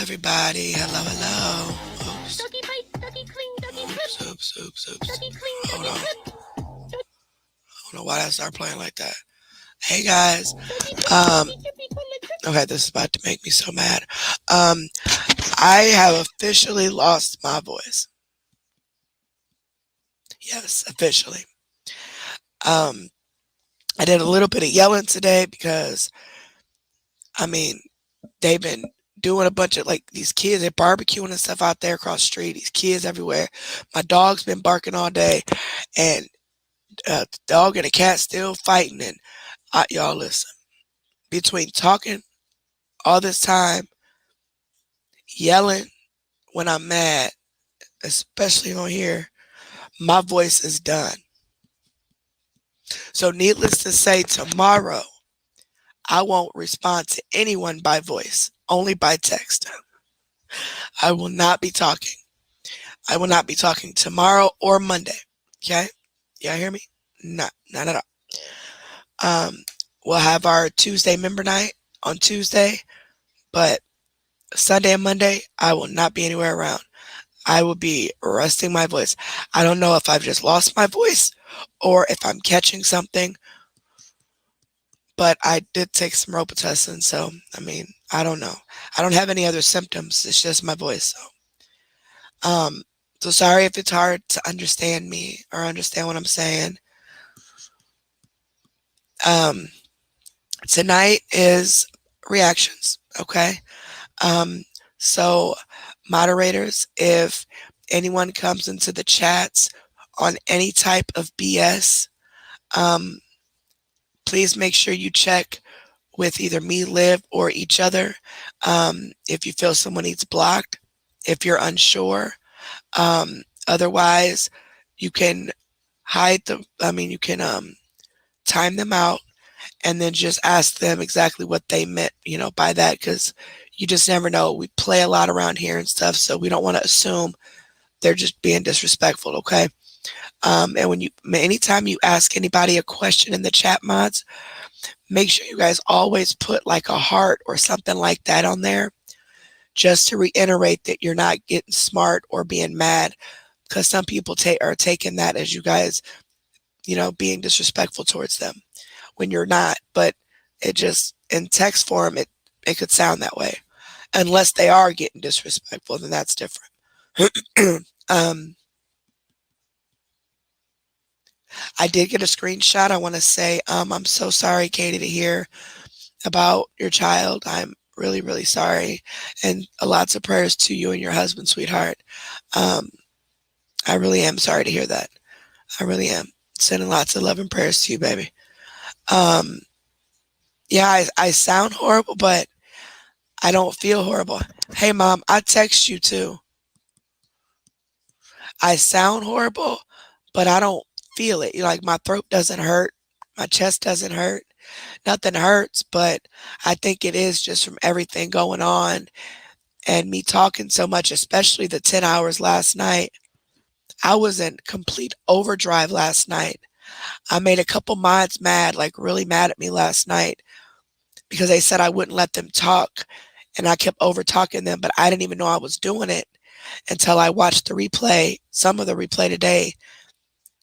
everybody. Hello, hello. Oops. Doggy bite, doggy clean, doggy Oops, flip, oops, oops, oops. doggy clean, Hold doggy on. I flip, don't know why that started playing like that. Hey, guys. doggy tippy, Um, doggy tippy, toilet trip. okay, this is about to make me so mad. Um, I have officially lost my voice. Yes, officially. Um, I did a little bit of yelling today because, I mean, they've been doing a bunch of like these kids, they're barbecuing and stuff out there across the street, these kids everywhere. My dog's been barking all day, and the dog and the cat still fighting. And y'all listen, between talking all this time, yelling when I'm mad, especially on here, my voice is done. So, needless to say, tomorrow I won't respond to anyone by voice, only by text. I will not be talking. I will not be talking tomorrow or Monday. Okay? Y'all hear me? Not at all. Um, we'll have our Tuesday member night on Tuesday, but Sunday and Monday, I will not be anywhere around. I will be resting my voice. I don't know if I've just lost my voice or if I'm catching something, but I did take some Robitussin, so I mean, I don't know. I don't have any other symptoms. It's just my voice. Um, so sorry if it's hard to understand me or understand what I'm saying. Um, Tonight is reactions. Okay. Um, so moderators, if anyone comes into the chats on any type of BS, um, please make sure you check with either me, Liv, or each other. If you feel someone needs blocked, if you're unsure, otherwise, you can you can time them out and then just ask them exactly what they meant, by that, because you just never know. We play a lot around here and stuff, so we don't want to assume they're just being disrespectful, okay? And anytime you ask anybody a question in the chat mods, make sure you guys always put like a heart or something like that on there, just to reiterate that you're not getting smart or being mad, because some people are taking that as you guys, being disrespectful towards them when you're not. But it just in text form, it could sound that way, unless they are getting disrespectful, then that's different. um, I did get a screenshot. I want to say, I'm so sorry, Katie, to hear about your child. I'm really, really sorry, and lots of prayers to you and your husband, sweetheart. Um, I really am sorry to hear that. I really am. Sending lots of love and prayers to you, baby. Um, yeah, I sound horrible, but I don't feel horrible. Hey, mom, I text you too. I sound horrible, but I don't feel it. Like my throat doesn't hurt, my chest doesn't hurt, nothing hurts. But I think it is just from everything going on and me talking so much, especially the 10 hours last night. I was in complete overdrive last night. I made a couple mods mad, like really mad at me last night because they said I wouldn't let them talk and I kept over talking them, but I didn't even know I was doing it until I watched the replay, some of the replay today,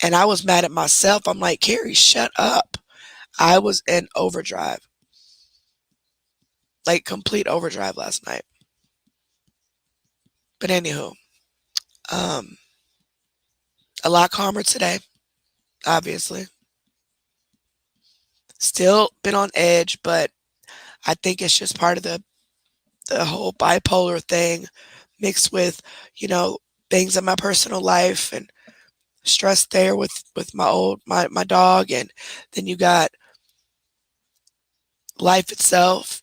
and I was mad at myself. I'm like, Carrie, shut up. I was in overdrive, like complete overdrive last night. But anywho, um, a lot calmer today, obviously. Still been on edge, but I think it's just part of the whole bipolar thing mixed with, you know, things in my personal life and stress there with my dog, and then you got life itself,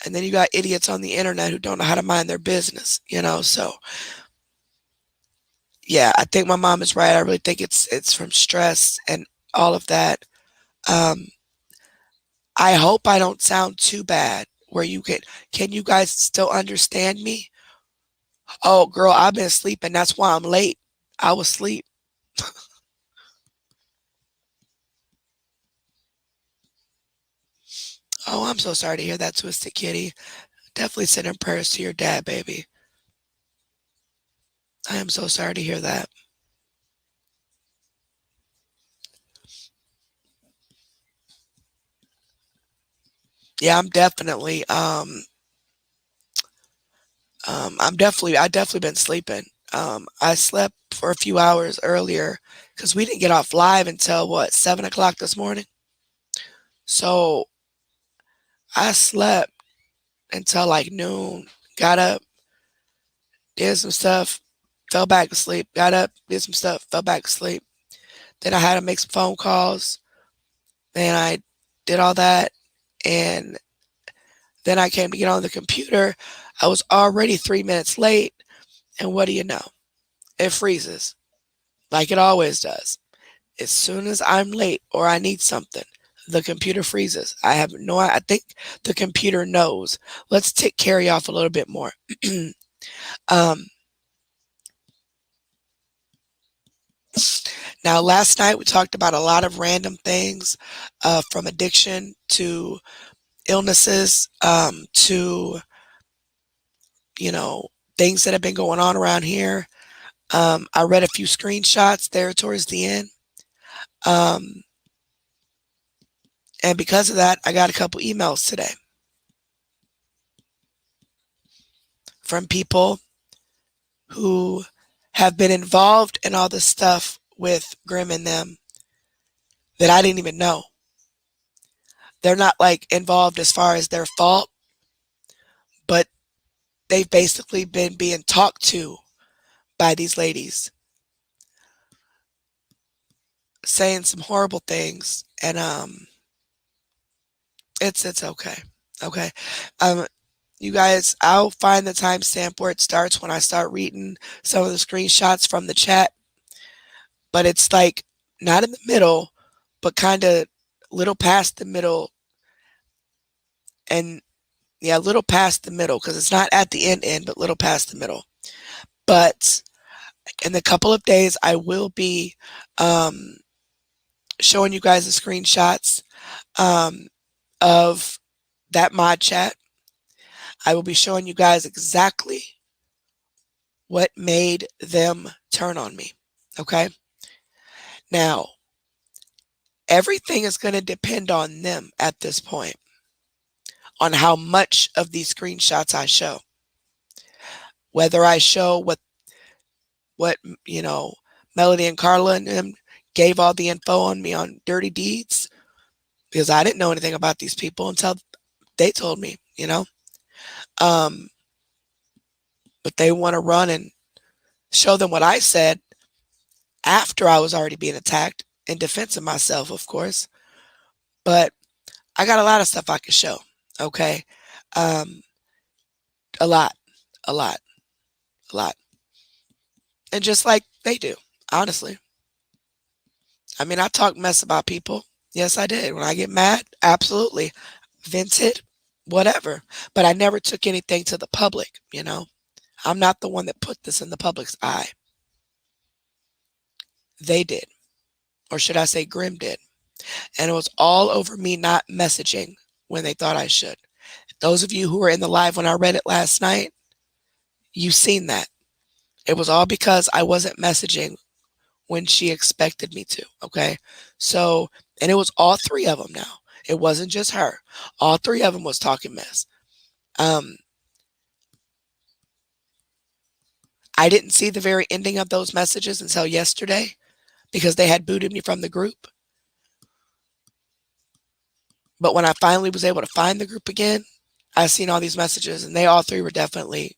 and then you got idiots on the internet who don't know how to mind their business. So yeah, I think my mom is right. I really think it's from stress and all of that. um I hope I don't sound too bad where can you guys still understand me? Oh girl, I've been sleeping, that's why I'm late. I was asleep. Oh, I'm so sorry to hear that, Twisted Kitty. Definitely sending prayers to your dad, baby. I am so sorry to hear that. Yeah, I definitely been sleeping. I slept for a few hours earlier because we didn't get off live until what, 7 o'clock this morning. So I slept until like noon, got up, did some stuff, fell back asleep, got up, did some stuff, fell back asleep. Then I had to make some phone calls. Then I did all that. And then I came to get on the computer. I was already 3 minutes late. And what do you know? It freezes like it always does. As soon as I'm late or I need something, the computer freezes. I think the computer knows. Let's tick Carrie off a little bit more. um, Now, last night we talked about a lot of random things, from addiction to illnesses, to, you know, things that have been going on around here. I read a few screenshots there towards the end. Um, and because of that, I got a couple emails today from people who have been involved in all this stuff with Grim and them that I didn't even know. They're not like involved as far as their fault, but they've basically been being talked to by these ladies, saying some horrible things, and it's okay. Okay. Um you guys, I'll find the timestamp where it starts when I start reading some of the screenshots from the chat, but it's like not in the middle, but kind of little past the middle, and yeah, a little past the middle because it's not at the end, but little past the middle. But in a couple of days, I will be um, showing you guys the screenshots um, of that mod chat. I will be showing you guys exactly what made them turn on me. Okay. Now, everything is going to depend on them at this point, on how much of these screenshots I show. Whether I show what you know, Melody and Carla and them gave all the info on me on Dirty Deeds, because I didn't know anything about these people until they told me, you know. Um, but they want to run and show them what I said after I was already being attacked, in defense of myself, of course. But I got a lot of stuff I could show. Okay. Um, a lot, a lot, a lot. And just like they do, honestly. I mean, I talk mess about people. Yes, I did. When I get mad, absolutely. Vented, whatever. But I never took anything to the public, you know. I'm not the one that put this in the public's eye. They did. Or should I say Grim did. And it was all over me not messaging when they thought I should. Those of you who were in the live when I read it last night, you've seen that. It was all because I wasn't messaging when she expected me to. Okay. So, and it was all three of them now. It wasn't just her. All three of them was talking mess. I didn't see the very ending of those messages until yesterday because they had booted me from the group. But when I finally was able to find the group again, I seen all these messages, and they all three were definitely,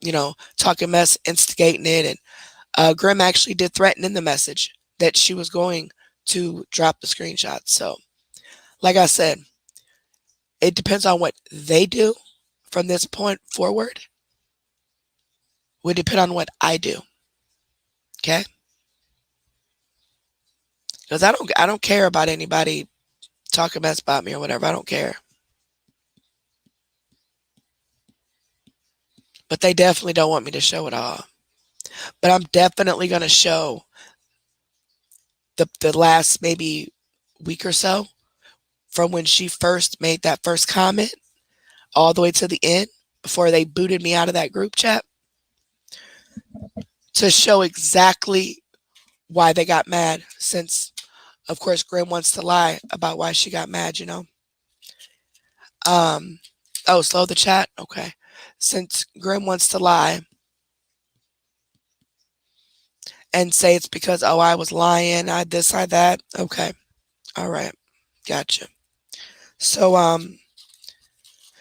you know, talking mess, instigating it. And Grim actually did threaten in the message that she was going to drop the screenshots. So, like I said, it depends on what they do from this point forward. Would depend on what I do. Okay? Because I don't care about anybody talking mess about me or whatever. I don't care. But they definitely don't want me to show it all. But I'm definitely going to show the last maybe week or so from when she first made that first comment all the way to the end before they booted me out of that group chat to show exactly why they got mad, since of course Grim wants to lie about why she got mad, you know. Oh, slow the chat. Okay. Since Grim wants to lie and say it's because, oh, I was lying, I this, I that. Okay. All right. Gotcha. So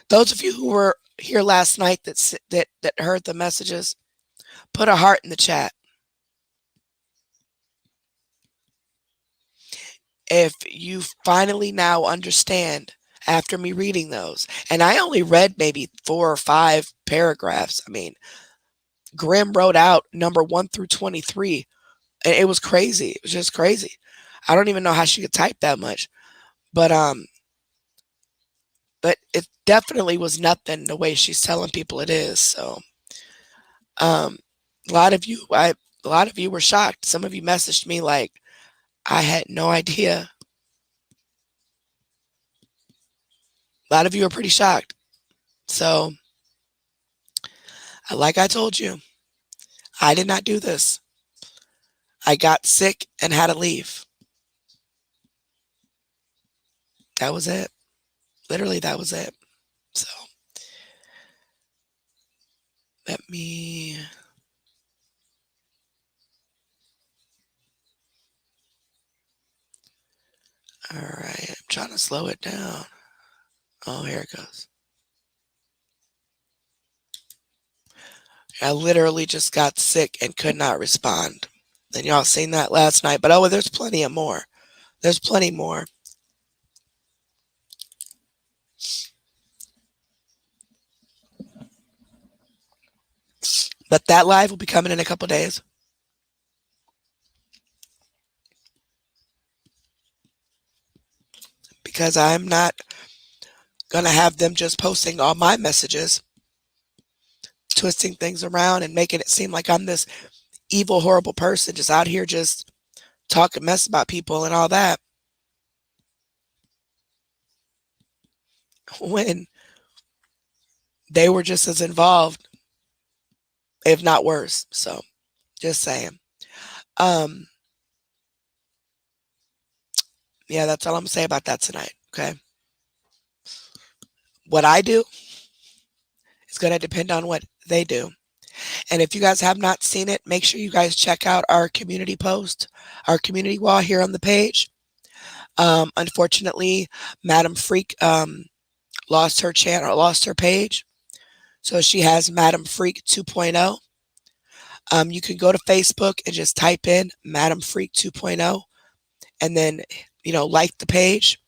those of you who were here last night that heard the messages, put a heart in the chat. If you finally now understand after me reading those, and I only read maybe 4 or 5 paragraphs. I mean, Grim wrote out number 1 through 23, and it was crazy. It was just crazy. I don't even know how she could type that much, but it definitely was nothing the way she's telling people it is. So, a lot of you were shocked. Some of you messaged me like, I had no idea. A lot of you are pretty shocked. So, like I told you, I did not do this. I got sick and had to leave. That was it. Literally, that was it. So, let me. All right, I'm trying to slow it down. Oh, here it goes. I literally just got sick and could not respond. And y'all seen that last night. But oh, there's plenty of more. There's plenty more. But that live will be coming in a couple days. Because I'm not going to have them just posting all my messages, twisting things around and making it seem like I'm this evil, horrible person just out here just talking mess about people and all that. When they were just as involved, if not worse. So, just saying. Yeah, that's all I'm gonna say about that tonight. Okay. What I do is going to depend on what they do. And if you guys have not seen it, make sure you guys check out our community post, our community wall here on the page. Unfortunately, Madam Freak lost her channel, lost her page. So she has Madam Freak 2.0. You can go to Facebook and just type in Madam Freak 2.0 and then, like the page.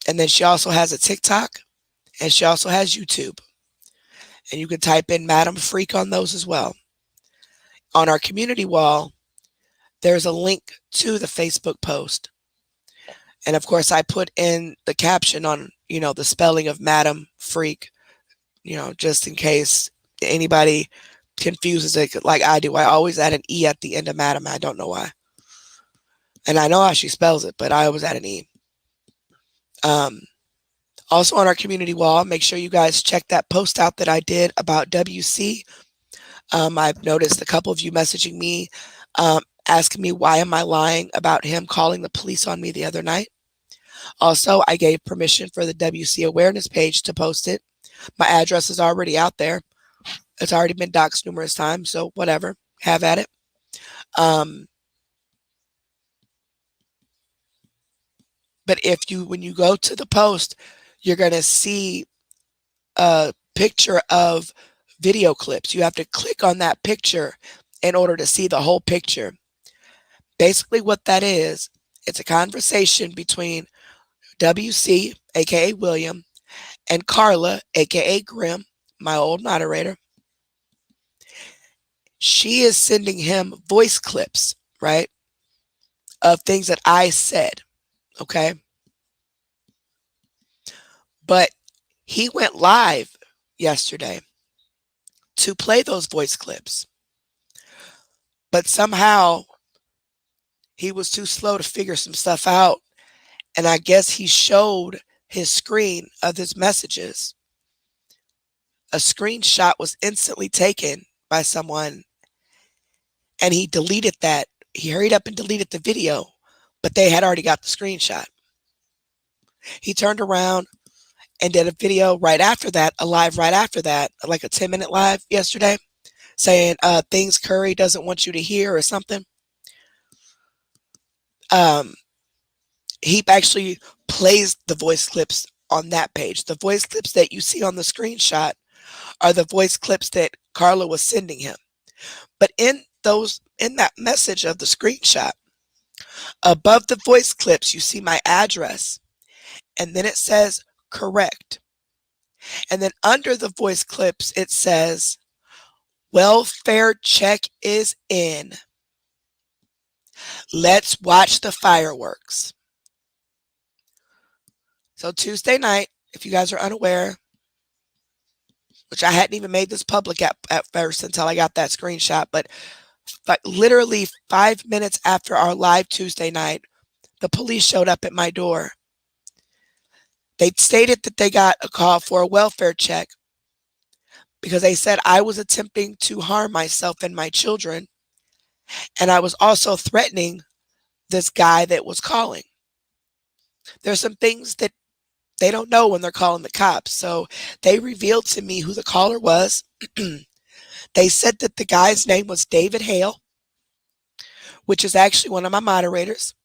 And then she also has a TikTok and she also has YouTube. And you can type in Madam Freak on those as well. On our community wall, there's a link to the Facebook post. And of course, I put in the caption on, the spelling of Madam Freak, just in case anybody confuses it like I do. I always add an E at the end of Madam. I don't know why. And I know how she spells it, but I always add an E. Also on our community wall, make sure you guys check that post out that I did about WC. I've noticed a couple of you messaging me, asking me why am I lying about him calling the police on me the other night. Also, I gave permission for the WC awareness page to post it. My address is already out there. It's already been doxed numerous times, so whatever, have at it. But when you go to the post, you're going to see a picture of video clips. You have to click on that picture in order to see the whole picture. Basically what that is, it's a conversation between WC, aka William, and Carla, aka Grim, my old moderator. She is sending him voice clips, right, of things that I said, okay? But he went live yesterday to play those voice clips. But somehow he was too slow to figure some stuff out And I guess he showed his screen of his messages. A screenshot was instantly taken by someone, and he deleted that. He hurried up and deleted the video, but they had already got the screenshot. He turned around and did a video right after that, a live right after that, like a 10-minute live yesterday, saying things Curry doesn't want you to hear or something. He actually plays the voice clips on that page. The voice clips that you see on the screenshot are the voice clips that Carla was sending him. But in that message of the screenshot, above the voice clips, you see my address, and then it says correct. And then under the voice clips, it says welfare check is in. Let's watch the fireworks. So Tuesday night, if you guys are unaware, which I hadn't even made this public at first until I got that screenshot, but literally 5 minutes after our live Tuesday night, the police showed up at my door. They stated that they got a call for a welfare check because they said I was attempting to harm myself and my children, and I was also threatening this guy that was calling. There's some things that they don't know when they're calling the cops. So they revealed to me who the caller was. They said that the guy's name was David Hale, which is actually one of my moderators.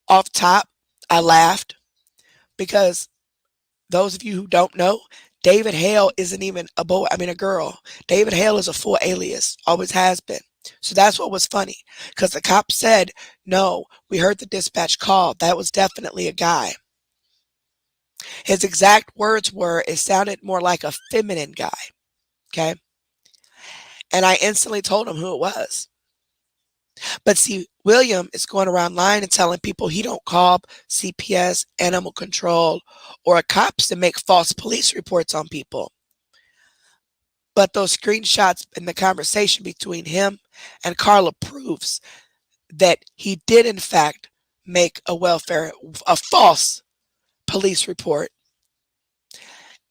Off top, I laughed because those of you who don't know, David Hale isn't even a girl. David Hale is a full alias, always has been. So that's what was funny, because the cop said, no, we heard the dispatch call. That was definitely a guy. His exact words were, it sounded more like a feminine guy. Okay. And I instantly told him who it was. But see, William is going around lying and telling people he don't call CPS, animal control, or cops to make false police reports on people. But those screenshots in the conversation between him and Carla proves that he did in fact make a false police report.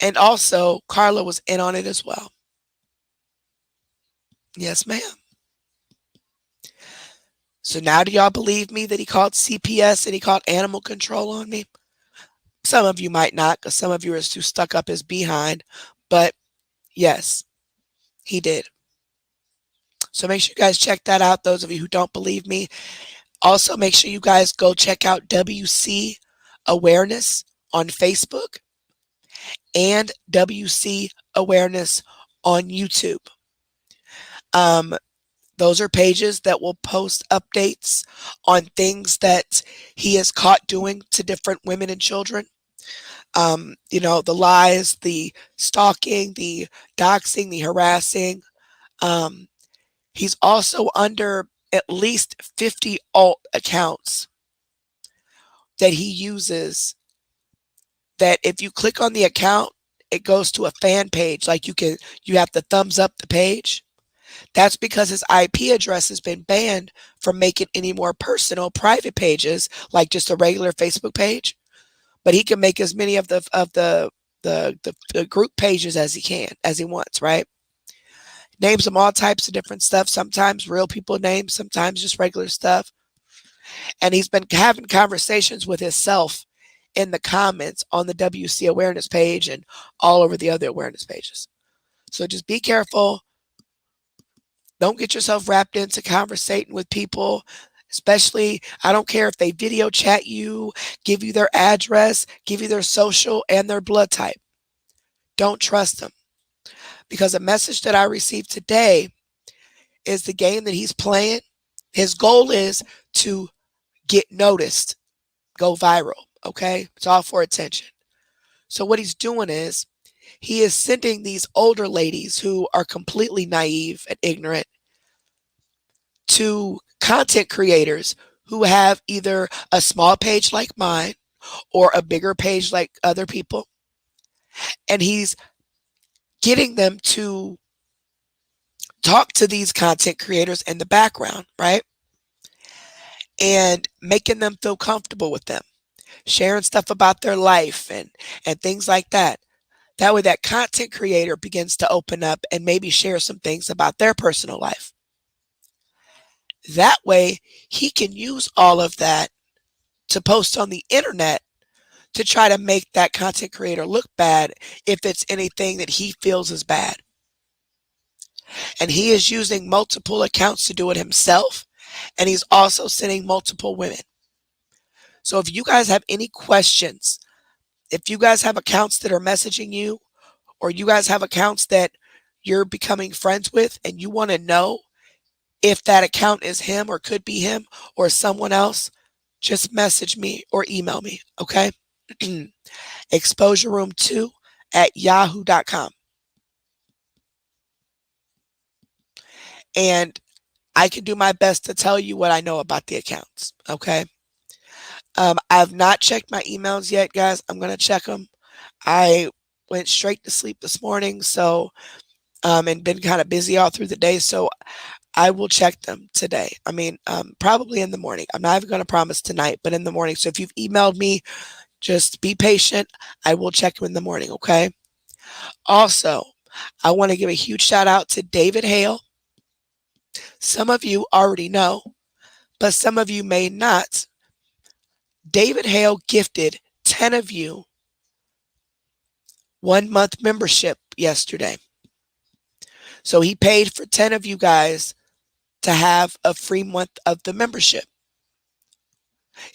And also Carla was in on it as well. Yes, ma'am. So now do y'all believe me that he called CPS and he called animal control on me? Some of you might not, because some of you are too stuck up his behind. But yes, he did. So make sure you guys check that out, those of you who don't believe me. Also, make sure you guys go check out WC Awareness on Facebook and WC Awareness on YouTube. Those are pages that will post updates on things that he is caught doing to different women and children. The lies, the stalking, the doxing, the harassing. He's also under at least 50 alt accounts that he uses, that if you click on the account, it goes to a fan page. Like you have to thumbs up the page. That's because his IP address has been banned from making any more personal private pages, like just a regular Facebook page. But he can make as many of the group pages as he wants, right? Names them all types of different stuff. Sometimes real people names, sometimes just regular stuff. And he's been having conversations with himself in the comments on the WC Awareness page and all over the other awareness pages. So just be careful. Don't get yourself wrapped into conversating with people, especially, I don't care if they video chat you, give you their address, give you their social and their blood type. Don't trust them. Because a message that I received today is the game that he's playing. His goal is to get noticed, go viral, okay? It's all for attention. So what he's doing is he is sending these older ladies who are completely naive and ignorant to content creators who have either a small page like mine or a bigger page like other people. And he's getting them to talk to these content creators in the background, right? And making them feel comfortable with them. sharing stuff about their life and things like that. That way that content creator begins to open up and maybe share some things about their personal life. That way he can use all of that to post on the internet to try to make that content creator look bad if it's anything that he feels is bad. And he is using multiple accounts to do it himself, and he's also sending multiple women. So if you guys have any questions, if you guys have accounts that are messaging you, or you guys have accounts that you're becoming friends with and you want to know if that account is him or could be him or someone else, just message me or email me, okay? exposureroom2@yahoo.com. And I can do my best to tell you what I know about the accounts, okay? I've not checked my emails yet, guys. I'm going to check them. I went straight to sleep this morning, so and been kind of busy all through the day, so I will check them today. I mean, probably in the morning. I'm not even going to promise tonight, but in the morning. So if you've emailed me, just be patient. I will check them in the morning, okay? Also, I want to give a huge shout out to David Hale. Some of you already know, but some of you may not. David Hale gifted 10 of you 1-month membership yesterday. So he paid for 10 of you guys to have a free month of the membership.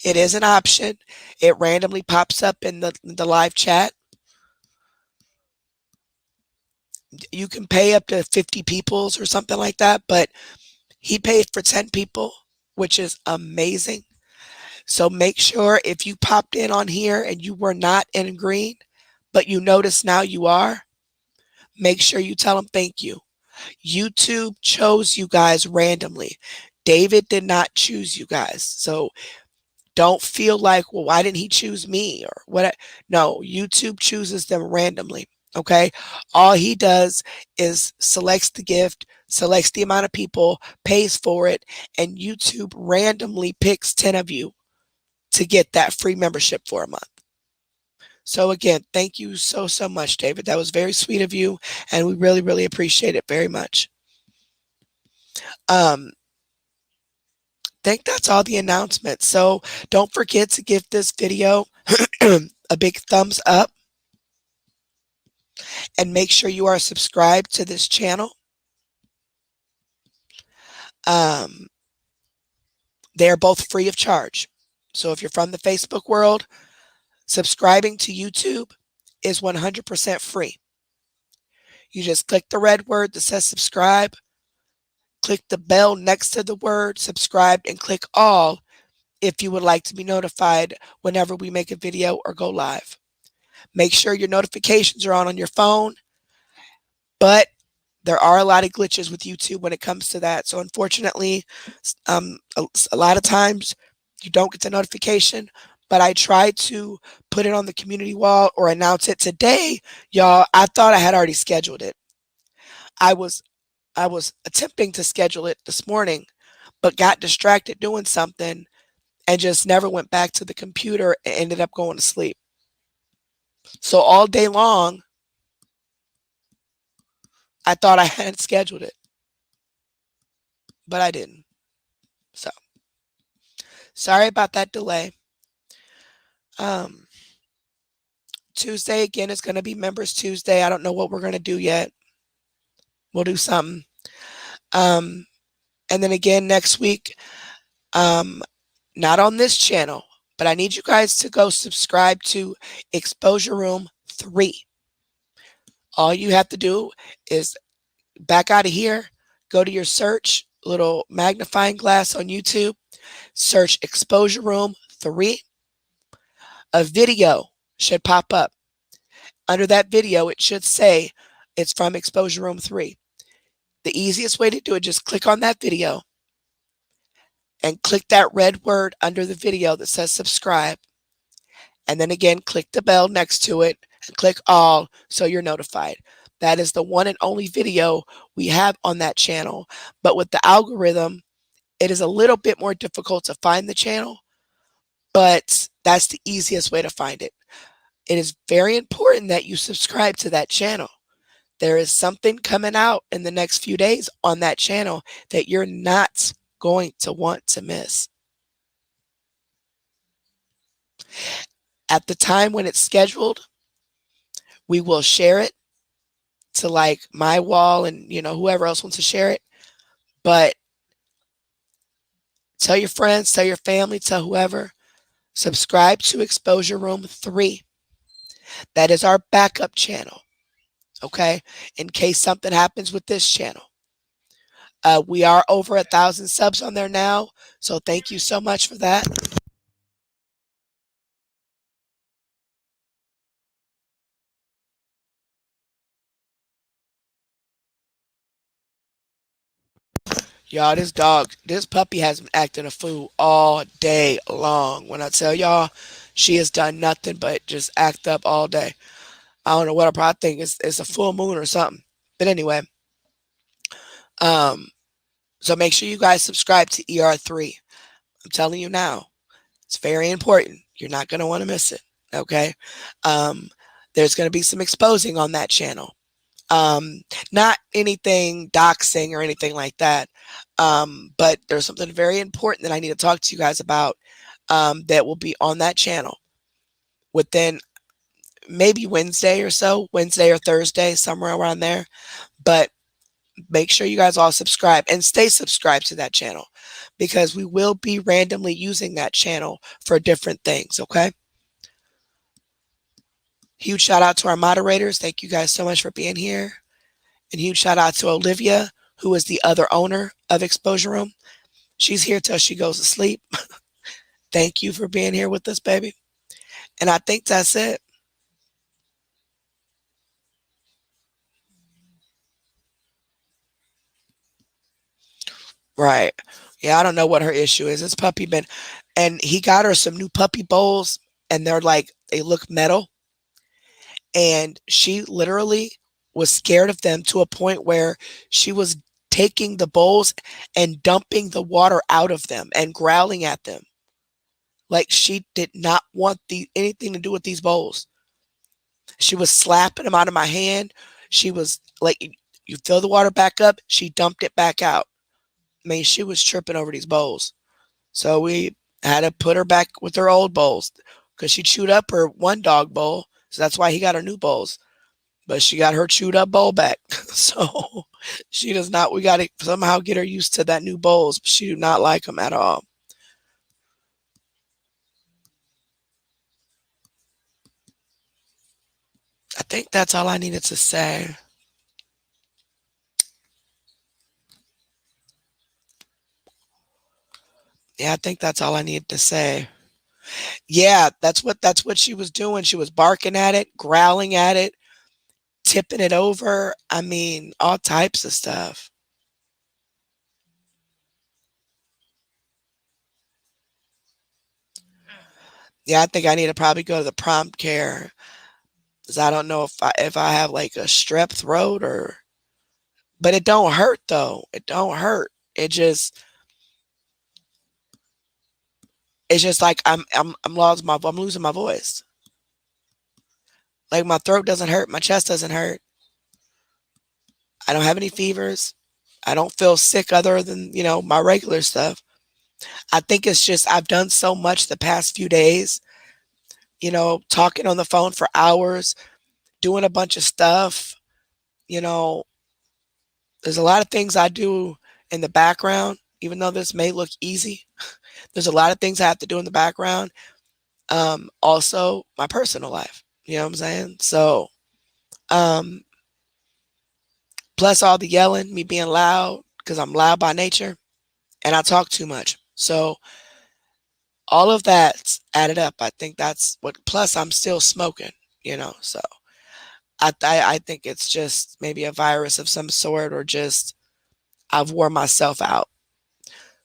It is an option. It randomly pops up in the live chat. You can pay up to 50 peoples or something like that, but he paid for 10 people, which is amazing. So make sure if you popped in on here and you were not in green, but you notice now you are, make sure you tell them thank you. YouTube chose you guys randomly. David did not choose you guys. So don't feel like, well, why didn't he choose me or what? No, YouTube chooses them randomly. Okay. All he does is selects the gift, selects the amount of people, pays for it, and YouTube randomly picks 10 of you to get that free membership for a month. So again, thank you so, so much, David. That was very sweet of you, and we really, really appreciate it very much. I think that's all the announcements. So don't forget to give this video a big thumbs up, and make sure you are subscribed to this channel. They're both free of charge. So if you're from the Facebook world, subscribing to YouTube is 100% free. You just click the red word that says subscribe, click the bell next to the word subscribe, and click all if you would like to be notified whenever we make a video or go live. Make sure your notifications are on your phone, but there are a lot of glitches with YouTube when it comes to that. So unfortunately, a lot of times you don't get the notification, but I tried to put it on the community wall or announce it today. Y'all, I thought I had already scheduled it. I was attempting to schedule it this morning, but got distracted doing something and just never went back to the computer and ended up going to sleep. So all day long, I thought I had scheduled it, but I didn't. So sorry about that delay. Tuesday again is going to be Members Tuesday. I don't know what we're going to do yet. We'll do something. And then again next week, not on this channel, but I need you guys to go subscribe to Exposure Room 3. All you have to do is back out of here, go to your search, little magnifying glass on YouTube, search Exposure Room 3. A video should pop up. Under that video, it should say it's from Exposure Room 3. The easiest way to do it, just click on that video and click that red word under the video that says subscribe. And then again, click the bell next to it and click all so you're notified. That is the one and only video we have on that channel. But with the algorithm, it is a little bit more difficult to find the channel. but that's the easiest way to find it. It is very important that you subscribe to that channel. There is something coming out in the next few days on that channel that you're not going to want to miss. At the time when it's scheduled, we will share it to like my wall and whoever else wants to share it. But tell your friends, tell your family, tell whoever, subscribe to Exposure Room 3. That is our backup channel. Okay, in case something happens with this channel. We are over 1,000 subs on there now, so thank you so much for that. Y'all, this puppy has been acting a fool all day long. When I tell y'all, she has done nothing but just act up all day. I don't know what I probably think it's a full moon or something. But anyway, so make sure you guys subscribe to ER3. I'm telling you now, it's very important. You're not going to want to miss it. Okay. There's going to be some exposing on that channel. Not anything doxing or anything like that. But there's something very important that I need to talk to you guys about that will be on that channel within maybe Wednesday or so, Wednesday or Thursday, somewhere around there. But make sure you guys all subscribe and stay subscribed to that channel because we will be randomly using that channel for different things, okay? Huge shout out to our moderators. Thank you guys so much for being here. And huge shout out to Olivia, who is the other owner of Exposure Room. She's here till she goes to sleep. Thank you for being here with us, baby. And I think that's it. Right. Yeah, I don't know what her issue is. This puppy been, and he got her some new puppy bowls, and they look metal. And she literally was scared of them to a point where she was taking the bowls and dumping the water out of them and growling at them. Like she did not want anything to do with these bowls. She was slapping them out of my hand. She was like, you fill the water back up. She dumped it back out. I mean, she was tripping over these bowls. So we had to put her back with her old bowls because she chewed up her one dog bowl. So that's why he got her new bowls. But she got her chewed up bowl back. So she does not, we got to somehow get her used to that new bowls. But she do not like them at all. I think that's all I needed to say. Yeah, I think that's all I needed to say. Yeah, that's what she was doing. She was barking at it, growling at it, tipping it over. I mean, all types of stuff. Yeah, I think I need to probably go to the prompt care because I don't know if I have like a strep throat or, but it don't hurt though. It don't hurt. It's just like I'm losing my voice. Like my throat doesn't hurt, my chest doesn't hurt. I don't have any fevers. I don't feel sick other than, my regular stuff. I think it's just I've done so much the past few days, talking on the phone for hours, doing a bunch of stuff. There's a lot of things I do in the background, even though this may look easy. There's a lot of things I have to do in the background. Also my personal life, you know what I'm saying? So, plus all the yelling, me being loud, because I'm loud by nature and I talk too much. So all of that's added up. I think that's plus I'm still smoking, so I think it's just maybe a virus of some sort or just I've wore myself out.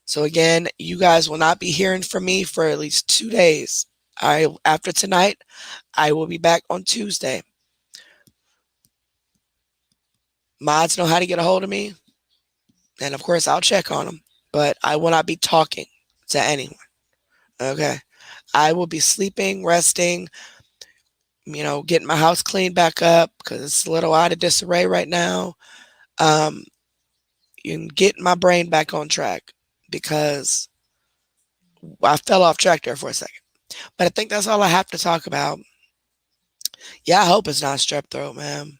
So again, you guys will not be hearing from me for at least 2 days. After tonight, I will be back on Tuesday. Mods know how to get a hold of me. And of course, I'll check on them. But I will not be talking to anyone. Okay. I will be sleeping, resting, getting my house cleaned back up because it's a little out of disarray right now. Um, and getting my brain back on track because I fell off track there for a second. But I think that's all I have to talk about. Yeah, I hope it's not strep throat, man.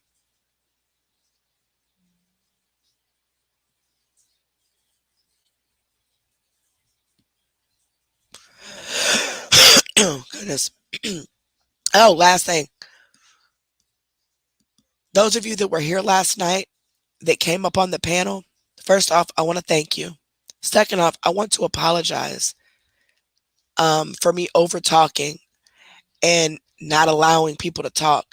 Goodness. Oh, last thing. Those of you that were here last night that came up on the panel, first off, I want to thank you. Second off, I want to apologize for me over talking and not allowing people to talk.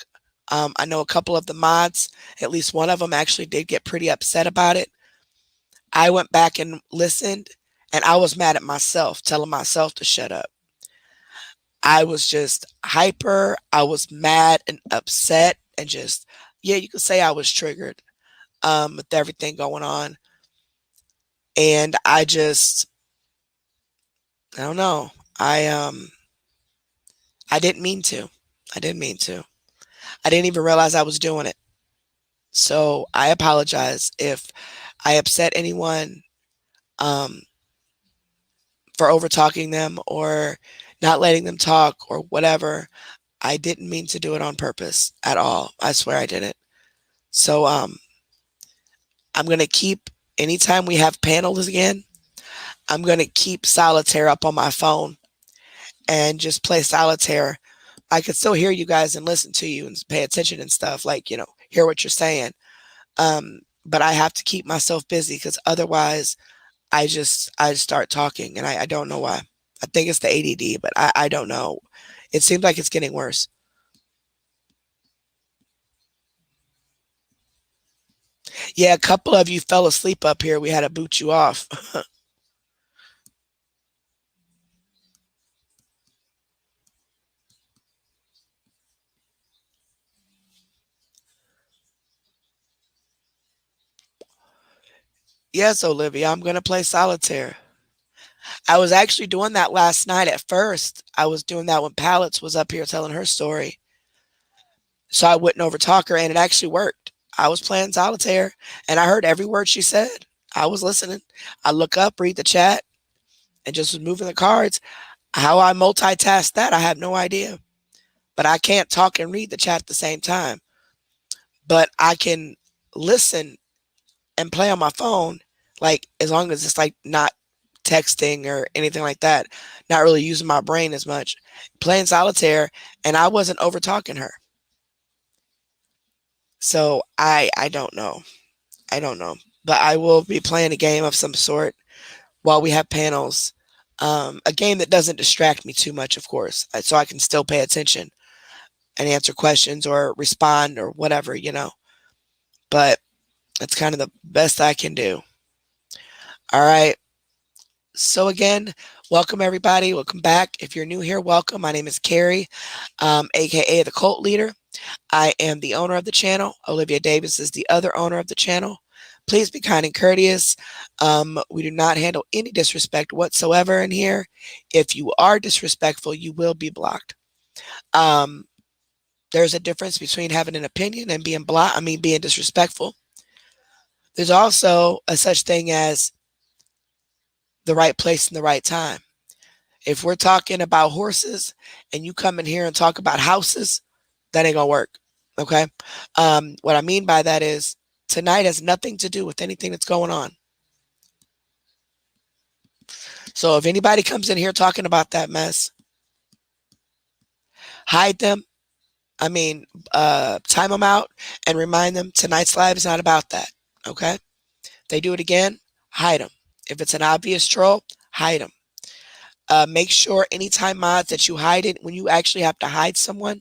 I know a couple of the mods, at least one of them actually did get pretty upset about it. I went back and listened and I was mad at myself, telling myself to shut up. I was just hyper. I was mad and upset and just, yeah, you could say I was triggered with everything going on. And I don't know. I didn't mean to. I didn't mean to. I didn't even realize I was doing it. So I apologize if I upset anyone um, for over talking them or not letting them talk or whatever. I didn't mean to do it on purpose at all. I swear I didn't. So I'm gonna keep anytime we have panels again, I'm gonna keep solitaire up on my phone and just play solitaire. I could still hear you guys and listen to you and pay attention and stuff, like, hear what you're saying. But I have to keep myself busy because otherwise I start talking and I don't know why. I think it's the ADD, but I don't know. It seems like it's getting worse. Yeah, a couple of you fell asleep up here. We had to boot you off. Yes, Olivia, I'm going to play solitaire. I was actually doing that last night at first. I was doing that when Pallets was up here telling her story. So I wouldn't overtalk her, and it actually worked. I was playing solitaire, and I heard every word she said. I was listening. I look up, read the chat, and just was moving the cards. How I multitask that, I have no idea. But I can't talk and read the chat at the same time. But I can listen and play on my phone, like as long as it's like not texting or anything like that, not really using my brain as much, playing solitaire, and I wasn't over talking her. So I don't know. I don't know. But I will be playing a game of some sort while we have panels. A game that doesn't distract me too much, of course, so I can still pay attention and answer questions or respond or whatever. But it's kind of the best I can do. All right. So again, welcome everybody. Welcome back. If you're new here, welcome. My name is Carrie, aka the Cult Leader. I am the owner of the channel. Olivia Davis is the other owner of the channel. Please be kind and courteous. We do not handle any disrespect whatsoever in here. If you are disrespectful, you will be blocked. Um, there's a difference between having an opinion and being disrespectful. There's also a such thing as the right place and the right time. If we're talking about horses and you come in here and talk about houses, that ain't gonna work. Okay. What I mean by that is tonight has nothing to do with anything that's going on. So if anybody comes in here talking about that mess, hide them. Time them out and remind them tonight's live is not about that. Okay. If they do it again, hide them. If it's an obvious troll, hide them. Make sure anytime mods that you hide it, when you actually have to hide someone,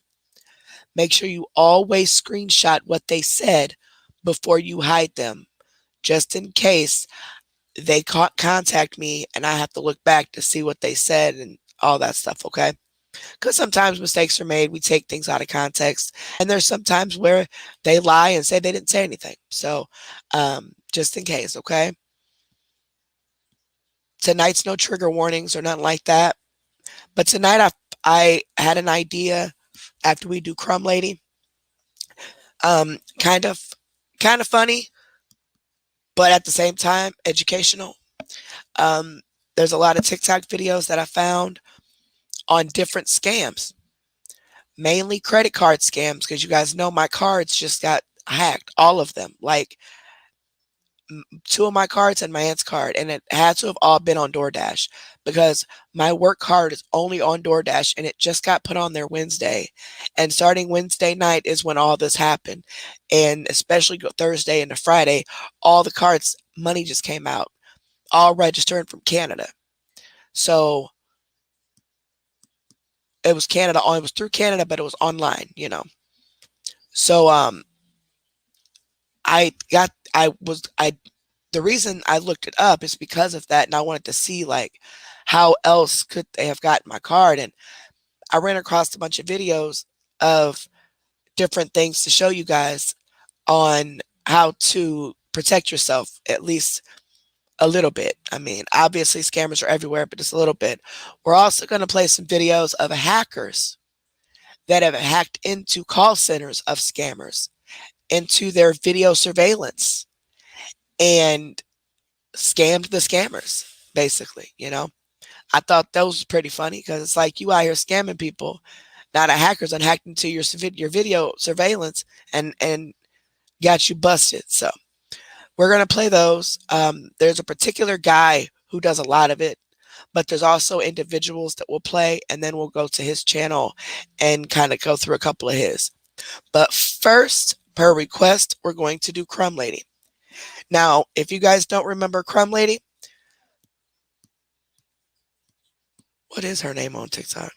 make sure you always screenshot what they said before you hide them, just in case they contact me and I have to look back to see what they said and all that stuff, okay? Because sometimes mistakes are made. We take things out of context. And there's sometimes where they lie and say they didn't say anything. So just in case, okay? Tonight's no trigger warnings or nothing like that. But tonight I had an idea after we do Crumb Lady. Kind of funny, but at the same time educational. Um, there's a lot of TikTok videos that I found on different scams, mainly credit card scams, because you guys know my cards just got hacked, all of them. Like two of my cards and my aunt's card, and it had to have all been on DoorDash because my work card is only on DoorDash and it just got put on there Wednesday. And starting Wednesday night is when all this happened. And especially Thursday into Friday, all the cards, money just came out, all registered from Canada. So it was Canada, it was through Canada, but it was online, you know. So I the reason I looked it up is because of that, and I wanted to see like how else could they have gotten my card. And I ran across a bunch of videos of different things to show you guys on how to protect yourself, at least a little bit. I mean, obviously scammers are everywhere, but just a little bit. We're also going to play some videos of hackers that have hacked into call centers of scammers, into their video surveillance, and scammed the scammers, basically, you know? I thought that was pretty funny because it's like you out here scamming people. Now the hackers hacked into your video surveillance and got you busted. So we're gonna play those. There's a particular guy who does a lot of it, but there's also individuals that will play, and then we'll go to his channel and kind of go through a couple of his. But first, per request, we're going to do Crumb Lady. Now, if you guys don't remember Crumb Lady, what is her name on TikTok?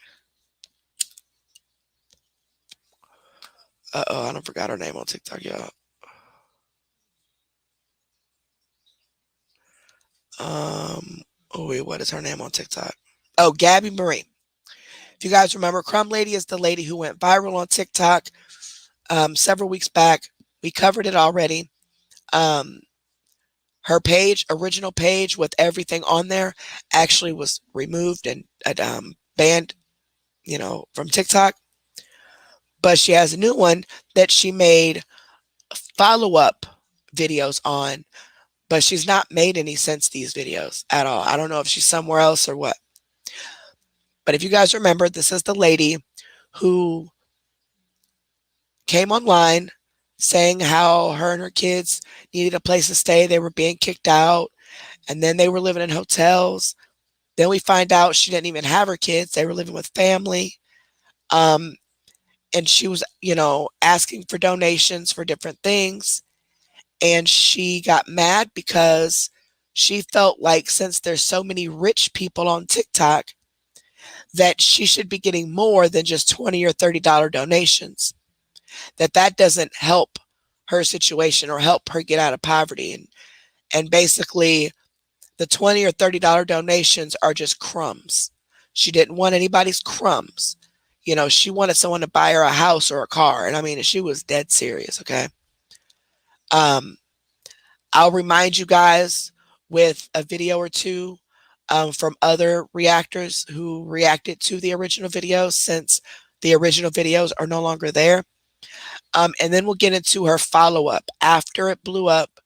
Uh-oh, I don't forgot her name on TikTok, y'all. Oh wait, what is her name on TikTok? Oh, Gabby Marie. If you guys remember, Crumb Lady is the lady who went viral on TikTok several weeks back. We covered it already. Her page, original page with everything on there, actually was removed and banned, you know, from TikTok. But she has a new one that she made follow-up videos on, but she's not made any since these videos at all. I don't know if she's somewhere else or what. But if you guys remember, this is the lady who came online saying how her and her kids needed a place to stay. They were being kicked out, and then they were living in hotels. Then we find out she didn't even have her kids. They were living with family. And she was, you know, asking for donations for different things. And she got mad because she felt like since there's so many rich people on TikTok, that she should be getting more than just $20 or $30 donations. That doesn't help her situation or help her get out of poverty. And basically the $20 or $30 donations are just crumbs. She didn't want anybody's crumbs. You know, she wanted someone to buy her a house or a car. And I mean, she was dead serious, okay? I'll remind you guys with a video or two from other reactors who reacted to the original videos, since the original videos are no longer there. And then we'll get into her follow-up. After it blew up,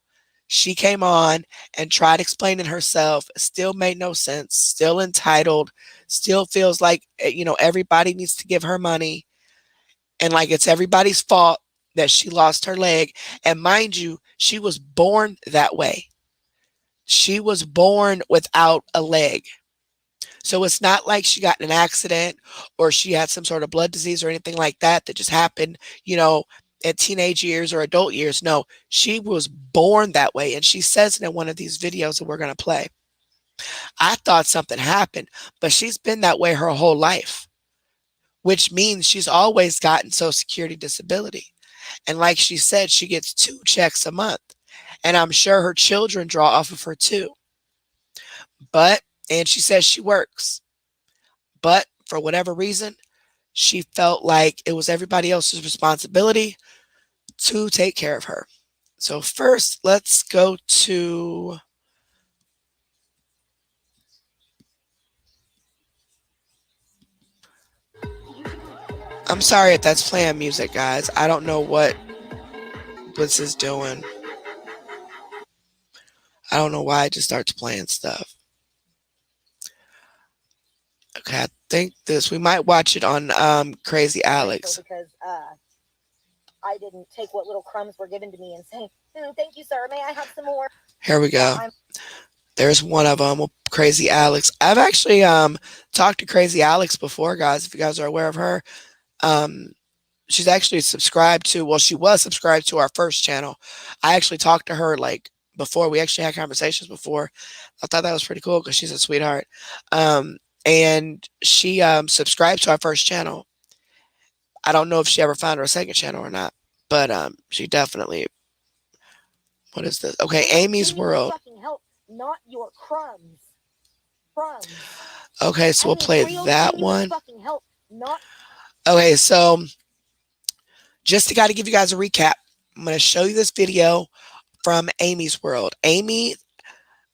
she came on and tried explaining herself, still made no sense, still entitled, still feels like, you know, everybody needs to give her money, and like it's everybody's fault that she lost her leg. And mind you, she was born that way. She was born without a leg. So it's not like she got in an accident or she had some sort of blood disease or anything like that that just happened, you know, at teenage years or adult years. No, she was born that way. And she says it in one of these videos that we're going to play. I thought something happened, but she's been that way her whole life, which means she's always gotten Social Security disability. And like she said, she gets 2 checks a month. And I'm sure her children draw off of her too. And she says she works. But for whatever reason, she felt like it was everybody else's responsibility to take care of her. So first, let's go to I'm sorry if that's playing music, guys. I don't know what Blitz is doing. I don't know why it just starts playing stuff. Okay, I think this we might watch it on Crazy Alex. Because I didn't take what little crumbs were given to me and say, thank you, sir. May I have some more? Here we go. There's one of them, Crazy Alex. I've actually talked to Crazy Alex before, guys. If you guys are aware of her, she's actually subscribed to. Well, she was subscribed to our first channel. I actually talked to her like before. We actually had conversations before. I thought that was pretty cool because she's a sweetheart. And she subscribed to our first channel. I don't know if she ever found her second channel or not, but she definitely. What is this? Okay, Amy's World. Help, not your crumbs. Crumbs. Okay, so we'll play that one. Help, okay, so just to give you guys a recap, I'm going to show you this video from Amy's World. Amy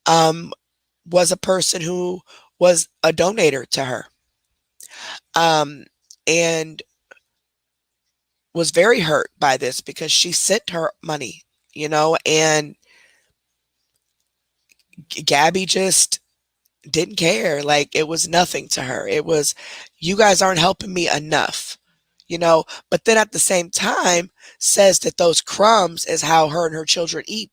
was a person who was a donator to her and was very hurt by this because she sent her money, and Gabby just didn't care. Like, it was nothing to her. It was, you guys aren't helping me enough, but then at the same time says that those crumbs is how her and her children eat.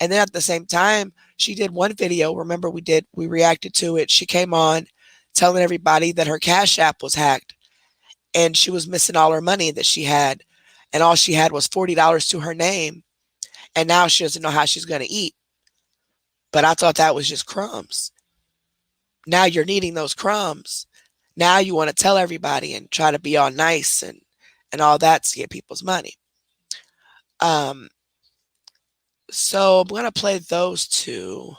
And then at the same time, she did one video. Remember, we reacted to it. She came on telling everybody that her Cash App was hacked and she was missing all her money that she had. And all she had was $40 to her name. And now she doesn't know how she's going to eat. But I thought that was just crumbs. Now you're needing those crumbs. Now you want to tell everybody and try to be all nice and all that to get people's money. So I'm going to play those two.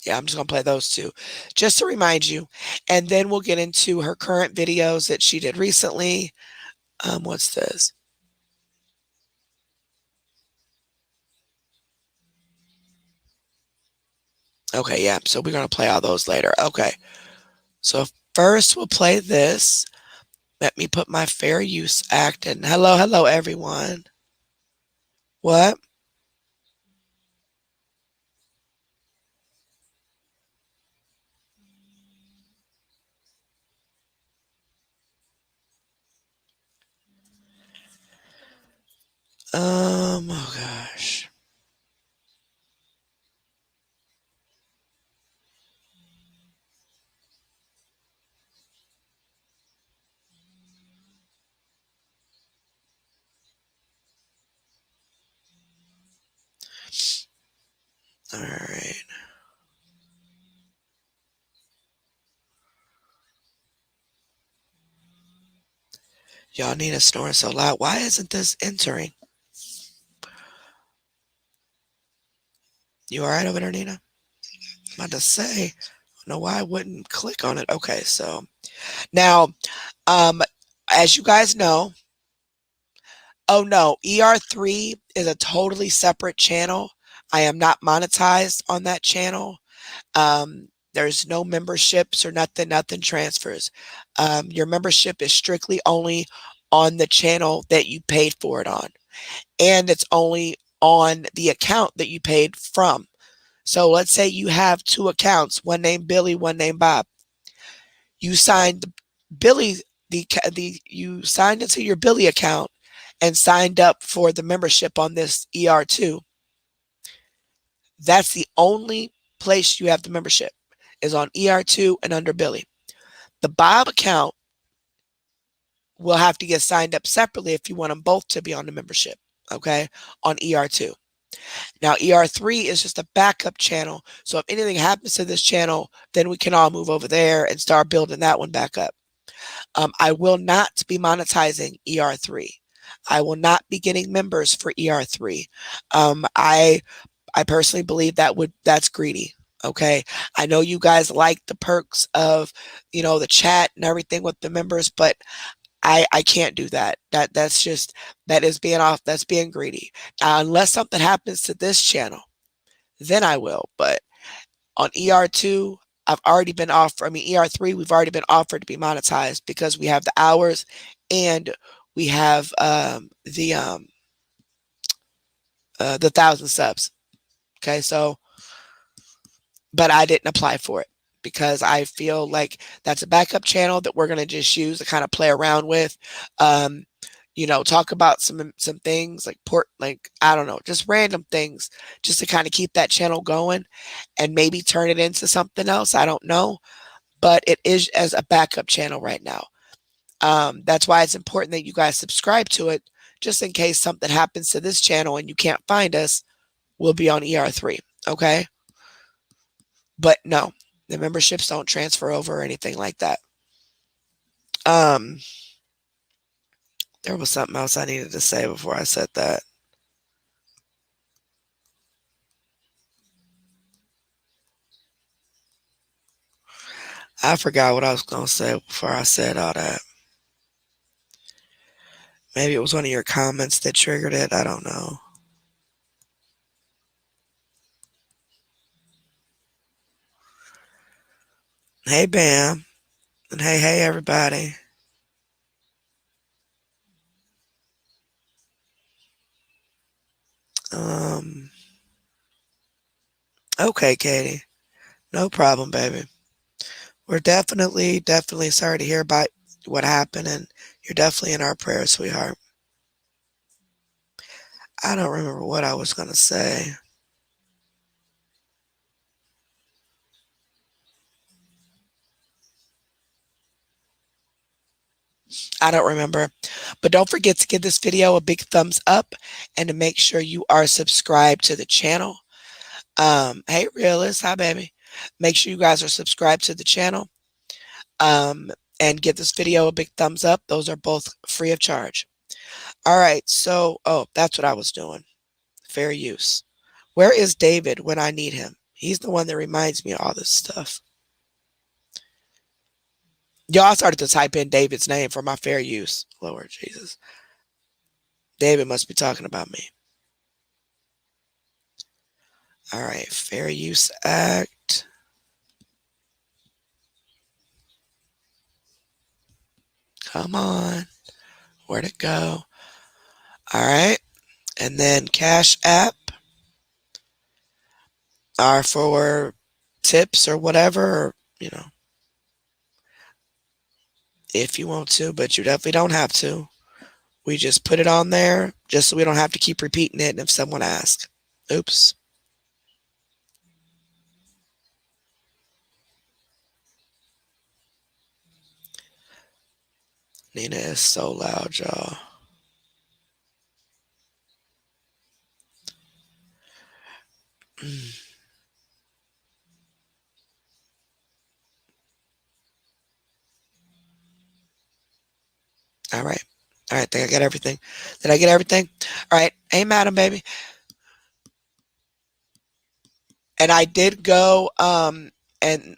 Yeah, I'm just going to play those two just to remind you. And then we'll get into her current videos that she did recently. What's this? Okay, yeah, so we're going to play all those later. Okay, so first we'll play this. Let me put my Fair Use Act in. Hello, everyone. What? Oh gosh. All right. Y'all need a snoring so loud. Why isn't this entering? You all right over there, Nina? I'm about to say, I don't know why I wouldn't click on it. Okay, so now, as you guys know, oh no, ER3 is a totally separate channel. I am not monetized on that channel. There's no memberships or nothing transfers. Your membership is strictly only on the channel that you paid for it on. And it's only on the account that you paid from. So let's say you have two accounts, one named Billy, one named Bob. You signed Billy, you signed into your Billy account and signed up for the membership on this ER2. That's the only place you have the membership, is on ER2 and under Billy. The Bob account will have to get signed up separately if you want them both to be on the membership, okay, on ER2. Now, ER3 is just a backup channel. So if anything happens to this channel, then we can all move over there and start building that one back up. I will not be monetizing ER3. I will not be getting members for ER3. I personally believe that's greedy. Okay. I know you guys like the perks of, the chat and everything with the members, but I can't do that. That's being greedy. Unless something happens to this channel, then I will. But On ER2, I've already been offered, I mean, ER3, we've already been offered to be monetized because we have the hours and we have the 1,000 subs. Okay, so, but I didn't apply for it because I feel like that's a backup channel that we're going to just use to kind of play around with. You know, talk about some things like like, I don't know, just random things just to kind of keep that channel going and maybe turn it into something else. I don't know, but it is as a backup channel right now. That's why it's important that you guys subscribe to it just in case something happens to this channel and you can't find us. We'll be on ER3. Okay. But no, the memberships don't transfer over or anything like that. There was something else I needed to say before I said that. I forgot what I was going to say before I said all that. Maybe it was one of your comments that triggered it. I don't know. Hey, Bam. And hey, everybody. Okay, Katie. No problem, baby. We're definitely sorry to hear about what happened, and you're definitely in our prayers, sweetheart. I don't remember what I was going to say. I don't remember. But don't forget to give this video a big thumbs up and to make sure you are subscribed to the channel. Hey, Realist. Hi, baby. Make sure you guys are subscribed to the channel. And give this video a big thumbs up. Those are both free of charge. All right. So, oh, that's what I was doing. Fair use. Where is David when I need him? He's the one that reminds me of all this stuff. Y'all started to type in David's name for my fair use. Lord Jesus. David must be talking about me. All right. Fair Use Act. Come on. Where'd it go? All right. And then Cash App are for tips or whatever, or, you know, if you want to, but you definitely don't have to. We just put it on there just so we don't have to keep repeating it if someone asks. Oops. Nina is so loud, y'all. All right. All right. Think I got everything. Did I get everything? All right. Hey, madam, baby. And I did go and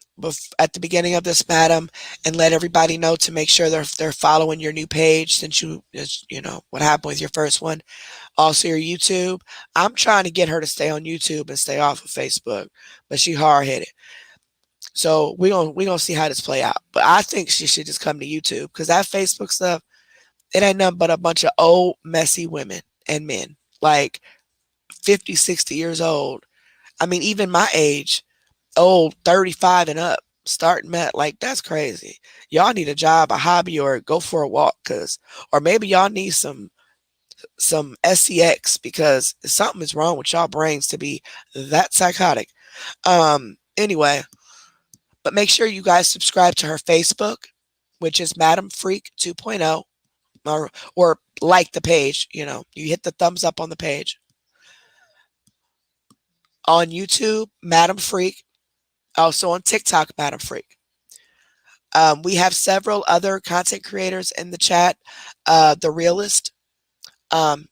at the beginning of this, madam, and let everybody know to make sure they're following your new page since you know what happened with your first one. Also your YouTube. I'm trying to get her to stay on YouTube and stay off of Facebook, but she hard headed. So we gonna see how this play out. But I think she should just come to YouTube because that Facebook stuff, it ain't nothing but a bunch of old messy women and men like 50, 60 years old. I mean, even my age, old 35 and up, starting met, like that's crazy. Y'all need a job, a hobby, or go for a walk, or maybe y'all need some SCX because something is wrong with y'all brains to be that psychotic. Anyway, but make sure you guys subscribe to her Facebook, which is Madam Freak 2.0, or like the page. You know, you hit the thumbs up on the page. On YouTube, Madam Freak. Also on TikTok, Madam Freak. We have several other content creators in the chat. The Realist.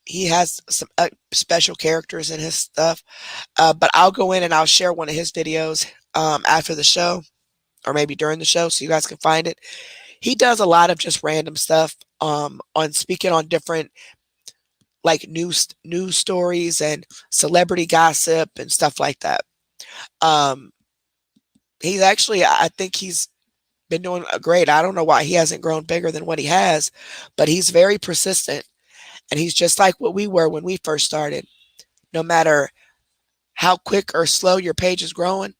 He has some special characters in his stuff. But I'll go in and I'll share one of his videos after the show, or maybe during the show, so you guys can find it. He does a lot of just random stuff on speaking on different like news stories and celebrity gossip and stuff like that. He's actually, I think he's been doing great. I don't know why he hasn't grown bigger than what he has, but he's very persistent. And he's just like what we were when we first started. No matter how quick or slow your page is growing,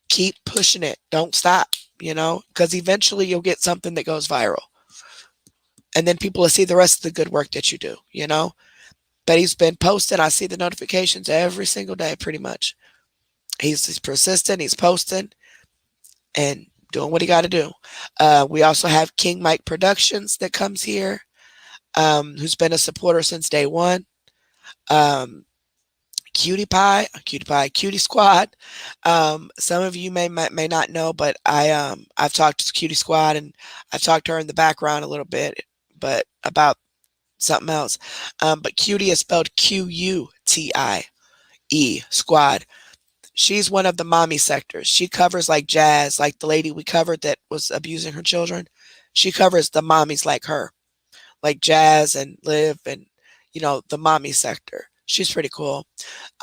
keep pushing it. Don't stop, because eventually you'll get something that goes viral. And then people will see the rest of the good work that you do. But he's been posting. I see the notifications every single day, pretty much. He's persistent. He's posting and doing what he got to do. We also have King Mike Productions that comes here, who's been a supporter since day one. Cutie Squad. Some of you may not know, but I've talked to Cutie Squad, and I've talked to her in the background a little bit, but about something else. But Cutie is spelled Qutie Squad. She's one of the mommy sectors. She covers like Jazz, like the lady we covered that was abusing her children. She covers the mommies like her, like Jazz and Liv and, the mommy sector. She's pretty cool.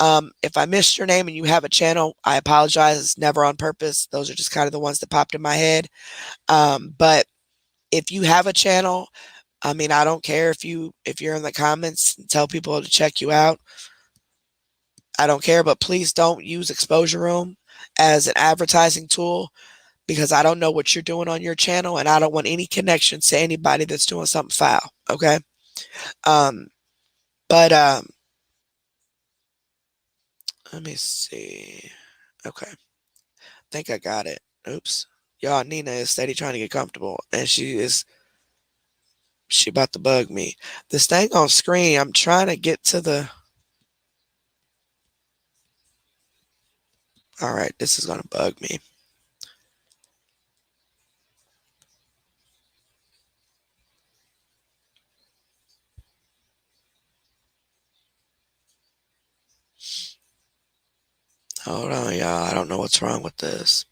If I missed your name and you have a channel, I apologize. It's never on purpose. Those are just kind of the ones that popped in my head. But if you have a channel, I don't care if you're in the comments and tell people to check you out. I don't care, but please don't use Exposure Room as an advertising tool, because I don't know what you're doing on your channel, and I don't want any connections to anybody that's doing something foul. Okay. But let me see. Okay. I think I got it. Oops. Y'all, Nina is steady trying to get comfortable, and she about to bug me. This thing on screen, I'm trying to get to the... All right, this is going to bug me. Hold on, y'all. I don't know what's wrong with this.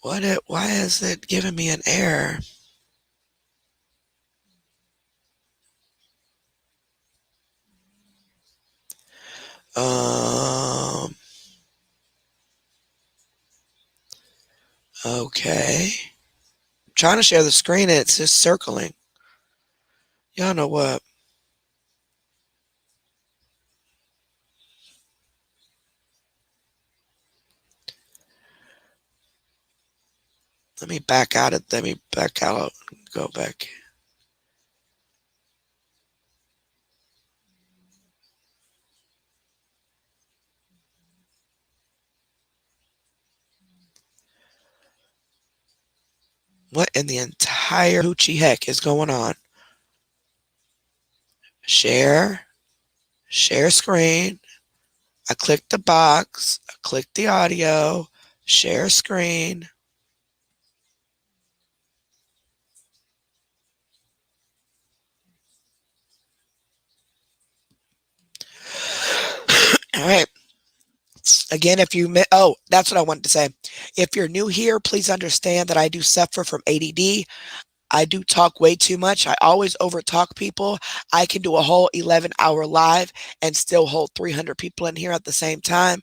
Why is it giving me an error? Okay. I'm trying to share the screen and it's just circling. Y'all know what? Let me back out. Go back. What in the entire hoochie heck is going on? Share screen. I clicked the box. I clicked the audio. Share screen. All right. Again, that's what I wanted to say. If you're new here, please understand that I do suffer from ADD. I do talk way too much. I always overtalk people. I can do a whole 11-hour live and still hold 300 people in here at the same time,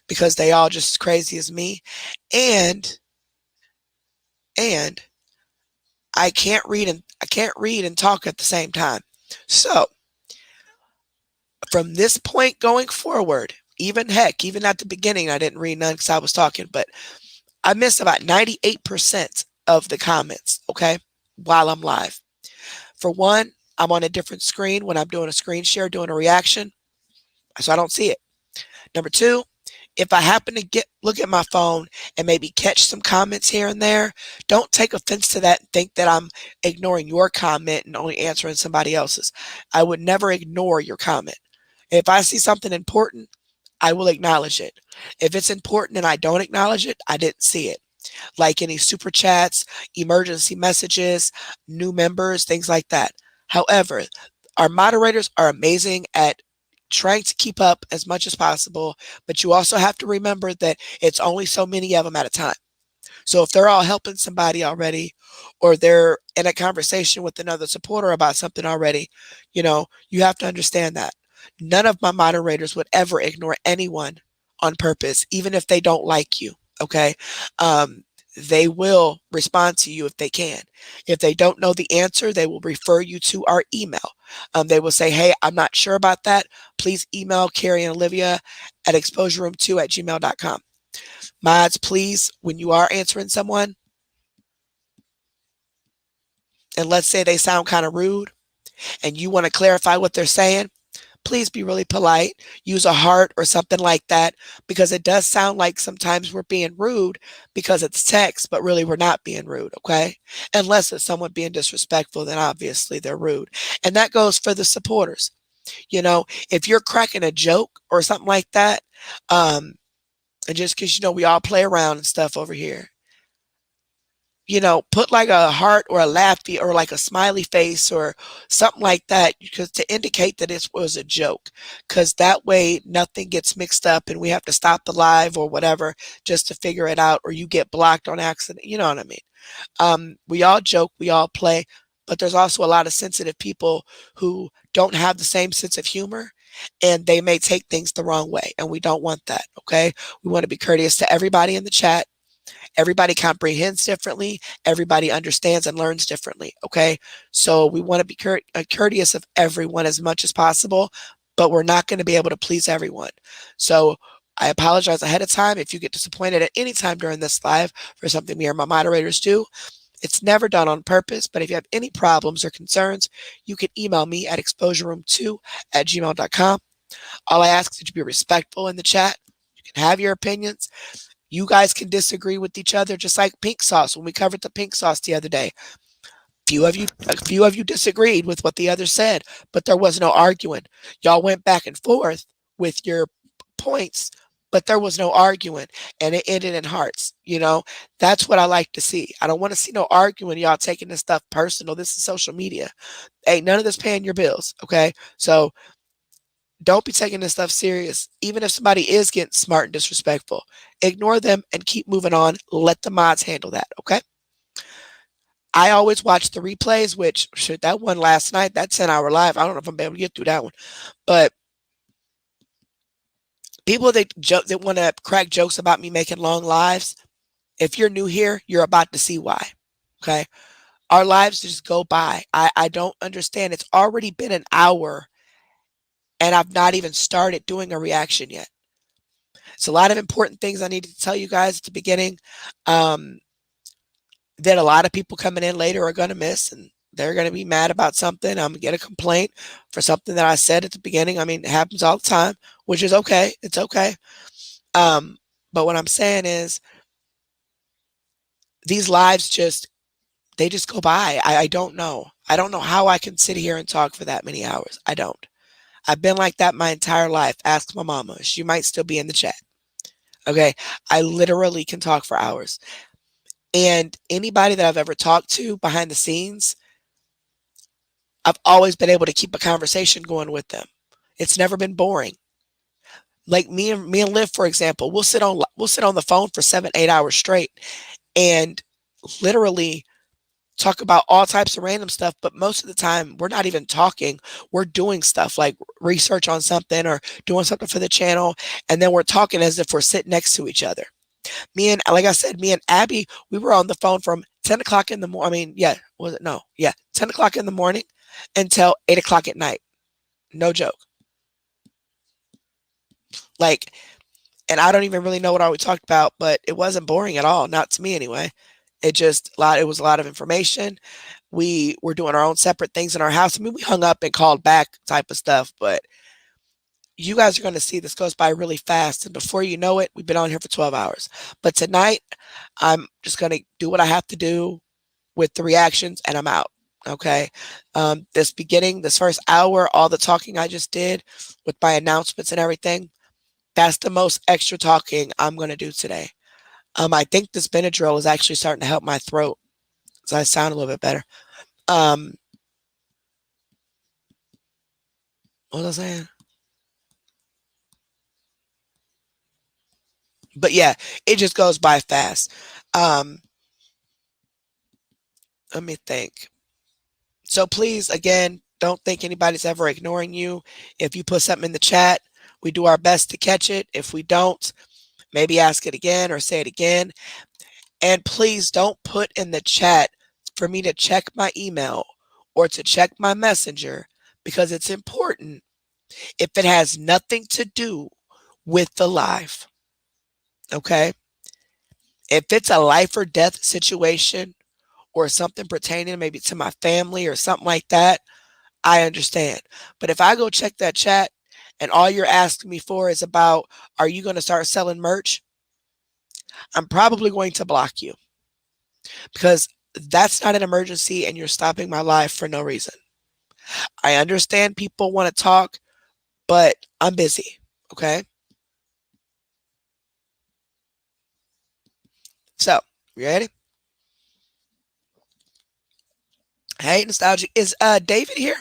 because they all just as crazy as me. And I can't read and talk at the same time. So from this point going forward, even at the beginning, I didn't read none because I was talking, but I missed about 98% of the comments, okay, while I'm live. For one, I'm on a different screen when I'm doing a screen share, doing a reaction, so I don't see it. Number two, if I happen to look at my phone and maybe catch some comments here and there, don't take offense to that and think that I'm ignoring your comment and only answering somebody else's. I would never ignore your comment. If I see something important, I will acknowledge it. If it's important and I don't acknowledge it, I didn't see it. Like any super chats, emergency messages, new members, things like that. However, our moderators are amazing at trying to keep up as much as possible, but you also have to remember that it's only so many of them at a time. So if they're all helping somebody already, or they're in a conversation with another supporter about something already, you have to understand that. None of my moderators would ever ignore anyone on purpose, even if they don't like you. Okay. They will respond to you if they can. If they don't know the answer, they will refer you to our email. They will say, hey, I'm not sure about that. Please email Carrie and Olivia at exposureroom2@gmail.com. Mods, please, when you are answering someone, and let's say they sound kind of rude and you want to clarify what they're saying, please be really polite. Use a heart or something like that, because it does sound like sometimes we're being rude because it's text, but really we're not being rude, okay? Unless it's someone being disrespectful, then obviously they're rude. And that goes for the supporters. If you're cracking a joke or something like that, and just because, we all play around and stuff over here, put like a heart or a laughy or like a smiley face or something like that, because to indicate that it was a joke, because that way nothing gets mixed up and we have to stop the live or whatever just to figure it out, or you get blocked on accident. You know what I mean? We all joke, we all play, but there's also a lot of sensitive people who don't have the same sense of humor, and they may take things the wrong way, and we don't want that. Okay. We want to be courteous to everybody in the chat. Everybody comprehends differently. Everybody understands and learns differently. Okay. So we want to be courteous of everyone as much as possible, but we're not going to be able to please everyone. So I apologize ahead of time if you get disappointed at any time during this live for something me or my moderators do. It's never done on purpose, but if you have any problems or concerns, you can email me at exposureroom2@gmail.com. All I ask is that you be respectful in the chat. You can have your opinions. You guys can disagree with each other, just like pink sauce. When we covered the pink sauce the other day, a few of you disagreed with what the other said, but there was no arguing. Y'all went back and forth with your points, but there was no arguing, and it ended in hearts. That's what I like to see. I don't want to see no arguing. Y'all taking this stuff personal. This is social media. Ain't none of this paying your bills. Okay, so don't be taking this stuff serious. Even if somebody is getting smart and disrespectful, ignore them and keep moving on. Let the mods handle that, okay? I always watch the replays, which, shit, that one last night, that 10-hour live, I don't know if I'm able to get through that one. But people that want to crack jokes about me making long lives, if you're new here, you're about to see why, okay? Our lives just go by. I don't understand. It's already been an hour, and I've not even started doing a reaction yet. It's a lot of important things I needed to tell you guys at the beginning, that a lot of people coming in later are going to miss, and they're going to be mad about something. I'm going to get a complaint for something that I said at the beginning. I mean, it happens all the time, which is okay. It's okay. But what I'm saying is these lives they just go by. I don't know. I don't know how I can sit here and talk for that many hours. I don't. I've been like that my entire life. Ask my mama. She might still be in the chat. Okay. I literally can talk for hours. And anybody that I've ever talked to behind the scenes, I've always been able to keep a conversation going with them. It's never been boring. Like me and Liv, for example, we'll sit on the phone for 7-8 hours straight and literally talk about all types of random stuff. But most of the time we're not even talking. We're doing stuff like research on something or doing something for the channel. And then we're talking as if we're sitting next to each other. Like I said, me and Abby, we were on the phone from 10 o'clock in the morning. 10 o'clock in the morning until 8 o'clock at night. No joke. Like, and I don't even really know what all we talked about, but it wasn't boring at all. Not to me anyway. It was a lot of information. We were doing our own separate things in our house. I mean, we hung up and called back type of stuff, but you guys are going to see this goes by really fast. And before you know it, we've been on here for 12 hours. But tonight, I'm just going to do what I have to do with the reactions, and I'm out. Okay. This first hour, all the talking I just did with my announcements and everything, that's the most extra talking I'm going to do today. I think this Benadryl is actually starting to help my throat, so I sound a little bit better. What was I saying? But yeah, it just goes by fast. Um, let me think. So please, again, don't think anybody's ever ignoring you. If you put something in the chat, we do our best to catch it. If we don't, maybe ask it again or say it again. And please don't put in the chat for me to check my email or to check my messenger, because it's important if it has nothing to do with the live. Okay? If it's a life or death situation or something pertaining maybe to my family or something like that, I understand. But if I go check that chat and all you're asking me for is about, are you going to start selling merch? I'm probably going to block you, because that's not an emergency and you're stopping my life for no reason. I understand people want to talk, but I'm busy. Okay. So, you ready? Hey, nostalgic. Is David here?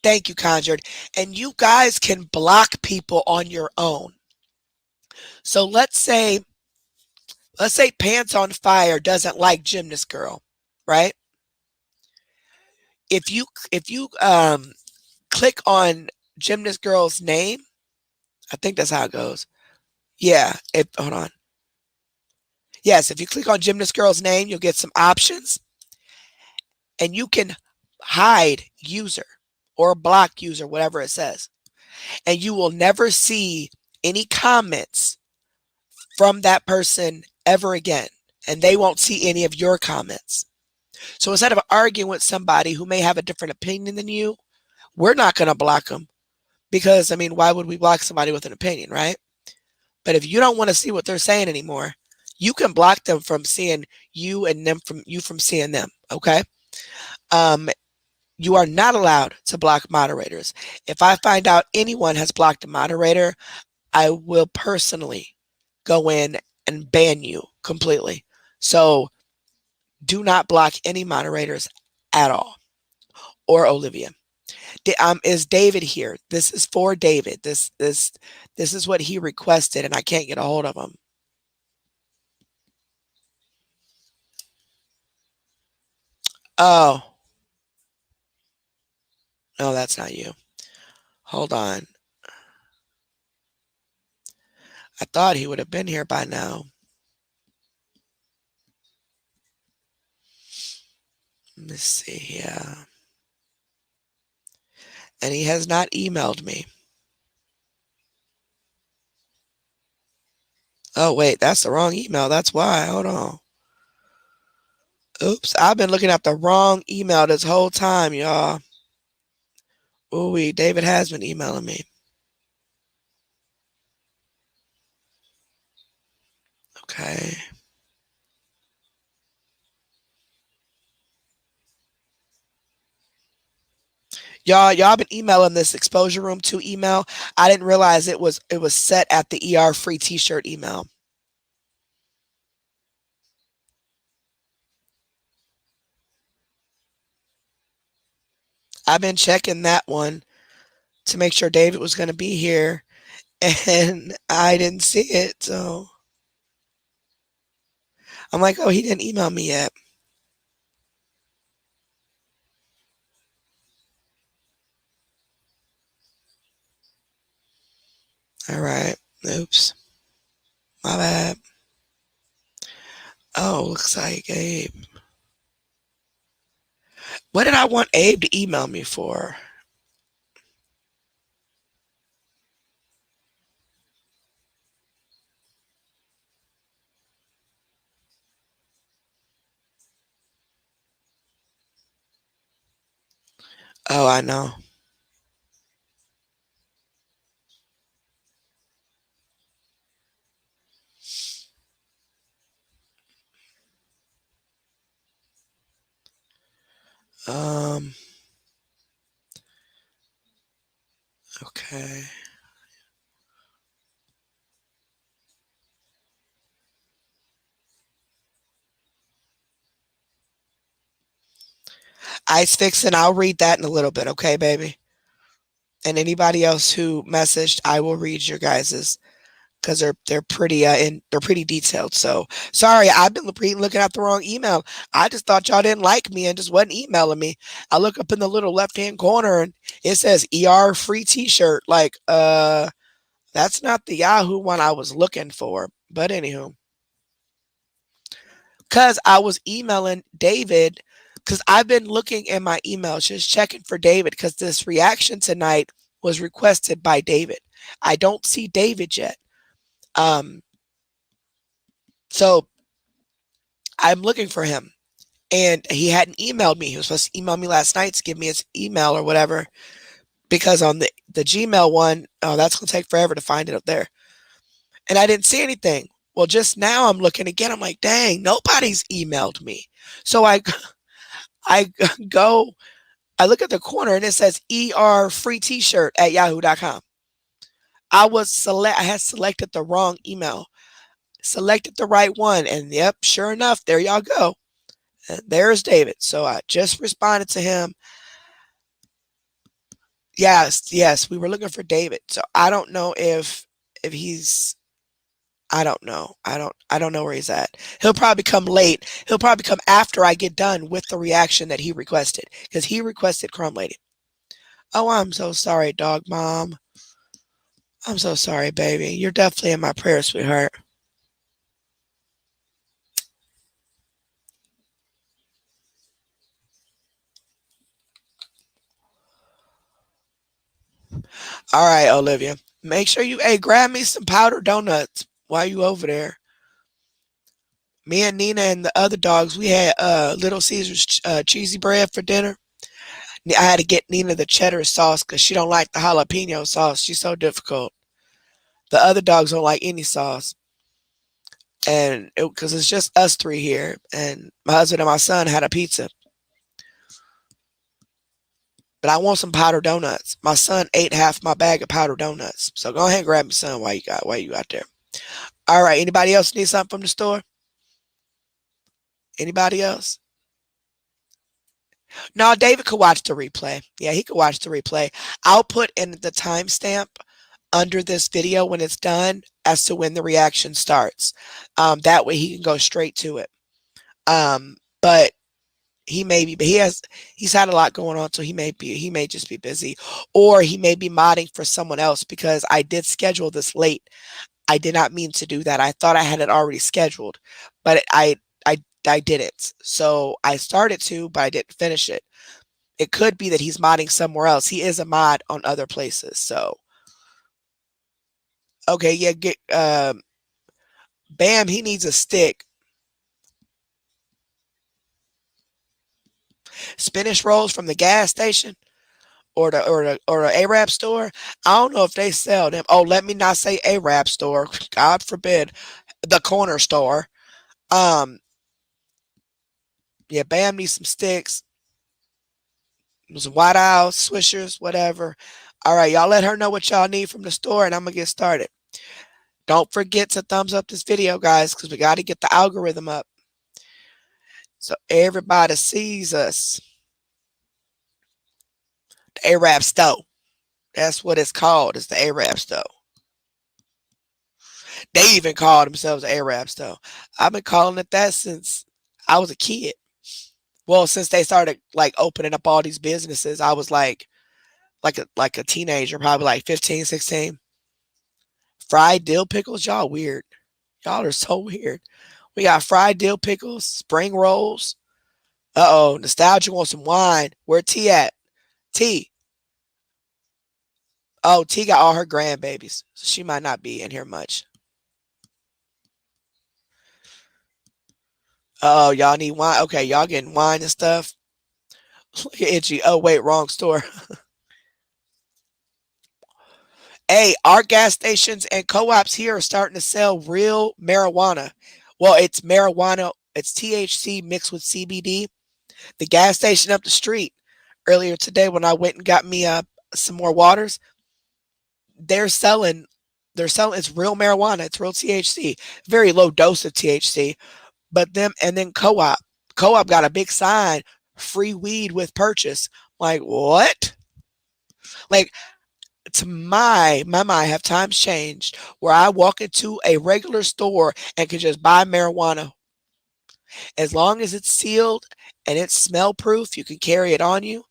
Thank you, Conjured. And you guys can block people on your own. So let's say Pants on Fire doesn't like Gymnast Girl, right? If you click on Gymnast Girl's name, I think that's how it goes. Yeah, if hold on. Yes, if you click on Gymnast Girl's name, you'll get some options, and you can hide user or block user, whatever it says. And you will never see any comments from that person ever again. And they won't see any of your comments. So instead of arguing with somebody who may have a different opinion than you, we're not going to block them, because, I mean, why would we block somebody with an opinion, right? But if you don't want to see what they're saying anymore, you can block them from seeing you and them from seeing them. Okay. Um, you are not allowed to block moderators. If I find out anyone has blocked a moderator, I will personally go in and ban you completely. So do not block any moderators at all. Or Olivia. Is David here? This is for David. This is what he requested, and I can't get a hold of him. Oh, no, that's not you. Hold on. I thought he would have been here by now. Let me see here. And he has not emailed me. Oh, wait, that's the wrong email. That's why. Hold on. Oops, I've been looking at the wrong email this whole time, y'all. Ooh, David has been emailing me. Okay. Y'all been emailing this Exposure Room 2 email. I didn't realize it was set at the ER free t-shirt email. I've been checking that one to make sure David was going to be here, and I didn't see it. So I'm like, oh, he didn't email me yet. All right. Oops. My bad. Oh, looks like Abe. What did I want Abe to email me for? Oh, I know. Um, okay. Ice Fixin', I'll read that in a little bit, okay, baby? And anybody else who messaged, I will read your guys's because they're pretty they're pretty detailed. So sorry, I've been looking at the wrong email. I just thought y'all didn't like me and just wasn't emailing me. I look up in the little left hand corner and it says ER free T-shirt. Like, that's not the Yahoo one I was looking for. But anywho, because I was emailing David, because I've been looking in my emails, just checking for David, because this reaction tonight was requested by David. I don't see David yet. So I'm looking for him, and he hadn't emailed me. He was supposed to email me last night to give me his email or whatever, because on the Gmail one, oh, that's going to take forever to find it up there. And I didn't see anything. Well, just now I'm looking again. I'm like, dang, nobody's emailed me. So I look at the corner and it says ER free T-shirt at yahoo.com. I had selected the wrong email, selected the right one. And yep, sure enough, there y'all go. And there's David. So I just responded to him. Yes, we were looking for David. So I don't know if he's, I don't know. I don't know where he's at. He'll probably come late. He'll probably come after I get done with the reaction that he requested, because he requested Chrome Lady. Oh, I'm so sorry, dog mom. I'm so sorry, baby. You're definitely in my prayers, sweetheart. All right, Olivia. Make sure you, grab me some powdered donuts while you over there. Me and Nina and the other dogs, we had Little Caesar's cheesy bread for dinner. I had to get Nina the cheddar sauce because she don't like the jalapeno sauce. She's so difficult. The other dogs don't like any sauce. And because it's just us three here. And my husband and my son had a pizza. But I want some powdered donuts. My son ate half my bag of powdered donuts. So go ahead and grab me some while you out there. All right. Anybody else need something from the store? Anybody else? No, David could watch the replay. Yeah, he could watch the replay. I'll put in the timestamp under this video when it's done as to when the reaction starts. That way he can go straight to it. But he's had a lot going on, so he may just be busy, or he may be modding for someone else, because I did schedule this late. I did not mean to do that. I thought I had it already scheduled, but I didn't. So I started to, but I didn't finish it. It could be that he's modding somewhere else. He is a mod on other places. So, okay, yeah, Bam, he needs a stick. Spinach rolls from the gas station or the Arab store. I don't know if they sell them. Oh, let me not say Arab store. God forbid. The corner store. Yeah, Bam needs some sticks. Some White Owls, Swishers, whatever. All right, y'all let her know what y'all need from the store, and I'm going to get started. Don't forget to thumbs up this video, guys, because we got to get the algorithm up so everybody sees us. The Arab store. That's what it's called. It's the Arab store. They even call themselves the Arab store. I've been calling it that since I was a kid. Well, since they started like opening up all these businesses, I was like a teenager, probably like 15, 16. Fried dill pickles, y'all weird. Y'all are so weird. We got fried dill pickles, spring rolls. Uh-oh, Nostalgia wants some wine. Where T at? T. Oh, T got all her grandbabies, so she might not be in here much. Oh, y'all need wine? Okay, y'all getting wine and stuff. Look at Itchy. Oh, wait, wrong store. Hey, our gas stations and co-ops here are starting to sell real marijuana. Well, it's marijuana. It's THC mixed with CBD. The gas station up the street earlier today when I went and got me some more waters, they're selling it's real marijuana. It's real THC. Very low dose of THC. But then co-op got a big sign free weed with purchase. Like, what? Like, to my mind, have times changed where I walk into a regular store and can just buy marijuana. As long as it's sealed and it's smell proof, you can carry it on you.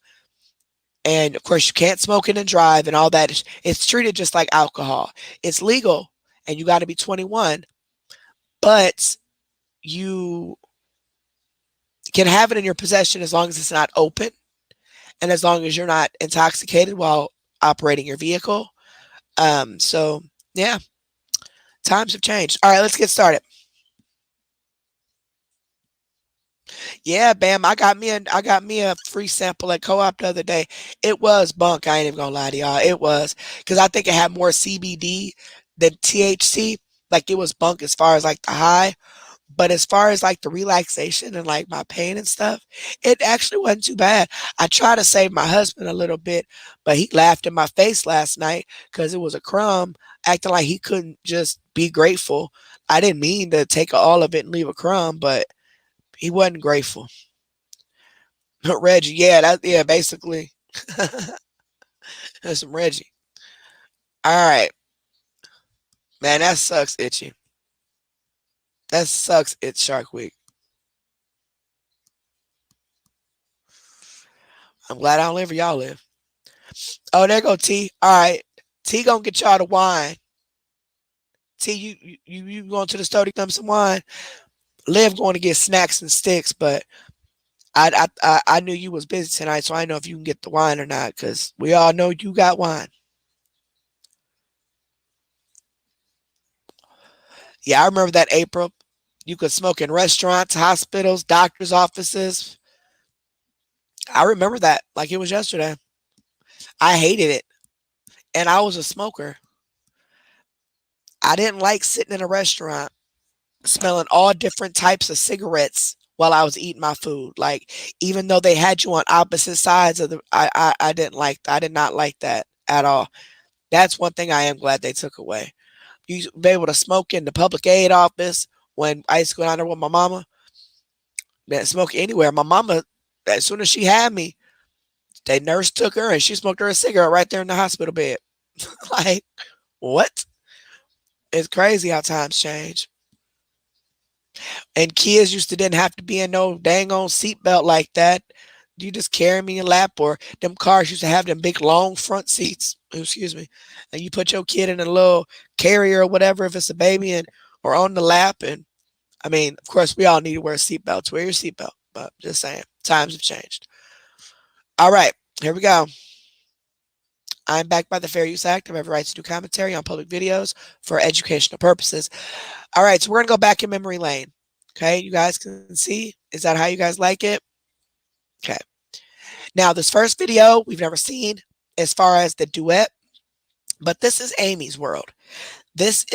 And of course, you can't smoke it and drive and all that. It's treated just like alcohol. It's legal and you got to be 21, but you can have it in your possession as long as it's not open and as long as you're not intoxicated while operating your vehicle. So yeah, times have changed. All right, let's get started. Yeah, bam. I got me a free sample at Co-op the other day. It was bunk. I ain't even gonna lie to y'all. It was because I think it had more CBD than THC. Like it was bunk as far as like the high, but as far as like the relaxation and like my pain and stuff, it actually wasn't too bad. I tried to save my husband a little bit, but he laughed in my face last night because it was a crumb, acting like he couldn't just be grateful. I didn't mean to take all of it and leave a crumb, but he wasn't grateful. Reggie, yeah, basically. That's some Reggie. All right, man, that sucks, Itchy. That sucks. It's Shark Week. I'm glad I don't live where y'all live. Oh, there go T. All right, T gonna get y'all the wine. T, you going to the store to get them some wine? Liv going to get snacks and sticks, but I knew you was busy tonight, so I know if you can get the wine or not, because we all know you got wine. Yeah, I remember that April. You could smoke in restaurants, hospitals, doctors' offices. I remember that like it was yesterday. I hated it, and I was a smoker. I didn't like sitting in a restaurant smelling all different types of cigarettes while I was eating my food. Like even though they had you on opposite sides of the, I didn't like. I did not like that at all. That's one thing I am glad they took away. You be able to smoke in the public aid office when I used to go down there with my mama. Man, smoke anywhere. My mama, as soon as she had me, they nurse took her and she smoked her a cigarette right there in the hospital bed. Like, what? It's crazy how times change. And kids used to didn't have to be in no dang on seatbelt like that. You just carry me in your lap, or them cars used to have them big long front seats. Excuse me. And you put your kid in a little carrier or whatever if it's a baby and or on the lap. And I mean, of course, we all need to wear seatbelts. Wear your seatbelt. But just saying, times have changed. All right, here we go. I'm backed by the Fair Use Act. I have every right to do commentary on public videos for educational purposes. All right, so we're going to go back in memory lane. Okay, you guys can see. Is that how you guys like it? Okay. Now, this first video we've never seen as far as the duet, but this is Amy's world. This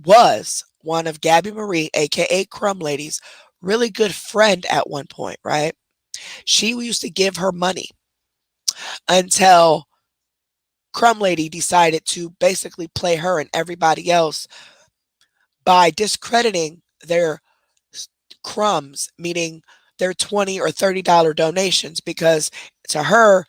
was one of Gabby Marie, aka Crumb Lady's really good friend at one point, right? She used to give her money until Crumb Lady decided to basically play her and everybody else by discrediting their crumbs, meaning their $20 or $30 donations, because to her,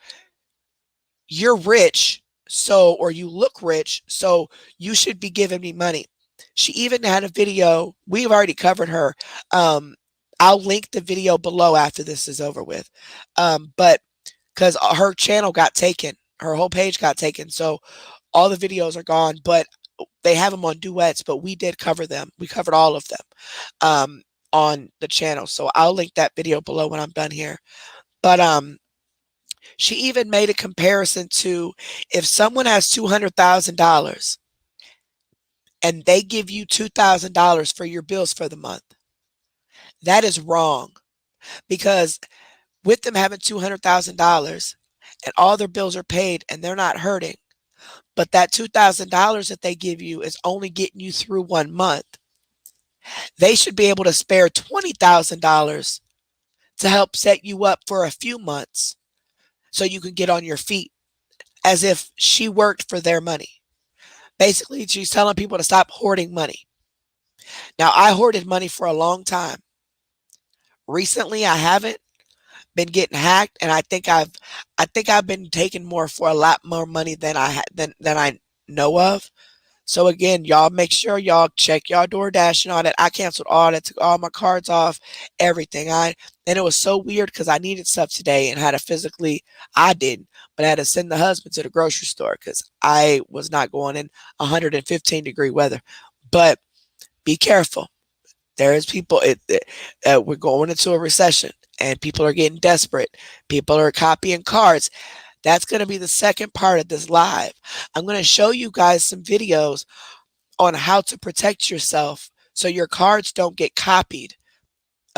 you're rich, so, or you look rich, so you should be giving me money. She even had a video. We've already covered her. I'll link the video below after this is over with. But because her channel got taken, her whole page got taken. So all the videos are gone, but they have them on duets, but we did cover them. We covered all of them on the channel. So I'll link that video below when I'm done here. But she even made a comparison to if someone has $200,000 and they give you $2,000 for your bills for the month. That is wrong, because with them having $200,000 and all their bills are paid and they're not hurting, but that $2,000 that they give you is only getting you through 1 month, they should be able to spare $20,000 to help set you up for a few months so you can get on your feet, as if she worked for their money. Basically, she's telling people to stop hoarding money. Now, I hoarded money for a long time. Recently, I haven't, been getting hacked, and I think I've been taking more for a lot more money than I know of. So again, y'all make sure y'all check y'all DoorDash and all that. I canceled all that, took all my cards off, everything. And it was so weird because I needed stuff today and had to physically, I didn't, but I had to send the husband to the grocery store because I was not going in 115-degree weather. But be careful. There is people. We're going into a recession, and people are getting desperate. People are copying cards. That's going to be the second part of this live. I'm going to show you guys some videos on how to protect yourself so your cards don't get copied.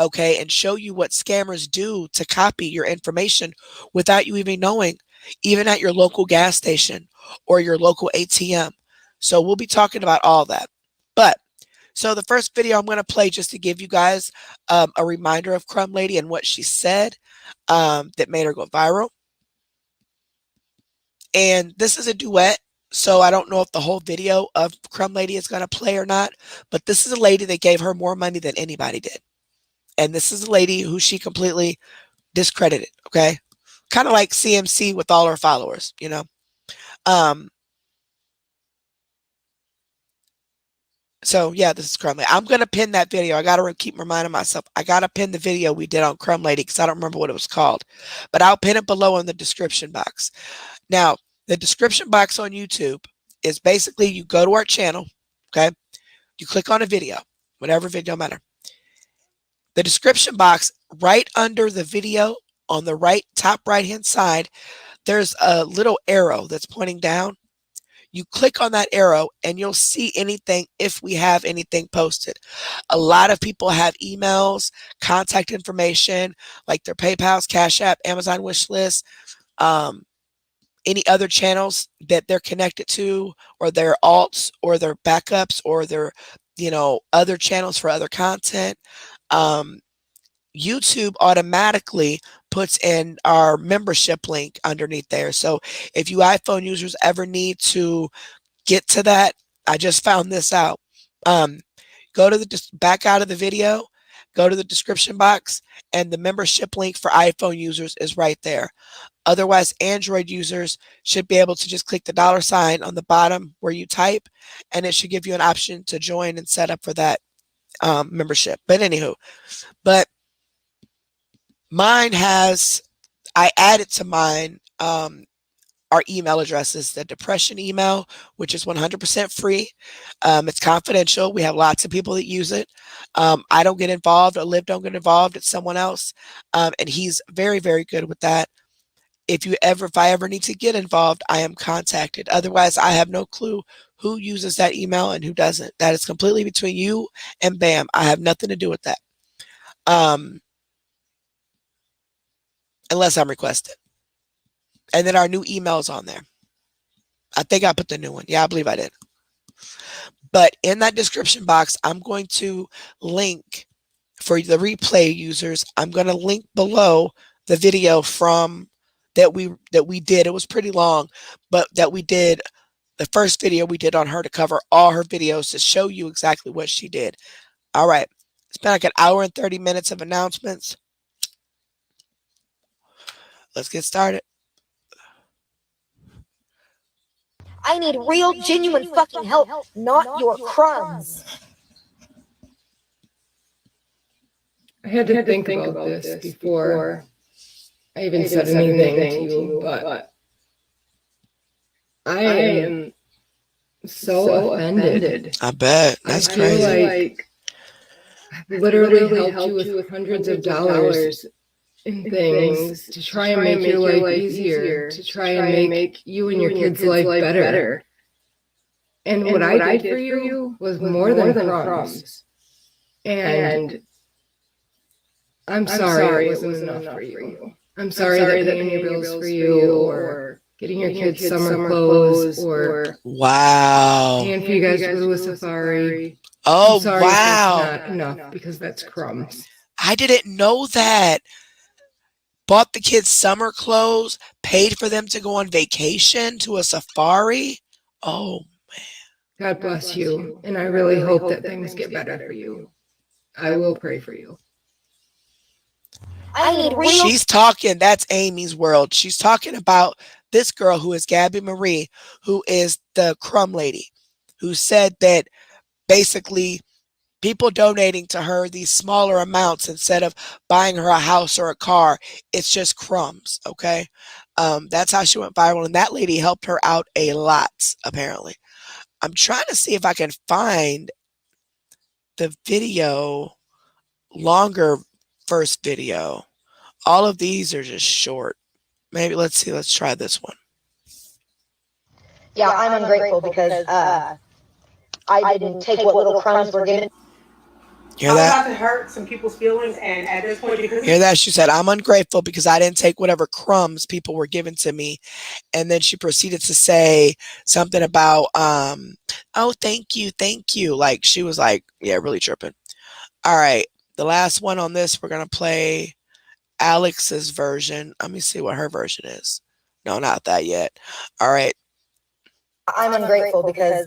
Okay, and show you what scammers do to copy your information without you even knowing, even at your local gas station or your local ATM. So we'll be talking about all that. But so the first video I'm going to play just to give you guys a reminder of Crumb Lady and what she said that made her go viral. And this is a duet, so I don't know if the whole video of Crumb Lady is going to play or not, but this is a lady that gave her more money than anybody did. And this is a lady who she completely discredited, okay? Kind of like CMC with all her followers, you know? So yeah, this is Crumb Lady. I'm going to pin that video. I got to keep reminding myself. I got to pin the video we did on Crumb Lady because I don't remember what it was called. But I'll pin it below in the description box. Now, the description box on YouTube is basically you go to our channel, okay? You click on a video, whatever video matter. The description box right under the video on the right top right-hand side, there's a little arrow that's pointing down. You click on that arrow and you'll see anything if we have anything posted. A lot of people have emails, contact information, like their PayPal's, Cash App, Amazon wish list, any other channels that they're connected to, or their alts or their backups or their, other channels for other content. YouTube automatically puts in our membership link underneath there. So if you iPhone users ever need to get to that, I just found this out. Go to back out of the video, go to the description box, and the membership link for iPhone users is right there. Otherwise, Android users should be able to just click the $sign on the bottom where you type, and it should give you an option to join and set up for that membership. But anywho, I added to mine our email addresses, the depression email, which is 100% free. It's confidential. We have lots of people that use it. I don't get involved, or Liv don't get involved. It's someone else. And he's very, very good with that. If I ever need to get involved, I am contacted. Otherwise, I have no clue who uses that email and who doesn't. That is completely between you and BAM. I have nothing to do with that. Unless I'm requested. And then our new email is on there. I think I put the new one. Yeah, I believe I did. But in that description box, I'm going to link for the replay users. I'm going to link below the video from that we did. It was pretty long, but that we did the first video we did on her to cover all her videos to show you exactly what she did. All right. It's been like an hour and 30 minutes of announcements. Let's get started. I need real, genuine fucking help, not your crumbs. I had to think about this before I even said anything to you, but I am so offended. I bet. That's I crazy. feel like I've literally helped you with hundreds of dollars in things to try and make your life easier, to try and make you and your kids' life better. And what I did for you was more than crumbs. And I'm sorry it wasn't enough for you. I'm sorry that paying your bills for you, or getting your kids summer clothes, or wow, paying for you guys to go to a safari. Oh, Sorry wow. if that's not enough, because that's crumbs. I didn't know that. Bought the kids summer clothes, paid for them to go on vacation to a safari. Oh, God bless you. And I really hope that things get better for you. I will pray for you. I need real. She's talking, that's Amy's world. She's talking about this girl who is Gabby Marie, who is the crumb lady, who said that basically people donating to her these smaller amounts instead of buying her a house or a car, it's just crumbs, okay? That's how she went viral, and that lady helped her out a lot, apparently. I'm trying to see if I can find the video, longer first video. All of these are just short. Maybe let's see, let's try this one. Yeah, I'm ungrateful because I didn't take what little crumbs were given. Hear I'm that? about to hurt some people's feelings, and at this point, because Hear that? She said, I'm ungrateful because I didn't take whatever crumbs people were giving to me. And then she proceeded to say something about, oh, thank you, thank you. Like, she was like, yeah, really tripping. All right, the last one on this, we're going to play Alex's version. Let me see what her version is. No, not that yet. All right. I'm ungrateful because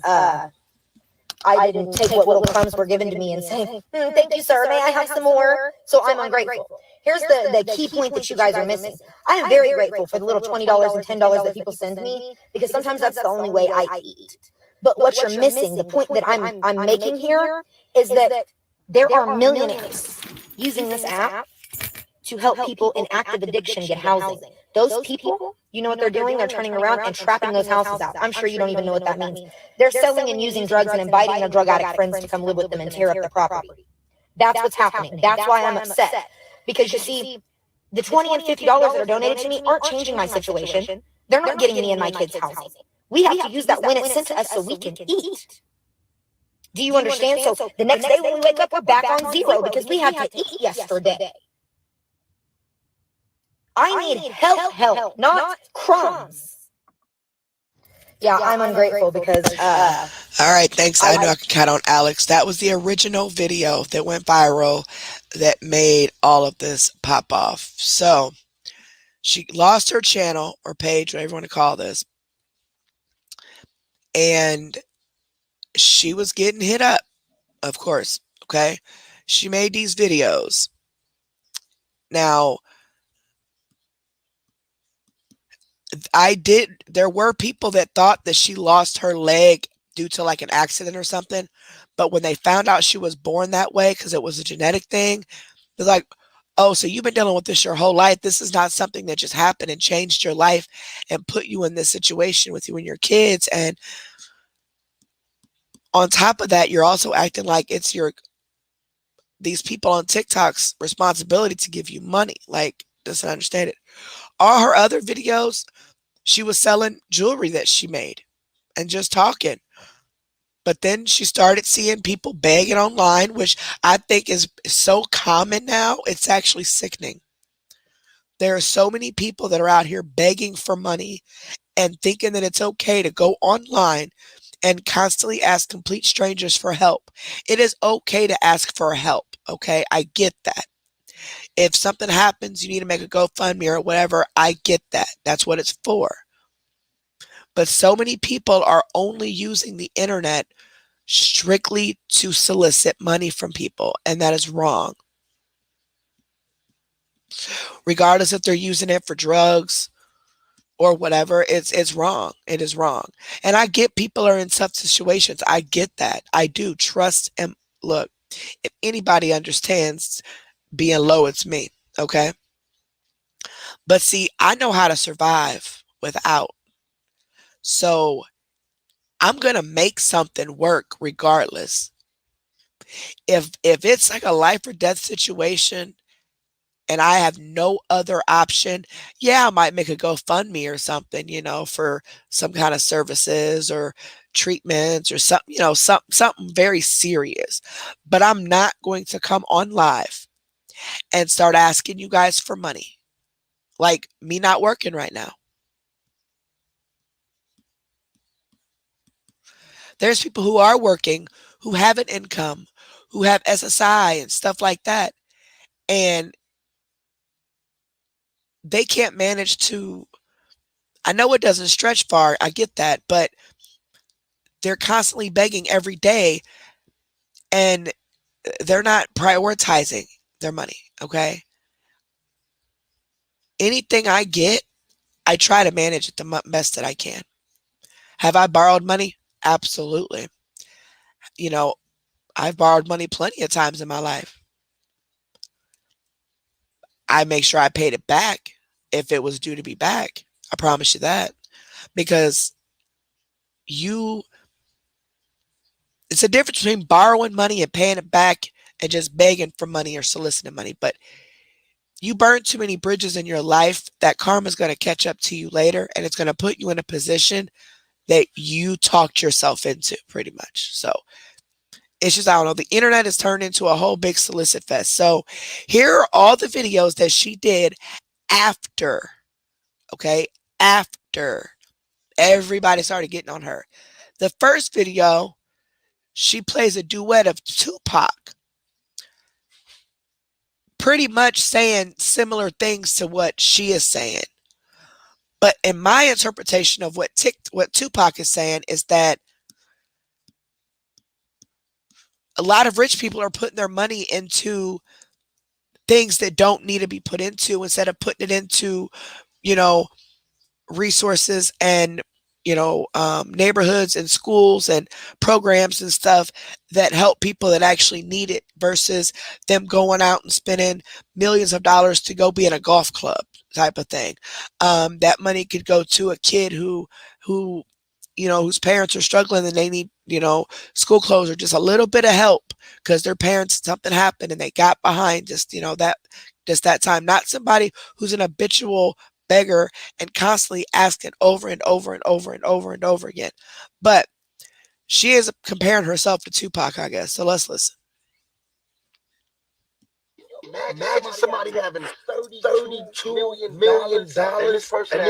I didn't take what little crumbs were given to me and say, thank you, sir, may I have some more? So I'm ungrateful. Here's the key point that you guys are missing. I am very grateful for the little $20 and $10 that people send me, because sometimes that's the only way I eat. But what you're missing, the point that I'm making here, is that there are millionaires using this app to help people in active addiction get housing. Those people, you know what they're doing? They're turning around and trapping those houses out. I'm sure you don't even know what that means. They're selling and using drugs and inviting their drug addict friends to come live with them and tear up the property. That's what's happening. That's why I'm upset. Because you see, the $20 and $50 that are donated to me aren't changing my situation. They're not getting me and my kids housing. We have to use that when it's sent to us so we can eat. Do you understand? So the next day when we wake up, we're back on zero because we had to eat yesterday. I need help, not crumbs. Yeah, I'm ungrateful because All right, thanks. I know I can count on Alex. That was the original video that went viral that made all of this pop off. So she lost her channel or page, whatever you want to call this. And she was getting hit up, of course. Okay. She made these videos. Now, there were people that thought that she lost her leg due to like an accident or something. But when they found out she was born that way, because it was a genetic thing, they're like, oh, so you've been dealing with this your whole life. This is not something that just happened and changed your life and put you in this situation with you and your kids. And on top of that, you're also acting like it's these people on TikTok's responsibility to give you money. Like, doesn't understand it. All her other videos, she was selling jewelry that she made and just talking. But then she started seeing people begging online, which I think is so common now. It's actually sickening. There are so many people that are out here begging for money and thinking that it's okay to go online and constantly ask complete strangers for help. It is okay to ask for help, okay? I get that. If something happens, you need to make a GoFundMe or whatever, I get that. That's what it's for. But so many people are only using the internet strictly to solicit money from people, and that is wrong. Regardless if they're using it for drugs or whatever, it's wrong. It is wrong. And I get people are in tough situations. I get that. I do. Trust and look, if anybody understands being low, it's me, okay? But see, I know how to survive without. So I'm going to make something work regardless. If it's like a life or death situation and I have no other option, yeah, I might make a GoFundMe or something, for some kind of services or treatments or something, something very serious. But I'm not going to come on live and start asking you guys for money. Like me not working right now. There's people who are working, who have an income, who have SSI and stuff like that. And they can't manage to, I know it doesn't stretch far, I get that, but they're constantly begging every day and they're not prioritizing their money, okay? anything I get, I try to manage it the best that I can. Have I borrowed money? Absolutely. You know, I've borrowed money plenty of times in my life. I make sure I paid it back if it was due to be back. I promise you that. Because it's a difference between borrowing money and paying it back and just begging for money or soliciting money. But you burn too many bridges in your life, that karma is going to catch up to you later, and it's going to put you in a position that you talked yourself into pretty much. So it's just, I don't know, the internet has turned into a whole big solicit fest. So here are all the videos that she did after, okay, after everybody started getting on her. The first video, she plays a duet of Tupac, pretty much saying similar things to what she is saying. But in my interpretation of what Tupac is saying is that a lot of rich people are putting their money into things that don't need to be put into, instead of putting it into, resources and, neighborhoods and schools and programs and stuff that help people that actually need it, versus them going out and spending millions of dollars to go be in a golf club type of thing. That money could go to a kid whose parents are struggling and they need, school clothes or just a little bit of help because their parents, something happened and they got behind just that time. Not somebody who's an habitual beggar and constantly asking over and over and over and over and over again. But she is comparing herself to Tupac, I guess. So let's listen. Imagine somebody having $32 million and this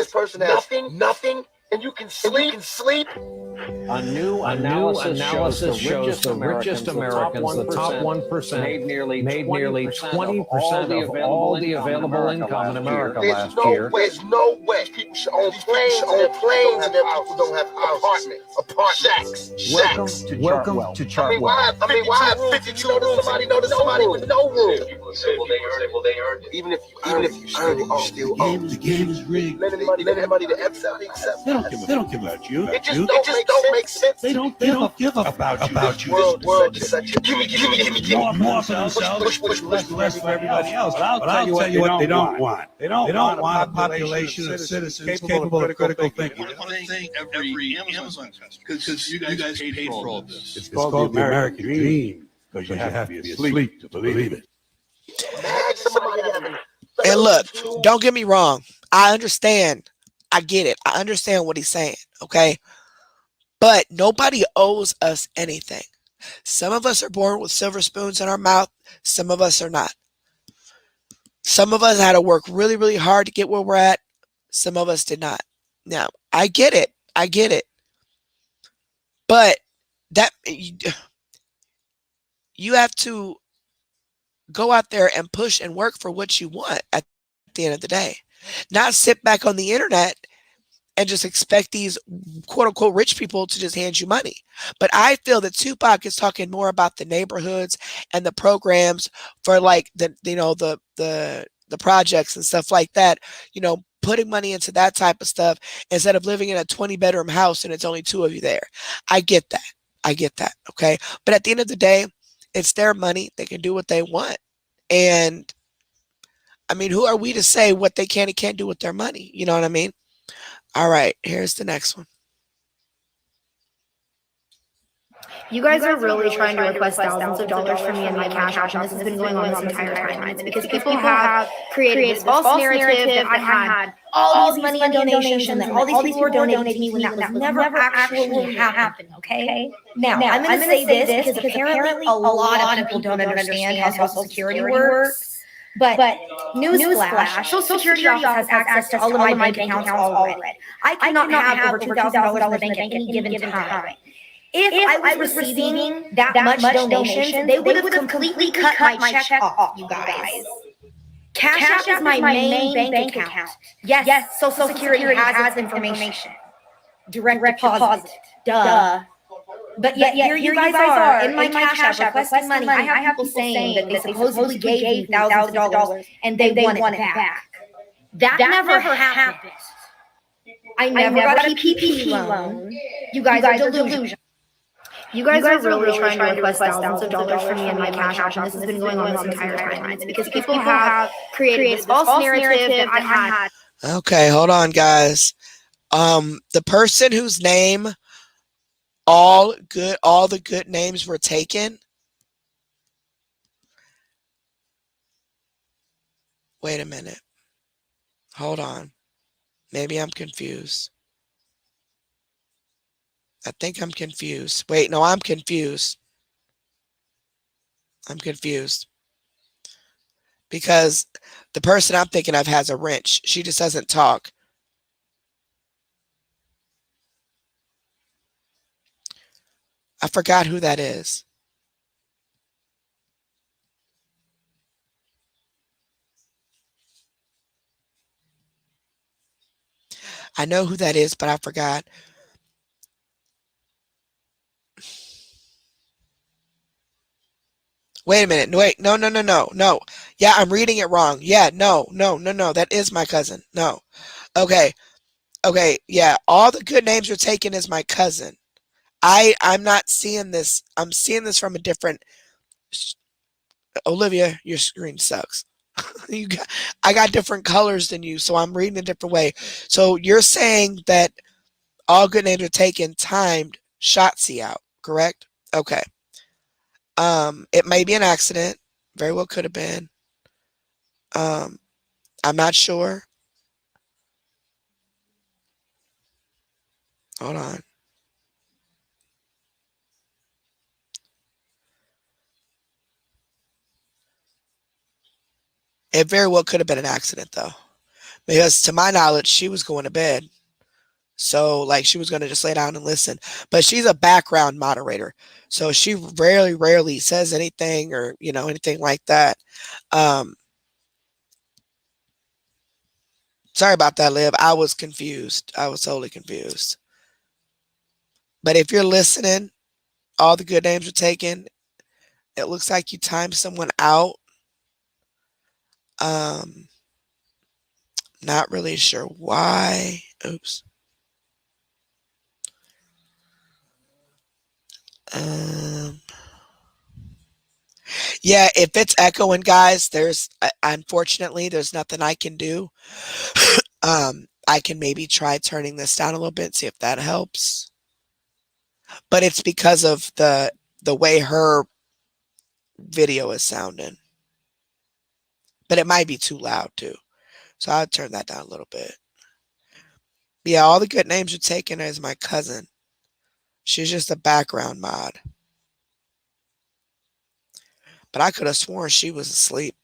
person has nothing. And you can sleep. A new analysis shows the richest Americans, the top 1%, made nearly 20% of all the available income in America last year. There's no way. People should own planes and their people don't have apartments. Shacks. Welcome to Chart Wealth. I mean, why have 52 rooms? Somebody with no room. People say, well, they earned it. Even if you earned it, you still owe. The game is rigged. Lending money to accept. They don't give about you. It just don't make sense. They don't give about you. World is such a give me. More for themselves, less for everybody else. But I'll tell you what they don't want. They don't want a population of citizens capable of critical thinking. I want to thank every Amazon customer because you guys paid for all this. It's called the American dream because you have to be asleep to believe it. And look, don't get me wrong. I understand. I get it. I understand what he's saying, okay? But nobody owes us anything. Some of us are born with silver spoons in our mouth. Some of us are not. Some of us had to work really, really hard to get where we're at. Some of us did not. Now, I get it. But that you have to go out there and push and work for what you want at the end of the day. Not sit back on the internet and just expect these quote unquote rich people to just hand you money. But I feel that Tupac is talking more about the neighborhoods and the programs for like the projects and stuff like that, putting money into that type of stuff instead of living in a 20-bedroom house and it's only two of you there. I get that. Okay. But at the end of the day, it's their money. They can do what they want. And I mean, who are we to say what they can and can't do with their money? You know what I mean? All right, here's the next one. You guys are really trying to request thousands of dollars from me in my cash app, and this has been going on this entire time. It's because people have created this false narrative that I had all these money and donations and that all these people were donating to me when that was never actually happened, okay? Now, I'm going to say this because apparently a lot of people don't understand how Social Security works. But newsflash, Social Security has access to all of my bank accounts already. I cannot have over $2,000 in the bank at any given time. If I was receiving that much donations, they would have completely cut my check off, you guys. Cash App is my main bank account. Yes, Social Security has information. Direct deposit. Duh. But yet here you guys are in my Cash App requesting money. I have people saying that they supposedly gave me thousands of dollars and they want it back. That never happened. I never got a PPP loan. You guys are delusional. You guys are really trying to request thousands of dollars from me and my cash app, and this has been going on this entire time. It's because people have created this false narrative that I had. Okay, hold on, guys. The person whose name all the good names were taken. Wait a minute. Hold on. Maybe I'm confused. I think I'm confused. Wait, no, I'm confused. I'm confused. Because the person I'm thinking of has a wrench. She just doesn't talk. I forgot who that is. I know who that is, but I forgot. Wait a minute. Wait. No. Yeah, I'm reading it wrong. Yeah, no. That is my cousin. No. Okay. Yeah, all the good names are taken as my cousin. I'm not seeing this. I'm seeing this from a different. Olivia, your screen sucks. I got different colors than you, so I'm reading a different way. So you're saying that all good names are taken timed Shotzi out, correct? Okay. It may be an accident. Very well could have been. I'm not sure. Hold on. It very well could have been an accident, though. Because to my knowledge, she was going to bed. So, like, she was going to just lay down and listen. But she's a background moderator. So she rarely says anything or, anything like that. Sorry about that, Liv. I was confused. I was totally confused. But if you're listening, all the good names are taken. It looks like you timed someone out. Not really sure why. Oops. Yeah, if it's echoing, guys, unfortunately, there's nothing I can do. I can maybe try turning this down a little bit, see if that helps. But it's because of the way her video is sounding. But it might be too loud too. So I'll turn that down a little bit. Yeah, all the good names are taken as my cousin. She's just a background mod. But I could have sworn she was asleep.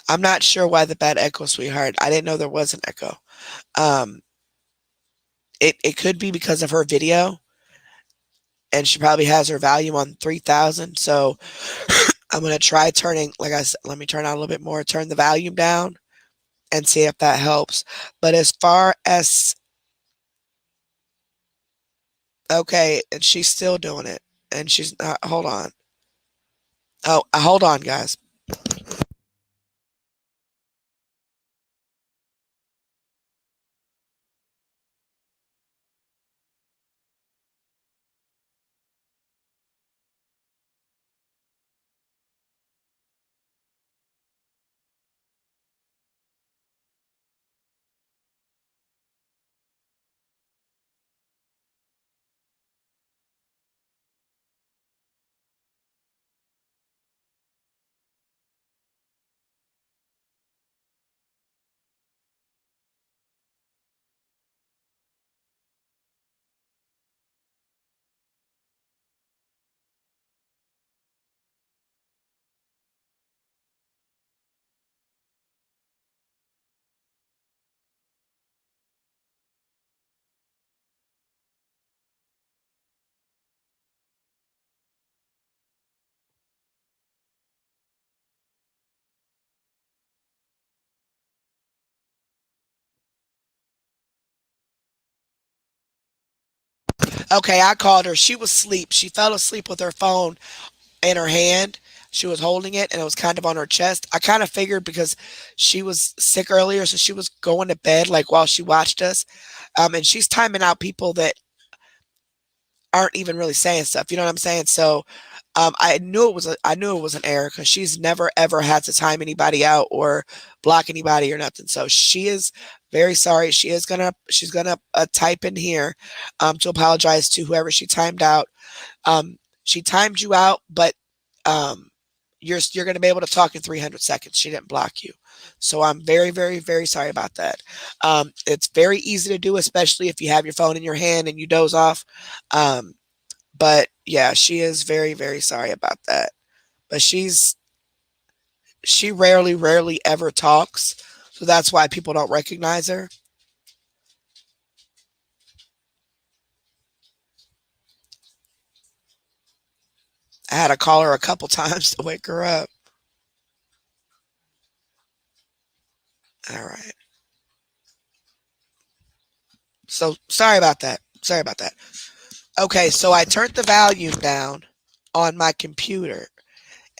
I'm not sure why the bad echo, sweetheart. I didn't know there was an echo. It could be because of her video. And she probably has her volume on 3,000. So I'm going to try turning, like I said, let me turn on a little bit more, turn the volume down and see if that helps. But as far as, okay, and she's still doing it. And she's not, hold on. Oh, hold on, guys. Okay, I called her. She was asleep. She fell asleep with her phone in her hand. She was holding it and it was kind of on her chest. I kind of figured because she was sick earlier, so she was going to bed like while she watched us. And she's timing out people that aren't even really saying stuff. You know what I'm saying? So I knew it was an error because she's never ever had to time anybody out or block anybody or nothing. So she is very sorry. She's gonna type in here to apologize to whoever she timed out. She timed you out, but you're going to be able to talk in 300 seconds. She didn't block you. So I'm very, very, very sorry about that. It's very easy to do, especially if you have your phone in your hand and you doze off. But yeah, she is very, very sorry about that. But she rarely ever talks. So that's why people don't recognize her. I had to call her a couple times to wake her up. All right. So sorry about that. Sorry about that. Okay, so I turned the volume down on my computer,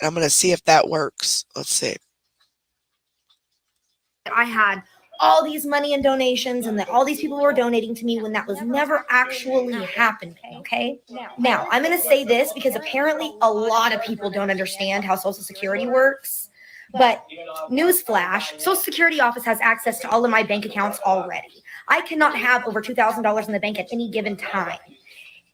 and I'm going to see if that works. Let's see. I had all these money and donations and that all these people were donating to me when that was never actually happening. Okay. Now I'm going to say this because apparently a lot of people don't understand how Social Security works. But newsflash, Social Security office has access to all of my bank accounts already. I cannot have over $2,000 in the bank at any given time.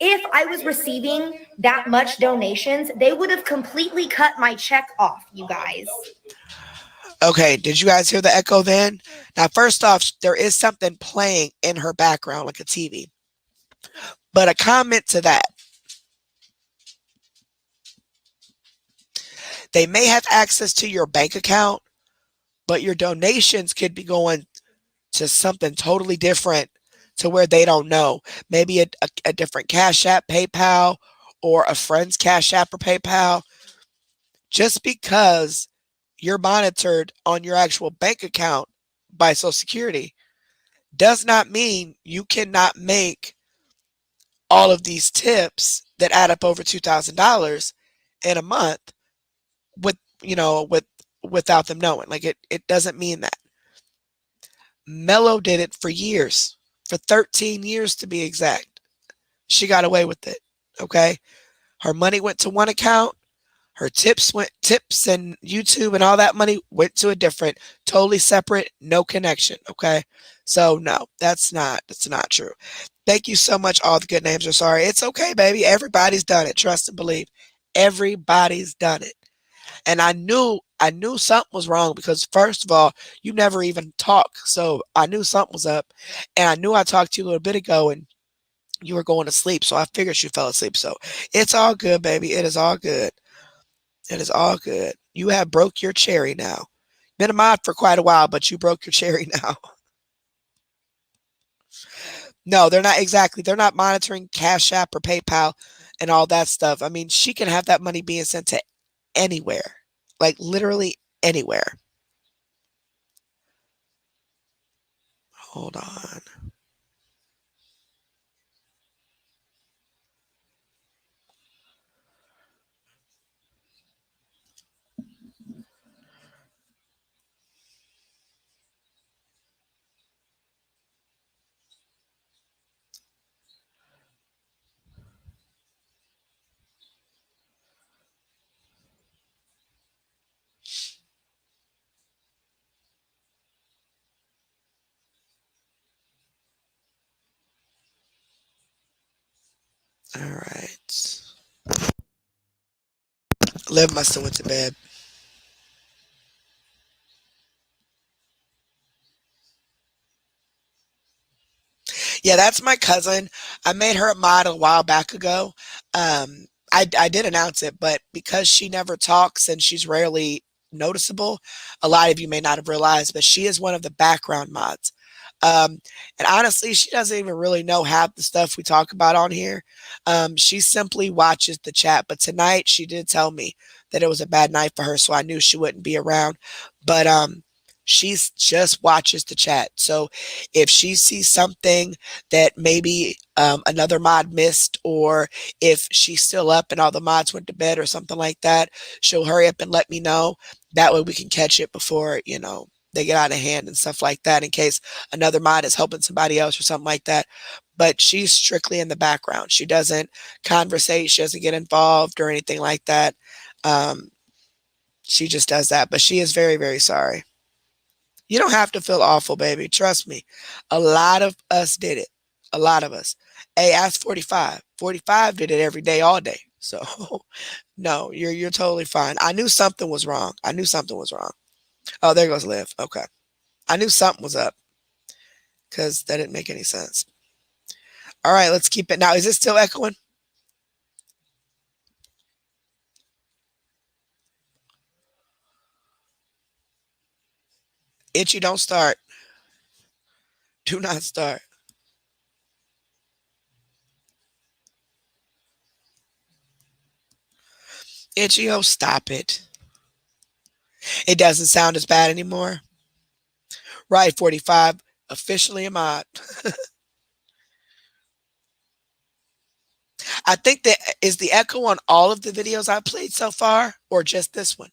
If I was receiving that much donations, they would have completely cut my check off, you guys. Okay, did you guys hear the echo then? Now, first off, there is something playing in her background, like a TV. But a comment to that. They may have access to your bank account, but your donations could be going to something totally different to where they don't know. Maybe a different Cash App, PayPal, or a friend's Cash App or PayPal. Just because you're monitored on your actual bank account by Social Security does not mean you cannot make all of these tips that add up over $2,000 in a month without them knowing. Like it doesn't mean that. Mello did it for years, for 13 years to be exact. She got away with it. Okay. Her money went to one account. Her tips and YouTube and all that money went to a different, totally separate, no connection. Okay. So no, that's not true. Thank you so much. All the good names are sorry. It's okay, baby. Everybody's done it. Trust and believe. Everybody's done it. And I knew something was wrong because first of all, you never even talk. So I knew something was up, and I knew I talked to you a little bit ago and you were going to sleep. So I figured you fell asleep. So it's all good, baby. It is all good. It is all good. You have broke your cherry now. Been a mod for quite a while, but you broke your cherry now. No, they're not exactly. They're not monitoring Cash App or PayPal and all that stuff. I mean, she can have that money being sent to anywhere, like literally anywhere. Hold on. All right. Liv must have went to bed. Yeah, that's my cousin. I made her a mod a while back ago. I did announce it, but because she never talks and she's rarely noticeable, a lot of you may not have realized, but she is one of the background mods. And honestly, she doesn't even really know half the stuff we talk about on here. She simply watches the chat. But tonight she did tell me that it was a bad night for her, so I knew she wouldn't be around. But She's just watches the chat. So if she sees something that maybe another mod missed, or if she's still up and all the mods went to bed or something like that, she'll hurry up and let me know. That way we can catch it before, they get out of hand and stuff like that, in case another mod is helping somebody else or something like that. But she's strictly in the background. She doesn't conversate. She doesn't get involved or anything like that. She just does that. But she is very, very sorry. You don't have to feel awful, baby. Trust me. A lot of us did it. A lot of us. Hey, ask 45. 45 did it every day, all day. So no, you're totally fine. I knew something was wrong. I knew something was wrong. Oh, there goes Liv. Okay. I knew something was up because that didn't make any sense. All right, let's keep it. Now, is it still echoing? Itchy, don't start. Do not start. Itchy, oh, stop it. It doesn't sound as bad anymore. Right, 45. Officially a mod. I think that is the echo on all of the videos I played so far, or just this one?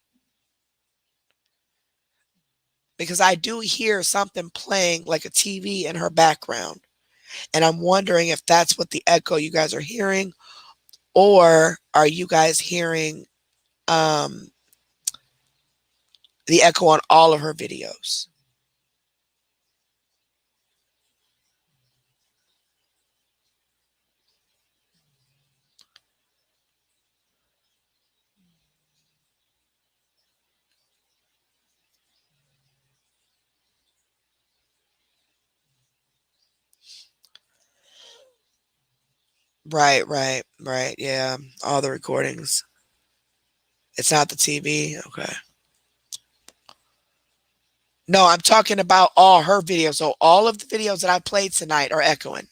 Because I do hear something playing like a TV in her background. And I'm wondering if that's what the echo you guys are hearing, or are you guys hearing the echo on all of her videos? Right. Yeah, all the recordings. It's not the TV. Okay. No, I'm talking about all her videos. So all of the videos that I played tonight are echoing.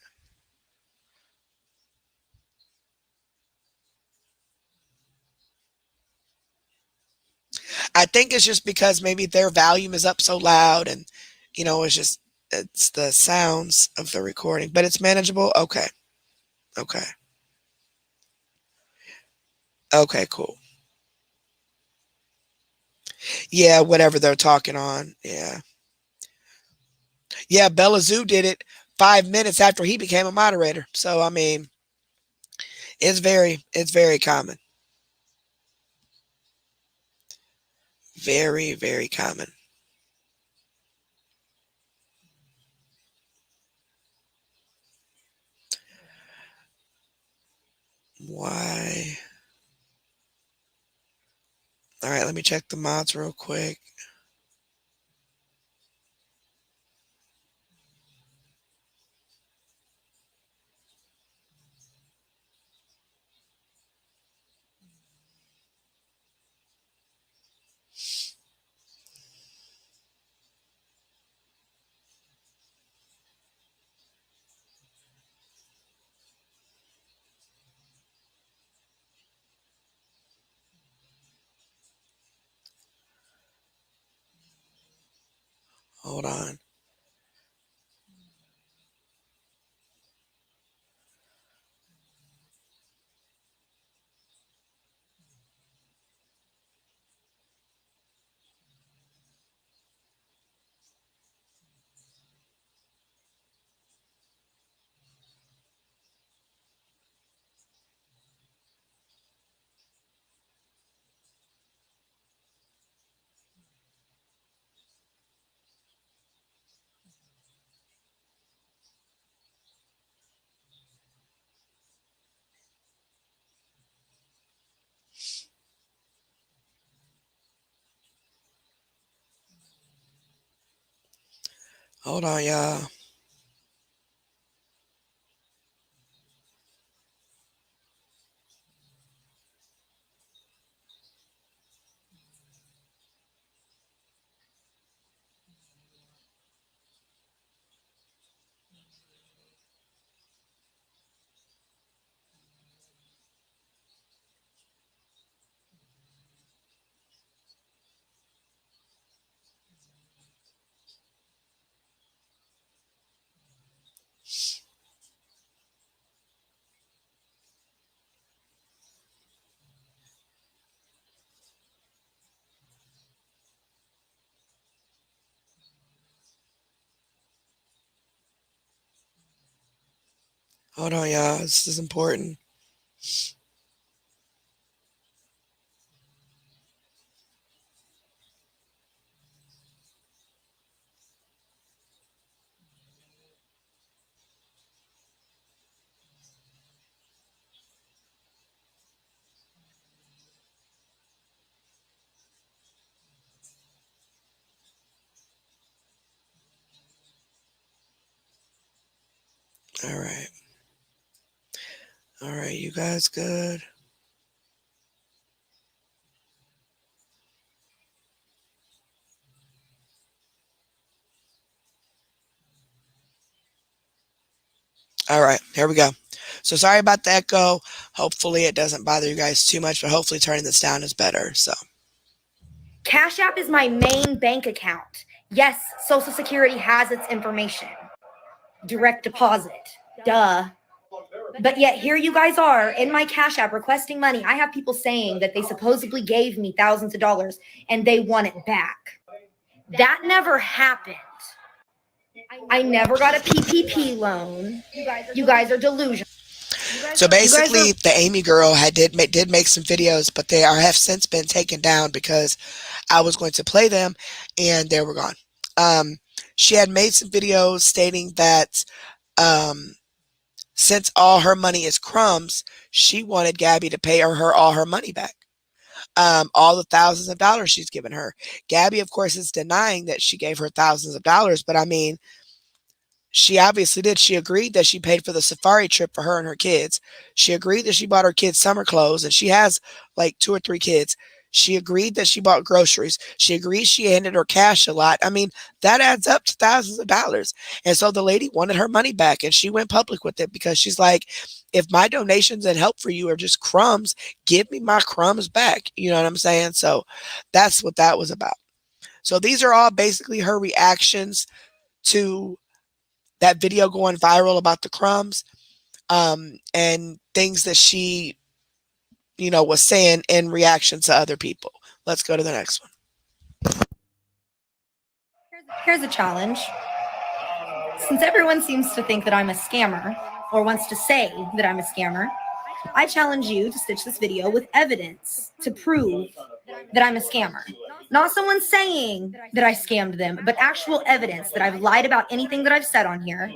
I think it's just because maybe their volume is up so loud, and it's the sounds of the recording, but it's manageable. Okay. Okay, cool. Yeah, whatever they're talking on. Yeah. Yeah, Bella Zoo did it 5 minutes after he became a moderator. So I mean, it's very common. Very, very common. Why? All right, let me check the mods real quick. Hold on. Hold on, y'all. Hold on, y'all. This is important. All right. All right, you guys good? All right, here we go. So sorry about the echo. Hopefully it doesn't bother you guys too much, but hopefully turning this down is better. So Cash App is my main bank account. Yes, Social Security has its information. Direct deposit. Duh. But yet here you guys are in my Cash App requesting money. I have people saying that they supposedly gave me thousands of dollars and they want it back. That never happened. I never got a PPP loan. You guys are delusional. So basically, the Amy girl did make some videos, but they have since been taken down because I was going to play them, and they were gone. She had made some videos stating that since all her money is crumbs, she wanted Gabby to pay her all her money back. All the thousands of dollars she's given her. Gabby, of course, is denying that she gave her thousands of dollars, but I mean, she obviously did. She agreed that she paid for the safari trip for her and her kids. She agreed that she bought her kids summer clothes, and she has like 2 or 3 kids. She agreed that she bought groceries. She agreed she handed her cash a lot. I mean, that adds up to thousands of dollars. And so the lady wanted her money back, and she went public with it because she's like, if my donations and help for you are just crumbs, give me my crumbs back. You know what I'm saying? So that's what that was about. So these are all basically her reactions to that video going viral about the crumbs, and things that she, was saying in reaction to other people. Let's go to the next one. Here's a challenge. Since everyone seems to think that I'm a scammer or wants to say that I'm a scammer, I challenge you to stitch this video with evidence to prove that I'm a scammer. Not someone saying that I scammed them, but actual evidence that I've lied about anything that I've said on here,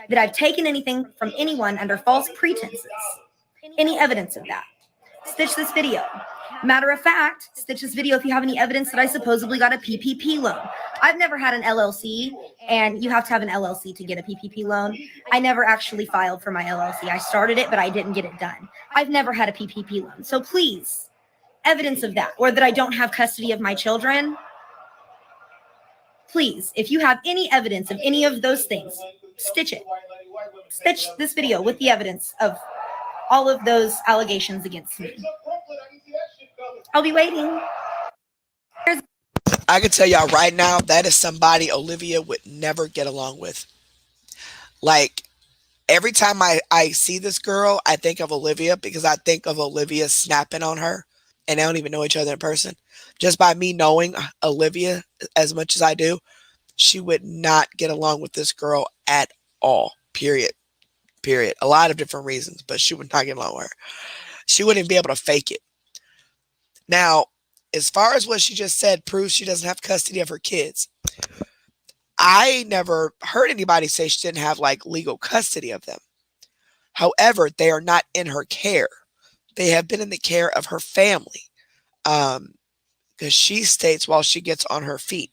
that I've taken anything from anyone under false pretenses. Any evidence of that. Stitch this video. Matter of fact, stitch this video if you have any evidence that I supposedly got a PPP loan. I've never had an LLC, and you have to have an LLC to get a PPP loan. I never actually filed for my LLC. I started it, but I didn't get it done. I've never had a PPP loan. So please, evidence of that, or that I don't have custody of my children. Please, if you have any evidence of any of those things, stitch it. Stitch this video with the evidence of all of those allegations against me. I'll be waiting. I can tell y'all right now, that is somebody Olivia would never get along with. Like, every time I see this girl, I think of Olivia because I think of Olivia snapping on her, and they don't even know each other in person. Just by me knowing Olivia as much as I do, she would not get along with this girl at all, period. A lot of different reasons, but she would not get along with her. She wouldn't be able to fake it. Now, as far as what she just said proves she doesn't have custody of her kids, I never heard anybody say she didn't have like legal custody of them. However, they are not in her care. They have been in the care of her family, because she states while she gets on her feet.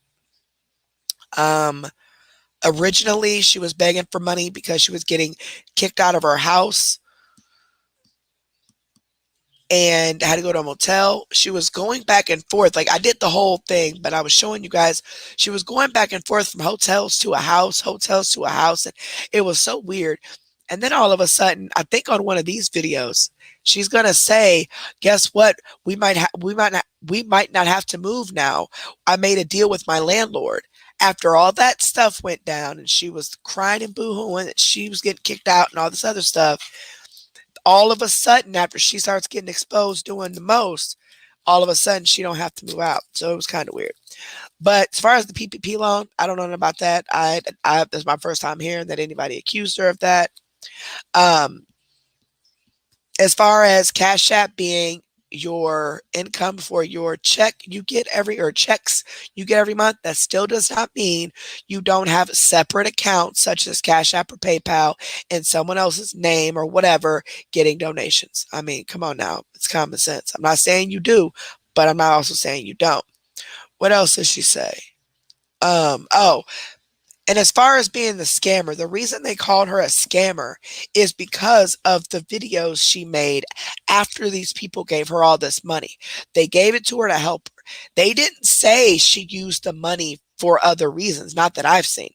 Originally, she was begging for money because she was getting kicked out of her house and had to go to a motel. She was going back and forth. Like, I did the whole thing, but I was showing you guys, she was going back and forth from hotels to a house, and it was so weird. And then all of a sudden, I think on one of these videos, she's going to say, guess what? We might not have to move now. I made a deal with my landlord. After all that stuff went down and she was crying and boo-hooing that she was getting kicked out and all this other stuff, all of a sudden, after she starts getting exposed doing the most, all of a sudden she don't have to move out. So it was kind of weird. But as far as the PPP loan, I don't know about that. That's my first time hearing that anybody accused her of that. Um, as far as Cash App being your income for your check you get or checks you get every month, that still does not mean you don't have separate accounts such as Cash App or PayPal in someone else's name or whatever getting donations. I mean, come on now. It's common sense. I'm not saying you do, but I'm not also saying you don't. What else does she say? Oh, and as far as being the scammer, the reason they called her a scammer is because of the videos she made after these people gave her all this money. They gave it to her to help her. They didn't say she used the money for other reasons, not that I've seen.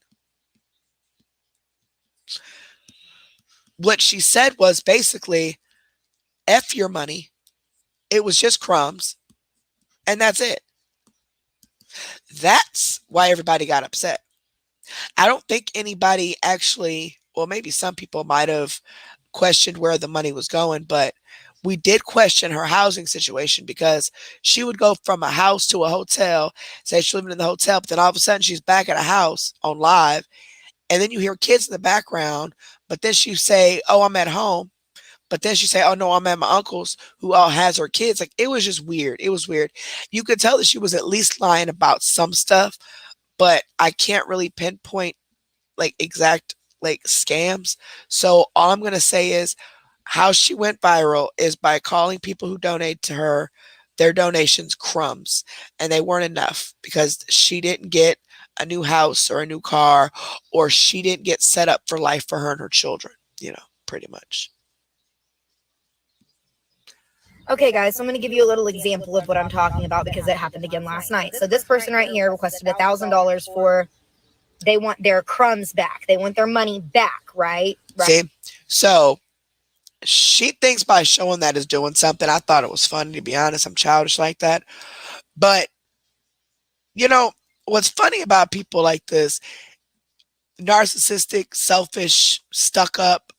What she said was basically, F your money. It was just crumbs. And that's it. That's why everybody got upset. I don't think anybody actually, well, maybe some people might have questioned where the money was going, but we did question her housing situation because she would go from a house to a hotel, say she's living in the hotel, but then all of a sudden she's back at a house on live, and then you hear kids in the background, but then she say, oh, I'm at home. But then she say, oh, no, I'm at my uncle's who all has her kids. Like, it was just weird. It was weird. You could tell that she was at least lying about some stuff, but I can't really pinpoint like exact like scams. So all I'm going to say is how she went viral is by calling people who donate to her their donations crumbs, and they weren't enough because she didn't get a new house or a new car, or she didn't get set up for life for her and her children, pretty much. Okay, guys, so I'm going to give you a little example of what I'm talking about because it happened again last night. So this person right here requested $1,000 for, they want their crumbs back. They want their money back, right? See? So she thinks by showing that is doing something. I thought it was funny, to be honest. I'm childish like that. But, what's funny about people like this, narcissistic, selfish, stuck up,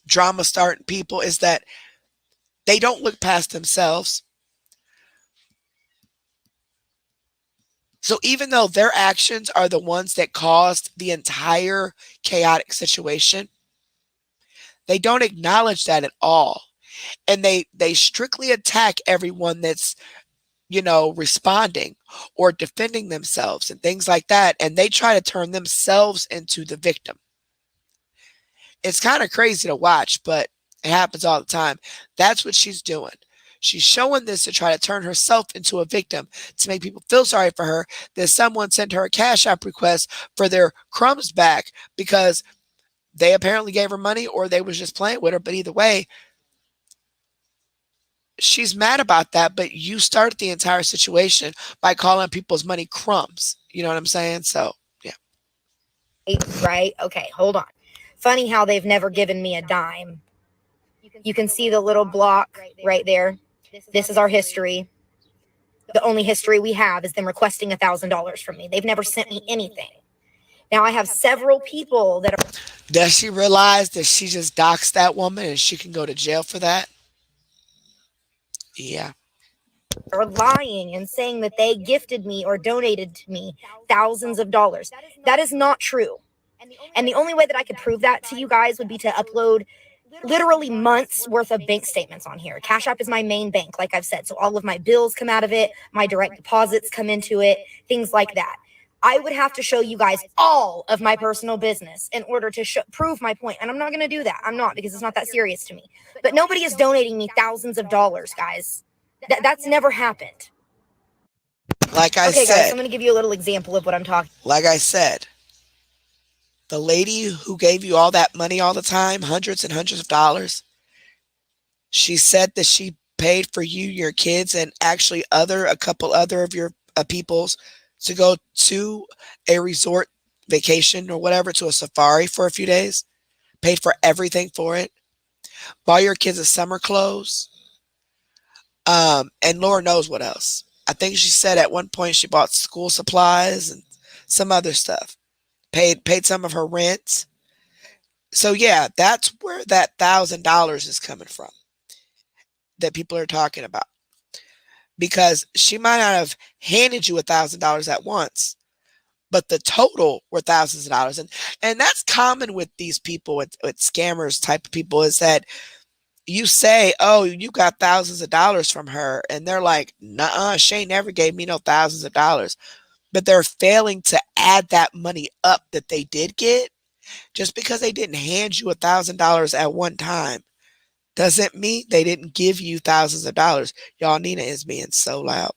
drama starting people, is that they don't look past themselves. So even though their actions are the ones that caused the entire chaotic situation, they don't acknowledge that at all. And they strictly attack everyone that's, responding or defending themselves and things like that. And they try to turn themselves into the victim. It's kind of crazy to watch, but it happens all the time. That's what she's doing. She's showing this to try to turn herself into a victim, to make people feel sorry for her, that someone sent her a Cash App request for their crumbs back because they apparently gave her money or they was just playing with her. But either way, she's mad about that. But you started the entire situation by calling people's money crumbs. You know what I'm saying? So, yeah. Right? Okay, hold on. Funny how they've never given me a dime. You can see the little block right there. This is our history. The only history we have is them requesting $1,000 from me. They've never sent me anything. Now I have several people that are... Does she realize that she just doxed that woman and she can go to jail for that? Yeah. Are lying and saying that they gifted me or donated to me thousands of dollars. That is not true. And the only way that I could prove that to you guys would be to upload literally months worth of bank statements on here. Cash App is my main bank, like I've said. So all of my bills come out of it. My direct deposits come into it, things like that. I would have to show you guys all of my personal business in order to prove my point. And I'm not going to do that. I'm not, because it's not that serious to me. But nobody is donating me thousands of dollars, guys. That's never happened. Like I said. Okay, guys, so I'm going to give you a little example of what I'm talking. Like I said, the lady who gave you all that money all the time, hundreds and hundreds of dollars, she said that she paid for you, your kids, and actually a couple other of your people's to go to a resort vacation or whatever, to a safari for a few days, paid for everything for it, bought your kids a summer clothes, and Lord knows what else. I think she said at one point she bought school supplies and some other stuff. Paid some of her rent. So yeah, that's where that $1,000 is coming from that people are talking about. Because she might not have handed you $1,000 at once, but the total were thousands of dollars. And that's common with these people, with scammers type of people, is that you say, oh, you got thousands of dollars from her, and they're like, nah, Shay never gave me no thousands of dollars. But they're failing to add that money up that they did get. Just because they didn't hand you $1,000 at one time doesn't mean they didn't give you thousands of dollars. Y'all, Nina is being so loud.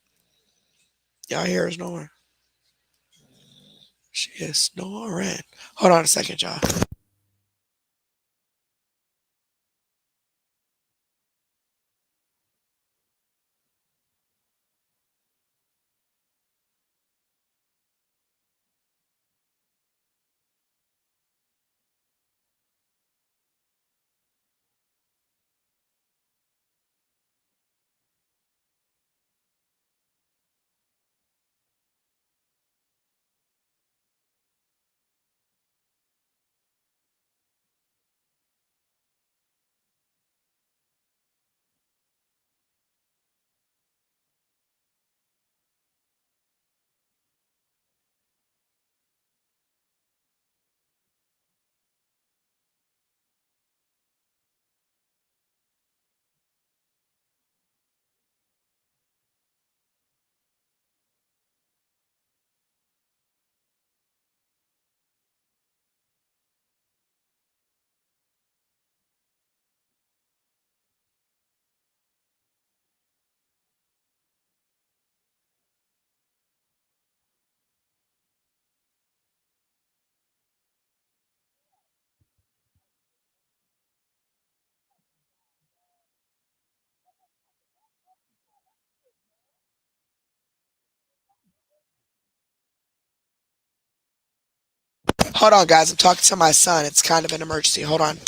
Y'all hear her snoring? She is snoring. Hold on a second, y'all. Hold on, guys. I'm talking to my son. It's kind of an emergency. Hold on.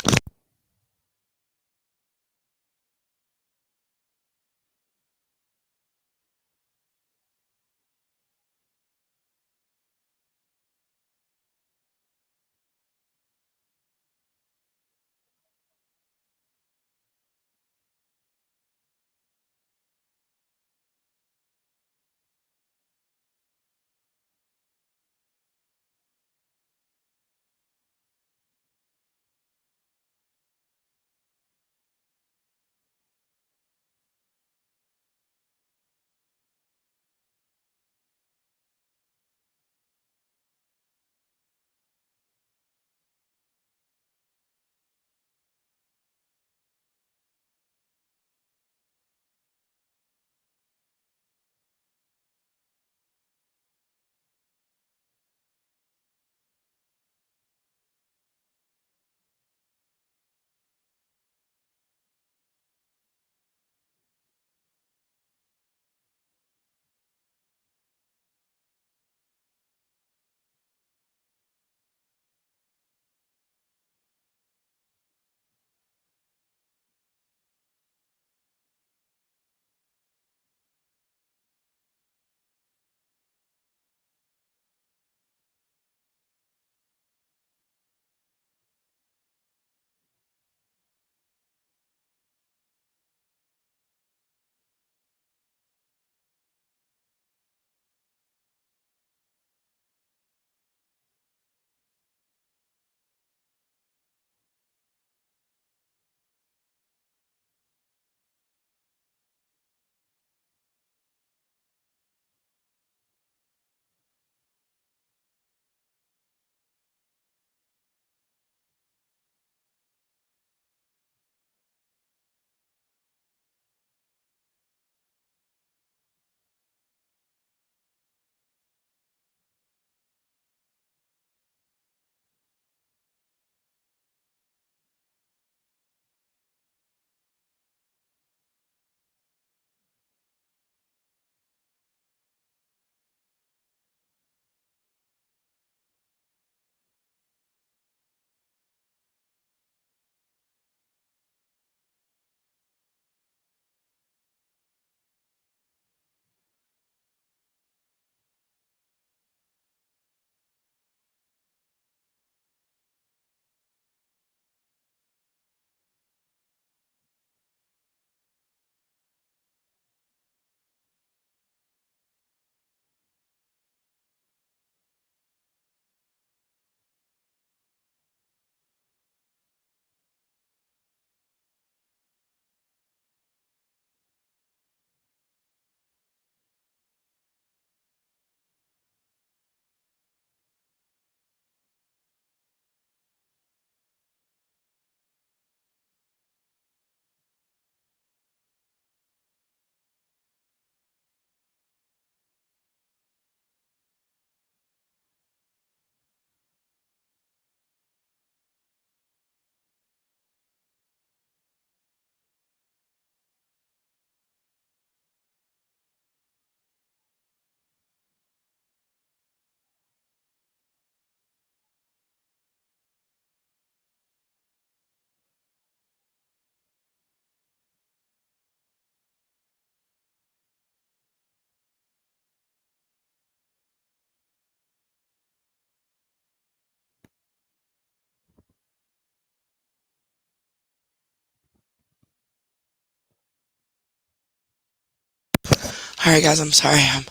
All right, guys, I'm sorry. I'm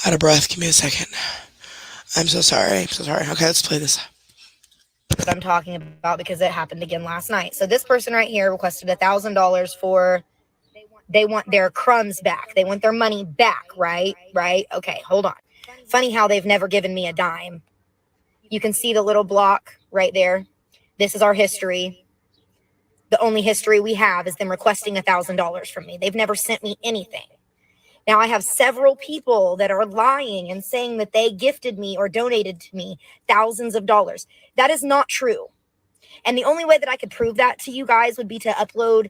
out of breath. Give me a second. I'm so sorry. I'm so sorry. Okay, let's play this. What I'm talking about, because it happened again last night. So this person right here requested $1,000 for, they want their crumbs back. They want their money back, right? Right? Okay, hold on. Funny how they've never given me a dime. You can see the little block right there. This is our history. The only history we have is them requesting $1,000 from me. They've never sent me anything. Now, I have several people that are lying and saying that they gifted me or donated to me thousands of dollars. That is not true. And the only way that I could prove that to you guys would be to upload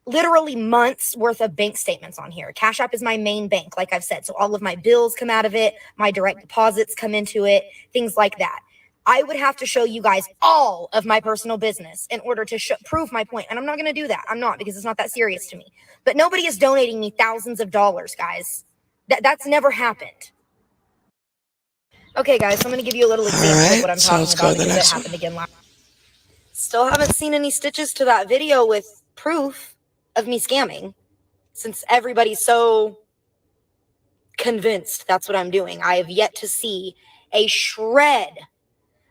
literally months worth of bank statements on here. Cash App is my main bank, like I've said. So all of my bills come out of it. My direct deposits come into it, things like that. I would have to show you guys all of my personal business in order to prove my point. And I'm not going to do that. I'm not, because it's not that serious to me. But nobody is donating me thousands of dollars, guys. That's never happened. Okay, guys, so I'm going to give you a little example of what I'm talking about, because it happened again last. Still haven't seen any stitches to that video with proof of me scamming, since everybody's so convinced that's what I'm doing. I have yet to see a shred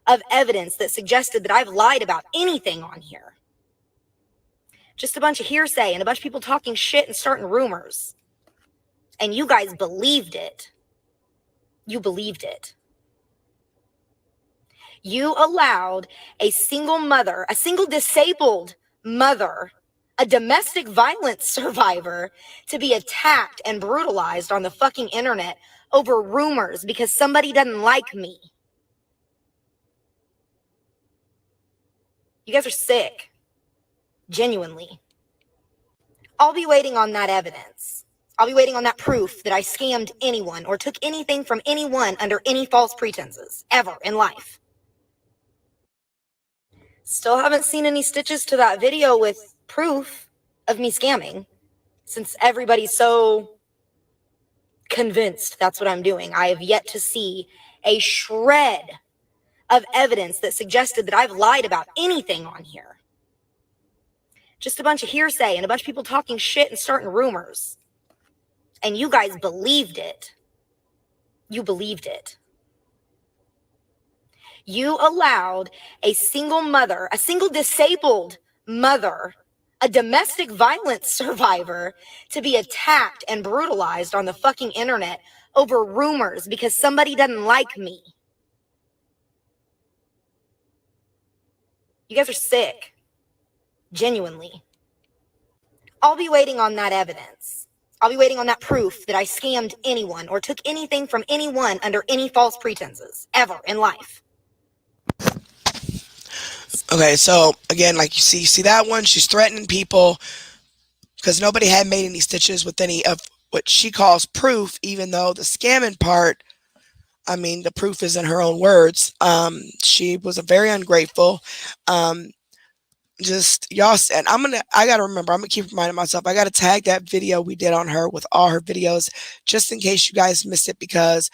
of evidence that suggested that I've lied about anything on here. Just a bunch of hearsay and a bunch of people talking shit and starting rumors. And you guys believed it. You believed it. You allowed a single mother, a single disabled mother, a domestic violence survivor, to be attacked and brutalized on the fucking internet over rumors because somebody doesn't like me. You guys are sick. Genuinely. I'll be waiting on that evidence. I'll be waiting on that proof that I scammed anyone or took anything from anyone under any false pretenses, ever in life. Still haven't seen any stitches to that video with proof of me scamming, since everybody's so convinced that's what I'm doing. I have yet to see a shred of evidence that suggested that I've lied about anything on here. Just a bunch of hearsay and a bunch of people talking shit and starting rumors. And you guys believed it. You believed it. You allowed a single mother, a single disabled mother, a domestic violence survivor, to be attacked and brutalized on the fucking internet over rumors because somebody doesn't like me. You guys are sick. Genuinely. I'll be waiting on that evidence. I'll be waiting on that proof that I scammed anyone or took anything from anyone under any false pretenses, ever in life. Okay, so again, like you see that one, she's threatening people because nobody had made any stitches with any of what she calls proof, even though the scamming part, I mean, the proof is in her own words. She was a very ungrateful. Just y'all, and I gotta remember, I'm gonna keep reminding myself, I gotta tag that video we did on her with all her videos, just in case you guys missed it, because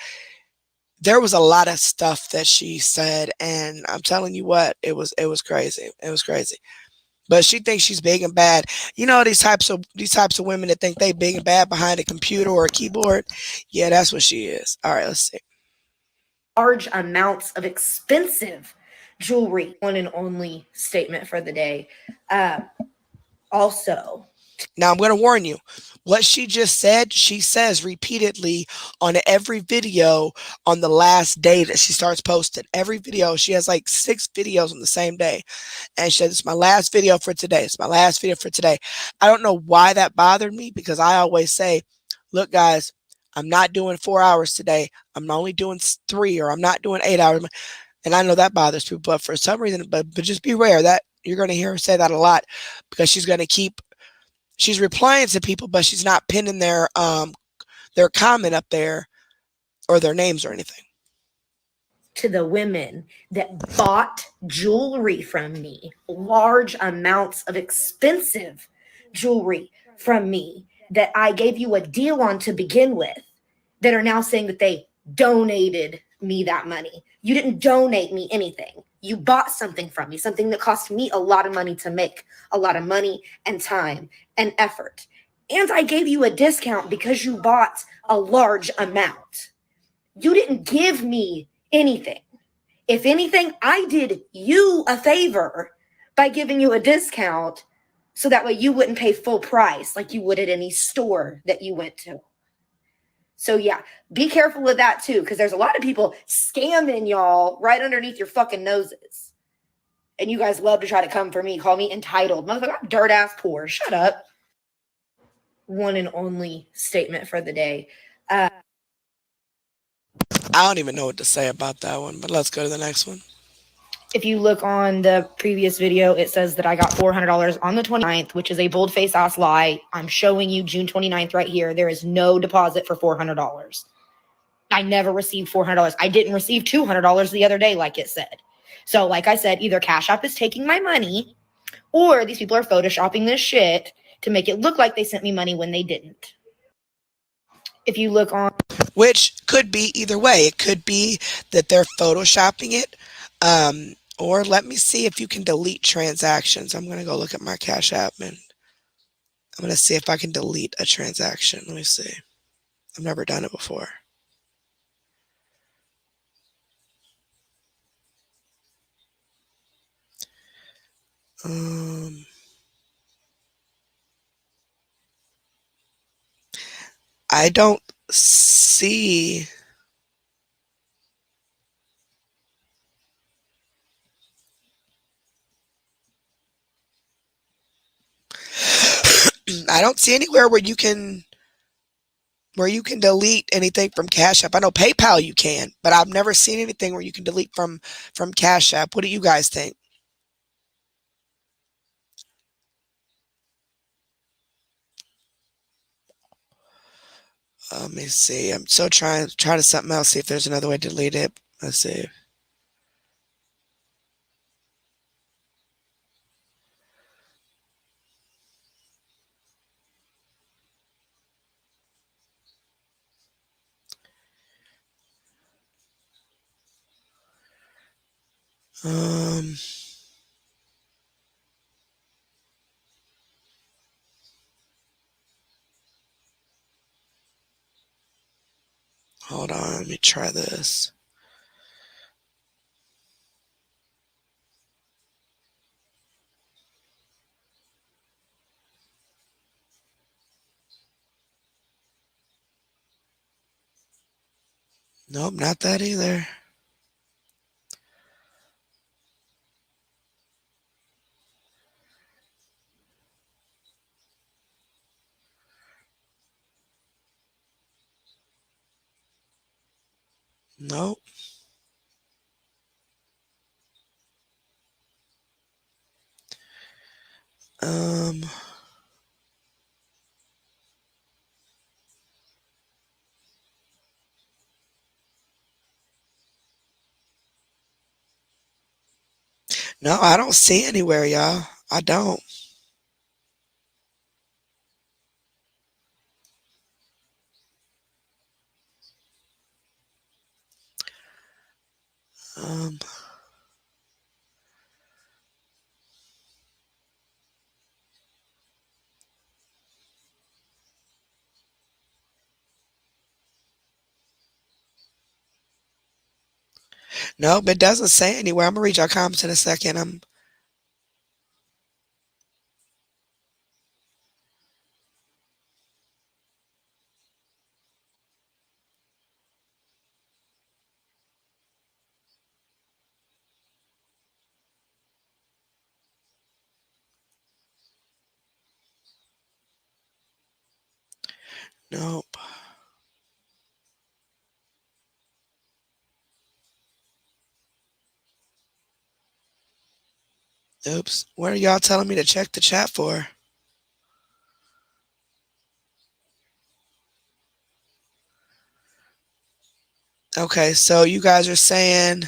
there was a lot of stuff that she said, and I'm telling you what, it was crazy. It was crazy. But she thinks she's big and bad. You know, these types of women that think they big and bad behind a computer or a keyboard. Yeah, that's what she is. All right, let's see. Large amounts of expensive jewelry. One and only statement for the day. Also, now I'm going to warn you, what she just said, she says repeatedly on every video on the last day that she starts posting. Every video, she has like 6 videos on the same day. And she said, it's my last video for today. It's my last video for today. I don't know why that bothered me, because I always say, look, guys, I'm not doing 4 hours today. I'm only doing 3, or I'm not doing 8 hours. And I know that bothers people, but for some reason, but just beware that you're going to hear her say that a lot, because she's going to keep, she's replying to people, but she's not pinning their comment up there or their names or anything. To the women that bought jewelry from me, large amounts of expensive jewelry from me that I gave you a deal on to begin with, that are now saying that they donated me that money. You didn't donate me anything. You bought something from me, something that cost me a lot of money to make, a lot of money and time and effort. And I gave you a discount because you bought a large amount. You didn't give me anything. If anything, I did you a favor by giving you a discount so that way you wouldn't pay full price like you would at any store that you went to. So yeah, be careful with that too, because there's a lot of people scamming y'all right underneath your fucking noses. And you guys love to try to come for me, call me entitled. Motherfucker, I'm dirt ass poor. Shut up. One and only statement for the day. I don't even know what to say about that one, but let's go to the next one. If you look on the previous video, it says that I got $400 on the 29th, which is a bold-faced ass lie. I'm showing you June 29th right here. There is no deposit for $400. I never received $400. I didn't receive $200 the other day, like it said. So, like I said, either Cash App is taking my money or these people are photoshopping this shit to make it look like they sent me money when they didn't. If you look on... Which could be either way. It could be that they're photoshopping it. Or let me see if you can delete transactions. I'm going to go look at my Cash App and I'm going to see if I can delete a transaction. Let me see. I've never done it before. I don't see... I don't see anywhere where you can delete anything from Cash App. I know PayPal you can, but I've never seen anything where you can delete from Cash App. What do you guys think? Let me see. I'm still trying to something else, see if there's another way to delete it. Let's see. Hold on, let me try this. Nope, not that either. Nope. No, I don't see anywhere, y'all. I don't. Nope, it doesn't say anywhere. I'm gonna read your comments in a second. Nope. Oops. What are y'all telling me to check the chat for? Okay, so you guys are saying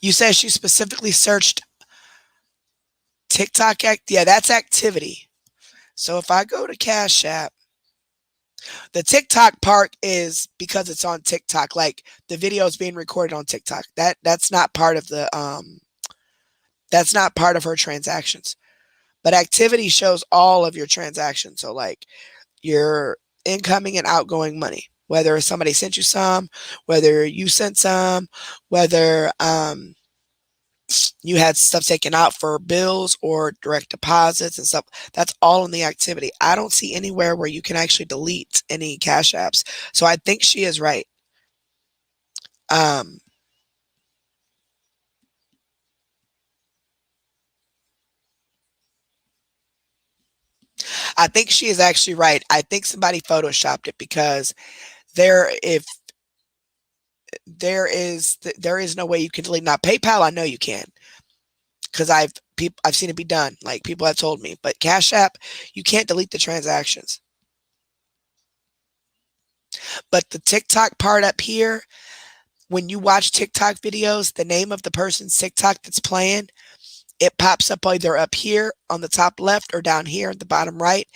you said she specifically searched TikTok yeah, that's activity. So if I go to Cash App, the TikTok part is because it's on TikTok, like the video is being recorded on TikTok. That's not part of the That's not part of her transactions. But activity shows all of your transactions. So like your incoming and outgoing money, whether somebody sent you some, whether you sent some, whether you had stuff taken out for bills or direct deposits and stuff. That's all in the activity. I don't see anywhere where you can actually delete any Cash Apps. So I think she is right. I think she is actually right. I think somebody photoshopped it because there is no way you can delete. Now PayPal, I know you can, because I've seen it be done. Like people have told me, but Cash App, you can't delete the transactions. But the TikTok part up here, when you watch TikTok videos, the name of the person's TikTok that's playing, it pops up either up here on the top left or down here at the bottom right,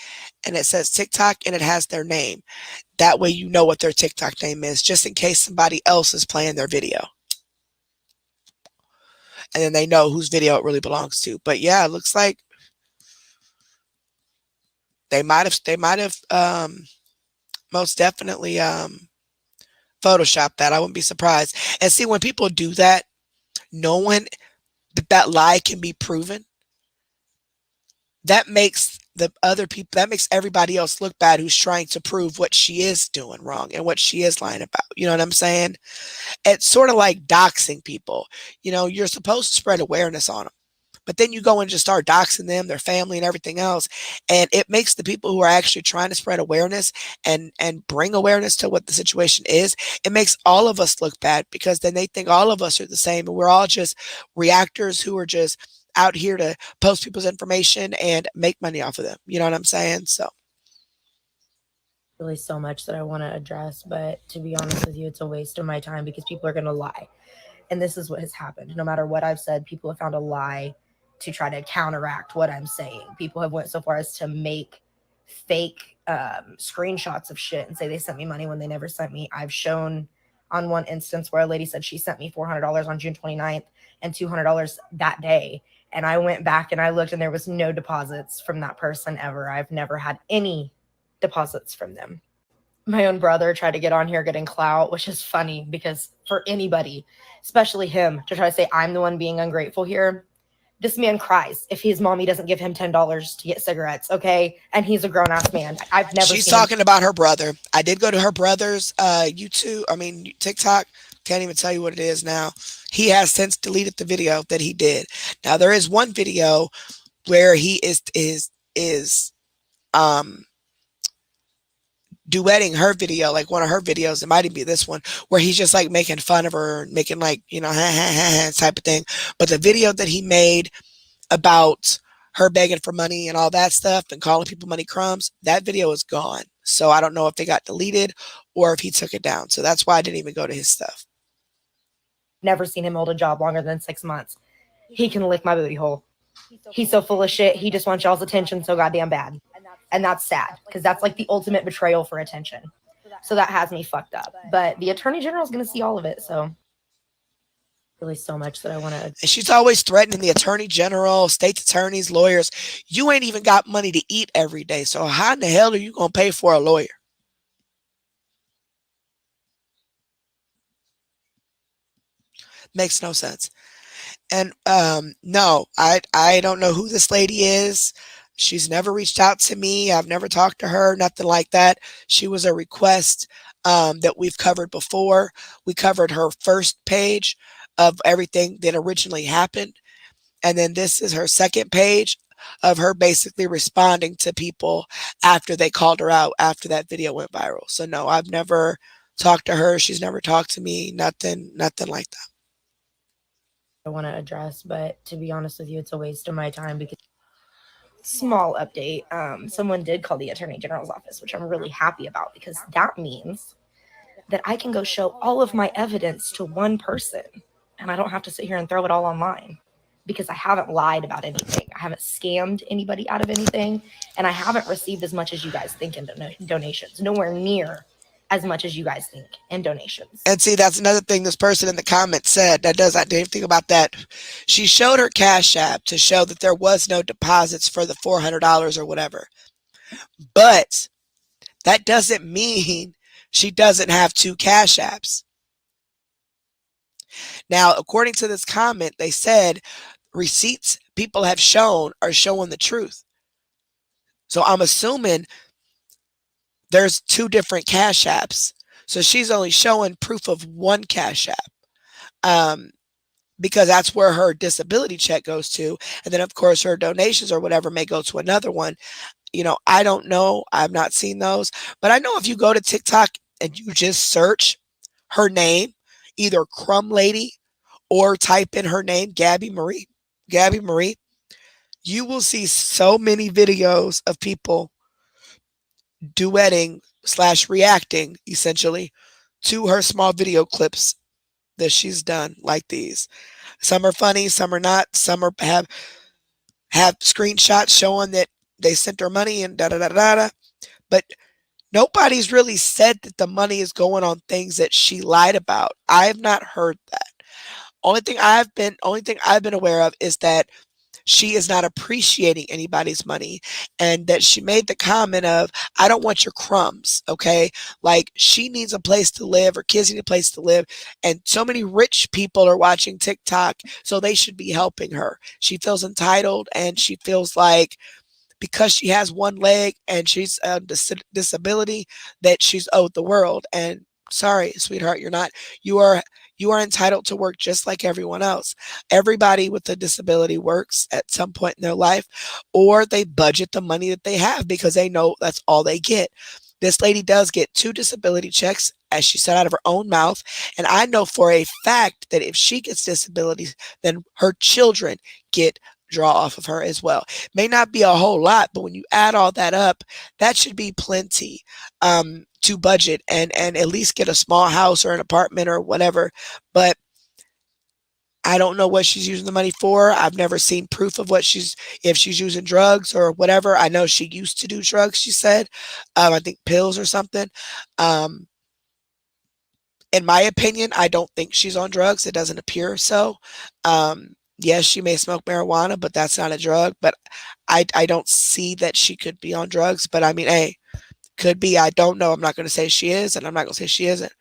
and it says TikTok and it has their name. That way you know what their TikTok name is, just in case somebody else is playing their video. And then they know whose video it really belongs to. But yeah, it looks like they might have most definitely photoshopped that. I wouldn't be surprised. And see, when people do that, knowing that lie can be proven, that makes the other people, that makes everybody else look bad who's trying to prove what she is doing wrong and what she is lying about. You know what I'm saying? It's sort of like doxing people. You know, you're supposed to spread awareness on them, but then you go and just start doxing them, their family and everything else. And it makes the people who are actually trying to spread awareness and bring awareness to what the situation is, it makes all of us look bad, because then they think all of us are the same and we're all just reactors who are just out here to post people's information and make money off of them. You know what I'm saying? So really so much that I want to address, but to be honest with you, it's a waste of my time because people are going to lie. And this is what has happened. No matter what I've said, people have found a lie to try to counteract what I'm saying. People have went so far as to make fake screenshots of shit and say they sent me money when they never sent me. I've shown on one instance where a lady said she sent me $400 on June 29th and $200 that day. And I went back and I looked and there was no deposits from that person ever. I've never had any deposits from them. My own brother tried to get on here getting clout, which is funny because for anybody, especially him, to try to say I'm the one being ungrateful here, this man cries if his mommy doesn't give him $10 to get cigarettes, okay? And he's a grown-ass man. I've never She's talking about her brother. I did go to her brother's TikTok. Can't even tell you what it is now. He has since deleted the video that he did. Now there is one video where he is duetting her video, like one of her videos. It might even be this one where he's just like making fun of her, making like, you know, type of thing. But the video that he made about her begging for money and all that stuff and calling people money crumbs, that video is gone. So I don't know if it got deleted or if he took it down. So that's why I didn't even go to his stuff. Never seen him hold a job longer than 6 months. He can lick my booty hole. He's so full of shit. He just wants y'all's attention so goddamn bad. And that's sad because that's like the ultimate betrayal for attention. So that has me fucked up. But the attorney general is going to see all of it. So really so much that I want to. And she's always threatening the attorney general, state attorneys, lawyers. You ain't even got money to eat every day. So how in the hell are you going to pay for a lawyer? Makes no sense. And no, I don't know who this lady is. She's never reached out to me. I've never talked to her, nothing like that. She was a request that we've covered before. We covered her first page of everything that originally happened. And then this is her second page of her basically responding to people after they called her out, after that video went viral. So no, I've never talked to her. She's never talked to me, nothing like that. I want to address, but to be honest with you, it's a waste of my time because small update. Someone did call the attorney general's office, which I'm really happy about because that means that I can go show all of my evidence to one person and I don't have to sit here and throw it all online because I haven't lied about anything. I haven't scammed anybody out of anything and I haven't received as much as you guys think in donations, nowhere near as much as you guys think in donations. And see, that's another thing this person in the comments said that does, I didn't think about that. She showed her Cash App to show that there was no deposits for the $400 or whatever. But that doesn't mean she doesn't have 2 Cash Apps. Now, according to this comment, they said receipts people have shown are showing the truth. So I'm assuming there's 2 different Cash Apps. So she's only showing proof of 1 Cash App, because that's where her disability check goes to. And then, of course, her donations or whatever may go to another one. You know, I don't know. I've not seen those. But I know if you go to TikTok and you just search her name, either Crumb Lady or type in her name, Gabby Marie, you will see so many videos of people duetting / reacting essentially to her small video clips that she's done like these. Some are funny, some are not, some are have screenshots showing that they sent her money and da da da da da. But nobody's really said that the money is going on things that she lied about. I have not heard that. Only thing I've been aware of is that she is not appreciating anybody's money, and that she made the comment of, I don't want your crumbs, okay? Like, she needs a place to live, or kids need a place to live, and so many rich people are watching TikTok, so they should be helping her. She feels entitled, and she feels like because she has one leg and she's a disability that she's owed the world. And sorry, sweetheart, you're not. You are entitled to work just like everyone else. Everybody with a disability works at some point in their life, or they budget the money that they have because they know that's all they get. This lady does get 2 disability checks, as she said out of her own mouth. And I know for a fact that if she gets disabilities, then her children draw off of her as well. May not be a whole lot, but when you add all that up, that should be plenty to budget and at least get a small house or an apartment or whatever. But I don't know what she's using the money for. I've never seen proof of if she's using drugs or whatever. I know she used to do drugs, she said. I think pills or something. In my opinion, I don't think she's on drugs. It doesn't appear so. Yes, she may smoke marijuana, but that's not a drug. But I don't see that she could be on drugs. But I mean, hey, could be. I don't know. I'm not going to say she is, and I'm not going to say she isn't.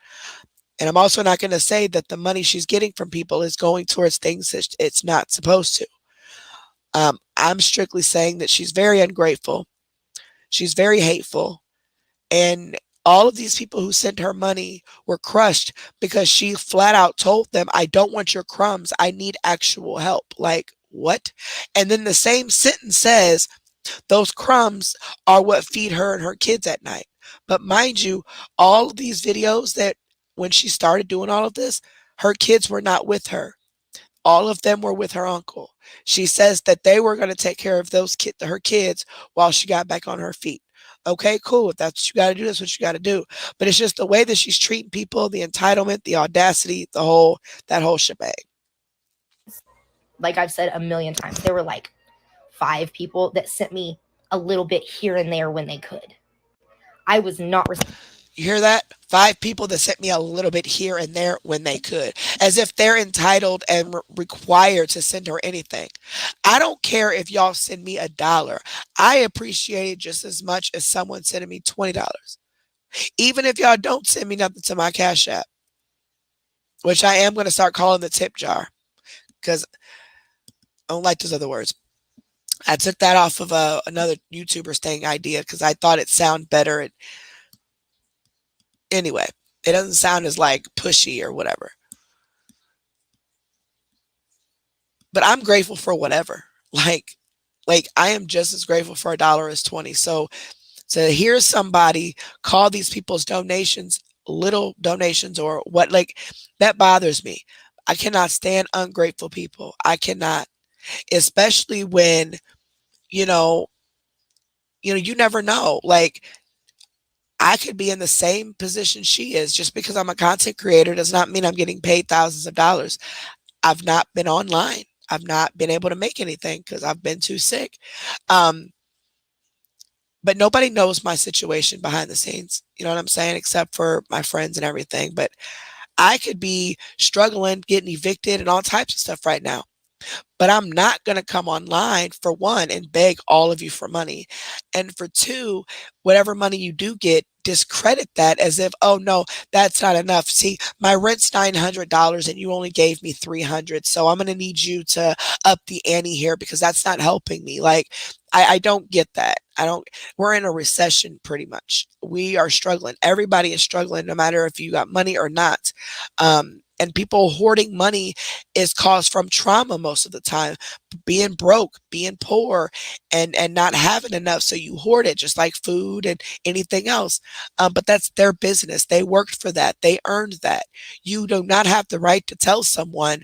And I'm also not going to say that the money she's getting from people is going towards things that it's not supposed to. I'm strictly saying that she's very ungrateful. She's very hateful. And all of these people who sent her money were crushed because she flat out told them, I don't want your crumbs. I need actual help. Like, what? And then the same sentence says, those crumbs are what feed her and her kids at night. But mind you, all of these videos that when she started doing all of this, her kids were not with her. All of them were with her uncle. She says that they were going to take care of her kids while she got back on her feet. Okay, cool. If that's what you got to do, that's what you got to do. But it's just the way that she's treating people, the entitlement, the audacity, that whole shebang. Like I've said a million times, there were like 5 people that sent me a little bit here and there when they could. I was not. You hear that? 5 people that sent me a little bit here and there when they could, as if they're entitled and required to send her anything. I don't care if y'all send me $1. I appreciate it just as much as someone sending me $20. Even if y'all don't send me nothing to my Cash App, which I am going to start calling the tip jar because I don't like those other words. I took that off of another YouTuber's thing idea because I thought it sounded better. Anyway, it doesn't sound as like pushy or whatever. But I'm grateful for whatever. Like I am just as grateful for $1 as 20. So to hear somebody call these people's donations little donations or what, like, that bothers me. I cannot stand ungrateful people. I cannot, especially when, you never know. Like, I could be in the same position she is. Just because I'm a content creator does not mean I'm getting paid thousands of dollars. I've not been online. I've not been able to make anything because I've been too sick. But but nobody knows my situation behind the scenes. You know what I'm saying? Except for my friends and everything. But I could be struggling, getting evicted and all types of stuff right now. But I'm not going to come online, for one, and beg all of you for money. And for two, whatever money you do get, discredit that as if, oh no, that's not enough. See, my rent's $900 and you only gave me $300. So I'm going to need you to up the ante here because that's not helping me. Like, I don't get that. We're in a recession pretty much. We are struggling. Everybody is struggling, no matter if you got money or not. And people hoarding money is caused from trauma most of the time, being broke, being poor, and not having enough. So you hoard it, just like food and anything else. But that's their business. They worked for that. They earned that. You do not have the right to tell someone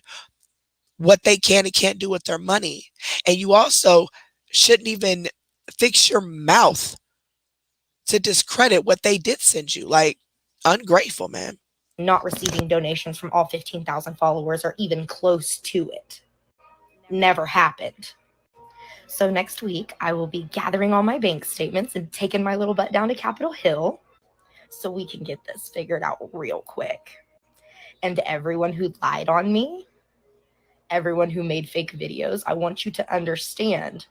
what they can and can't do with their money. And you also shouldn't even fix your mouth to discredit what they did send you. Like, ungrateful, man. Not receiving donations from all 15,000 followers or even close to it. Never happened. So next week, I will be gathering all my bank statements and taking my little butt down to Capitol Hill so we can get this figured out real quick. And to everyone who lied on me, everyone who made fake videos, I want you to understand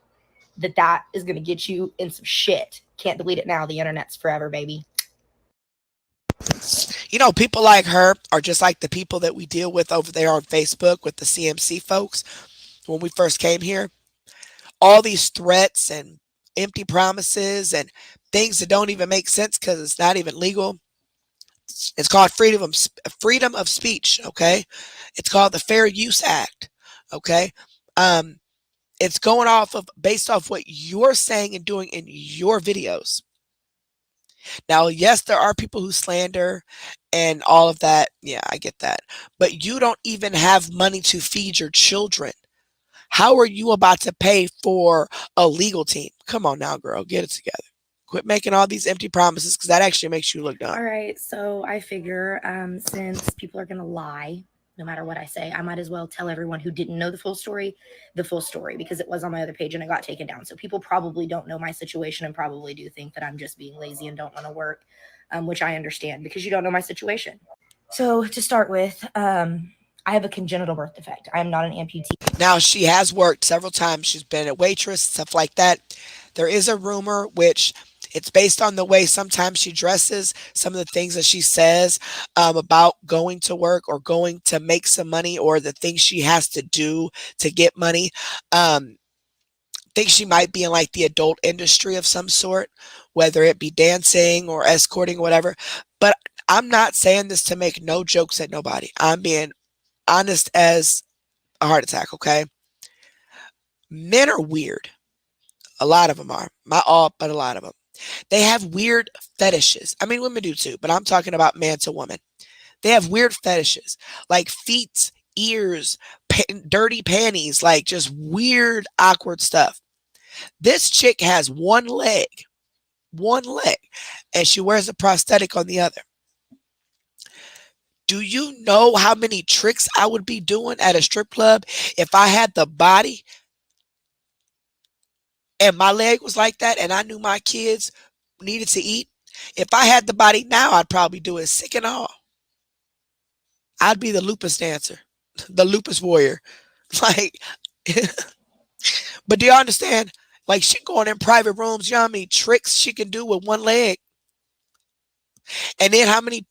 that that is going to get you in some shit. Can't delete it now. The internet's forever, baby. You know, people like her are just like the people that we deal with over there on Facebook with the CMC folks when we first came here. All these threats and empty promises and things that don't even make sense because it's not even legal. It's called freedom of speech, okay? It's called the Fair Use Act, okay? It's going based off what you're saying and doing in your videos. Now, yes, there are people who slander and all of that. Yeah, I get that. But you don't even have money to feed your children. How are you about to pay for a legal team? Come on now, girl, get it together. Quit making all these empty promises because that actually makes you look dumb. All right, so I figure since people are going to lie, no matter what I say, I might as well tell everyone who didn't know the full story, because it was on my other page and it got taken down. So people probably don't know my situation and probably do think that I'm just being lazy and don't want to work, which I understand because you don't know my situation. So to start with, I have a congenital birth defect. I am not an amputee. Now, she has worked several times. She's been a waitress, stuff like that. There is a rumor, which it's based on the way sometimes she dresses, some of the things that she says about going to work or going to make some money or the things she has to do to get money. Think she might be in like the adult industry of some sort, whether it be dancing or escorting or whatever. But I'm not saying this to make no jokes at nobody. I'm being honest as a heart attack, okay? Men are weird. A lot of them are. Not all, but a lot of them. They have weird fetishes. I mean, women do too, but I'm talking about man to woman. They have weird fetishes, like feet, ears, dirty panties, like just weird, awkward stuff. This chick has one leg, and she wears a prosthetic on the other. Do you know how many tricks I would be doing at a strip club if I had the body and my leg was like that and I knew my kids needed to eat? If I had the body now, I'd probably do it sick and all. I'd be the lupus dancer, the lupus warrior. Like, but do you understand? Like, she going in private rooms, you know how many tricks she can do with one leg? And then how many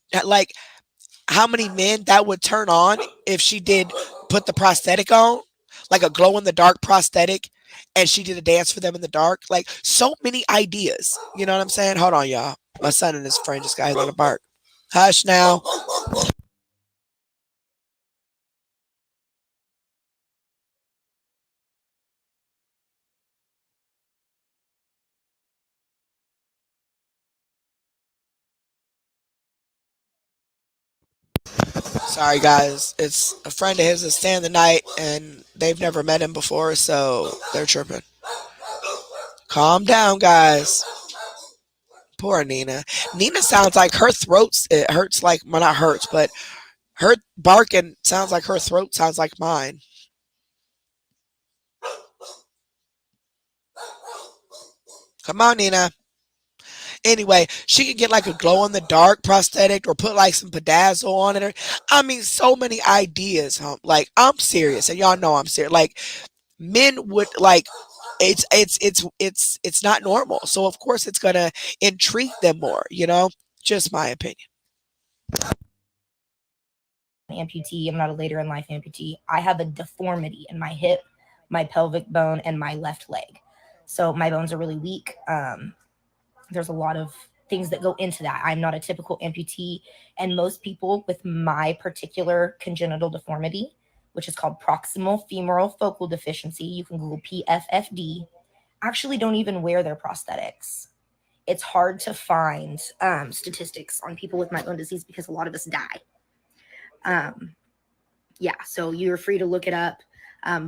men that would turn on if she did put the prosthetic on, like a glow in the dark prosthetic, and she did a dance for them in the dark. Like, so many ideas. You know what I'm saying? Hold on, y'all. My son and his friend just got hit on the bark. Hush now. Sorry, guys. It's a friend of his that's staying the night, and they've never met him before, so they're tripping. Calm down, guys. Poor Nina. Nina sounds like her throat, it hurts like, well, not hurts, but her barking sounds like her throat sounds like mine. Come on, Nina. Anyway, she could get like a glow in the dark prosthetic or put like some pedazzle on it. I mean, so many ideas. Like, I'm serious, and y'all know I'm serious. Like, men would like, it's not normal. So of course it's gonna intrigue them more. Just my opinion. Amputee. I'm not a later in life amputee. I have a deformity in my hip, my pelvic bone, and my left leg. So my bones are really weak. There's a lot of things that go into that. I'm not a typical amputee, and most people with my particular congenital deformity, which is called proximal femoral focal deficiency, you can Google PFFD, actually don't even wear their prosthetics. It's hard to find statistics on people with my bone disease because a lot of us die. Yeah, so you're free to look it up.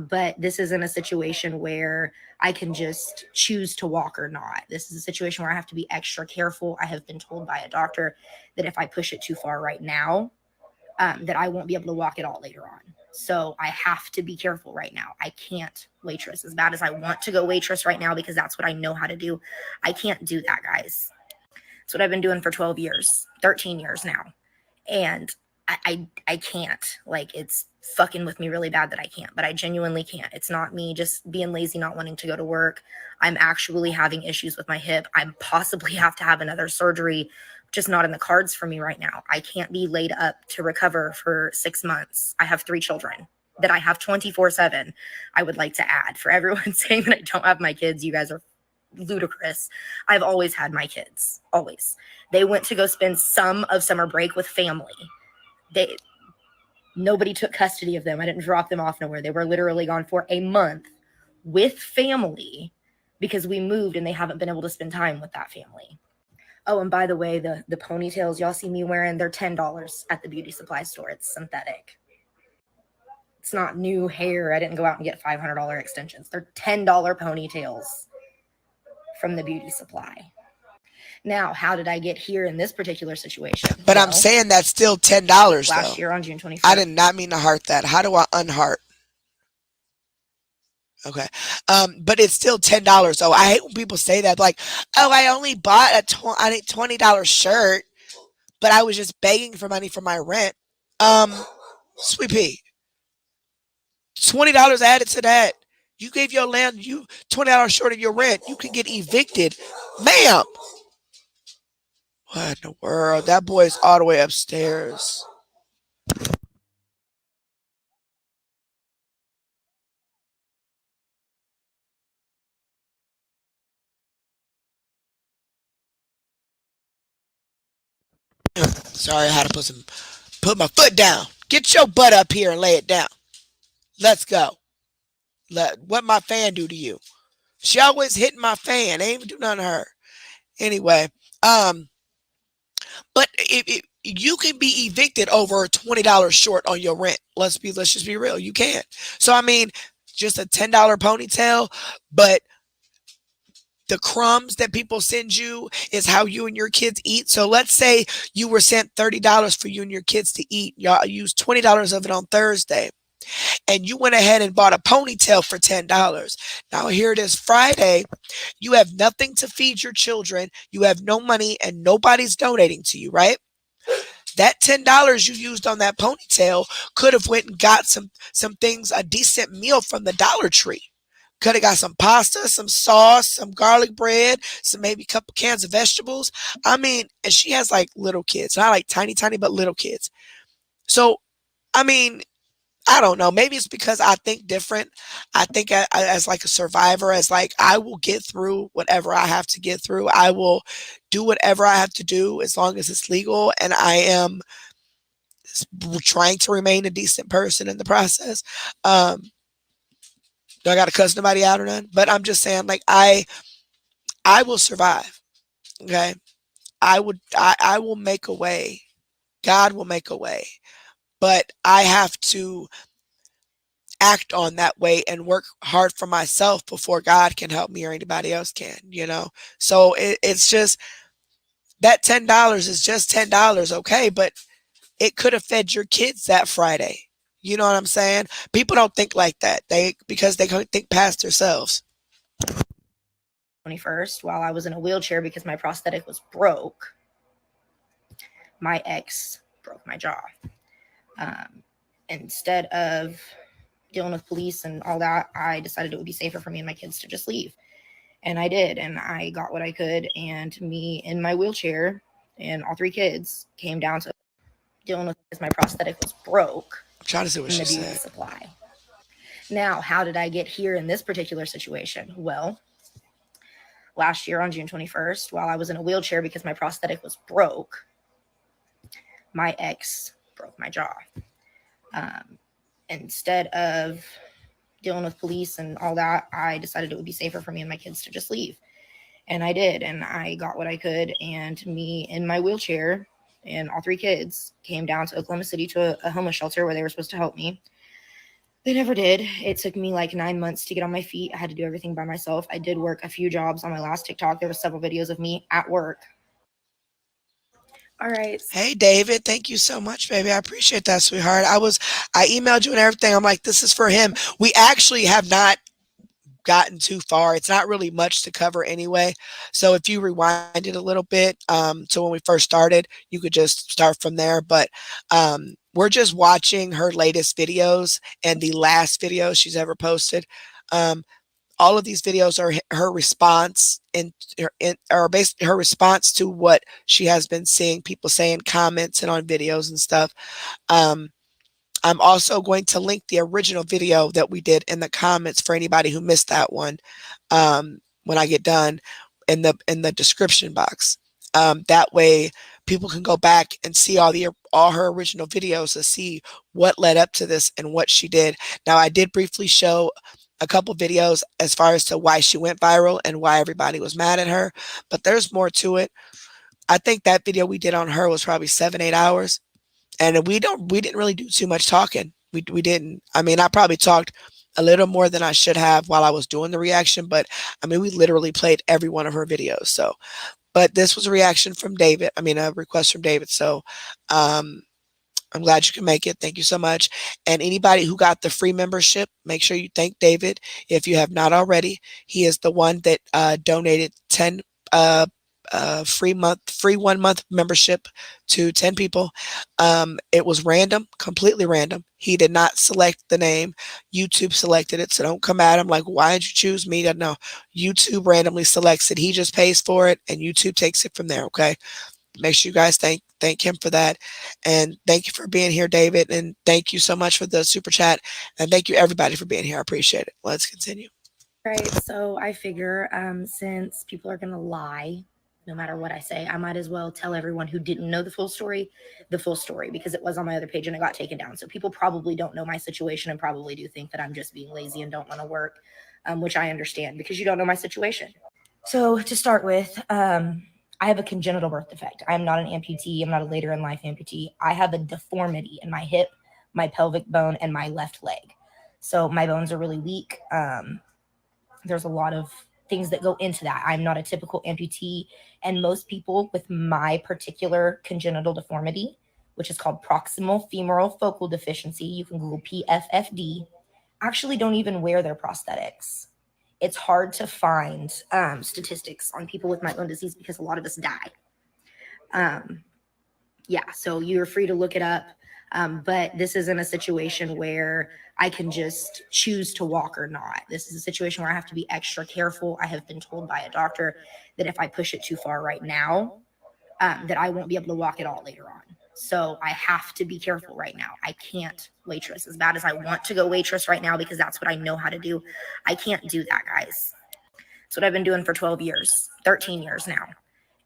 But this isn't a situation where I can just choose to walk or not. This is a situation where I have to be extra careful. I have been told by a doctor that if I push it too far right now, that I won't be able to walk at all later on. So I have to be careful right now. I can't waitress as bad as I want to go waitress right now because that's what I know how to do. I can't do that, guys. It's what I've been doing for 12 years, 13 years now. And I can't. Like, it's fucking with me really bad that I can't, but I genuinely can't. It's not me just being lazy, not wanting to go to work. I'm actually having issues with my hip. I possibly have to have another surgery, just not in the cards for me right now. I can't be laid up to recover for 6 months. I have 3 children that I have 24/7. I would like to add, for everyone saying that I don't have my kids, you guys are ludicrous. I've always had my kids, always. They went to go spend some of summer break with family. Nobody took custody of them. I didn't drop them off nowhere. They were literally gone for a month with family because we moved and they haven't been able to spend time with that family. Oh, and by the way, the ponytails y'all see me wearing, they're $10 at the beauty supply store. It's synthetic. It's not new hair. I didn't go out and get $500 extensions. They're $10 ponytails from the beauty supply. Now, how did I get here in this particular situation? But I'm saying that's still $10 last though. year on June 24th. I did not mean to heart that. How do I unheart? Okay. But it's still $10 though. I hate when people say that, like, oh, I only bought a $20 shirt, but I was just begging for money for my rent. Sweet pea, $20 added to that. You gave your land, you $20 short of your rent. You could get evicted. Ma'am. What in the world? That boy's all the way upstairs. Sorry, I had to put my foot down. Get your butt up here and lay it down. Let's go. What my fan do to you? She always hitting my fan. Ain't even do nothing to her. Anyway, but you can be evicted over $20 short on your rent. Let's just be real. You can. So I mean, just a $10 ponytail, but the crumbs that people send you is how you and your kids eat. So let's say you were sent $30 for you and your kids to eat. Y'all used $20 of it on Thursday. And you went ahead and bought a ponytail for $10. Now here it is Friday. You have nothing to feed your children. You have no money and nobody's donating to you, right? That $10 you used on that ponytail could have went and got some things, a decent meal from the Dollar Tree. Could have got some pasta, some sauce, some garlic bread, some maybe a couple cans of vegetables. I mean, and she has like little kids, not like tiny, but little kids. So, I mean, I don't know. Maybe it's because I think different. I think as like a survivor, as like I will get through whatever I have to get through. I will do whatever I have to do as long as it's legal. And I am trying to remain a decent person in the process. Do I got to cuss nobody out or none? But I'm just saying, like, I will survive. Okay. I will make a way. God will make a way. But I have to act on that way and work hard for myself before God can help me or anybody else can, So it's just that $10 is just $10, okay? But it could have fed your kids that Friday. You know what I'm saying? People don't think like that. Because they can't think past themselves. 21st, while I was in a wheelchair because my prosthetic was broke, my ex broke my jaw. Instead of dealing with police and all that, I decided it would be safer for me and my kids to just leave. And I did, and I got what I could, and me in my wheelchair and all 3 kids came down to dealing with because my prosthetic was broke. I'm trying to see what she in the beauty said. supply. Now, how did I get here in this particular situation? Well, last year on June 21st, while I was in a wheelchair because my prosthetic was broke, my ex broke my jaw. Instead of dealing with police and all that, I decided it would be safer for me and my kids to just leave. And I did, and I got what I could, and me in my wheelchair and all 3 kids came down to Oklahoma City to a homeless shelter where they were supposed to help me. They never did. It took me like 9 months to get on my feet. I had to do everything by myself. I did work a few jobs on my last TikTok. There were several videos of me at work. All right. Hey, David, thank you so much, baby. I appreciate that, sweetheart. I emailed you and everything. I'm like, this is for him. We actually have not gotten too far. It's not really much to cover anyway. So if you rewind it a little bit to when we first started, you could just start from there. But we're just watching her latest videos and the last video she's ever posted. All of these videos are her response or basically her response to what she has been seeing people say in comments and on videos and stuff. I'm also going to link the original video that we did in the comments for anybody who missed that one when I get done in the description box. That way people can go back and see all her original videos to see what led up to this and what she did. Now, I did briefly show a couple videos as far as to why she went viral and why everybody was mad at her, but there's more to it. I think that video we did on her was probably 7-8 hours, and we didn't really do too much talking. We didn't. I mean, I probably talked a little more than I should have while I was doing the reaction, but I mean, we literally played every one of her videos. So, but this was a reaction from David. I mean, a request from David. So, I'm glad you can make it. Thank you so much. And anybody who got the free membership, make sure you thank David if you have not already. He is the one that donated 10 free 1 month membership to 10 people. It was random, completely random. He did not select the name. YouTube selected it. So don't come at him like, why did you choose me? No, YouTube randomly selects it. He just pays for it and YouTube takes it from there. Okay. Make sure you guys thank him for that. And thank you for being here, David. And thank you so much for the super chat. And thank you everybody for being here. I appreciate it. Let's continue. Right. So I figure since people are going to lie, no matter what I say, I might as well tell everyone who didn't know the full story, because it was on my other page and it got taken down. So people probably don't know my situation and probably do think that I'm just being lazy and don't want to work, which I understand because you don't know my situation. So to start with, I have a congenital birth defect. I'm not an amputee. I'm not a later in life amputee. I have a deformity in my hip, my pelvic bone, and my left leg. So my bones are really weak. There's a lot of things that go into that. I'm not a typical amputee. And most people with my particular congenital deformity, which is called proximal femoral focal deficiency, you can Google PFFD, actually don't even wear their prosthetics. It's hard to find statistics on people with my own disease because a lot of us die. Yeah, so you're free to look it up. But this isn't a situation where I can just choose to walk or not. This is a situation where I have to be extra careful. I have been told by a doctor that if I push it too far right now, that I won't be able to walk at all later on. So I have to be careful right now. I can't waitress as bad as I want to go waitress right now because that's what I know how to do. I can't do that, guys. That's what I've been doing for 12 years, 13 years now.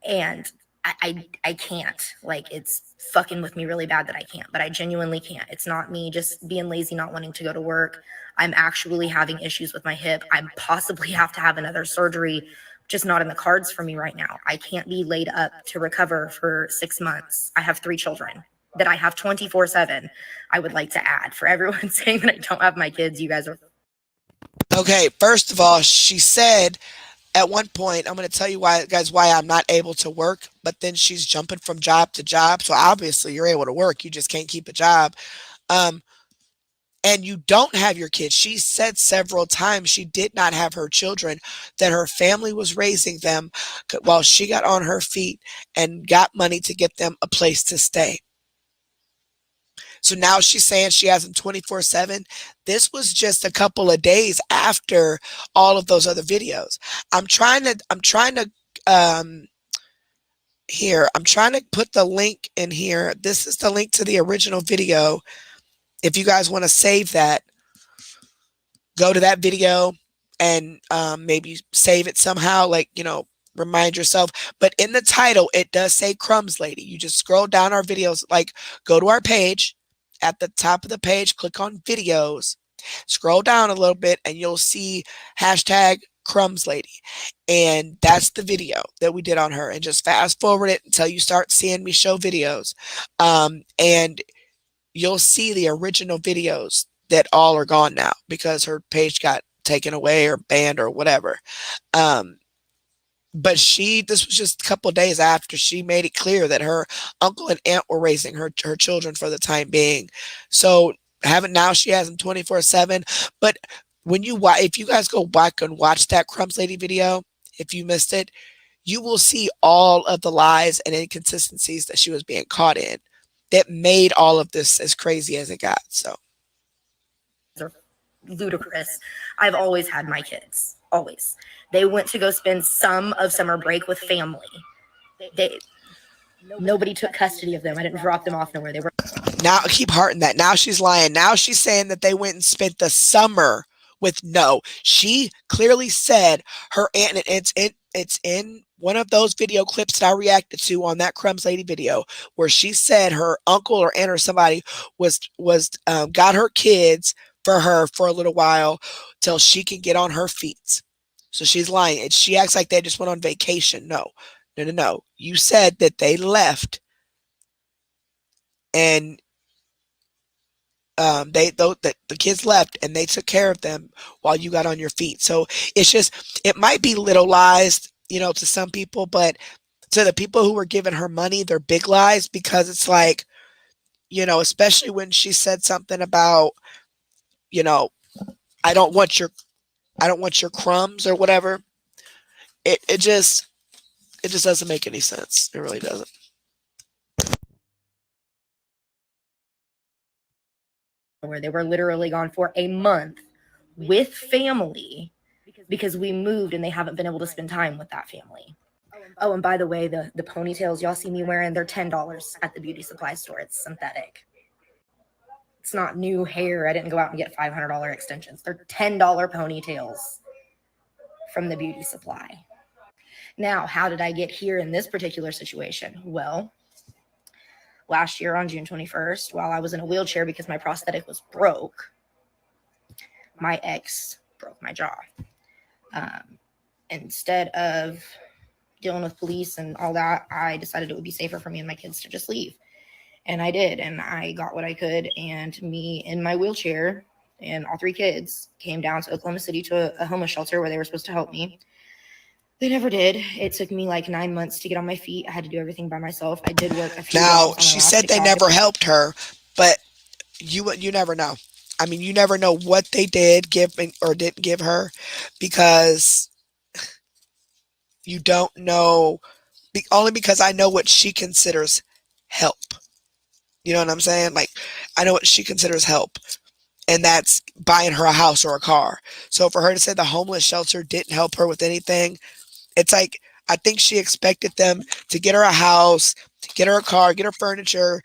And I can't. Like, it's fucking with me really bad that I can't, but I genuinely can't. It's not me just being lazy, not wanting to go to work. I'm actually having issues with my hip. I possibly have to have another surgery, just not in the cards for me right now. I can't be laid up to recover for 6 months. I have 3 children that I have 24/7. I would like to add for everyone saying that I don't have my kids. You guys are. Okay. First of all, she said at one point, I'm going to tell you why I'm not able to work, but then she's jumping from job to job. So obviously you're able to work. You just can't keep a job. And and you don't have your kids. She said several times she did not have her children, that her family was raising them while she got on her feet and got money to get them a place to stay. So now she's saying she has them 24/7. This was just a couple of days after all of those other videos. I'm trying to put the link in here. This is the link to the original video. If you guys want to save that, go to that video and maybe save it somehow, like, remind yourself. But in the title, it does say Crumbs Lady. You just scroll down our videos, like go to our page. At the top of the page, click on videos, scroll down a little bit, and you'll see hashtag Crumbs Lady. And that's the video that we did on her. And just fast forward it until you start seeing me show videos. And you'll see the original videos that all are gone now because her page got taken away or banned or whatever. But this was just a couple of days after she made it clear that her uncle and aunt were raising her children for the time being. So now she has them 24/7. But if you guys go back and watch that Crumbs Lady video, if you missed it, you will see all of the lies and inconsistencies that she was being caught in that made all of this as crazy as it got. So ludicrous. I've always had my kids. Always. They went to go spend some of summer break with family. Nobody took custody of them. I didn't drop them off nowhere. They were. Now keep hearting that. Now she's lying. Now she's saying that they went and spent the summer with she clearly said her aunt, and it's in one of those video clips that I reacted to on that Crumbs Lady video, where she said her uncle or aunt or somebody was got her kids for her for a little while till she can get on her feet. So she's lying. And she acts like they just went on vacation. No. You said that they left and the kids left and they took care of them while you got on your feet. So it might be little lies, to some people, but to the people who were giving her money, they're big lies, because it's like, especially when she said something about, I don't want your crumbs or whatever. It just doesn't make any sense. It really doesn't. Where they were literally gone for a month with family because we moved and they haven't been able to spend time with that family. Oh, and by the way, the ponytails y'all see me wearing, they're $10 at the beauty supply store. It's synthetic. It's not new hair. I didn't go out and get $500 extensions. They're $10 ponytails from the beauty supply. Now, how did I get here in this particular situation? Well, last year on June 21st, while I was in a wheelchair because my prosthetic was broke, my ex broke my jaw. Instead of dealing with police and all that, I decided it would be safer for me and my kids to just leave. And I did, and I got what I could, and me in my wheelchair and all three kids came down to Oklahoma City to a homeless shelter where they were supposed to help me. They never did. It took me like 9 months to get on my feet. I had to do everything by myself. I did work a few Now, jobs she said they never helped her, but you never know. I mean, you never know what they did give or didn't give her, because you don't know, only because I know what she considers help. You know what I'm saying? Like, I know what she considers help, and that's buying her a house or a car. So for her to say the homeless shelter didn't help her with anything, it's like, I think she expected them to get her a house, get her a car, get her furniture,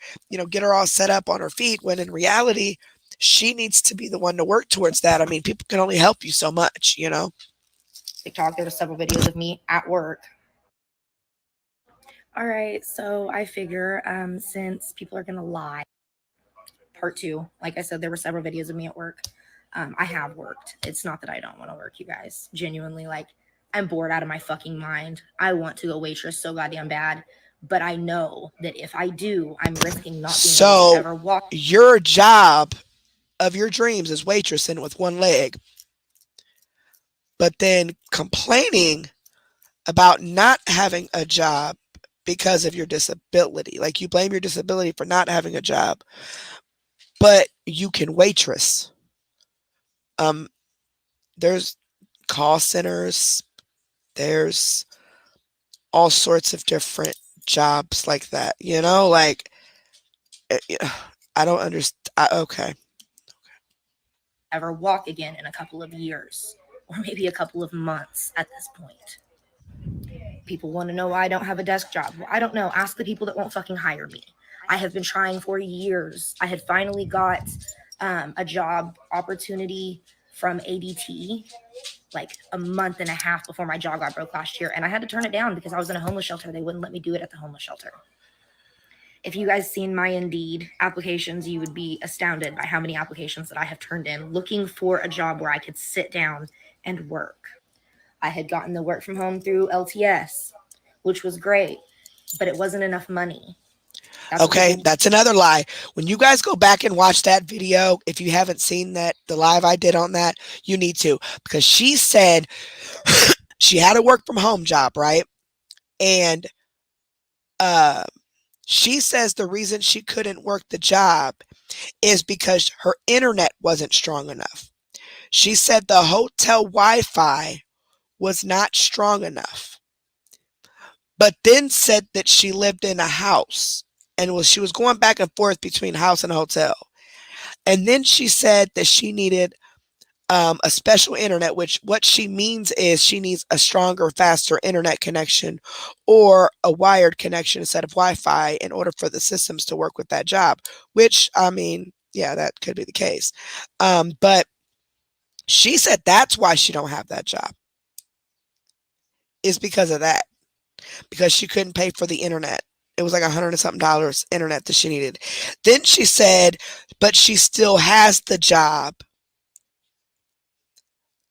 get her all set up on her feet, when in reality, she needs to be the one to work towards that. I mean, people can only help you so much, TikTok, there were several videos of me at work. All right, so I figure since people are going to lie, part two, like I said, there were several videos of me at work. I have worked. It's not that I don't want to work, you guys. Genuinely, like, I'm bored out of my fucking mind. I want to go waitress so goddamn bad, but I know that if I do, I'm risking not being able to ever walk. Your job of your dreams is waitressing with one leg, but then complaining about not having a job because of your disability. Like, you blame your disability for not having a job, but you can waitress. There's call centers, there's all sorts of different jobs like that, like I don't understand. Okay. Ever walk again in a couple of years or maybe a couple of months at this point. People want to know why I don't have a desk job. Well, I don't know. Ask the people that won't fucking hire me. I have been trying for years. I had finally got a job opportunity from ADT like a month and a half before my jaw got broke last year. And I had to turn it down because I was in a homeless shelter. They wouldn't let me do it at the homeless shelter. If you guys seen my Indeed applications, you would be astounded by how many applications that I have turned in looking for a job where I could sit down and work. I had gotten the work from home through LTS, which was great, but it wasn't enough money. Okay, that's another lie. When you guys go back and watch that video, if you haven't seen that, the live I did on that, you need to, because she said she had a work from home job, right? And she says the reason she couldn't work the job is because her internet wasn't strong enough. She said the hotel Wi-Fi was not strong enough, but then said that she lived in a house and she was going back and forth between house and hotel. And then she said that she needed a special internet, which what she means is she needs a stronger, faster internet connection or a wired connection instead of Wi-Fi in order for the systems to work with that job, which, I mean, yeah, that could be the case. But she said that's why she don't have that job, is because of that, because she couldn't pay for the internet. It was like $100 and something internet that she needed. Then she said, but she still has the job.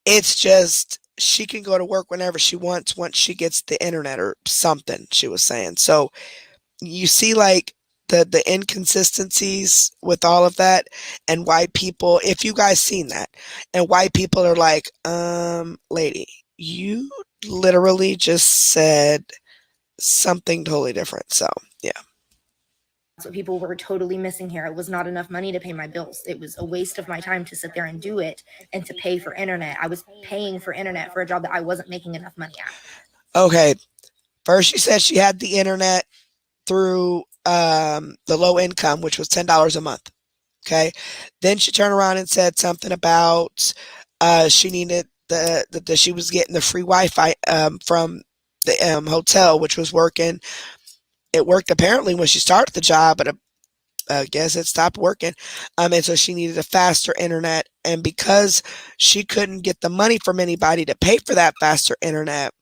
It's just she can go to work whenever she wants once she gets the internet or something, she was saying. So you see like the inconsistencies with all of that, and why people, if you guys seen that, and why people are like, lady, you literally just said something totally different. So yeah. That's what people were totally missing here. It was not enough money to pay my bills. It was a waste of my time to sit there and do it and to pay for internet. I was paying for internet for a job that I wasn't making enough money at. Okay. First, she said she had the internet through the low income, which was $10 a month. Okay. Then she turned around and said something about she needed that she was getting the free Wi-Fi from the hotel, which was working. It worked apparently when she started the job, but I guess it stopped working. And so she needed a faster internet. And because she couldn't get the money from anybody to pay for that faster internet,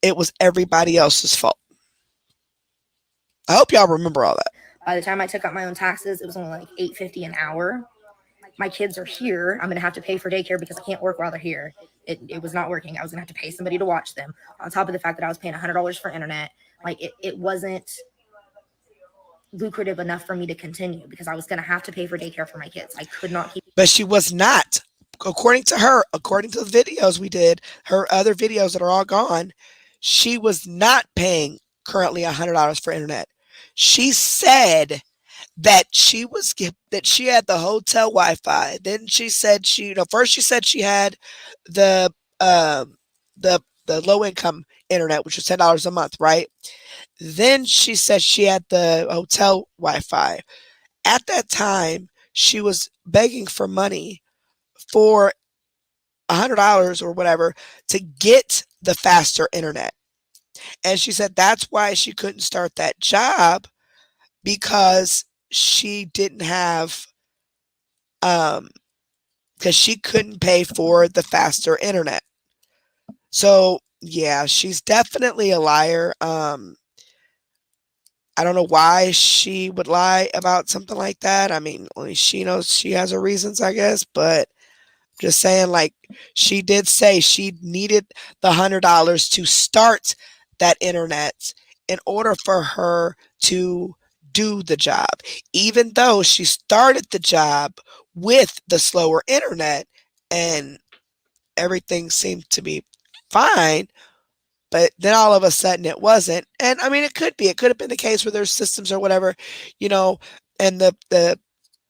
it was everybody else's fault. I hope y'all remember all that. By the time I took out my own taxes, it was only like $8.50 an hour. My kids are here. I'm going to have to pay for daycare because I can't work while they're here. It was not working. I was going to have to pay somebody to watch them. On top of the fact that I was paying $100 for internet. Like it wasn't lucrative enough for me to continue because I was going to have to pay for daycare for my kids. I could not keep. But she was not, according to her, according to the videos we did, her other videos that are all gone, she was not paying currently $100 for internet. She said that she had the hotel Wi-Fi. Then she said first she said she had the low income internet, which was $10 a month, right? Then she said she had the hotel Wi-Fi. At that time, she was begging for money for $100 or whatever to get the faster internet. And she said that's why she couldn't start that job, because she didn't have, because she couldn't pay for the faster internet. So yeah, she's definitely a liar. I don't know why she would lie about something like that. I mean, only she knows. She has her reasons, I guess, but just saying, like, she did say she needed the $100 to start that internet in order for her to do the job, even though she started the job with the slower internet and everything seemed to be fine. But then all of a sudden it wasn't. And I mean, it could have been the case where there's systems or whatever, and the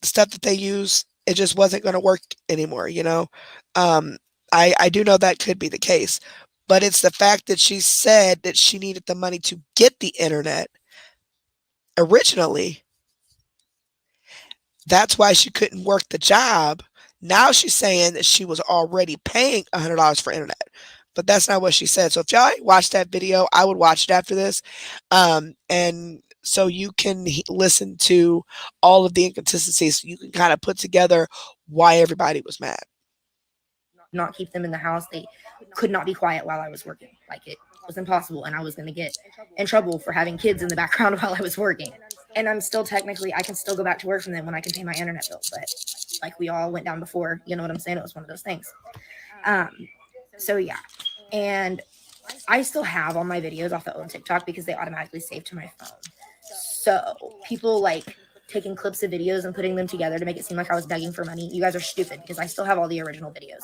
stuff that they use it just wasn't going to work anymore, you know? I do know that could be the case, but it's the fact that she said that she needed the money to get the internet originally. That's why she couldn't work the job. Now she's saying that she was already paying $100 for internet, but that's not what she said. So if y'all watch that video, I would watch it after this. And so you can listen to all of the inconsistencies. You can kind of put together why everybody was mad. Not keep them in the house. They could not be quiet while I was working. Like, it was impossible, and I was going to get in trouble for having kids in the background while I was working. And I'm still technically, I can still go back to work from them when I can pay my internet bill. But like we all went down before, you know what I'm saying? It was one of those things. So yeah. And I still have all my videos off the old TikTok because they automatically save to my phone. So people like taking clips of videos and putting them together to make it seem like I was begging for money. You guys are stupid because I still have all the original videos.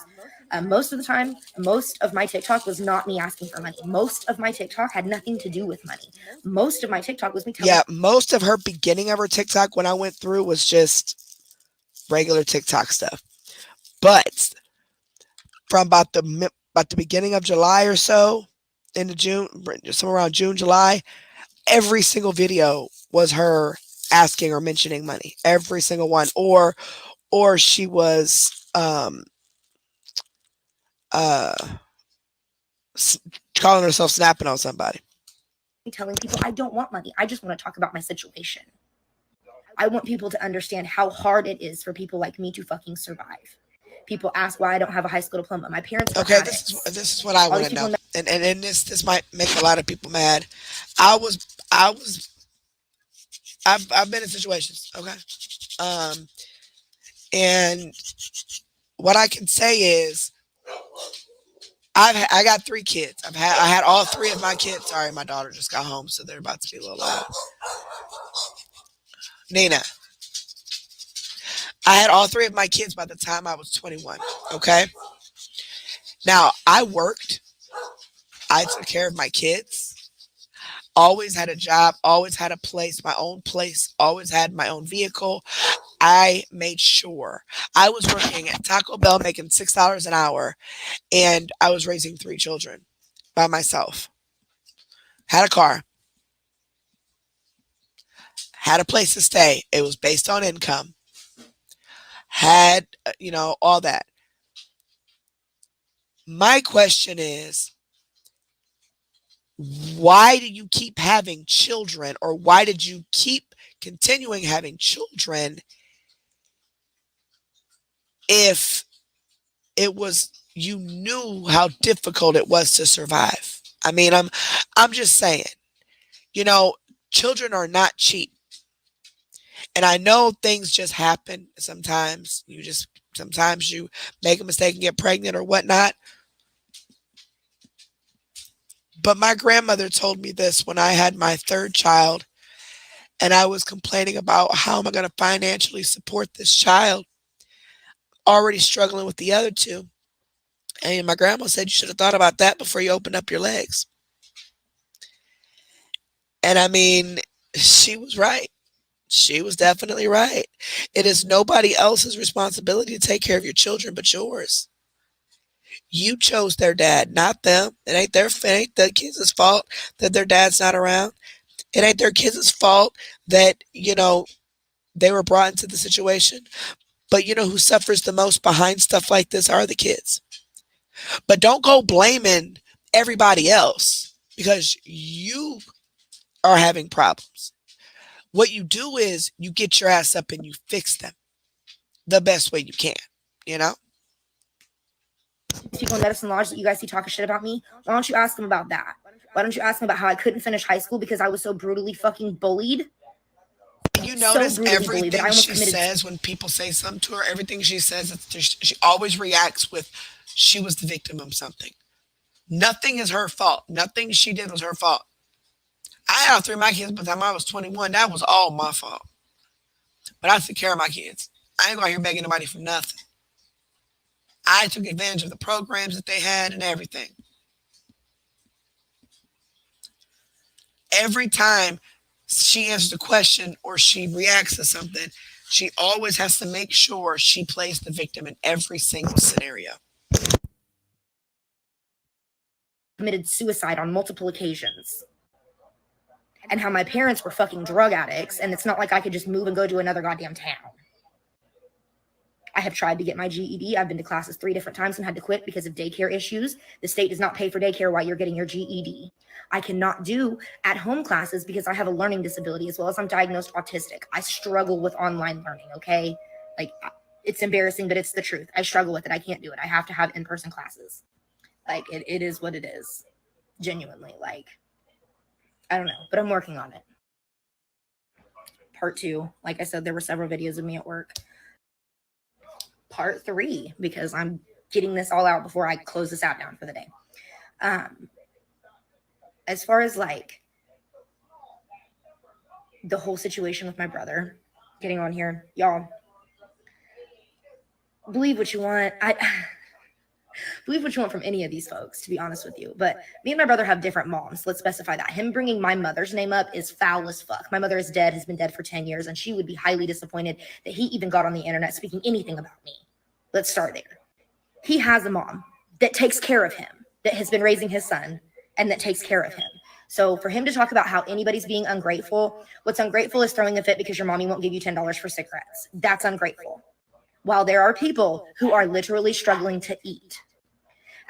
Most of the time, most of my TikTok was not me asking for money. Most of my TikTok had nothing to do with money. Most of my TikTok was me telling. Yeah, most of her beginning of her TikTok when I went through was just regular TikTok stuff. But from about the beginning of July or so, into June, somewhere around June, July, every single video was her asking or mentioning money. Every single one. Or she was calling herself snapping on somebody. Telling people I don't want money. I just want to talk about my situation. I want people to understand how hard it is for people like me to fucking survive. People ask why I don't have a high school diploma. My parents. Okay, this is what I want to know, and this might make a lot of people mad. I've been in situations, okay, and what I can say is, I got 3 kids. I had all 3 of my kids. Sorry, my daughter just got home, so they're about to be a little loud. Nina. I had all 3 of my kids by the time I was 21. Okay. Now I worked. I took care of my kids. Always had a job. Always had a place, my own place. Always had my own vehicle. I made sure I was working at Taco Bell making $6 an hour, and I was raising 3 children by myself. Had a car. Had a place to stay. It was based on income. Had, all that. My question is, why do you keep having children, or why did you keep continuing having children if it was, you knew how difficult it was to survive? I mean, I'm just saying, children are not cheap. And I know things just happen sometimes. Sometimes you make a mistake and get pregnant or whatnot. But my grandmother told me this when I had my 3rd child, and I was complaining about how am I going to financially support this child, already struggling with the other 2. And my grandma said, you should have thought about that before you opened up your legs. And I mean, she was right. She was definitely right. It is nobody else's responsibility to take care of your children but yours. You chose their dad, not them. It ain't the kids' fault that their dad's not around. It ain't their kids' fault that, they were brought into the situation. But who suffers the most behind stuff like this are the kids. But don't go blaming everybody else because you are having problems. What you do is you get your ass up and you fix them the best way you can, People in Medicine Lodge that you guys see talking shit about me, why don't you ask them about that? Why don't you ask them about how I couldn't finish high school because I was so brutally fucking bullied? You notice everything she says when people say something to her, everything she says, she always reacts with, she was the victim of something. Nothing is her fault. Nothing she did was her fault. I had all 3 of my kids by the time I was 21. That was all my fault. But I took care of my kids. I ain't going here begging nobody for nothing. I took advantage of the programs that they had and everything. Every time she answers a question or she reacts to something, She always has to make sure she plays the victim in every single scenario. Committed suicide on multiple occasions. And how my parents were fucking drug addicts, and it's not like I could just move and go to another goddamn town. I have tried to get my GED. I've been to classes 3 different times and had to quit because of daycare issues. The state does not pay for daycare while you're getting your GED. I cannot do at-home classes because I have a learning disability as well as I'm diagnosed autistic. I struggle with online learning, okay? Like, it's embarrassing, but it's the truth. I struggle with it. I can't do it. I have to have in-person classes. Like, it is what it is. Genuinely, like, I don't know, but I'm working on it. Part 2, like I said, there were several videos of me at work. Part 3, because I'm getting this all out before I close this app down for the day. As far as like the whole situation with my brother getting on here, y'all believe what you want. Believe what you want from any of these folks, to be honest with you. But me and my brother have different moms. Let's specify that. Him bringing my mother's name up is foul as fuck. My mother is dead, has been dead for 10 years, and she would be highly disappointed that he even got on the internet speaking anything about me. Let's start there. He has a mom that takes care of him, that has been raising his son, and that takes care of him. So for him to talk about how anybody's being ungrateful, what's ungrateful is throwing a fit because your mommy won't give you $10 for cigarettes. That's ungrateful. While there are people who are literally struggling to eat.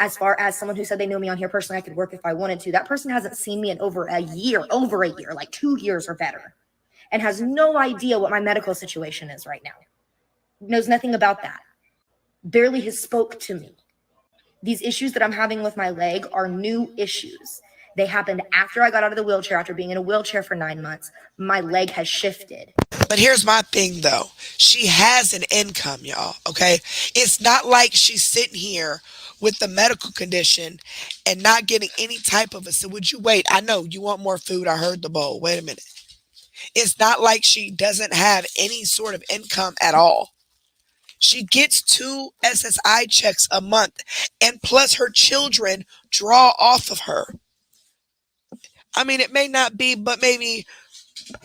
As far as someone who said they know me on here personally, I could work if I wanted to. That person hasn't seen me in over a year, like 2 years or better, and has no idea what my medical situation is right now. Knows nothing about that. Barely has spoke to me. These issues that I'm having with my leg are new issues. They happened after I got out of the wheelchair, after being in a wheelchair for 9 months. My leg has shifted. But here's my thing, though. She has an income, y'all, okay? It's not like she's sitting here with the medical condition and not getting any type of a, so would you wait? I know you want more food. I heard the bowl. Wait a minute. It's not like she doesn't have any sort of income at all. She gets 2 SSI checks a month, and plus her children draw off of her. I mean, it may not be, but maybe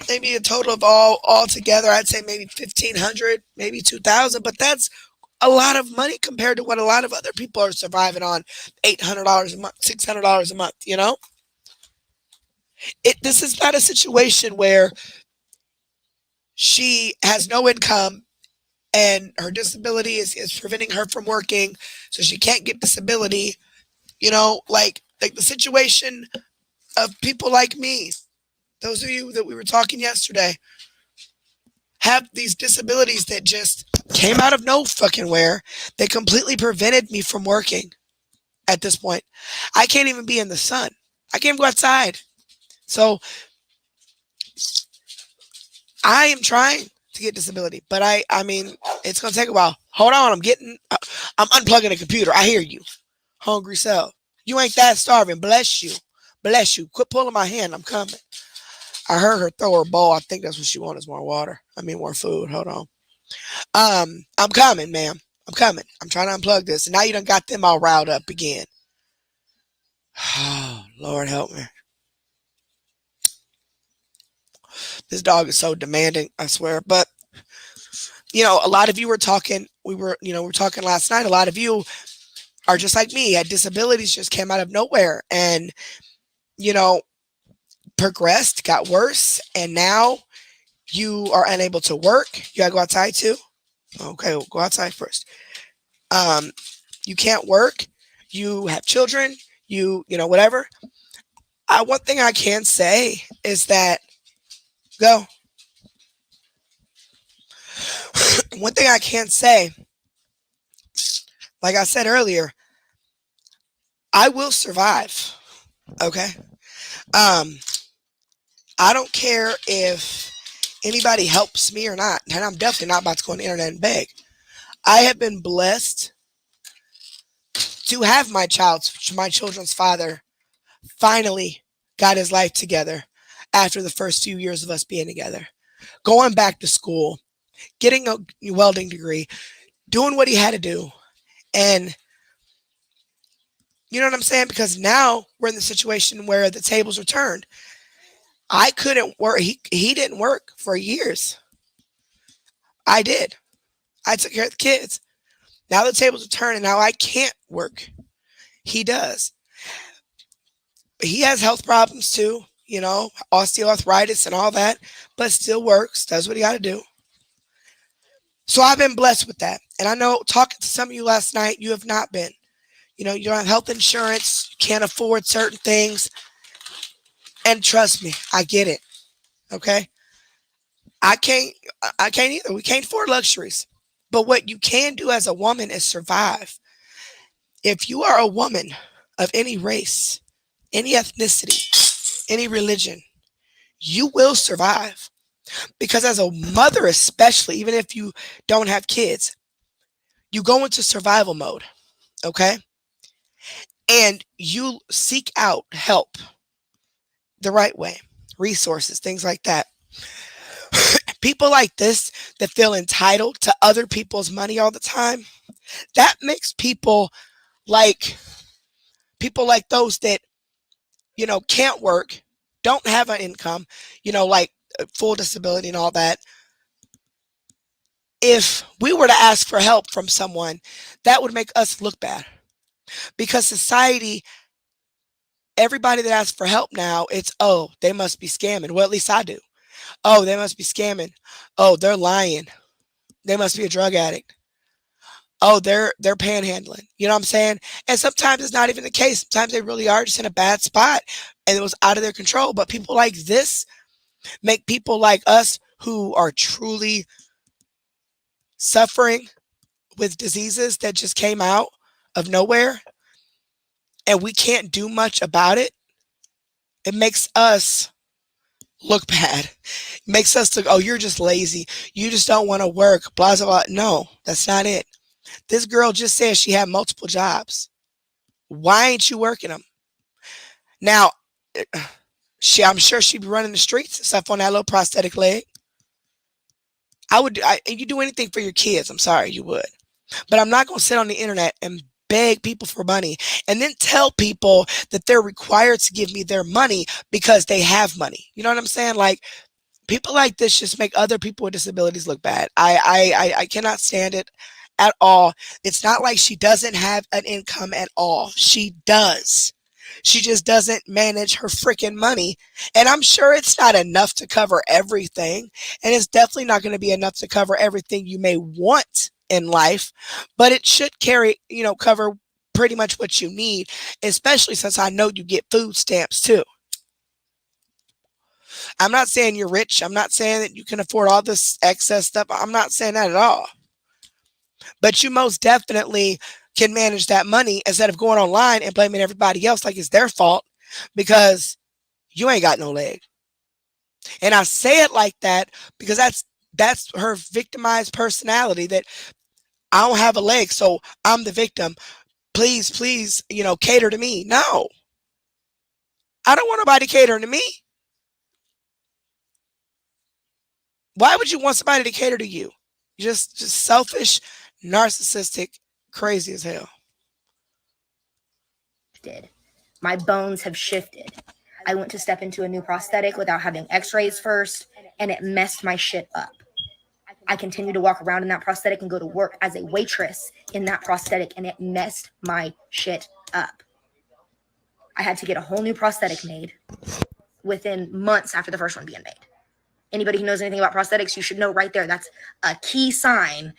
a total of all together, I'd say maybe 1,500, maybe 2,000, but that's a lot of money compared to what a lot of other people are surviving on. $800 a month, $600 a month, you know? This is not a situation where she has no income and her disability is preventing her from working, so she can't get disability, you know, like the situation of people like me, those of you that we were talking yesterday, have these disabilities that just came out of no fucking where. They completely prevented me from working at this point. I can't even be in the sun. I can't go outside. So I am trying to get disability, but I mean, it's going to take a while. Hold on. I'm unplugging the computer. I hear you. Hungry self. You ain't that starving. Bless you. Bless you. Quit pulling my hand. I'm coming. I heard her throw her bowl. I think that's what she wants, is more water. I mean, more food. Hold on. I'm coming, ma'am. I'm coming. I'm trying to unplug this. And now you done got them all riled up again. Oh, Lord help me. This dog is so demanding, I swear. But, you know, a lot of you were talking, we were talking last night. A lot of you are just like me. Had disabilities just came out of nowhere and, you know, progressed, got worse. And now you are unable to work. You gotta go outside too. Okay, we'll go outside first. You can't work. You have children. You know, whatever. One thing I can say is that go. One thing I can say, like I said earlier, I will survive. Okay. I don't care if anybody helps me or not, and I'm definitely not about to go on the internet and beg. I have been blessed to have my children's father finally got his life together after the first few years of us being together, going back to school, getting a welding degree, doing what he had to do. And you know what I'm saying? Because now we're in the situation where the tables are turned. I couldn't work. He didn't work for years. I did. I took care of the kids. Now the tables are turning. Now I can't work. He does. He has health problems too, you know, osteoarthritis and all that, but still works, does what he got to do. So I've been blessed with that. And I know talking to some of you last night, you have not been. You know, you don't have health insurance, you can't afford certain things. And trust me, I get it. Okay? I can't either. We can't afford luxuries. But what you can do as a woman is survive. If you are a woman of any race, any ethnicity, any religion, you will survive. Because as a mother, especially, even if you don't have kids, you go into survival mode, okay? And you seek out help the right way, resources, things like that. People like this that feel entitled to other people's money all the time, that makes people like those that, you know, can't work, don't have an income, you know, like full disability and all that. If we were to ask for help from someone, that would make us look bad. Because society, everybody that asks for help now, it's, oh, they must be scamming. Well, at least I do. Oh, they must be scamming. Oh, they're lying. They must be a drug addict. Oh, they're panhandling. You know what I'm saying? And sometimes it's not even the case. Sometimes they really are just in a bad spot and it was out of their control. But people like this make people like us who are truly suffering with diseases that just came out of nowhere and we can't do much about it. It makes us look bad. It makes us look, oh, you're just lazy. You just don't want to work. Blah, blah, blah. No, that's not it. This girl just said she had multiple jobs. Why ain't you working them? Now, I'm sure she'd be running the streets and stuff on that little prosthetic leg. You do anything for your kids. I'm sorry, you would. But I'm not going to sit on the internet and beg people for money and then tell people that they're required to give me their money because they have money. You know what I'm saying? Like, people like this just make other people with disabilities look bad. I cannot stand it at all. It's not like she doesn't have an income at all. She does. She just doesn't manage her freaking money. And I'm sure it's not enough to cover everything. And it's definitely not going to be enough to cover everything you may want in life. But it should cover pretty much what you need, especially since I know you get food stamps too. I'm not saying you're rich. I'm not saying that you can afford all this excess stuff. I'm not saying that at all. But you most definitely can manage that money instead of going online and blaming everybody else like it's their fault because you ain't got no leg. And I say it like that because that's her victimized personality, that I don't have a leg, so I'm the victim. Please, cater to me. No. I don't want nobody catering to me. Why would you want somebody to cater to you? You're just selfish, narcissistic, crazy as hell. My bones have shifted. I went to step into a new prosthetic without having x-rays first, and it messed my shit up. I continued to walk around in that prosthetic and go to work as a waitress in that prosthetic, and it messed my shit up. I had to get a whole new prosthetic made within months after the first one being made. Anybody who knows anything about prosthetics, you should know right there. That's a key sign.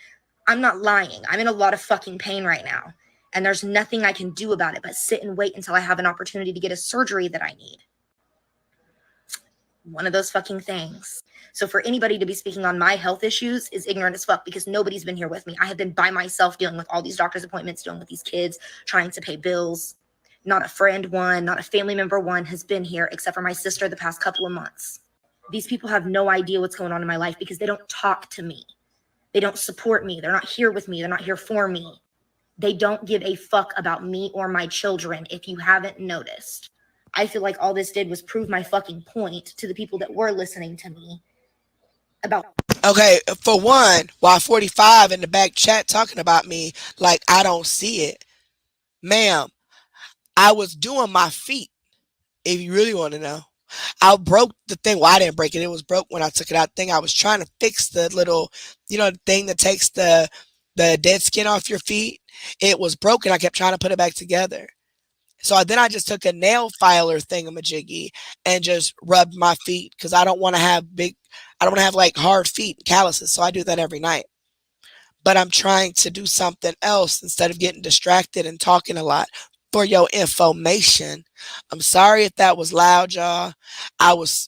I'm not lying. I'm in a lot of fucking pain right now. And there's nothing I can do about it but sit and wait until I have an opportunity to get a surgery that I need. One of those fucking things. So for anybody to be speaking on my health issues is ignorant as fuck because nobody's been here with me. I have been by myself dealing with all these doctor's appointments, dealing with these kids, trying to pay bills. Not a friend one, not a family member one has been here except for my sister the past couple of months. These people have no idea what's going on in my life because they don't talk to me. They don't support me. They're not here with me. They're not here for me. They don't give a fuck about me or my children, if you haven't noticed. I feel like all this did was prove my fucking point to the people that were listening to me about. Okay, for one, while 45 in the back chat talking about me like I don't see it. Ma'am, I was doing my feet, if you really want to know. I broke the thing. Well, I didn't break it. It was broke when I took it out. Thing I was trying to fix the little, the thing that takes the dead skin off your feet. It was broken. I kept trying to put it back together. So then I just took a nail filer thingamajiggy and just rubbed my feet because I don't want to have like hard feet and calluses. So I do that every night. But I'm trying to do something else instead of getting distracted and talking a lot. For your information, I'm sorry if that was loud, y'all. I was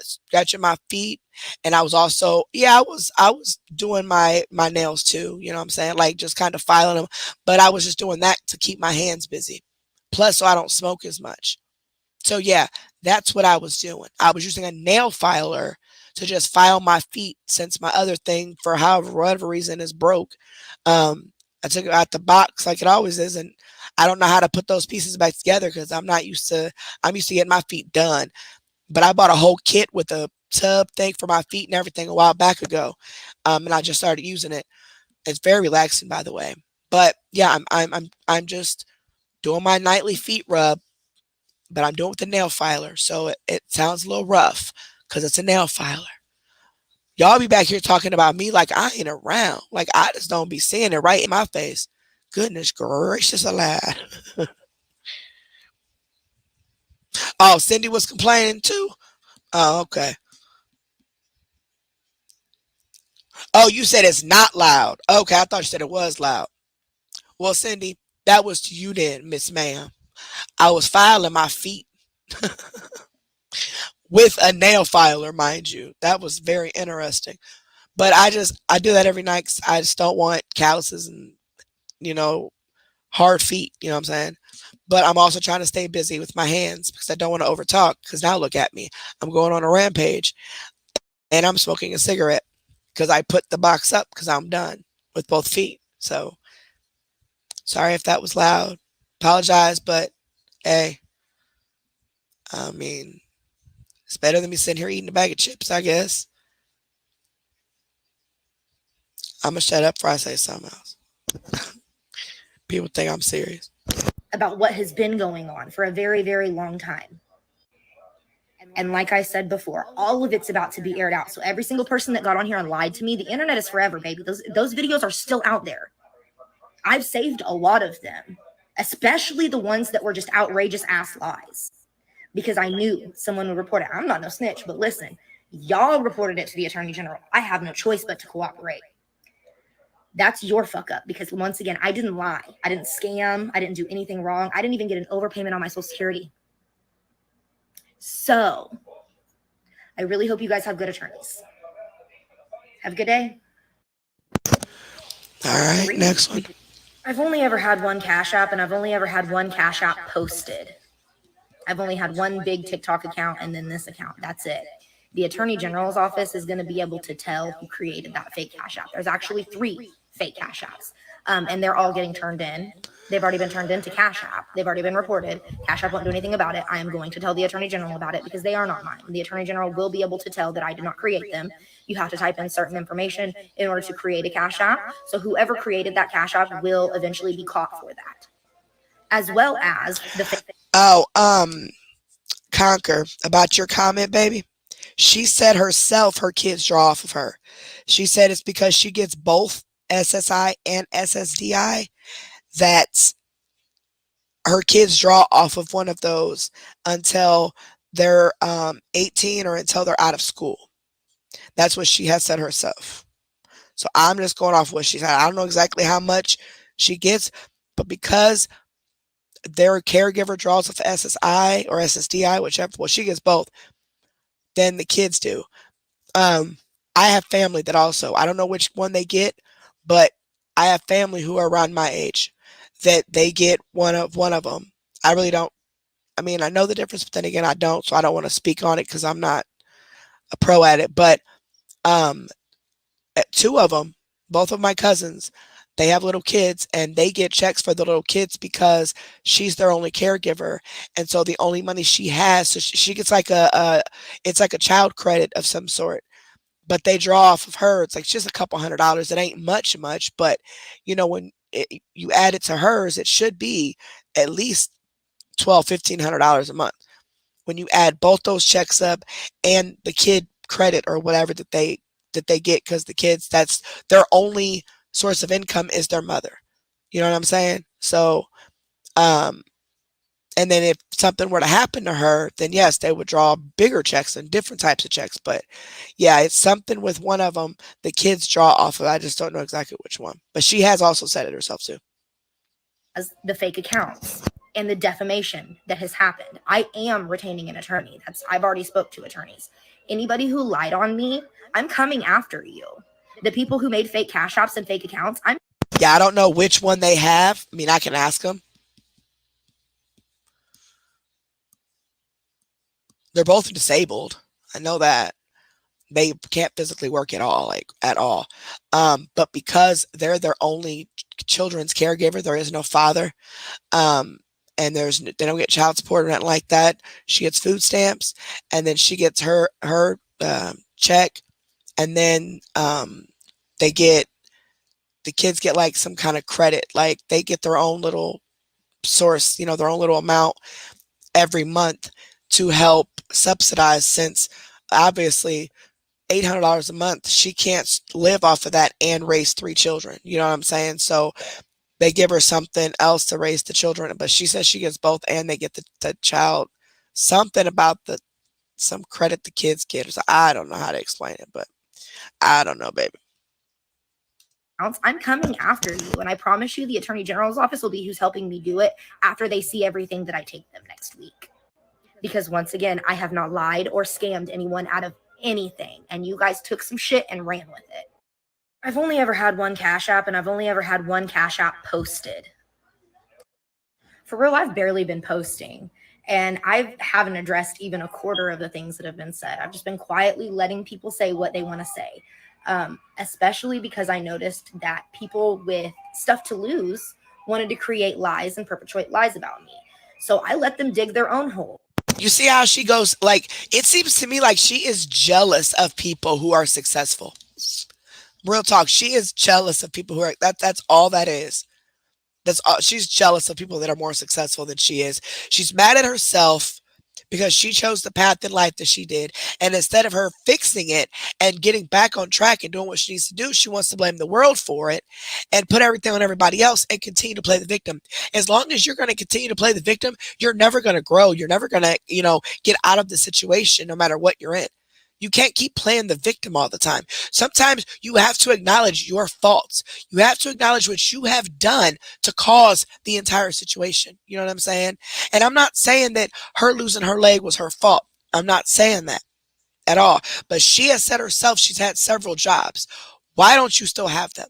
scratching my feet, and I was also, I was doing my nails too. You know what I'm saying? Like just kind of filing them, but I was just doing that to keep my hands busy. Plus, so I don't smoke as much. So yeah, that's what I was doing. I was using a nail filer to just file my feet since my other thing, for whatever reason, is broke. I took it out the box like it always is, and I don't know how to put those pieces back together because I'm used to getting my feet done. But I bought a whole kit with a tub thing for my feet and everything a while back ago, and I just started using it. It's very relaxing, by the way. But yeah, I'm just doing my nightly feet rub, but I'm doing it with the nail filer, so it sounds a little rough because it's a nail filer. Y'all be back here talking about me like I ain't around, like I just don't be seeing it right in my face. Goodness gracious alive. Oh, Cindy was complaining too? Oh, okay. Oh, you said it's not loud. Okay, I thought you said it was loud. Well, Cindy, that was to you then, Miss Ma'am. I was filing my feet with a nail filer, mind you. That was very interesting. But I do that every night 'cause I just don't want calluses and, hard feet, you know what I'm saying? But I'm also trying to stay busy with my hands because I don't want to overtalk, because now look at me. I'm going on a rampage and I'm smoking a cigarette because I put the box up because I'm done with both feet. So sorry if that was loud. Apologize, but hey, I mean, it's better than me sitting here eating a bag of chips, I guess. I'm going to shut up before I say something else. People think I'm serious. About what has been going on for a very, very long time. And like I said before, all of it's about to be aired out. So every single person that got on here and lied to me, the internet is forever, baby. Those videos are still out there. I've saved a lot of them, especially the ones that were just outrageous ass lies, because I knew someone would report it. I'm not no snitch, but listen, y'all reported it to the Attorney General. I have no choice but to cooperate. That's your fuck up, because once again, I didn't lie. I didn't scam. I didn't do anything wrong. I didn't even get an overpayment on my Social Security. So I really hope you guys have good attorneys. Have a good day. All right, next one. I've only ever had one Cash App, and I've only ever had one Cash App posted. I've only had one big TikTok account and then this account. That's it. The Attorney General's office is going to be able to tell who created that fake Cash App. There's actually 3 fake Cash Apps, and they're all getting turned in. They've already been turned into Cash App. They've already been reported. Cash App won't do anything about it. I am going to tell the Attorney General about it because they are not mine. The Attorney General will be able to tell that I did not create them. You have to type in certain information in order to create a Cash App. So whoever created that Cash App will eventually be caught for that, as well as the. Oh, Conquer, about your comment, baby. She said herself her kids draw off of her. She said it's because she gets both SSI and SSDI that her kids draw off of one of those until they're 18 or until they're out of school. That's what she has said herself. So I'm just going off what she said. I don't know exactly how much she gets, but because their caregiver draws off SSI or SSDI, whichever, well, she gets both, then the kids do. I have family that also, I don't know which one they get, but I have family who are around my age that they get one of them. I really don't. I mean, I know the difference, but then again, I don't, so I don't want to speak on it because I'm not a pro at it. But 2 of them, both of my cousins, they have little kids and they get checks for the little kids because she's their only caregiver. And so the only money she has, so she gets like it's like a child credit of some sort, but they draw off of her. It's like just a couple $100. It ain't much, but when you add it to hers, it should be at least $1,200, $1,500 a month, when you add both those checks up and the kid credit or whatever that they get, because the kids, that's their only source of income is their mother. You know what I'm saying? So, and then if something were to happen to her, then yes, they would draw bigger checks and different types of checks. But yeah, it's something with one of them the kids draw off of. I just don't know exactly which one. But she has also said it herself too. As the fake accounts and the defamation that has happened, I am retaining an attorney. I've already spoke to attorneys. Anybody who lied on me, I'm coming after you. The people who made fake cash apps and fake accounts, Yeah, I don't know which one they have. I mean, I can ask them. They're both disabled. I know that. They can't physically work at all, like at all. But because they're their only children's caregiver, there is no father. And they don't get child support or nothing like that. She gets food stamps, and then she gets her check, and then the kids get like some kind of credit, like they get their own little source, their own little amount every month to help subsidize, since obviously $800 a month, she can't live off of that and raise 3 children. You know what I'm saying? So they give her something else to raise the children, but she says she gets both, and they get the child, something about some credit the kids get. So I don't know how to explain it, but I don't know, baby. I'm coming after you, and I promise you the Attorney General's office will be who's helping me do it after they see everything that I take them next week. Because once again, I have not lied or scammed anyone out of anything, and you guys took some shit and ran with it. I've only ever had one Cash App, and I've only ever had one Cash App posted. For real, I've barely been posting, and I haven't addressed even a quarter of the things that have been said. I've just been quietly letting people say what they want to say, especially because I noticed that people with stuff to lose wanted to create lies and perpetuate lies about me. So I let them dig their own hole. You see how she goes, like, it seems to me like she is jealous of people who are successful. Real talk. She is jealous of people who are, that's all that is. That's all. She's jealous of people that are more successful than she is. She's mad at herself because she chose the path in life that she did. And instead of her fixing it and getting back on track and doing what she needs to do, she wants to blame the world for it and put everything on everybody else and continue to play the victim. As long as you're going to continue to play the victim, you're never going to grow. You're never going to, get out of the situation no matter what you're in. You can't keep playing the victim all the time. Sometimes you have to acknowledge your faults. You have to acknowledge what you have done to cause the entire situation. You know what I'm saying? And I'm not saying that her losing her leg was her fault. I'm not saying that at all. But she has said herself she's had several jobs. Why don't you still have them?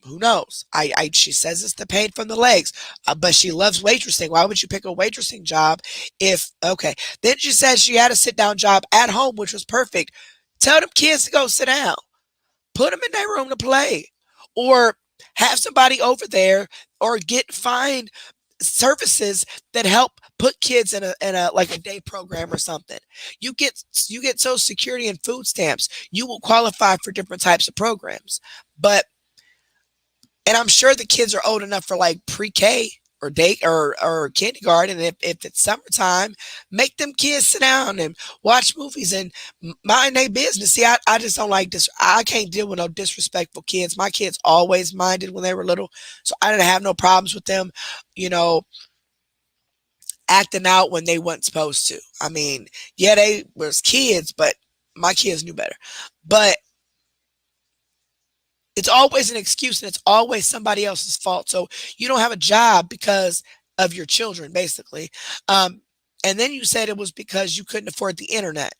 Who knows? She says it's the pain from the legs, but she loves waitressing. Why would you pick a waitressing job okay. Then she says she had a sit-down job at home, which was perfect. Tell them kids to go sit down. Put them in their room to play. Or have somebody over there, or find services that help put kids in a like a day program or something. You get Social Security and food stamps. You will qualify for different types of programs. And I'm sure the kids are old enough for like pre-K or or kindergarten. And if it's summertime, make them kids sit down and watch movies and mind their business. See, I just don't like this. I can't deal with no disrespectful kids. My kids always minded when they were little, so I didn't have no problems with them, acting out when they weren't supposed to. I mean, yeah, they was kids, but my kids knew better. But it's always an excuse, and it's always somebody else's fault. So you don't have a job because of your children, basically. And then you said it was because you couldn't afford the internet.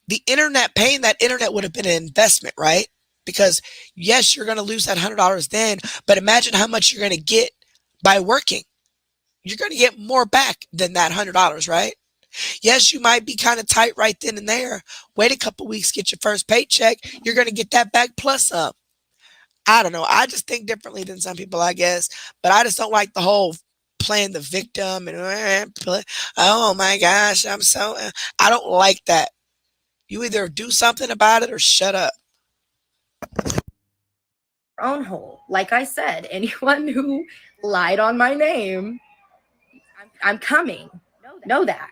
The internet, paying that internet would have been an investment, right? Because yes, you're going to lose that $100 then, but imagine how much you're going to get by working. You're going to get more back than that $100, right? Yes, you might be kind of tight right then and there. Wait a couple weeks, get your first paycheck. You're going to get that back plus some. I don't know. I just think differently than some people, I guess. But I just don't like the whole playing the victim and, oh my gosh, I don't like that. You either do something about it or shut up. Own hole. Like I said, anyone who lied on my name, I'm coming. Know Know that.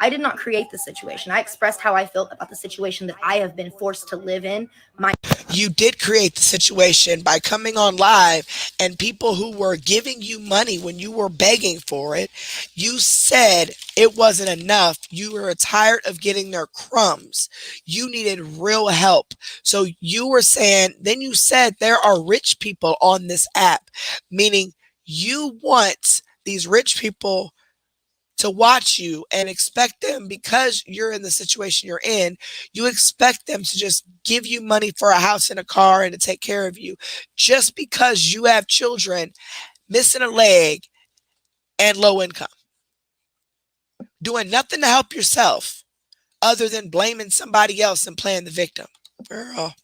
I did not create the situation. I expressed how I felt about the situation that I have been forced to live in. You did create the situation by coming on live, and people who were giving you money when you were begging for it, you said it wasn't enough. You were tired of getting their crumbs. You needed real help. So you were saying, then you said there are rich people on this app, meaning you want these rich people to watch you and expect them, because you're in the situation you're in, you expect them to just give you money for a house and a car and to take care of you just because you have children missing a leg and low income, doing nothing to help yourself other than blaming somebody else and playing the victim. Girl.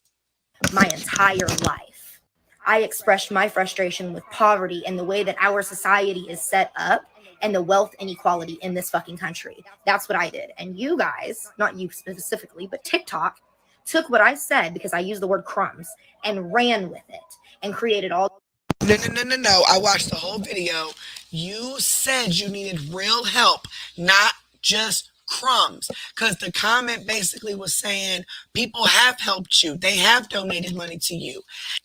My entire life, I expressed my frustration with poverty and the way that our society is set up and the wealth inequality in this fucking country. That's what I did. And you guys, not you specifically, but TikTok took what I said, because I used the word crumbs, and ran with it and created all. No. I watched the whole video. You said you needed real help, not just crumbs. Because the comment basically was saying people have helped you. They have donated money to you.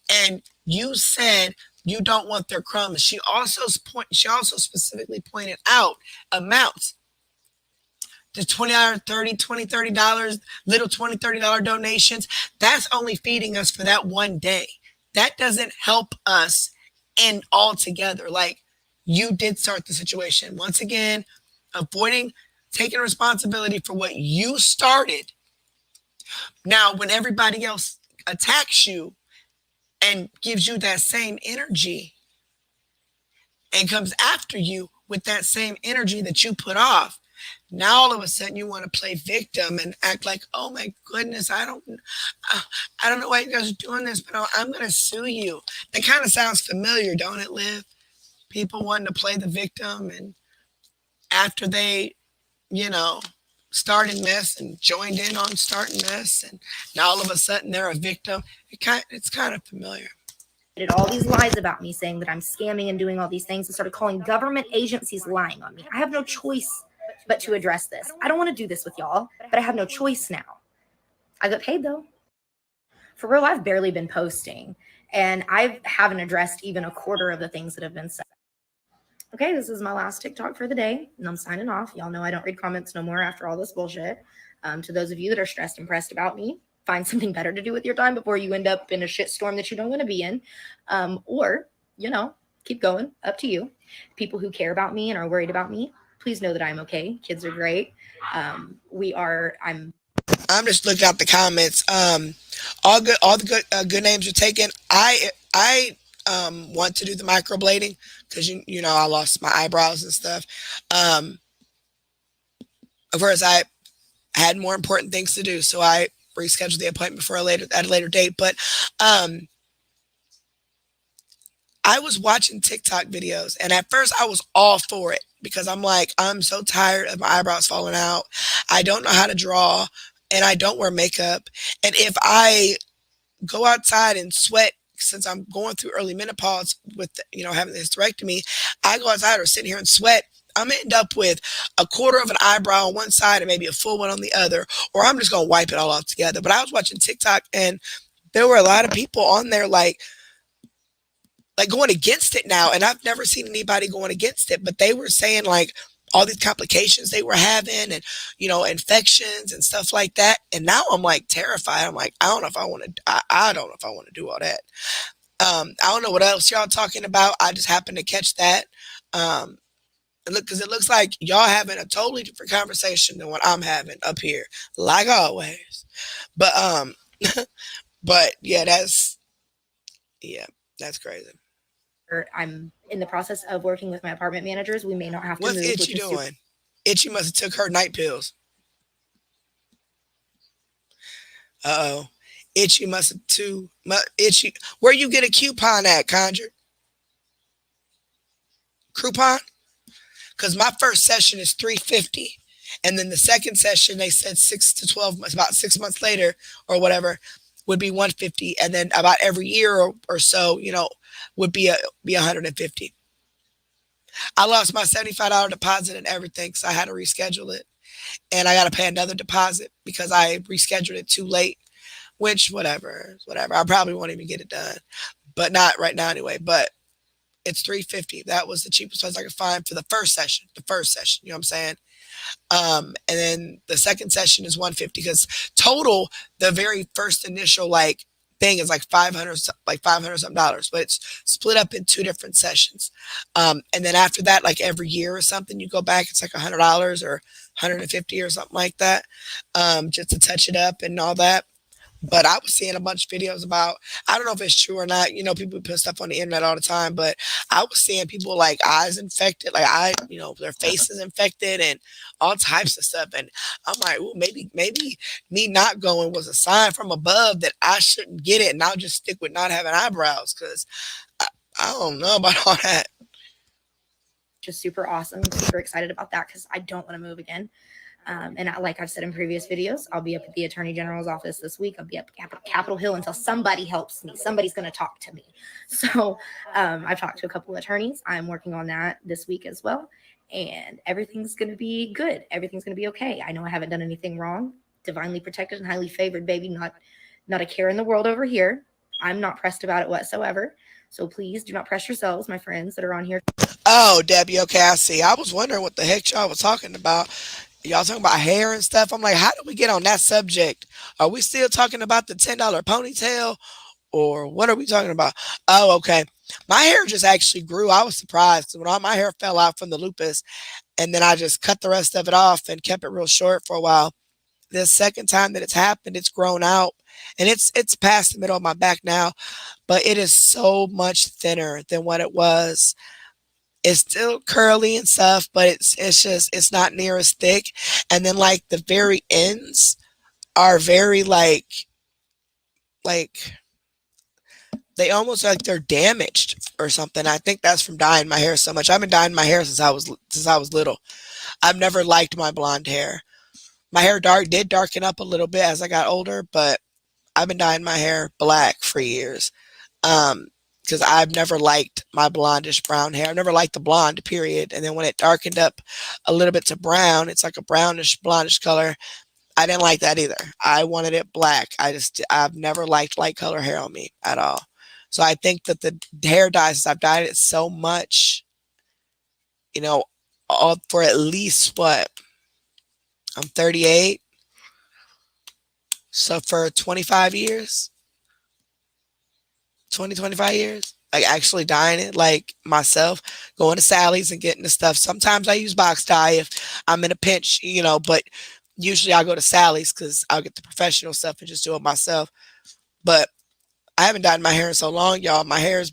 And you said you don't want their crumbs. She also specifically pointed out amounts. The $20, $30, little $20, $30 donations. That's only feeding us for that one day. That doesn't help us end altogether. Like, you did start the situation. Once again, avoiding taking responsibility for what you started. Now, when everybody else attacks you and gives you that same energy and comes after you with that same energy that you put off, now all of a sudden you want to play victim and act like, oh my goodness, I don't know why you guys are doing this, but I'm going to sue you. That kind of sounds familiar, don't it, Liv? People wanting to play the victim, and after they, started mess and joined in on starting mess, and now all of a sudden they're a victim. It's kind of familiar. Did all these lies about me, saying that I'm scamming and doing all these things, and started calling government agencies lying on me. I have no choice but to address this. I don't want to do this with y'all, but I have no choice now. I got paid though. For real, I've barely been posting, and I haven't addressed even a quarter of the things that have been said. Okay, this is my last TikTok for the day, and I'm signing off. Y'all know I don't read comments no more after all this bullshit. To those of you that are stressed and pressed about me, find something better to do with your time before you end up in a shitstorm that you don't want to be in. Or, keep going. Up to you. People who care about me and are worried about me, please know that I'm okay. Kids are great. I'm just looking at the comments. All the good names are taken. I want to do the microblading because I lost my eyebrows and stuff. Of course, I had more important things to do, so I rescheduled the appointment at a later date. But I was watching TikTok videos, and at first I was all for it because I'm like, I'm so tired of my eyebrows falling out. I don't know how to draw, and I don't wear makeup. And if I go outside and sweat, since I'm going through early menopause with, having the hysterectomy, I go outside or sit here and sweat, I'm going to end up with a quarter of an eyebrow on one side and maybe a full one on the other, or I'm just going to wipe it all off together. But I was watching TikTok, and there were a lot of people on there like going against it now. And I've never seen anybody going against it, but they were saying like all these complications they were having and, infections and stuff like that. And now I'm like terrified. I'm like, I don't know if I want to do all that. I don't know what else y'all talking about. I just happened to catch that. Because it looks like y'all having a totally different conversation than what I'm having up here, like always. But but yeah, that's crazy. I'm in the process of working with my apartment managers. We may not have to What's move. Itchy doing? Itchy must have took her night pills. Uh-oh. Itchy must have too. Itchy. Where you get a coupon at, Conjure? Coupon? Because my first session is $350. And then the second session, they said 6 to 12 months, about 6 months later or whatever, would be $150. And then about every year or so, would be $150. I lost my $75 deposit and everything, so I had to reschedule it. And I got to pay another deposit because I rescheduled it too late, which, whatever. I probably won't even get it done, but not right now anyway. But it's $350. That was the cheapest place I could find for the first session. You know what I'm saying? And then the second session is $150 because total, the very first initial like thing is like 500 something dollars, but it's split up in 2 different sessions. And then after that, like every year or something, you go back, it's like $100 or 150 or something like that, just to touch it up and all that. But I was seeing a bunch of videos about, I don't know if it's true or not, you know, people put stuff on the internet all the time, but I was seeing people like eyes infected, like their faces infected and all types of stuff. And I'm like, ooh, maybe me not going was a sign from above that I shouldn't get it. And I'll just stick with not having eyebrows because I don't know about all that. Just super awesome. Super excited about that because I don't want to move again. Like I've said in previous videos, I'll be up at the Attorney General's office this week. I'll be up at Capitol Hill until somebody helps me. Somebody's going to talk to me. So I've talked to a couple of attorneys. I'm working on that this week as well. And everything's going to be good. Everything's going to be okay. I know I haven't done anything wrong. Divinely protected and highly favored, baby. Not a care in the world over here. I'm not pressed about it whatsoever. So please do not press yourselves, my friends that are on here. Oh, Debbie, okay, I see. I was wondering what the heck y'all was talking about. Y'all talking about hair and stuff. I'm like, how did we get on that subject? Are we still talking about the $10 ponytail or what are we talking about? Oh, okay. My hair just actually grew. I was surprised when all my hair fell out from the lupus and then I just cut the rest of it off and kept it real short for a while. The second time that it's happened, it's grown out and it's past the middle of my back now, but it is so much thinner than what it was. It's still curly and stuff, but it's not near as thick. And then like the very ends are very like they almost like they're damaged or something. I think that's from dyeing my hair so much. I've been dyeing my hair since I was little. I've never liked my blonde hair. My hair did darken up a little bit as I got older, but I've been dyeing my hair black for years. Because I've never liked my blondish brown hair. I've never liked the blonde, period. And then when it darkened up a little bit to brown, it's like a brownish, blondish color. I didn't like that either. I wanted it black. I've never liked light color hair on me at all. So I think that the hair dyes, I've dyed it so much, all for at least what? I'm 38. So for 25 years, 25 years, like actually dyeing it like myself, going to Sally's and getting the stuff. Sometimes I use box dye if I'm in a pinch, but usually I'll go to Sally's because I'll get the professional stuff and just do it myself. But I haven't dyed my hair in so long, y'all. My hair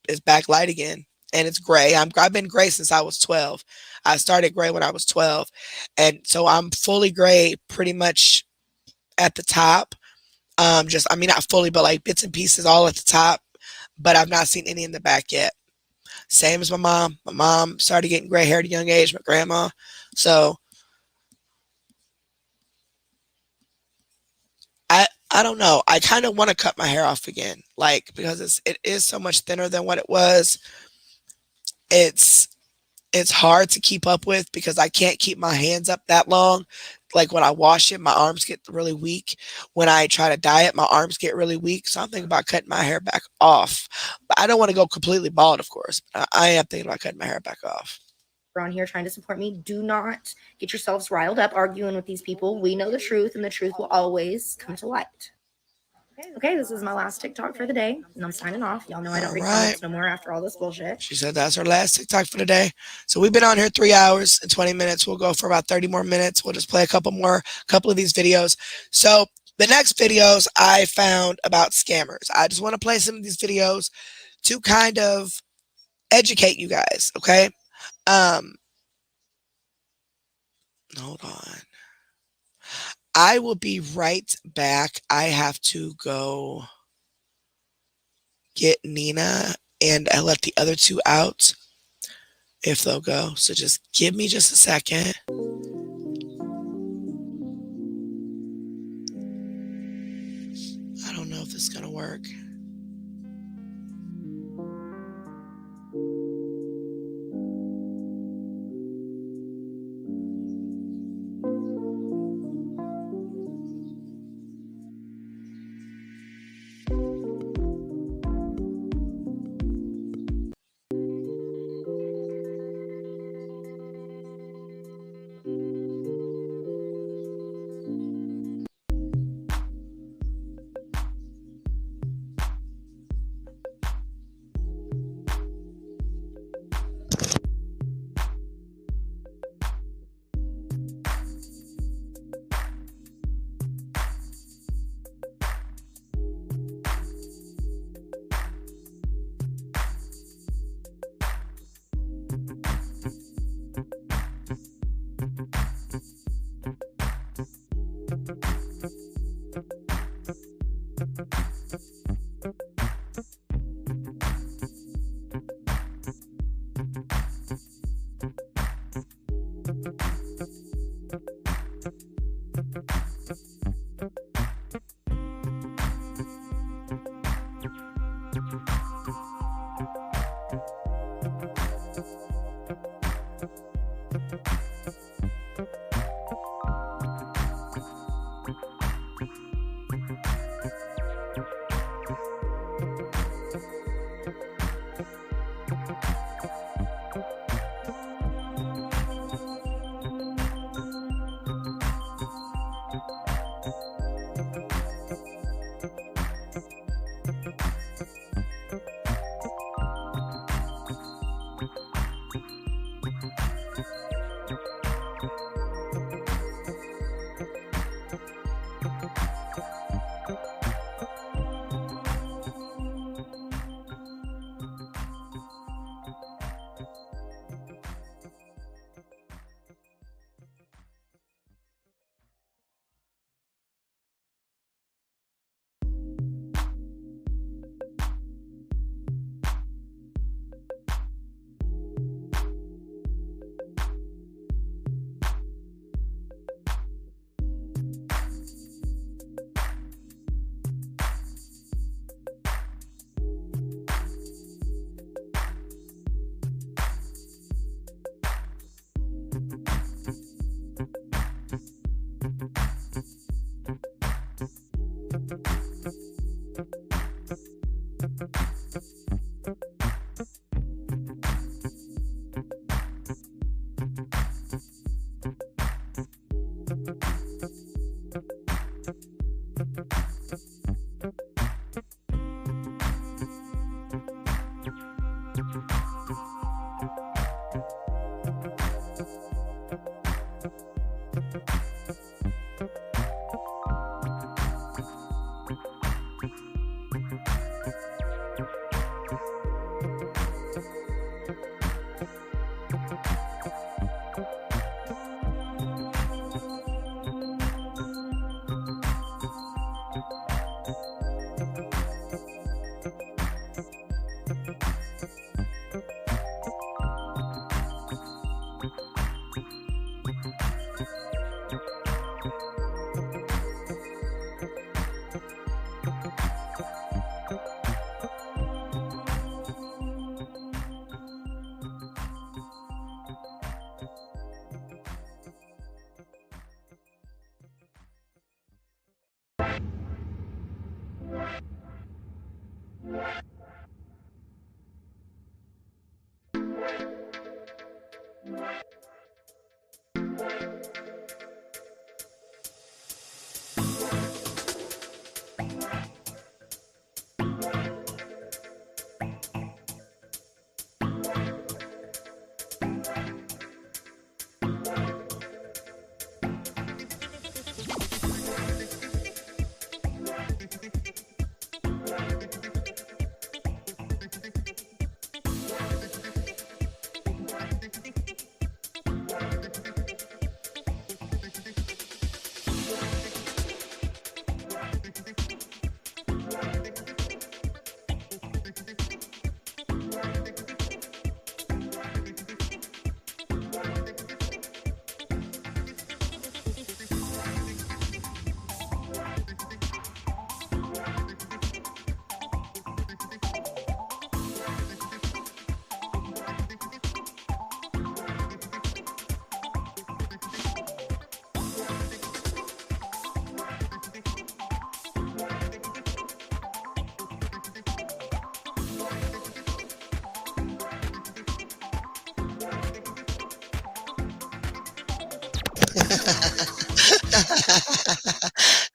is back light again and it's gray. I've been gray since I was 12. I started gray when I was 12. And so I'm fully gray pretty much at the top. Not fully, but like bits and pieces all at the top, but I've not seen any in the back yet. Same as my mom. My mom started getting gray hair at a young age, my grandma. So I don't know. I kind of want to cut my hair off again, like, because it is so much thinner than what it was. It's hard to keep up with because I can't keep my hands up that long. Like when I wash it, my arms get really weak. When I try to dye it, my arms get really weak. So I'm thinking about cutting my hair back off. But I don't want to go completely bald, of course. But I am thinking about cutting my hair back off. On here trying to support me, do not get yourselves riled up arguing with these people. We know the truth, and the truth will always come to light. Okay, this is my last TikTok for the day, and I'm signing off. Y'all know I don't read comments no more after all this bullshit. She said that's her last TikTok for the day. So we've been on here 3 hours and 20 minutes. We'll go for about 30 more minutes. We'll just play a couple of these videos. So the next videos I found about scammers. I just want to play some of these videos to kind of educate you guys, okay? Hold on. I will be right back. I have to go get Nina and I let the other two out if they'll go. So just give me just a second. I don't know if this is going to work. I don't know.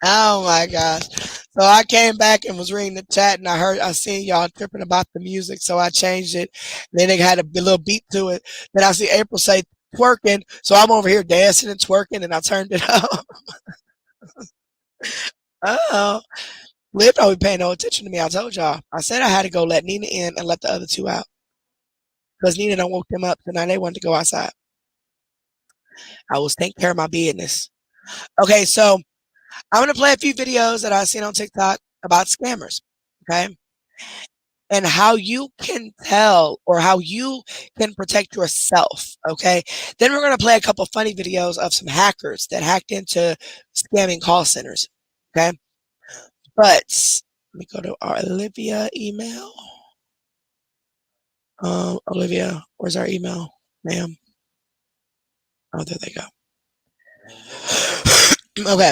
Oh my gosh. So I came back and was reading the chat and I seen y'all tripping about the music. So I changed it. Then it had a little beat to it. Then I see April say twerking. So I'm over here dancing and twerking and I turned it up. Oh, Liv don't be paying no attention to me. I told y'all. I said I had to go let Nina in and let the other two out. Because Nina don't woke them up. So now they wanted to go outside. I was taking care of my business. Okay, so I'm going to play a few videos that I've seen on TikTok about scammers, okay? And how you can tell or how you can protect yourself, okay? Then we're going to play a couple funny videos of some hackers that hacked into scamming call centers, okay? But let me go to our Olivia email. Olivia, where's our email, ma'am? Oh, there they go. Okay.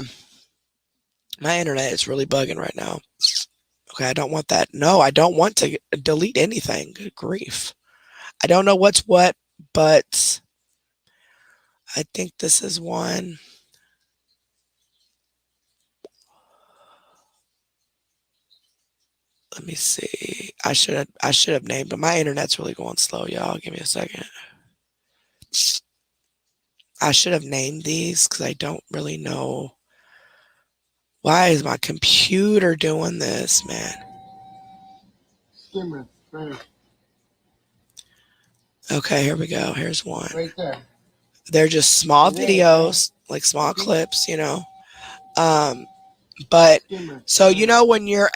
My internet is really bugging right now. Okay, I don't want that. No, I don't want to delete anything. Good grief. I don't know what's what, but I think this is one. Let me see. I should have named them. My internet's really going slow, y'all. Give me a second. I should have named these because I don't really know. Why is my computer doing this, man? Okay, here we go. Here's one. Right there. They're just small videos, like small clips, you know. But so you know when you're,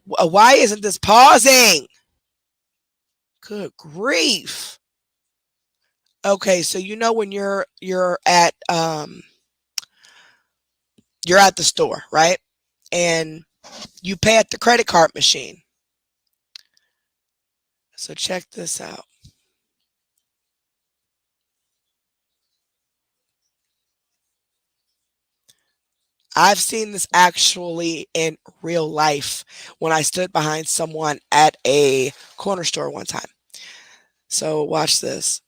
why isn't this pausing? Good grief. Okay, so you know when you're at the store, right? And you pay at the credit card machine. So check this out. I've seen this actually in real life when I stood behind someone at a corner store one time. So watch this.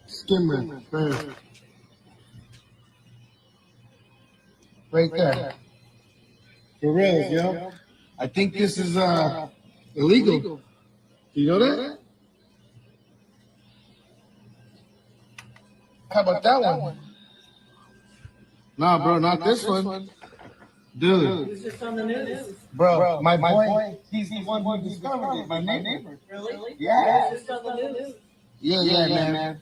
Skimmer. Right there. For real, yo. I think this is illegal. You know that? How about that one? Nah, bro, not this one. Dude. It's just on the news. Bro, my boy, he's the one who discovered it, my neighbor. Really? Yeah. It's just on the news. Yeah, man.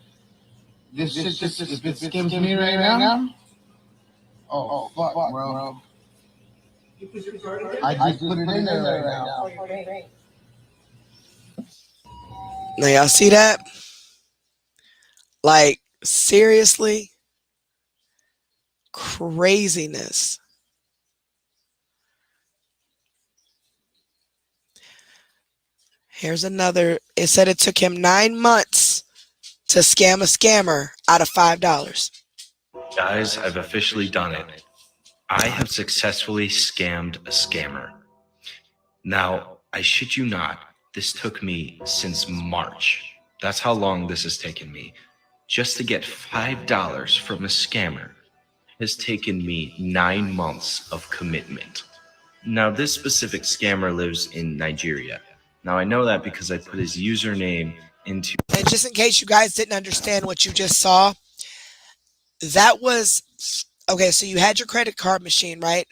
This shit just, if it skims me right now, oh, fuck, bro. You put your card in there? I just put it in there right now. Oh, great. Now y'all see that? Like, seriously? Craziness. Here's another. It said it took him 9 months to scam a scammer out of $5. Guys, I've officially done it. I have successfully scammed a scammer. Now, I shit you not, this took me since March. That's how long this has taken me. Just to get $5 from a scammer has taken me 9 months of commitment. Now, this specific scammer lives in Nigeria. Now, I know that because I put his username into... And just in case you guys didn't understand what you just saw, that was... Okay, so you had your credit card machine, right?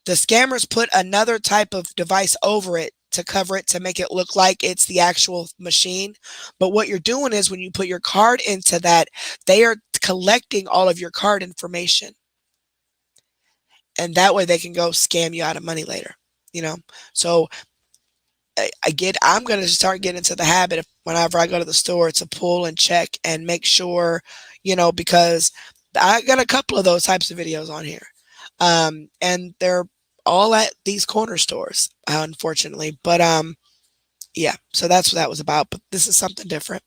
The scammers put another type of device over it to cover it to make it look like it's the actual machine. But what you're doing is when you put your card into that, they are collecting all of your card information. And that way they can go scam you out of money later, you know? So I'm going to start getting into the habit of whenever I go to the store to pull and check and make sure, you know, because I got a couple of those types of videos on here. And they're all at these corner stores, unfortunately. But yeah, so that's what that was about. But this is something different.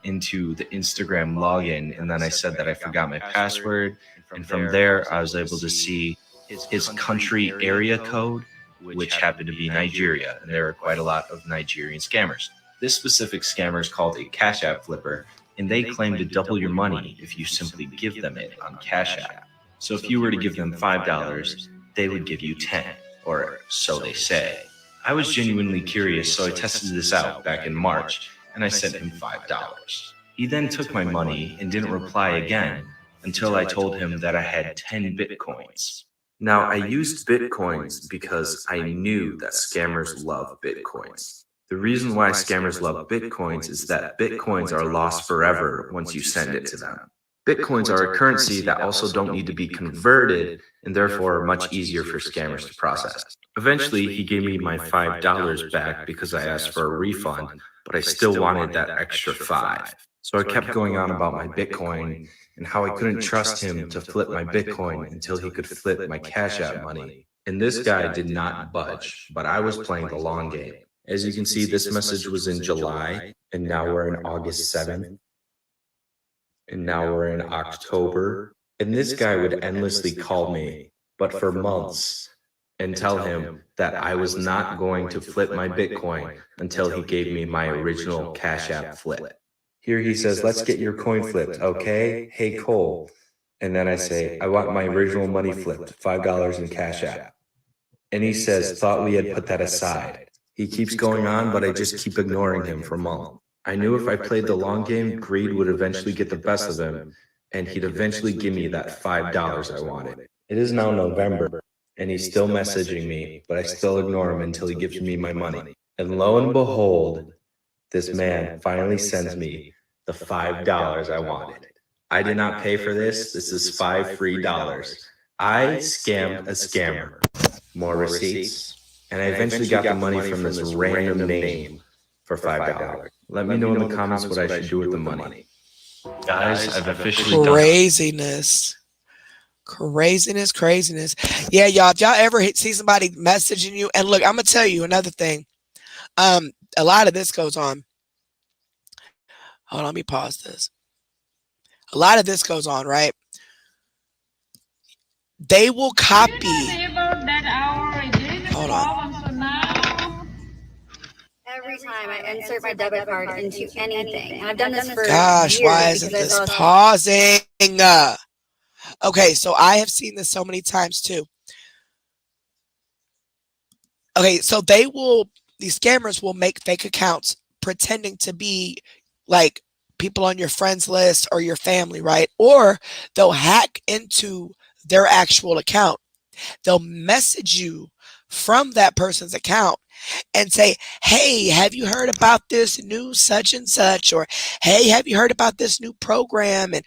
Into the Instagram login, and then I said that I forgot my password. And from there, I was able to see his country area code, which happened to be Nigeria. And there are quite a lot of Nigerian scammers. This specific scammer is called a Cash App flipper, and they claim to double your money if you simply give them it on Cash App. So if you were to give them $5, they would give you 10, or so they say. I was genuinely curious, so I tested this out back in March, and I sent him $5. He then took my money and didn't reply again until I told him that I had 10 Bitcoins. Now, I used Bitcoins because I knew that scammers love Bitcoins. The reason why scammers love Bitcoins is that Bitcoins are lost forever once you send it to them. Bitcoins are a currency that also don't need to be converted and therefore are much easier for scammers to process. Eventually, he gave me my $5 back because I asked for a refund, but I still wanted that extra $5. So I kept going on about my Bitcoin and how I couldn't trust him to flip my Bitcoin until he could flip my Cash App money. And this guy did not budge, but I was playing the long game. As you can see, this message was in July, and now we're in August 7th. And now we're in October. And this guy would endlessly call me, but for months, and tell him that I was not going to flip my Bitcoin until he gave me my original Cash App flip. Here he says, let's get your coin flipped, okay? Hey, Cole. And then I say, I want my original money flipped, $5 in Cash App. And he says, thought we had put that aside. He keeps going on, but I just keep ignoring him for months. I knew if I played the long game, greed would eventually get the best of him, and he'd eventually give me that $5 I wanted. It is now November, and he's still messaging me, but I still ignore him until he gives me my money. And lo and behold, this man finally sends me the $5 I wanted. I did not pay for this. This is $5 free. I scammed a scammer. More receipts. And I eventually got the money from this random name for $5. Let me know in the comments what I should do with the money. Guys, I've officially done Craziness. Craziness. Yeah, y'all, if y'all ever see somebody messaging you, and look, I'm going to tell you another thing. A lot of this goes on. Hold on, let me pause this. A lot of this goes on, right? they will copy. Hold on. Every time I insert my debit card into anything, and I've done this for Gosh, years why isn't because I this saw pausing? Okay, so I have seen this so many times too. Okay, so these scammers will make fake accounts pretending to be like people on your friends list or your family, right? Or they'll hack into their actual account. They'll message you from that person's account and say, hey, have you heard about this new such and such? Or, hey, have you heard about this new program? And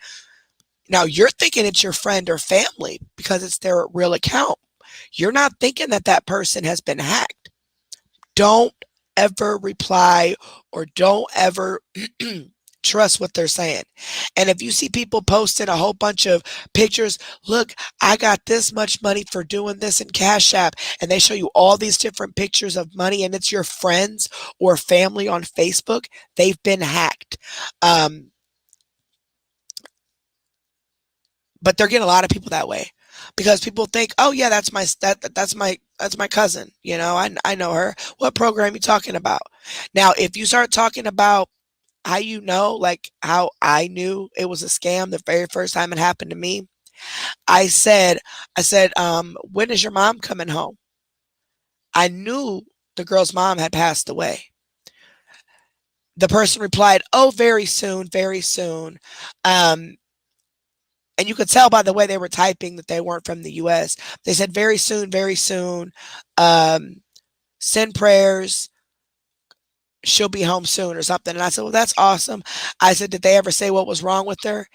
now you're thinking it's your friend or family because it's their real account. You're not thinking that that person has been hacked. Don't ever reply or don't ever trust what they're saying. And if you see people posting a whole bunch of pictures, look, I got this much money for doing this in Cash App, and they show you all these different pictures of money and it's your friends or family on Facebook, they've been hacked. But they're getting a lot of people that way because people think, oh yeah, that's my cousin. You know, I know her. What program are you talking about? Now, if you start talking about how you know, like how I knew it was a scam the very first time it happened to me, I said, when is your mom coming home? I knew the girl's mom had passed away. The person replied, oh, very soon, very soon. And you could tell by the way they were typing that they weren't from the US. They said, very soon, very soon. Send prayers. She'll be home soon or something. And I said, well, that's awesome. I said, did they ever say what was wrong with her?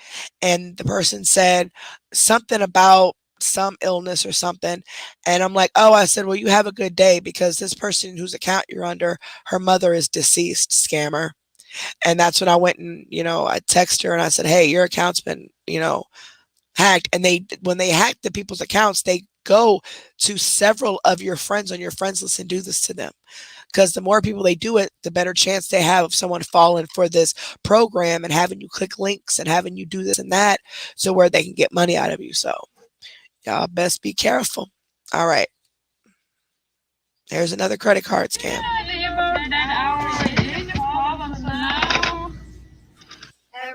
And the person said something about some illness or something. And I'm like, oh, I said, well, you have a good day because this person whose account you're under, her mother is deceased, scammer. And that's when I went and, I texted her and I said, hey, your account's been, hacked. And when they hack the people's accounts, they go to several of your friends on your friends list and do this to them. Because the more people they do it, the better chance they have of someone falling for this program and having you click links and having you do this and that, so where they can get money out of you. So y'all best be careful. All right. There's another credit card scam.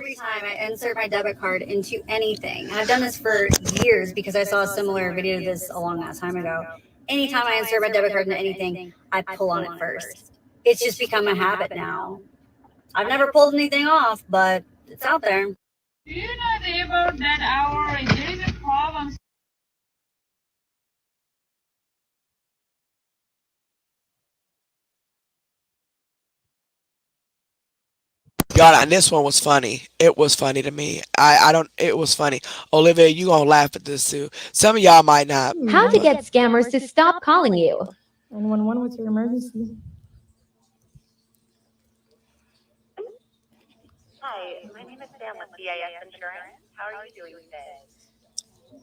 every time I insert my debit card into anything, and I've done this for years because I saw a similar video to this a long time ago. Anytime I insert my debit card into anything, I pull on it first. It's just become a habit now. I've never pulled anything off, but it's out there. Do you know about that there is a problem? God, and this one was funny. It was funny to me. It was funny. Olivia, you gonna laugh at this too. Some of y'all might not. How to get scammers to stop calling you. 911, what's your emergency? Hi, my name is Sam with BIS Insurance. How are you doing today?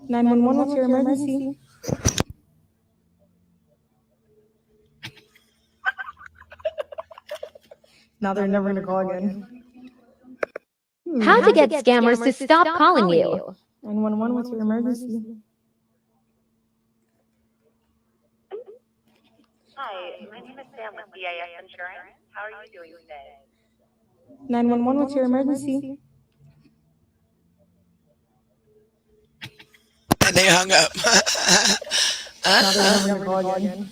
911, what's your emergency? Now they're never gonna call again. How to get scammers to stop calling you. 911, what's your emergency? Hi, my name is Sam with BIS Insurance. How are you doing today? 911, what's your emergency? And they hung up. Now they're never gonna call again.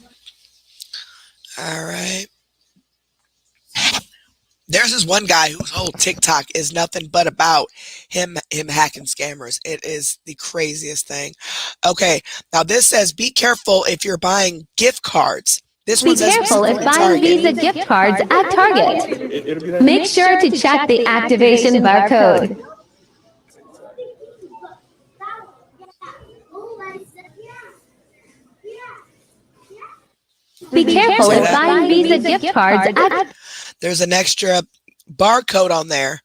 All right. There's this one guy whose whole TikTok is nothing but about him hacking scammers. It is the craziest thing. Okay, now this says be careful if you're buying gift cards. This Be one says careful if buying Visa gift cards at Target. Make sure to check the activation barcode. Be careful if buying Visa gift cards at... There's an extra barcode on there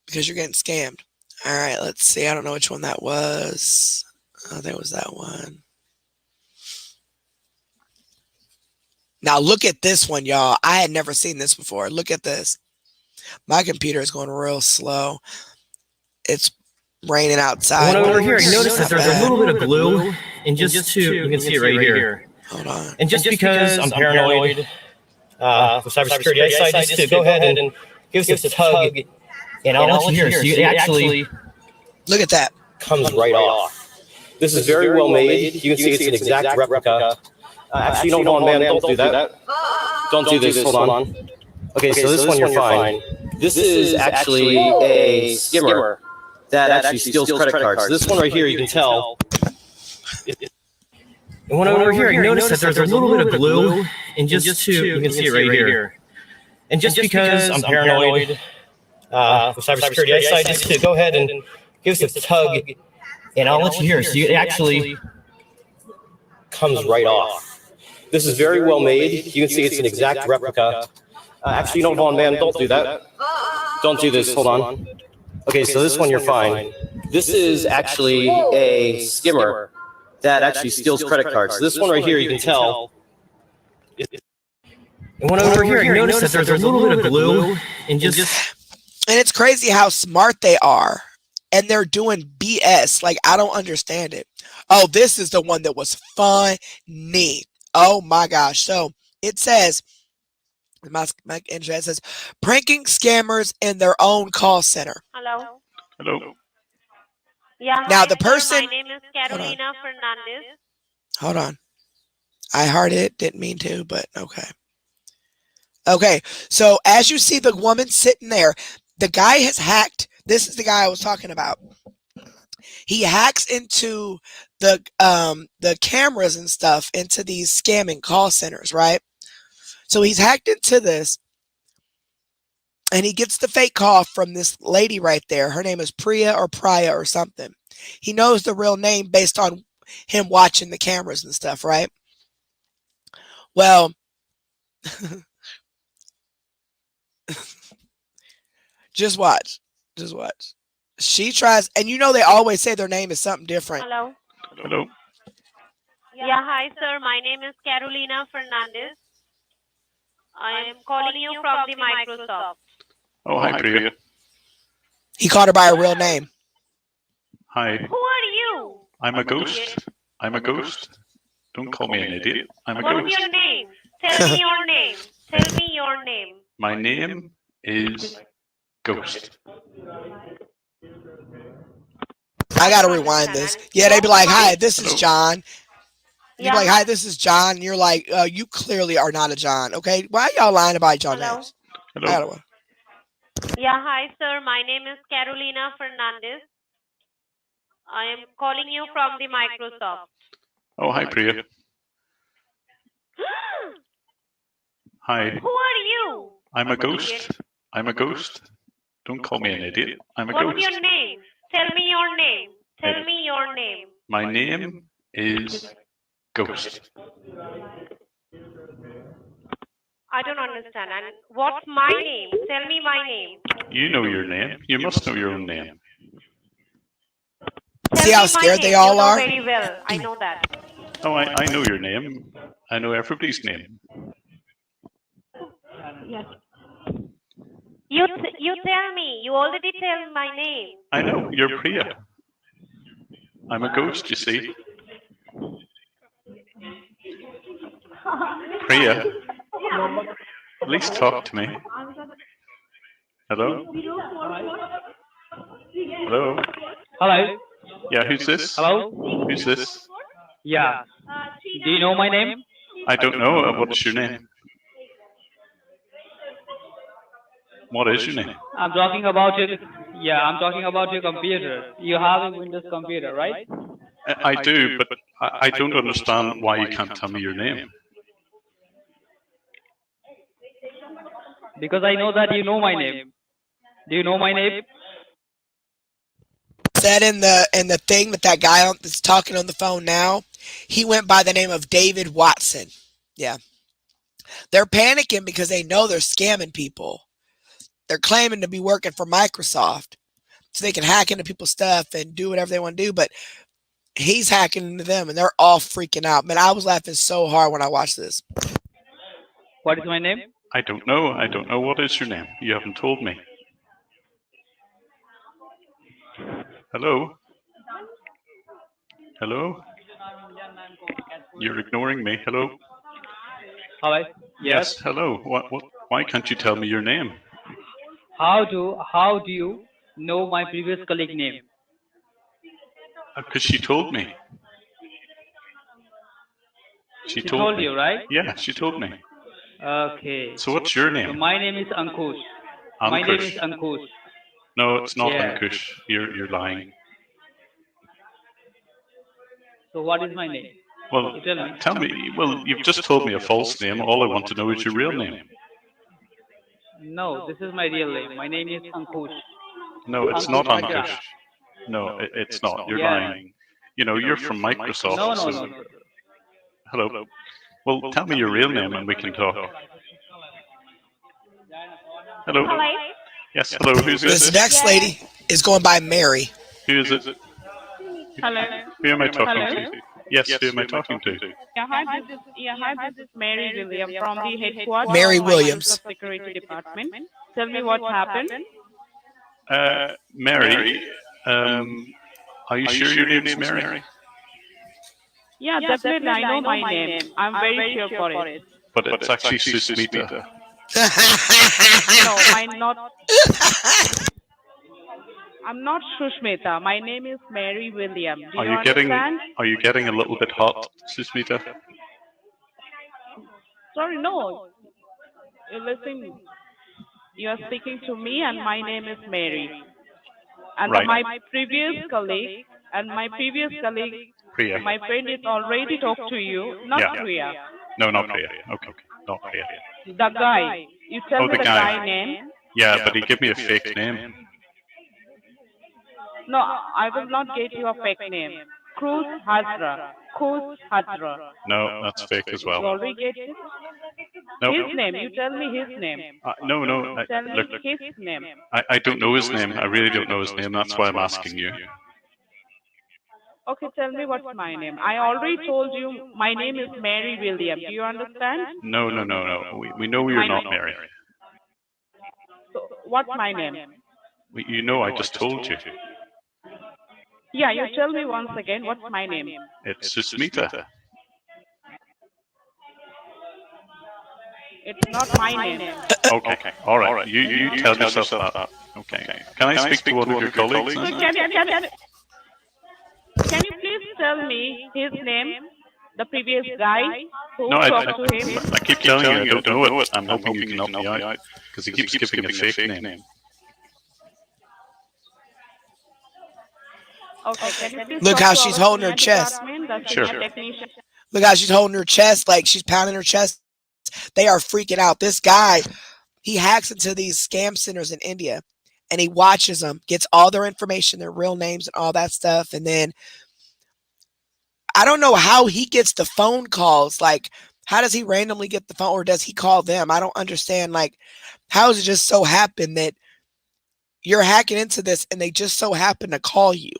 because you're getting scammed. All right, let's see. I don't know which one that was. Oh, there was that one. Now look at this one, y'all. I had never seen this before. Look at this. My computer is going real slow. It's raining outside. When over here, I noticed that Not there's a bad. little bit of glue, and just to, you can see it right here. Hold on. And just because I'm paranoid for cybersecurity, I decided just to go ahead and give this a tug, and I'll let you hear. So it actually look at that. Comes right off. This is very well made. You can see it's an exact replica. Actually, no, man, don't do that. Don't do this. Hold on. Okay, so this one you're fine. This is actually a skimmer that actually steals credit cards. So this one right here, you can tell. And when over here, you notice that there's a little bit of glue, and just to, you can see it right here. And just because I'm paranoid for cybersecurity, I decided just to go ahead and give this a tug, and I'll let you hear. So it actually comes right off. This is very well made. You can see it's an exact replica. Actually, no, Vaughn, man, don't do that. Don't do this. Hold on. Okay, so this one you're fine. This is actually a skimmer that actually steals credit cards. So this one right here, you can tell. And when over here, you notice that there's a little bit of glue, and just. And it's crazy how smart they are. And they're doing BS. Like, I don't understand it. Oh, this is the one that was funny. Oh my gosh. So it says, my internet says, pranking scammers in their own call center. Hello. Hello. Yeah. Now hi, the sir. person. My name is Carolina Fernandez. Hold on. I heard it. Didn't mean to, but okay. Okay. So as you see the woman sitting there, the guy has hacked. This is the guy I was talking about. He hacks into the cameras and stuff into these scamming call centers, right? So he's hacked into this, and he gets the fake call from this lady right there. Her name is Priya or something. He knows the real name based on him watching the cameras and stuff, right? Well, just watch. Just watch. She tries, and you know they always say their name is something different. Hello. Hello. Yeah, hi, sir. My name is Carolina Fernandez. I am calling you from the Microsoft. Oh, hi, Priya. He called her by her real name. Hi. Who are you? I'm a ghost. I'm a ghost. Don't call me an idiot. I'm a What's ghost. your name? Tell me your name. Tell me your name. My name is Ghost. I gotta rewind this. Yeah, they'd be like, "Hi, this is John." You'd be like, "Hi, this is John." And you're like, "You clearly are not a John." Okay, why are y'all lying about your names? Hello. Yeah, hi, sir. My name is Carolina Fernandez. I am calling you from the Microsoft. Oh, hi, Priya. Hi. Who are you? I'm a ghost. I'm a ghost. Don't call me an idiot. I'm a What's ghost. your name? Tell me your name. Tell me your name. My name is Ghost. I don't understand. And what's my name? Tell me my name. You know your name. You must know your own name. See how scared they all are? Very well. I know that. Oh, I know your name. I know everybody's name. Yes. You tell me. You already tell my name. I know. You're Priya. I'm a ghost, you see. Priya, at least talk to me. Hello? Hello? Hello? Yeah, who's this? Hello? Who's this? Yeah. Do you know my name? I don't know. What's your name? What is your name? I'm talking about your computer. You have a Windows computer, right? I do, but I don't understand why you can't tell me your name. Because I know that you know my name. Do you know my name? Said in the thing that guy that's talking on the phone now, he went by the name of David Watson. Yeah. They're panicking because they know they're scamming people. They're claiming to be working for Microsoft so they can hack into people's stuff and do whatever they want to do, but he's hacking into them and they're all freaking out. Man, I was laughing so hard when I watched this. What is my name? I don't know. I don't know. What is your name? You haven't told me. Hello? Hello? You're ignoring me. Hello? Hello. Yes, hello. Why can't you tell me your name? How do you know my previous colleague name? Because she told me. She told me. you, right? Yeah, she told me. Okay. So what's your So name? my name is Ankush. My name is Ankush. Ankush. No, it's not Yeah. Ankush. You're lying. So what is my name? Well, You tell me. tell me. Well, you've just told me a false name. All I want to know is your real name. No, this is my real name. My name is Ankush. No, it's Ankush not Bhatia. Ankush. No, it's not. You're Yeah. lying. You know, you're from Microsoft. No, no, so- no, no. Hello. Well, tell me your real name and we can talk. Hello. Yes, hello. Who's This this? next lady is going by Mary. Who is it? Hello. Who am I talking Hello. to? Yes, who am I talking to? Hi, this is Mary William from the headquarters Mary of Williams. Microsoft Security Department. Tell me what happened. Mary. Are you sure your name's Mary? Yeah, definitely. I know my name. I'm very sure for it. But it's actually Susmita. No, I'm not. I'm not Shushmita. My name is Mary William. Do Are you you understand? getting a little bit hot, Susmita? Sorry, no. You listen. You are speaking to me, and my name is Mary. And Right. my previous colleague, Priya. my friend is already talked to you, not Yeah. Priya. No, not Priya. Okay, not Priya. The guy. You tell Oh, me the the guy. guy name. Yeah, but he gave me a fake name. No, I will not get you a fake name. Cruz Hadra. Cruz Hadra. No, that's fake as You well. already get it? Nope. His name. You tell me his name. No. Tell me Look, his name. I don't know his name. I really don't know his name. That's why I'm asking you. Okay, tell me what's my name. I already told you my name is Mary William. Do you understand? No. We know you're not Mary. So, what's my name? You know I just told you. Yeah, you tell me once again. What's my name? It's Susmita. It's not my name. Okay. All right. You tell yourself that. Okay. Can I speak to one of your colleagues? Can you please tell me his name? The previous guy who No, talked to him. I keep telling you I don't know it. I'm hoping you can help me out because he keeps giving a fake name. Okay, can you please Look talk how to she's our holding her senior chest. department, the Sure. senior technician? Look how she's holding her chest, like she's pounding her chest. They are freaking out. This guy, he hacks into these scam centers in India and he watches them, gets all their information, their real names and all that stuff. And then I don't know how he gets the phone calls. Like, how does he randomly get the phone or does he call them? I don't understand. Like, how does it just so happen that you're hacking into this and they just so happen to call you?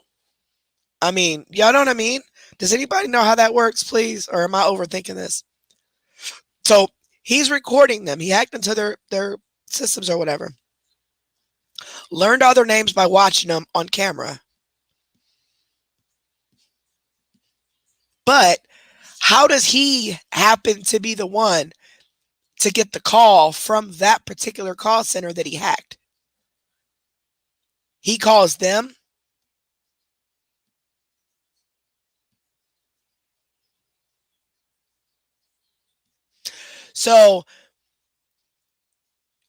I mean, y'all know what I mean? Does anybody know how that works, please? Or am I overthinking this? So he's recording them. He hacked into their systems or whatever. Learned all their names by watching them on camera. But how does he happen to be the one to get the call from that particular call center that he hacked? He calls them. So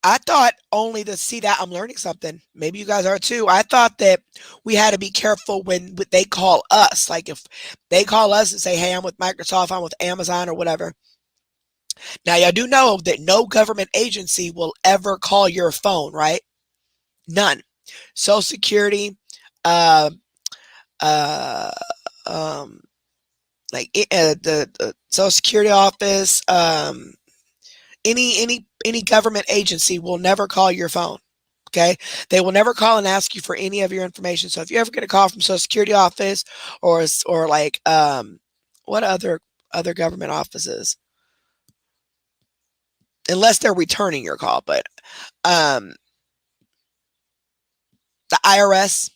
I thought only to see that I'm learning something. Maybe you guys are too. I thought that we had to be careful when they call us. Like if they call us and say, hey, I'm with Microsoft, I'm with Amazon or whatever. Now, y'all do know that no government agency will ever call your phone, right? None. Social Security, the Social Security office, any government agency will never call your phone. Okay, they will never call and ask you for any of your information. So if you ever get a call from Social Security office or like what other government offices, unless they're returning your call, but the IRS,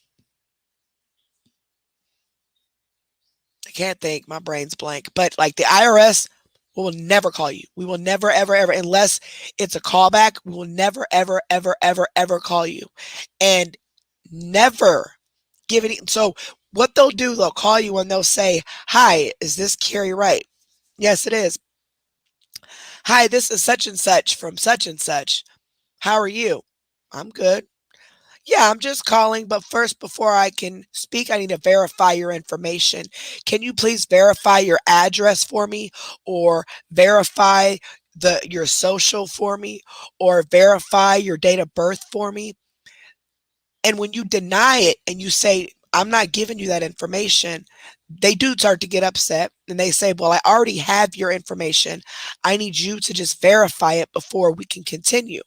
can't think. My brain's blank. But like the IRS will never call you. We will never, ever, ever, unless it's a callback, we will never, ever, ever, ever, ever call you. And never give any. So what they'll do, they'll call you and they'll say, "Hi, is this Carrie Wright?" "Yes, it is." "Hi, this is such and such from such and such. How are you?" "I'm good." "Yeah, I'm just calling, but first, before I can speak, I need to verify your information. Can you please verify your address for me, or verify your social for me, or verify your date of birth for me?" And when you deny it and you say, "I'm not giving you that information," they do start to get upset and they say, "Well, I already have your information. I need you to just verify it before we can continue."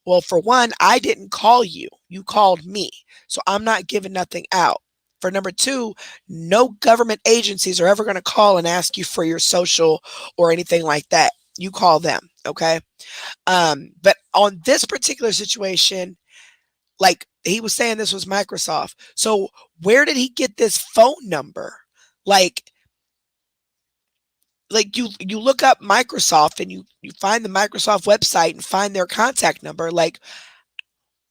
Well, for one, I didn't call you. You called me. So I'm not giving nothing out. For number two, no government agencies are ever going to call and ask you for your social or anything like that. You call them. Okay. But on this particular situation, like he was saying, this was Microsoft. So where did he get this phone number? Like you look up Microsoft and you find the Microsoft website and find their contact number. Like,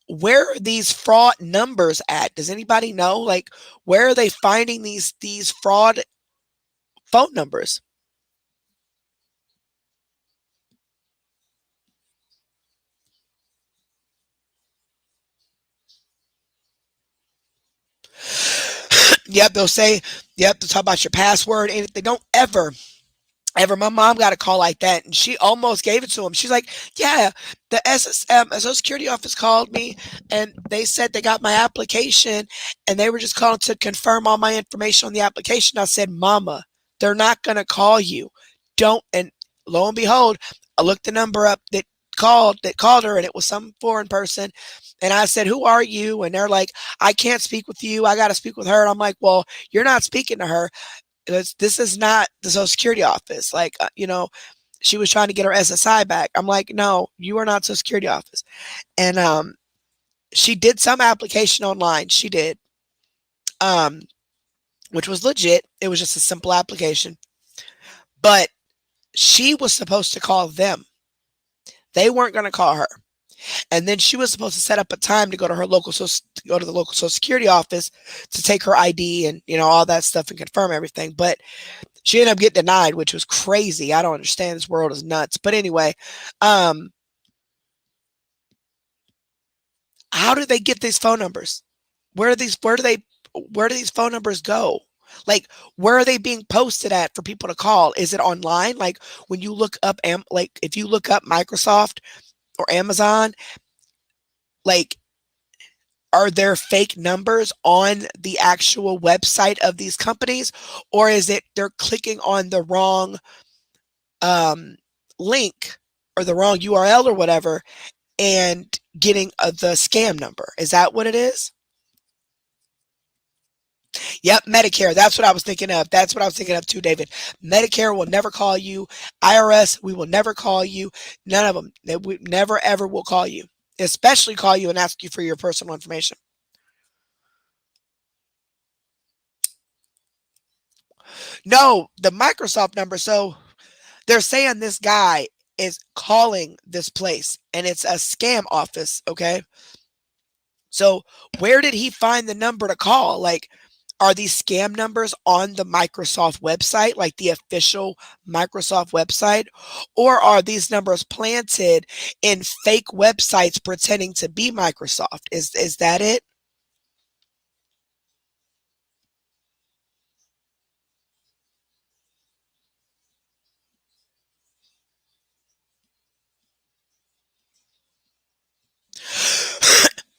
where are these fraud numbers at? Does anybody know? Like, where are they finding these fraud phone numbers? Yep, they'll say, yep, they'll talk about your password, and they don't ever. My mom got a call like that, and she almost gave it to him. She's like, "Yeah, the Social Security office called me, and they said they got my application, and they were just calling to confirm all my information on the application." I said, "Mama, they're not going to call you. Don't." And lo and behold, I looked the number up that called her, and it was some foreign person. And I said, "Who are you?" And they're like, "I can't speak with you. I got to speak with her." And I'm like, "Well, you're not speaking to her. This is not the Social Security office." Like, she was trying to get her SSI back. I'm like, "No, you are not Social Security office." And she did some application online. She did, which was legit. It was just a simple application. But she was supposed to call them. They weren't going to call her. And then she was supposed to set up a time to go to the local Social Security office to take her ID and all that stuff and confirm everything. But she ended up getting denied, which was crazy. I don't understand. This world is nuts. But anyway, how do they get these phone numbers? Where do these phone numbers go? Like, where are they being posted at for people to call? Is it online? Like, when you look up, if you look up Microsoft or Amazon, like, are there fake numbers on the actual website of these companies, or is it they're clicking on the wrong link or the wrong URL or whatever and getting the scam number? Is that what it is? Yep, Medicare. That's what I was thinking of. That's what I was thinking of too, David. Medicare will never call you. IRS, we will never call you. None of them. We never, ever will call you, especially call you and ask you for your personal information. No, the Microsoft number. So they're saying this guy is calling this place and it's a scam office. Okay. So where did he find the number to call? Like, are these scam numbers on the Microsoft website, like the official Microsoft website? Or are these numbers planted in fake websites pretending to be Microsoft? Is that it?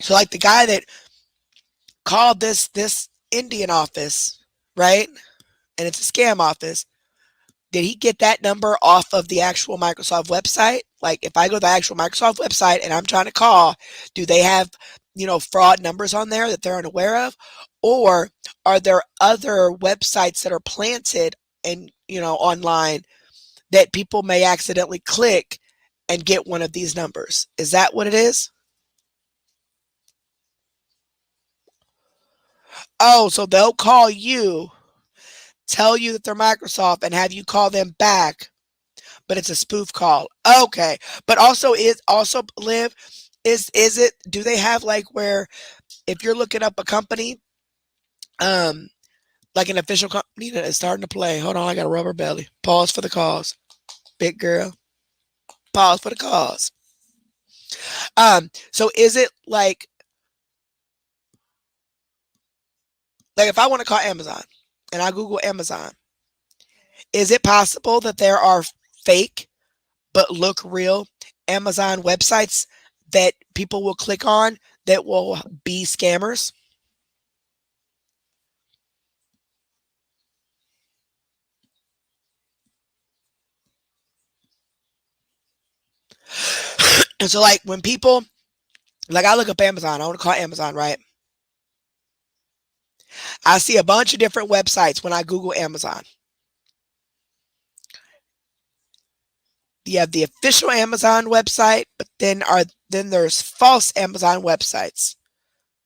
So like the guy that called this Indian office, right? And it's a scam office. Did he get that number off of the actual Microsoft website? Like, if I go to the actual Microsoft website and I'm trying to call, do they have, fraud numbers on there that they're unaware of? Or are there other websites that are planted and, online that people may accidentally click and get one of these numbers? Is that what it is? Oh, so they'll call you. tell you that they're Microsoft and have you call them back, but it's a spoof call. Okay. But also Liv, is it, do they have like where if you're looking up a company, like an official company that is starting to play, hold on, I got a rubber belly. Pause for the cause. Big girl. Pause for the cause. So is it like if I want to call Amazon and I Google Amazon, is it possible that there are fake but look real Amazon websites that people will click on that will be scammers? And so like when people, like I look up Amazon, I want to call Amazon, right? I see a bunch of different websites when I Google Amazon. You have the official Amazon website, but then there's false Amazon websites.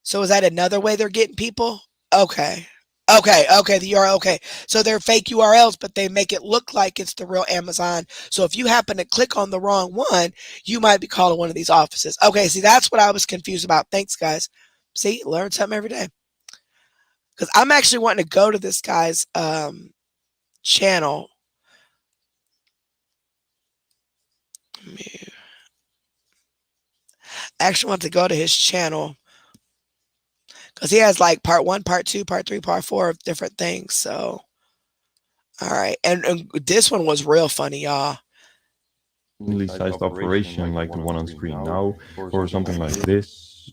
So is that another way they're getting people? Okay. The URL. Okay. So they're fake URLs, but they make it look like it's the real Amazon. So if you happen to click on the wrong one, you might be calling one of these offices. Okay. See, that's what I was confused about. Thanks, guys. See, learn something every day. Because I'm actually wanting to go to this guy's channel. I actually want to go to his channel because he has like part 1, part 2, part 3, part 4 of different things. So, all right. And this one was real funny, y'all. Sized operation like the one on screen now, or something like this,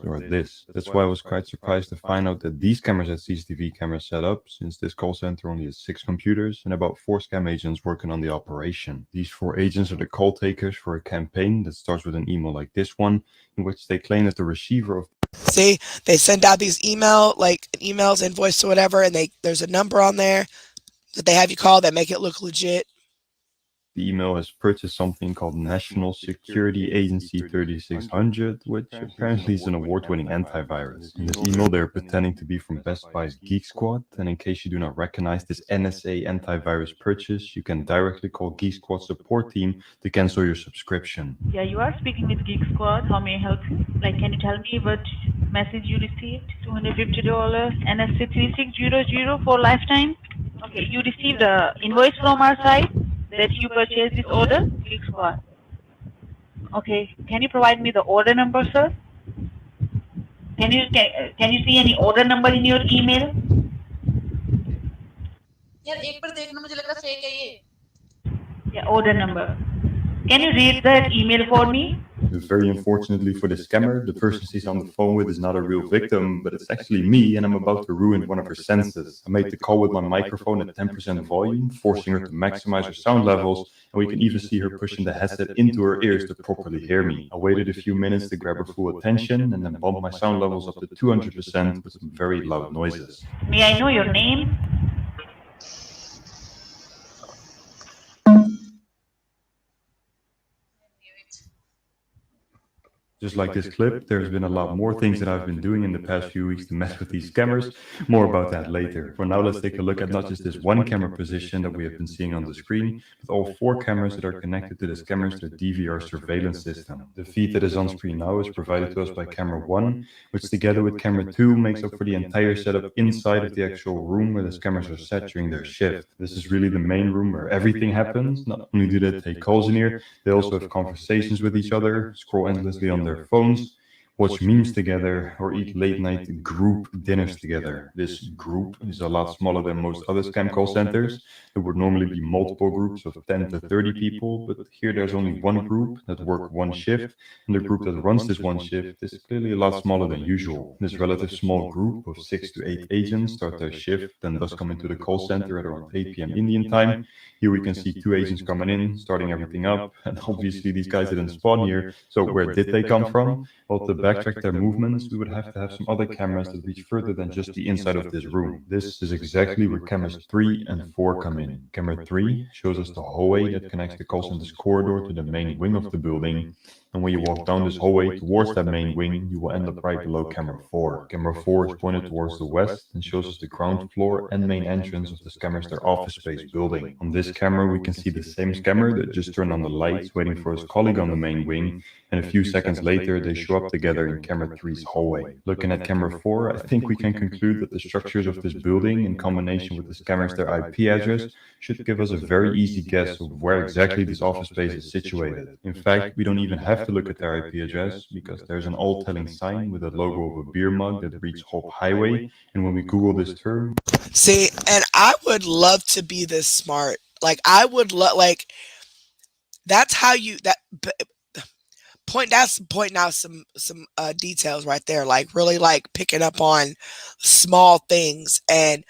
or this. That's why I was quite surprised to find out that these cameras had CCTV cameras set up, since this call center only has 6 computers and about 4 scam agents working on the operation. These 4 agents are the call takers for a campaign that starts with an email like this one, in which they claim that the receiver of... See, they send out these emails, invoice or whatever, and there's a number on there that they have you call that make it look legit. The email has purchased something called National Security Agency 3600, which apparently is an award-winning antivirus. In this email, they're pretending to be from Best Buy's Geek Squad, and in case you do not recognize this NSA antivirus purchase, you can directly call Geek Squad support team to cancel your subscription. Yeah, you are speaking with Geek Squad. How may I help you? Like, can you tell me what message you received? $250, NSC 3600 for lifetime? Okay, you received an invoice from our side that you purchased this order, Geek Squad. Okay, can you provide me the order number, sir? Can you see any order number in your email? Yeah, order number. Can you read that email for me? Very unfortunately for the scammer, the person she's on the phone with is not a real victim, but it's actually me, and I'm about to ruin one of her senses. I made the call with my microphone at 10% volume, forcing her to maximize her sound levels, and we can even see her pushing the headset into her ears to properly hear me. I waited a few minutes to grab her full attention, and then bumped my sound levels up to 200% with some very loud noises. May I know your name? Just like this clip, there's been a lot more things that I've been doing in the past few weeks to mess with these scammers. More about that later. For now, let's take a look at not just this one camera position that we have been seeing on the screen, but all 4 cameras that are connected to the scammer's DVR surveillance system. The feed that is on screen now is provided to us by camera 1, which together with camera 2 makes up for the entire setup inside of the actual room where the scammers are set during their shift. This is really the main room where everything happens. Not only do they take calls in here, they also have conversations with each other, scroll endlessly on their phones, watch memes together, or eat late-night group dinners together. This group is a lot smaller than most other scam call centers. There would normally be multiple groups of 10 to 30 people, but here there's only one group that work one shift, and the group that runs this one shift is clearly a lot smaller than usual. This relative small group of 6 to 8 agents start their shift and thus come into the call center at around 8 p.m. Indian time. Here we can see 2 agents coming in, starting everything up, and obviously these guys didn't spawn here, so where did they come from? Well, to backtrack their movements, we would have to have some other cameras that reach further than just the inside of this room. This is exactly where cameras 3 and 4 come in. Camera 3 shows us the hallway that connects the call center's corridor to the main wing of the building. And when you walk down this hallway towards that main wing, you will end up right below camera 4. Camera 4 is pointed towards the west and shows us the ground floor and main entrance of the scammers their office space building. On this camera we can see the same scammer that just turned on the lights waiting for his colleague on the main wing, and a few seconds later they show up together in camera 3's hallway. Looking at camera 4, I think we can conclude that the structures of this building in combination with the scammers their IP address should give us a very easy guess of where exactly this office space is situated. In fact, we don't even have to look at their IP address because there's an all-telling sign with a logo of a beer mug that reads Hope Highway, and when we Google this term... See, and I would love to be this smart. Like, I would love, like, that's how you, pointing out some details right there, like really like picking up on small things. And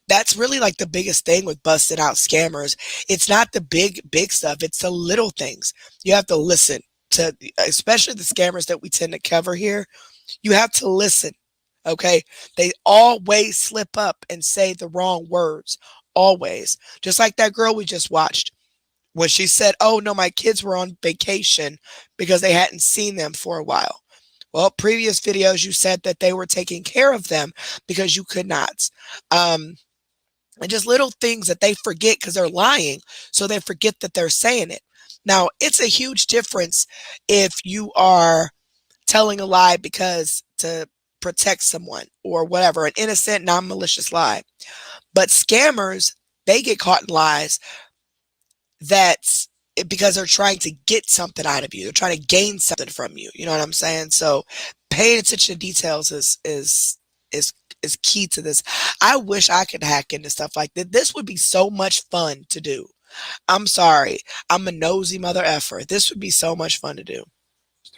that's really like the biggest thing with busting out scammers. It's not the big stuff. It's the little things. You have to listen to, especially the scammers that we tend to cover here. You have to listen. Okay. They always slip up and say the wrong words. Always. Just like that girl we just watched when she said, oh no, my kids were on vacation because they hadn't seen them for a while. Well, previous videos, you said that they were taking care of them because you could not. And just little things that they forget because they're lying. So they forget that they're saying it. Now, it's a huge difference if you are telling a lie because to protect someone or whatever, an innocent, non-malicious lie. But scammers, they get caught in lies that's because they're trying to get something out of you. They're trying to gain something from you. You know what I'm saying? So paying attention to details is key to this. I wish I could hack into stuff like that. This would be so much fun to do. I'm sorry. I'm a nosy mother effer. This would be so much fun to do.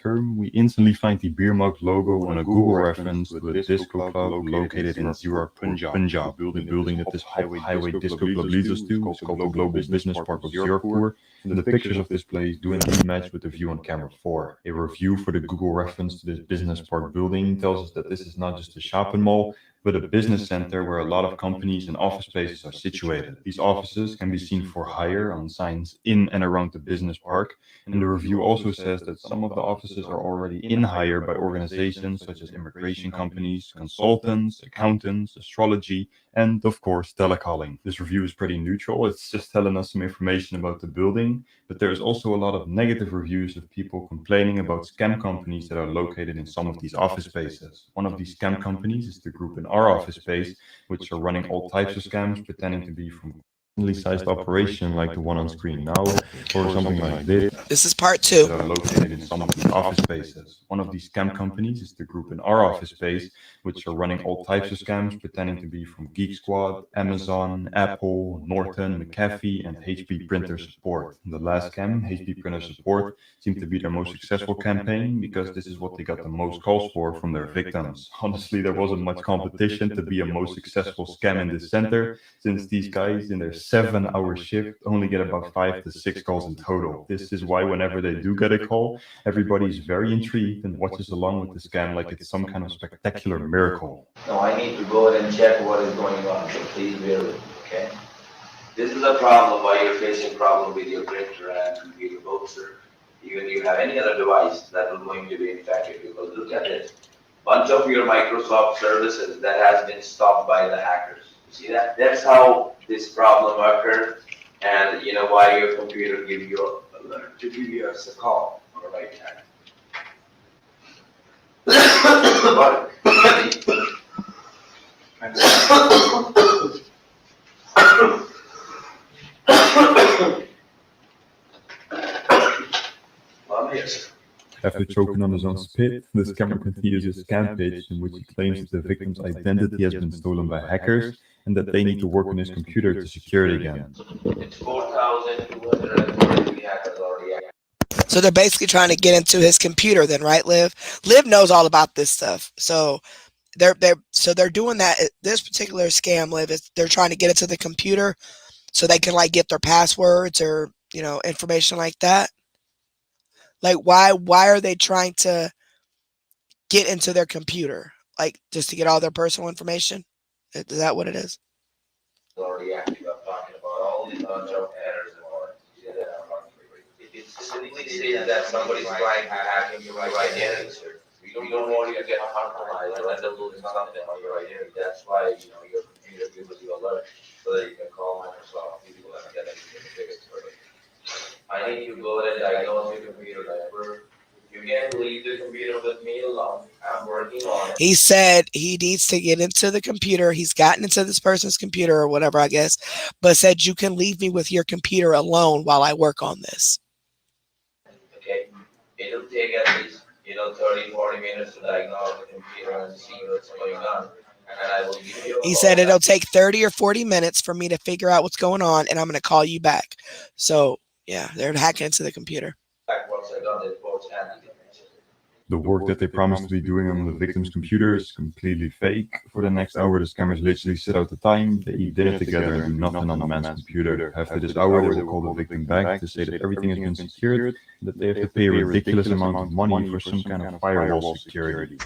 Term, we instantly find the beer mug logo on a Google reference to a disco club located in Zira, Punjab. The building that this highway disco club leads us to is called the Global Business Park of Zirakpur, and the pictures of this place do indeed match with the view on camera 4. A review for the Google reference to this business park building tells us that this is not just a shopping mall, but a business center where a lot of companies and office spaces are situated. These offices can be seen for hire on signs in and around the business park, and the review also says that some of the offices are already in hire by organizations such as immigration companies, consultants, accountants, astrology, and of course telecalling. This review is pretty neutral. It's just telling us some information about the building, but there's also a lot of negative reviews of people complaining about scam companies that are located in some of these office spaces. One of these scam companies is the group in our office space, which are running all types of scams pretending to be from sized operation like the one on screen now, or something like this. This is part 2. That are located in some of these office spaces. One of these scam companies is the group in our office space, which are running all types of scams pretending to be from Geek Squad, Amazon, Apple, Norton, McAfee, and HP Printer Support. The last scam, HP Printer Support, seemed to be their most successful campaign because this is what they got the most calls for from their victims. Honestly, there wasn't much competition to be a most successful scam in this center, since these guys in their 7-hour shift only get about 5 to 6 calls in total. This is why whenever they do get a call, everybody is very intrigued and watches along with the scam like it's some kind of spectacular miracle. No, I need to go ahead and check what is going on, so please bear with me, okay? This is a problem why you're facing problem with your printer and computer both, sir. Even if you have any other device that is going to be infected, because look at this. Bunch of your Microsoft services that has been stopped by the hackers. See that? That's how this problem occurred, and you know why your computer gives you an alert to give you a call. All right, After choking on his own spit, the scammer continues his scam pitch in which he claims that the victim's identity has been stolen by hackers and that they need to work on his computer to secure it again. It's 4,243 hackers already. So they're basically trying to get into his computer then, right, Liv? Liv knows all about this stuff. So they're doing that. This particular scam, Liv, is they're trying to get into the computer so they can like get their passwords or, you know, information like that. Like why are they trying to get into their computer? Like just to get all their personal information? Is that what it is? Already active. I'm talking about all these bunch of errors and all that. simply says that somebody's trying to hack into your identity, sir. We don't want you to get compromised or end up losing something on your identity. That's why, your computer gives you an alert so that you can call Microsoft people and get anything fixed for you. I need you to go ahead and diagnose your computer network. You can't leave the computer with me alone. I'm working on it. He said he needs to get into the computer. He's gotten into this person's computer or whatever, I guess, but said you can leave me with your computer alone while I work on this. Okay? It'll take at least, 30, 40 minutes to diagnose the computer and see what's going on. And I will give you He said it'll take 30 or 40 minutes for me to figure out what's going on, and I'm going to call you back. So, yeah, they're hacking into the computer. once I got this both handy. The work that they promised to be doing on the victim's computer is completely fake. For the next hour, the scammers literally sit out the time, they eat dinner together and do nothing on the man's computer. After this hour, they will call the victim back to say that everything has been secured, and that they have to pay a ridiculous amount of money for some kind of firewall security.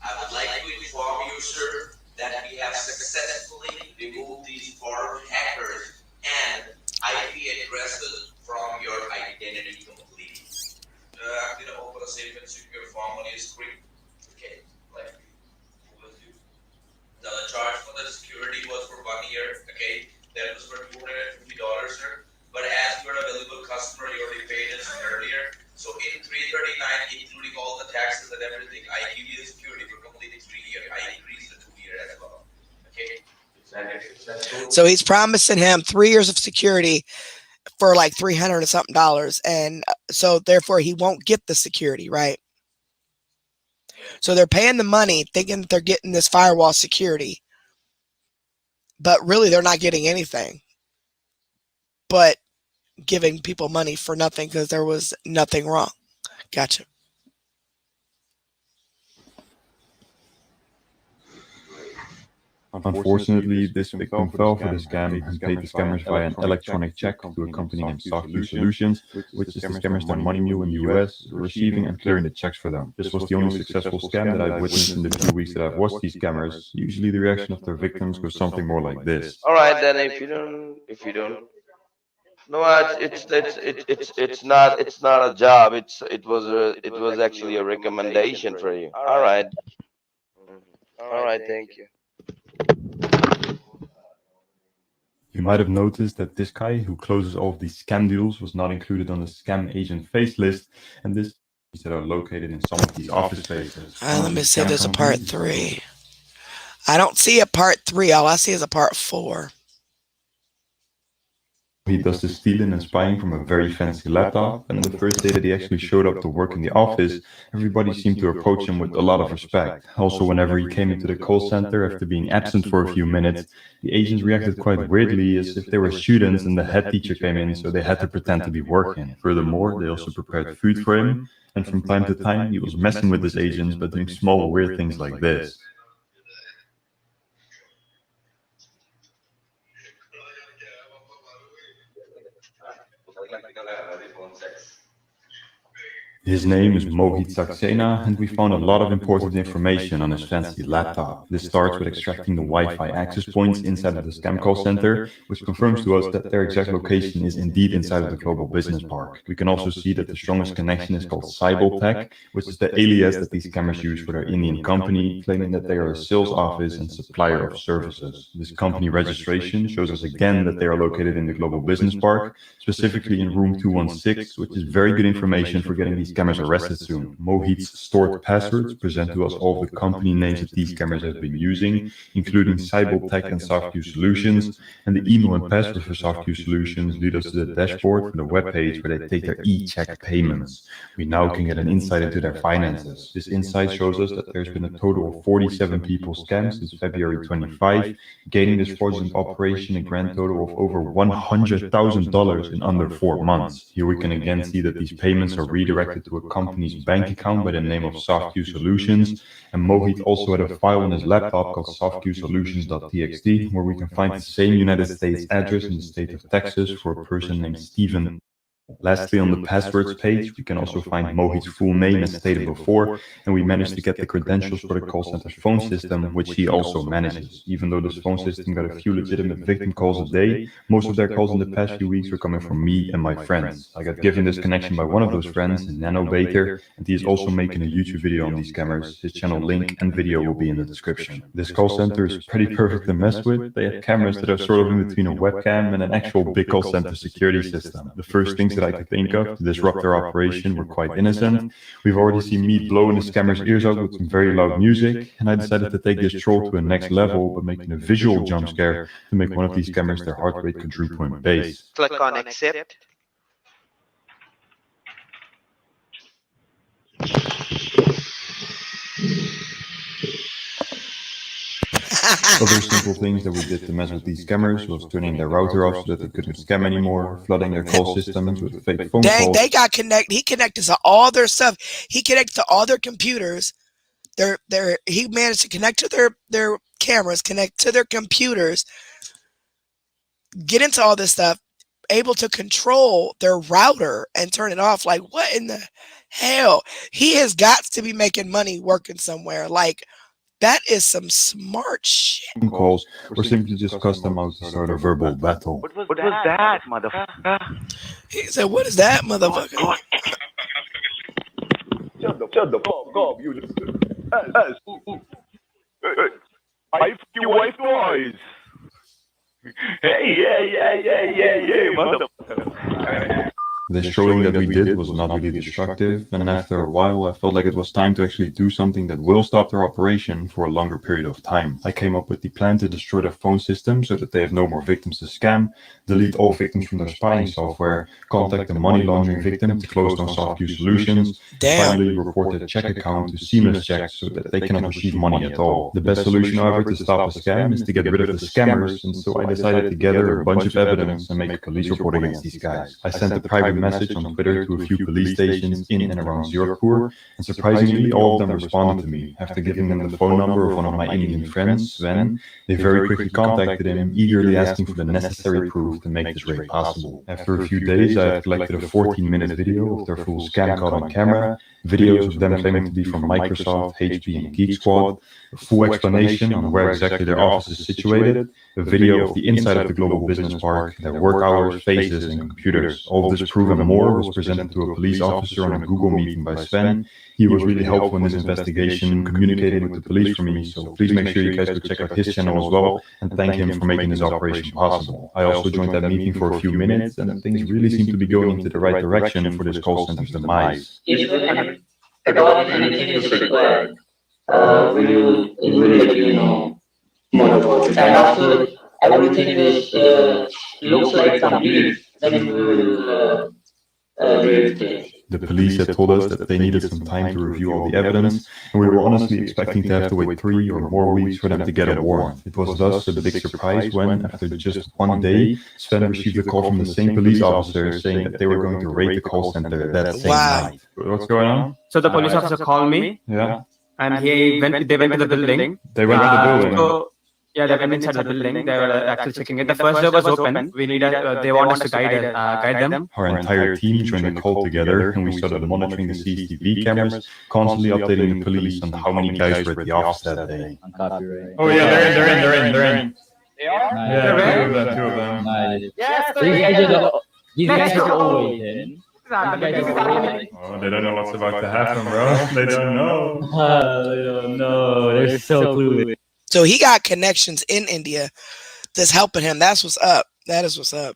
I would like to inform you, sir, that we have successfully removed these foreign hackers and IP addresses from your identity completely. I'm going to open a safe and secure form on your screen. Okay, like the charge for the security was for 1 year. Okay, that was for $250, sir. But as you're an available customer, you already paid us earlier. So in 339, including all the taxes and everything, I give you the security for completing 3 years. I increase the 2 year as well. Okay. So he's promising him 3 years of security for like $300 and something, and so therefore he won't get the security, right? So they're paying the money thinking that they're getting this firewall security, but really they're not getting anything but giving people money for nothing because there was nothing wrong. Gotcha. Unfortunately, this victim fell for the scam and paid the scammers via an electronic check to a company named SoftView Solutions, which is the scammers that money mule in the US, receiving and clearing the checks for them. This was the only successful scam that I've witnessed in the few weeks that I've watched these scammers. Usually the reaction of their victims goes something more like this. All right, then if you don't. No, it's not a job. It was actually a recommendation for you. All right. All right, thank you. You might have noticed that this guy who closes all of these scam deals was not included on the scam agent face list, and this that are located in some of these office spaces. Let me see if there's a part 3. I don't see a part 3. All I see is a part 4. He does the stealing and spying from a very fancy laptop, and on the first day that he actually showed up to work in the office, everybody seemed to approach him with a lot of respect. Also, whenever he came into the call center after being absent for a few minutes, the agents reacted quite weirdly as if they were students and the head teacher came in, so they had to pretend to be working. Furthermore, they also prepared food for him, and from time to time he was messing with his agents by doing small weird things like this. His name is Mohit Saxena, and we found a lot of important information on his fancy laptop. This starts with extracting the Wi-Fi access points inside of the scam call center, which confirms to us that their exact location is indeed inside of the Global Business Park. We can also see that the strongest connection is called Cybotech, which is the alias that these scammers use for their Indian company, claiming that they are a sales office and supplier of services. This company registration shows us again that they are located in the Global Business Park, specifically in room 216, which is very good information for getting these scammers arrested soon. Mohit's stored passwords present to us all the company names that these scammers have been using, including Cybotech and SoftView Solutions, and the email and password for SoftView Solutions lead us to the dashboard for the webpage where they take their e-check payments. We now can get an insight into their finances. This insight shows us that there's been a total of 47 people scammed since February 25, gaining this fraudulent operation a grand total of over $100,000 in under 4 months. Here we can again see that these payments are redirected to a company's bank account by the name of SoftView Solutions, and Mohit also had a file on his laptop called softviewsolutions.txt, where we can find the same United States address in the state of Texas for a person named Stephen Lastly, on the passwords page, we can also find Mohit's full name as stated before, and we managed to get the credentials for the call center's phone system, which he also manages. Even though this phone system got a few legitimate victim calls a day, most of their calls in the past few weeks were coming from me and my friends. I got given this connection by one of those friends, Nano Baker, and he is also making a YouTube video on these cameras. His channel link and video will be in the description. This call center is pretty perfect to mess with. They have cameras that are sort of in between a webcam and an actual big call center security system. The first things that I could think of to disrupt their operation were quite innocent. We've already seen me blowing the scammer's ears out with some very loud music, and I decided to take this troll to a next level by making a visual jump scare to make one of these scammers their heart rate quadruple in base. Click on accept. Other simple things that we did to mess with these scammers was turning their router off so that they couldn't scam anymore, flooding their call systems with fake phone calls. They got connected. He connected to all their stuff. He connected to all their computers. He managed to connect to their cameras, connect to their computers, get into all this stuff, able to control their router and turn it off. Like, what in the hell? He has got to be making money working somewhere. Like, that is some smart shit. Phone calls, or simply just cuss them out to start a verbal battle. What was that, motherfucker? He said, what is that, motherfucker? Shut the fuck up, you. I f you white boys. Hey, motherfucker. This trolling that we did was not really destructive, and after a while I felt like it was time to actually do something that will stop their operation for a longer period of time. I came up with the plan to destroy their phone system so that they have no more victims to scam, delete all victims from their spying software, contact the money laundering victim to close down SoftQ Solutions, finally report their check account to Seamless Checks so that they cannot receive money at all. The best solution, however, to stop a scam is to get rid of the scammers, and so I decided to gather a bunch of evidence and make a police report against these guys. I sent a private message on Twitter to a few police stations in and around Zirakpur, and surprisingly all of them responded to me. After giving them the phone number of one of my Indian friends, Sven, they very quickly contacted him, eagerly asking for the necessary proof to make this raid possible. After a few days, I have collected a 14-minute video of their full scam caught on camera, videos of them claiming to be from Microsoft, HP, and Geek Squad, a full explanation on where exactly their office is situated, a video of the inside of the Global Business Park, their work hours, faces, and computers. All of this proof and more was presented to a police officer on a Google meeting by Sven. He was really helpful in this investigation, communicating with the police for me, so please make sure you guys go check out his channel as well, and thank him for making this operation possible. I also joined that meeting for a few minutes, and things really seem to be going into the right direction for this call center's demise. If anything is required, we will let you know more about it. And after everything is looks like complete, then we will The police had told us that they needed some time to review all the evidence, and we were honestly expecting to have to wait 3 or more weeks for them to get a warrant. It was thus a big surprise when, after just one day, Sven received a call from the same police officer saying that they were going to raid the call center that same night. What's going on? So the police officer called me. Yeah. And they went to the building. They went to the building. Yeah, they went inside the building. They were actually checking it. The first door was open. We needed. They want us to guide them. Our entire team joined the call together, and we started monitoring the CCTV cameras, constantly updating the police on how many guys were at the office that day. Oh yeah, they're in. They are? Yeah, two of them. Yes, these guys are always in. Oh, they don't know what's about to happen, bro. They don't know. They don't know. They're so clueless. So he got connections in India that's helping him. That's what's up. That is what's up.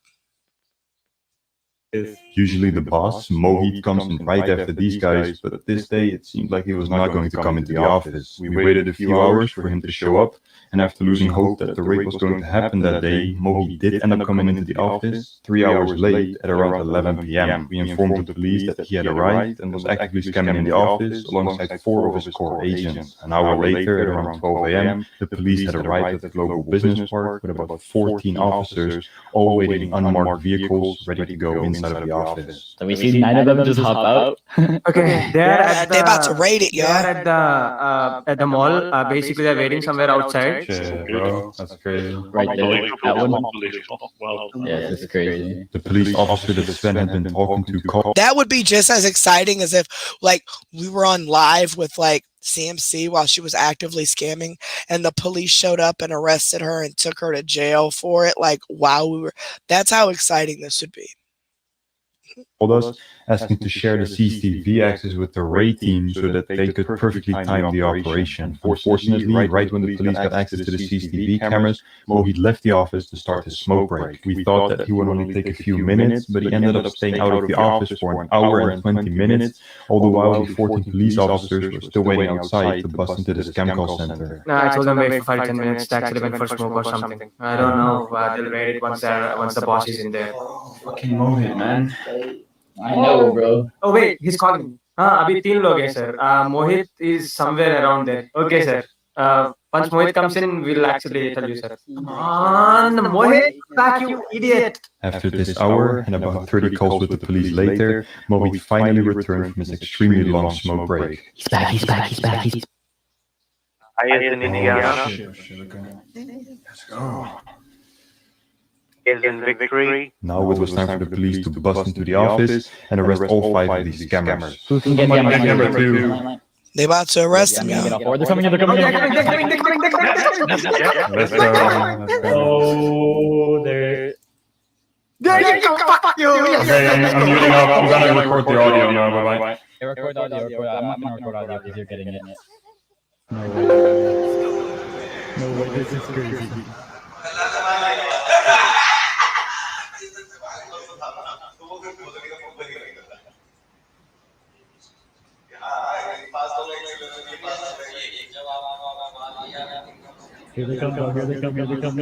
Usually the boss, Mohit, comes in right after these guys, but this day it seemed like he was not going to come into the office. We waited a few hours for him to show up, and after losing hope that the raid was going to happen that day, Mohit did end up coming into the office 3 hours late at around 11 p.m. We informed the police that he had arrived and was actively scamming in the office alongside 4 of his core agents. An hour later, at around 12 a.m., the police had arrived at the Global Business Park with about 14 officers, all waiting in unmarked vehicles ready to go inside of the office. So we see 9 of them just hop out. Okay, They about to raid it, They're y'all. at the mall. Basically, they're waiting somewhere outside. Shit, bro, that's crazy. Right there. That one. Well, Yeah, this is crazy. The police officer that Sven had been talking to called. That would be just as exciting as if like we were on live with like CMC while she was actively scamming and the police showed up and arrested her and took her to jail for it. Like while we were, that's how exciting this would be. Us asking to share the CCTV access with the raid team so that they could perfectly time the operation. Unfortunately, right when the police got access to the CCTV cameras, Mohit left the office to start his smoke break. We thought that he would only take a few minutes, but he ended up staying out of the office for an hour and 20 minutes, all the while the 14 police officers were still waiting outside to bust into the scam call center. No, I told them wait for 5-10 minutes to actually went for smoke or something. I don't know. They'll raid it once the boss is in there. Fucking Mohit, man. I know, bro. Oh wait, he's calling. अभी 3 लोग हैं sir. Mohit is somewhere around there. Okay, sir. Once Mohit comes in, we'll actually tell you, sir. Come on, Mohit, back, you idiot. After this hour and about 30 calls with the police later, Mohit finally returned from his extremely long smoke break. He's back, he's back, he's back. He's... Highest in Indiana. Let's go. Is in victory. Now it was time for the police to bust into the office and arrest all 5 of these scammers. Who can get number 2? They about to arrest him, y'all. They're coming in, they're coming in. Let's go. Oh, they're... There you go, fuck you! Okay, I'm muting up. I'm gonna record the audio now. Bye-bye. Hey, record audio, record audio. I'm not gonna record audio because you're getting it. No way. No way, this is crazy. Here they come, here they come, here they come.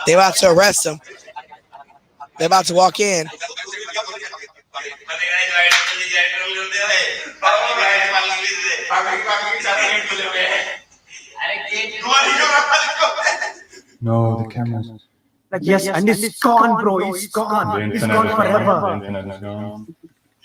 They about to arrest him. They about to walk in. No, the cameras. Like, yes, and it's gone, bro. It's gone. It's gone forever. The internet is gone.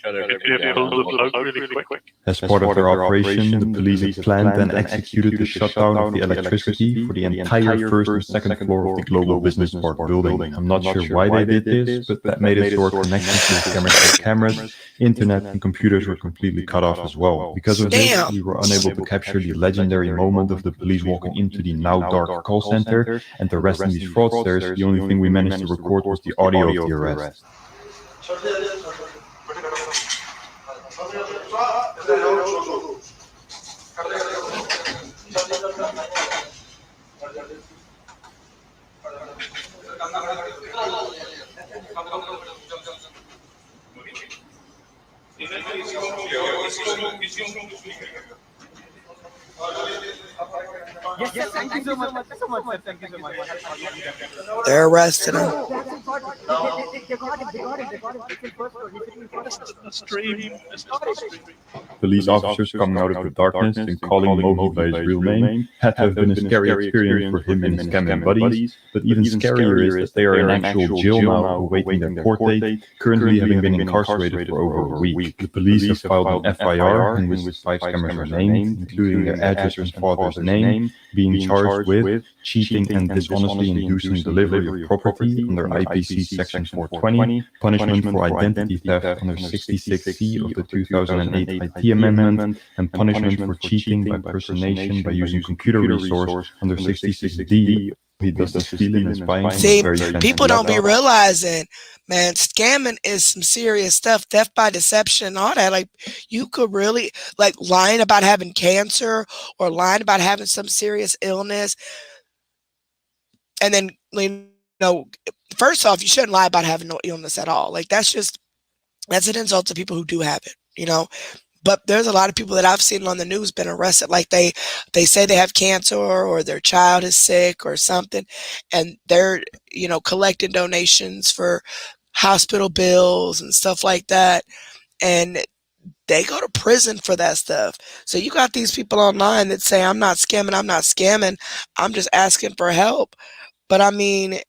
Really quick. As part of their operation, the police planned and executed the shutdown of the electricity for the entire first and second floor of the Global Business Park building. I'm not sure why they did this, but that made it so our connections to the cameras, internet, and computers were completely cut off as well. Because of this, we were unable to capture the legendary moment of the police walking into the now dark call center and arresting these fraudsters. The only thing we managed to record was the audio of the arrest. Yes, thank you so much. Thank you so much. They're arresting him. Police officers coming out of the darkness and calling Mohit by his real name had to have been a scary experience for him and his scamming buddies, but even scarier is that they are in actual jail now awaiting their court date, currently having been incarcerated for over a week. The police have filed an FIR in which 5 scammers are named, including their address and father's name, being charged with cheating and dishonestly inducing delivery of property under IPC Section 420, punishment for identity theft under 66C of the 2008 IT Amendment, and punishment for cheating by personation by using computer resource under 66D. He does this stealing and spying. See, people don't be realizing, man, scamming is some serious stuff. Theft by deception and all that. Like, you could really, like, lying about having cancer or lying about having some serious illness. And then, you know, first off, you shouldn't lie about having no illness at all. Like, that's an insult to people who do have it, you know. But there's a lot of people that I've seen on the news been arrested. Like they say they have cancer or their child is sick or something, and they're, you know, collecting donations for hospital bills and stuff like that. And they go to prison for that stuff. So you got these people online that say, I'm not scamming, I'm just asking for help. But I mean,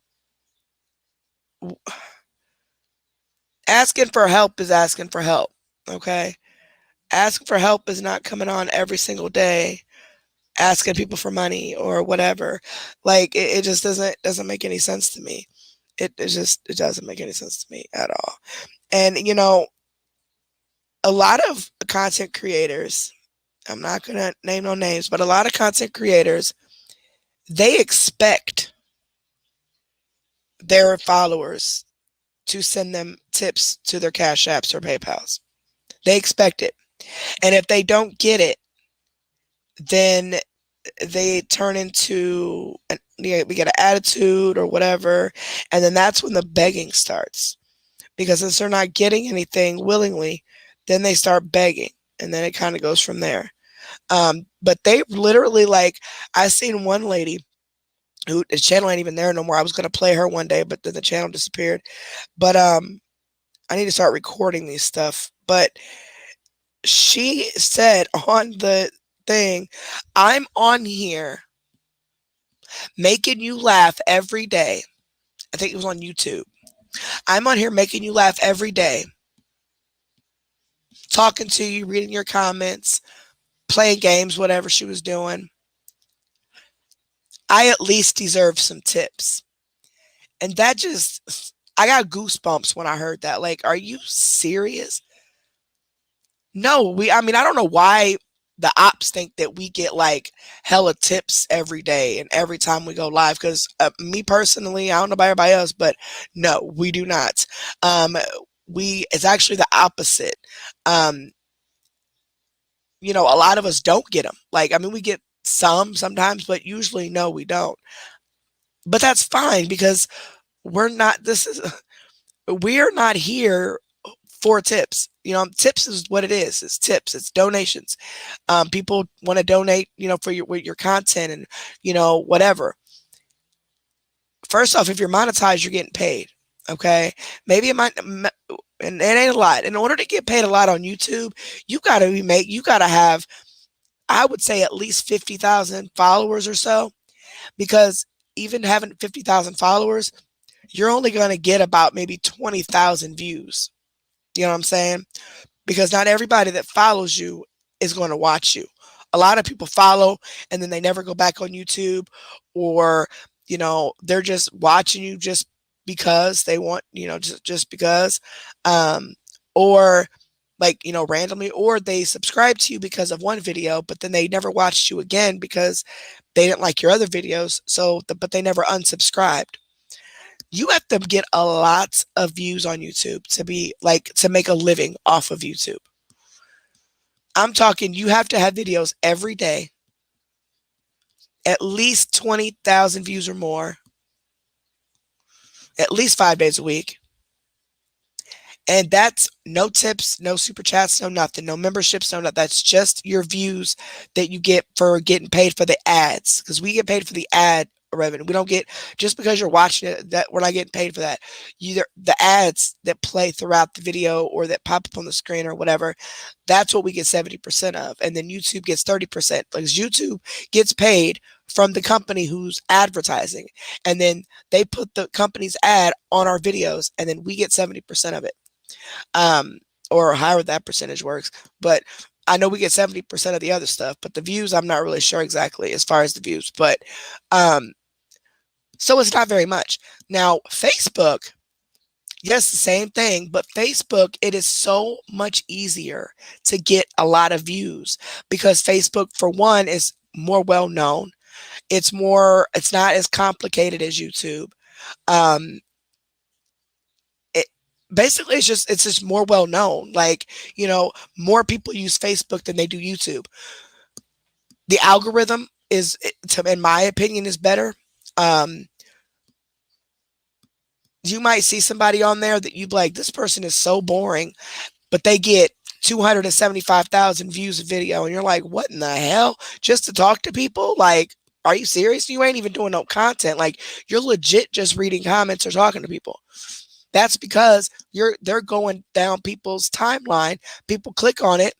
asking for help is asking for help, okay? Asking for help is not coming on every single day asking people for money or whatever. Like it just doesn't make any sense to me. It doesn't make any sense to me at all. And you know, a lot of content creators, I'm not gonna name no names, but a lot of content creators, they expect their followers to send them tips to their Cash Apps or PayPals. They expect it. And if they don't get it, then they turn into, we get an attitude or whatever. And then that's when the begging starts. Because since they're not getting anything willingly, then they start begging. And then it kind of goes from there. But they literally, like, I seen one lady who, the channel ain't even there no more. I was going to play her one day, but then the channel disappeared. But I need to start recording these stuff. But she said on the thing, I'm on here making you laugh every day. I think it was on YouTube. I'm on here making you laugh every day. Talking to you, reading your comments, playing games, whatever she was doing. I at least deserve some tips. And that just, I got goosebumps when I heard that. Like, are you serious? No, I mean, I don't know why the ops think that we get like hella tips every day and every time we go live. Because me personally, I don't know about everybody else, but no, we do not. It's actually the opposite. You know, a lot of us don't get them. Like, I mean, we get some sometimes, but usually no, we don't. But that's fine because we're not here for tips. You know, tips is what it is. It's tips. It's donations. People want to donate, you know, for your content and, you know, whatever. First off, if you're monetized, you're getting paid. Okay. Maybe it might, and it ain't a lot. In order to get paid a lot on YouTube, you got to have, I would say, at least 50,000 followers or so, because even having 50,000 followers, you're only going to get about maybe 20,000 views. You know what I'm saying? Because not everybody that follows you is going to watch you. A lot of people follow and then they never go back on YouTube, or, you know, they're just watching you just because they want, you know, just because, or like, you know, randomly, or they subscribe to you because of one video, but then they never watched you again because they didn't like your other videos. But they never unsubscribed. You have to get a lot of views on YouTube to make a living off of YouTube. I'm talking, you have to have videos every day, at least 20,000 views or more, at least 5 days a week. And that's no tips, no super chats, no nothing, no memberships, no nothing. That's just your views that you get for getting paid for the ads, because we get paid for the ad revenue. We don't get, just because you're watching it, that we're not getting paid for that. Either the ads that play throughout the video or that pop up on the screen or whatever, that's what we get 70% of. And then YouTube gets 30%, because YouTube gets paid from the company who's advertising. And then they put the company's ad on our videos, and then we get 70% of it. Or however that percentage works. But I know we get 70% of the other stuff, but the views, I'm not really sure exactly as far as the views, but so it's not very much. Now, Facebook, yes, the same thing, but Facebook, it is so much easier to get a lot of views because Facebook, for one, is more well known. It's not as complicated as YouTube. Basically, it's just more well known. Like, you know, more people use Facebook than they do YouTube. The algorithm is, in my opinion, is better. You might see somebody on there that you'd be like, this person is so boring, but they get 275,000 views a video, and you're like, what in the hell? Just to talk to people? Like, are you serious? You ain't even doing no content. Like, you're legit just reading comments or talking to people. That's because they're going down people's timeline. People click on it.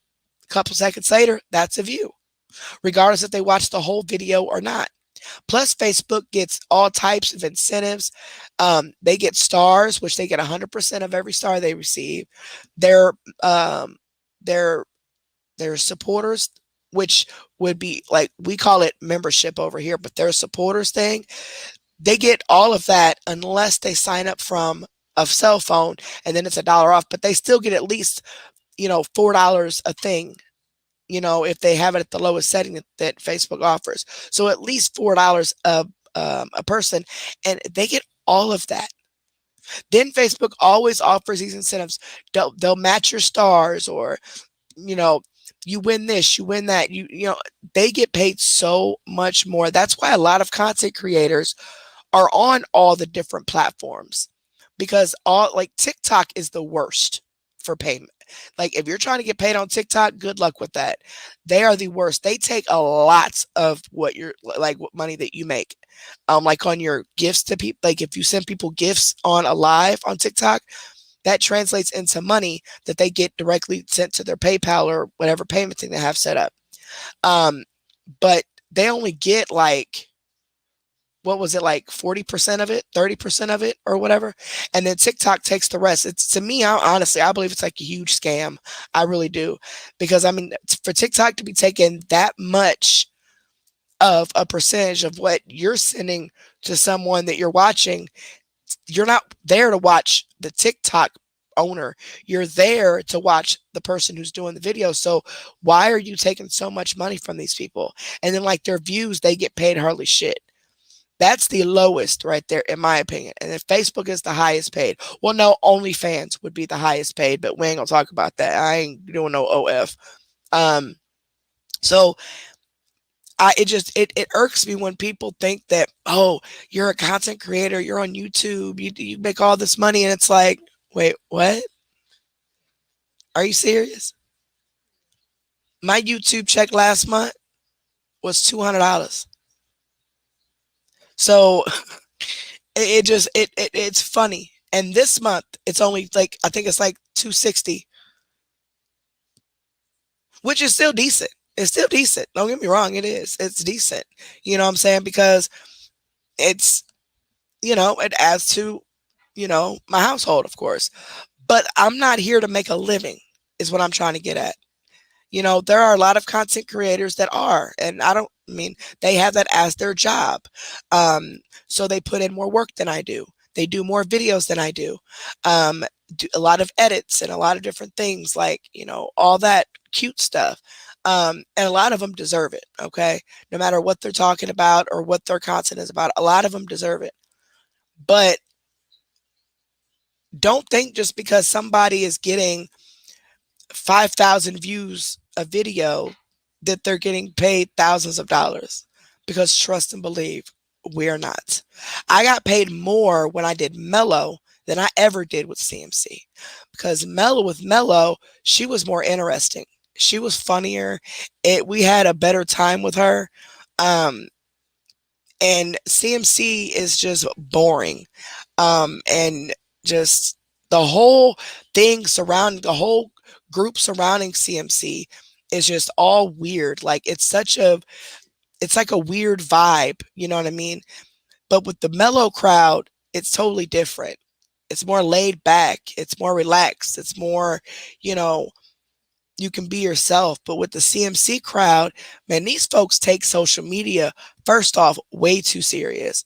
A couple seconds later, that's a view, regardless if they watch the whole video or not. Plus, Facebook gets all types of incentives. They get stars, which they get 100% of every star they receive. Their their supporters, which would be like, we call it membership over here, but their supporters thing, they get all of that unless they sign up from a cell phone, and then it's $1 off, but they still get at least, $4 a thing, if they have it at the lowest setting that Facebook offers. So at least $4 a person, and they get all of that. Then Facebook always offers these incentives. They'll match your stars, or, you win this, you win that. They get paid so much more. That's why a lot of content creators are on all the different platforms, because TikTok is the worst for payment. Like, if you're trying to get paid on TikTok, good luck with that. They are the worst. They take a lot of what money that you make. Like on your gifts to people, like if you send people gifts on a live on TikTok, that translates into money that they get directly sent to their PayPal or whatever payment thing they have set up. But they only get what was it, 40% of it, 30% of it, or whatever. And then TikTok takes the rest. To me, honestly, I believe it's like a huge scam. I really do. Because for TikTok to be taking that much of a percentage of what you're sending to someone that you're watching, you're not there to watch the TikTok owner. You're there to watch the person who's doing the video. So why are you taking so much money from these people? And then their views, they get paid hardly shit. That's the lowest right there, in my opinion. And if Facebook is the highest paid, well, no, OnlyFans would be the highest paid, but we ain't gonna talk about that. I ain't doing no OF. So it irks me when people think that, oh, you're a content creator, you're on YouTube, you make all this money, and it's like, wait, what? Are you serious? My YouTube check last month was $200. So it's funny. And this month it's only I think it's $260, which is still decent. It's still decent. Don't get me wrong. It is. It's decent. You know what I'm saying? Because it's, it adds to, my household, of course. But I'm not here to make a living, is what I'm trying to get at. There are a lot of content creators that are, and they have that as their job. So they put in more work than I do. They do more videos than I do. Do a lot of edits and a lot of different things, all that cute stuff. And a lot of them deserve it. Okay. No matter what they're talking about or what their content is about, a lot of them deserve it. But don't think just because somebody is getting 5,000 views a video that they're getting paid thousands of dollars, because trust and believe, we're not. I got paid more when I did Mellow than I ever did with CMC, because with Mellow, she was more interesting. She was funnier. We had a better time with her. And CMC is just boring. And just the whole thing surrounding, the whole group surrounding CMC is just all weird. It's like a weird vibe, you know what I mean? But with the Mellow crowd, it's totally different. It's more laid back. It's more relaxed. It's more, you can be yourself. But with the CMC crowd, man, these folks take social media, first off, way too serious.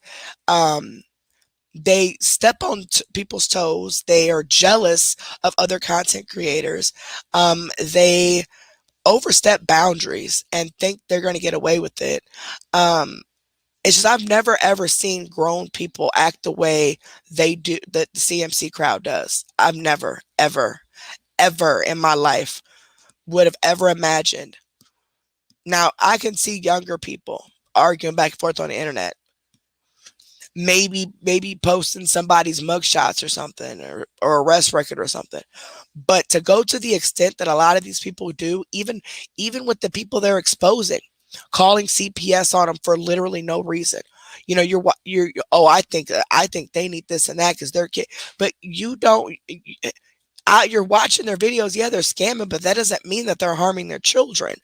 They step on people's toes. They are jealous of other content creators. They overstep boundaries and think they're going to get away with it. It's just, I've never ever seen grown people act the way they do, that the CMC crowd does. I've never, ever in my life would have ever imagined. Now, I can see younger people arguing back and forth on the internet, maybe posting somebody's mugshots or something, or arrest record or something. But to go to the extent that a lot of these people do, even with the people they're exposing, calling CPS on them for literally no reason. I think they need this and that because they're kid. But you don't. you're watching their videos. Yeah, they're scamming, but that doesn't mean that they're harming their children,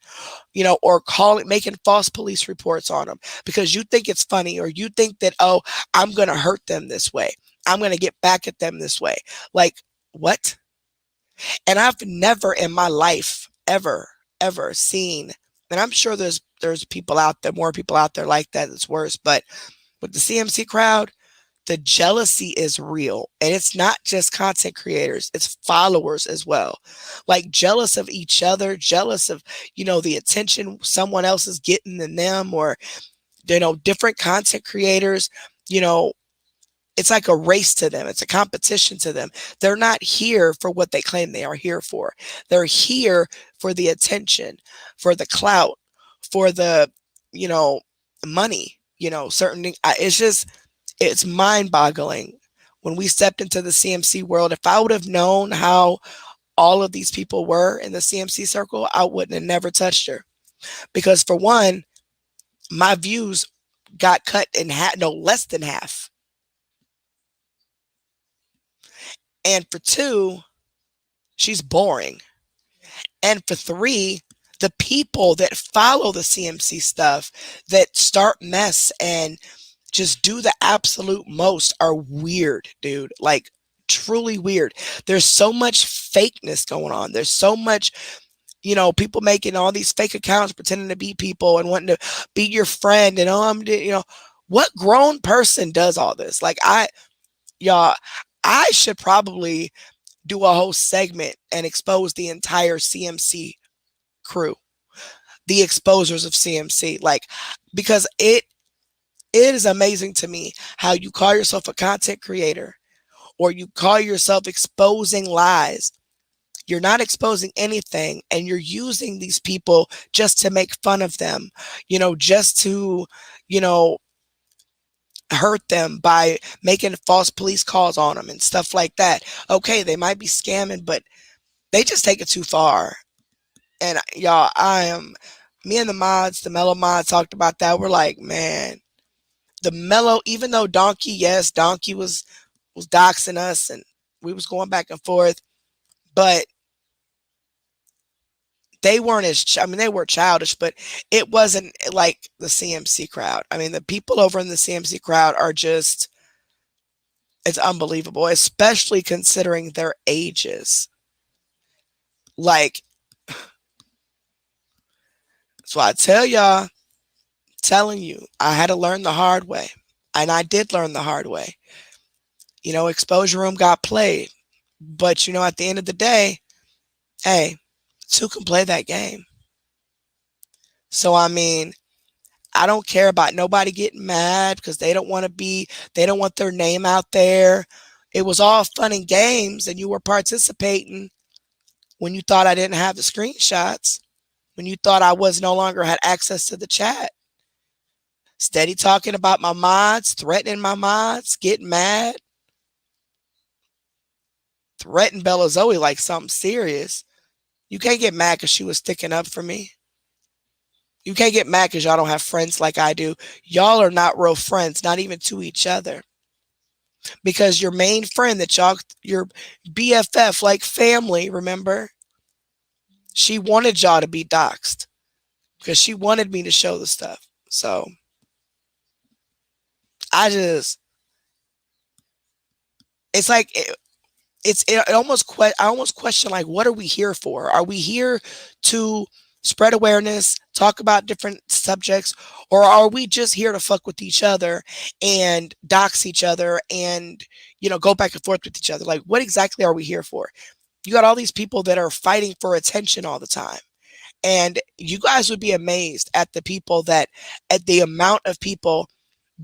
or making false police reports on them because you think it's funny, or you think that, oh, I'm going to hurt them this way. I'm going to get back at them this way. Like, what? And I've never in my life ever seen, and I'm sure there's people out there, more people out there like that. It's worse. But with the CMC crowd, the jealousy is real. And it's not just content creators, it's followers as well. Like jealous of each other, jealous of, the attention someone else is getting than them, or, different content creators, it's like a race to them. It's a competition to them. They're not here for what they claim they are here for. They're here for the attention, for the clout, for the, money, certain things. It's mind-boggling. When we stepped into the CMC world, if I would have known how all of these people were in the CMC circle, I wouldn't have never touched her. Because for one, my views got cut in half, no less than half. And for two, she's boring. And for three, the people that follow the CMC stuff, that start mess and just do the absolute most, are weird, dude. Like, truly weird. There's so much fakeness going on. There's so much, people making all these fake accounts, pretending to be people and wanting to be your friend. And, what grown person does all this? Like, I should probably do a whole segment and expose the entire CMC crew, the exposers of CMC, because it is amazing to me how you call yourself a content creator, or you call yourself exposing lies. You're not exposing anything, and you're using these people just to make fun of them, just to, hurt them by making false police calls on them and stuff like that. Okay, they might be scamming, but they just take it too far. And y'all, me and the Mellow mods talked about that. We're like, man, the Mellow, even though Donkey was doxing us and we was going back and forth, but they weren't they were childish, but it wasn't like the CMC crowd. I mean, the people over in the CMC crowd are just, it's unbelievable, especially considering their ages. Like, so I tell y'all, telling you, I had to learn the hard way. And I did learn the hard way. Exposure Room got played. But, at the end of the day, hey, who can play that game? So, I don't care about nobody getting mad because they don't want their name out there. It was all fun and games, and you were participating when you thought I didn't have the screenshots, when you thought I no longer had access to the chat. Steady talking about my mods, threatening my mods, getting mad. Threaten Bella Zoe like something serious. You can't get mad because she was sticking up for me. You can't get mad because y'all don't have friends like I do. Y'all are not real friends, not even to each other. Because your main friend your BFF, like family, remember? She wanted y'all to be doxxed because she wanted me to show the stuff. So it's like, I almost question, like, what are we here for? Are we here to spread awareness, talk about different subjects, or are we just here to fuck with each other and dox each other and, go back and forth with each other? Like, what exactly are we here for? You got all these people that are fighting for attention all the time. And you guys would be amazed at the amount of people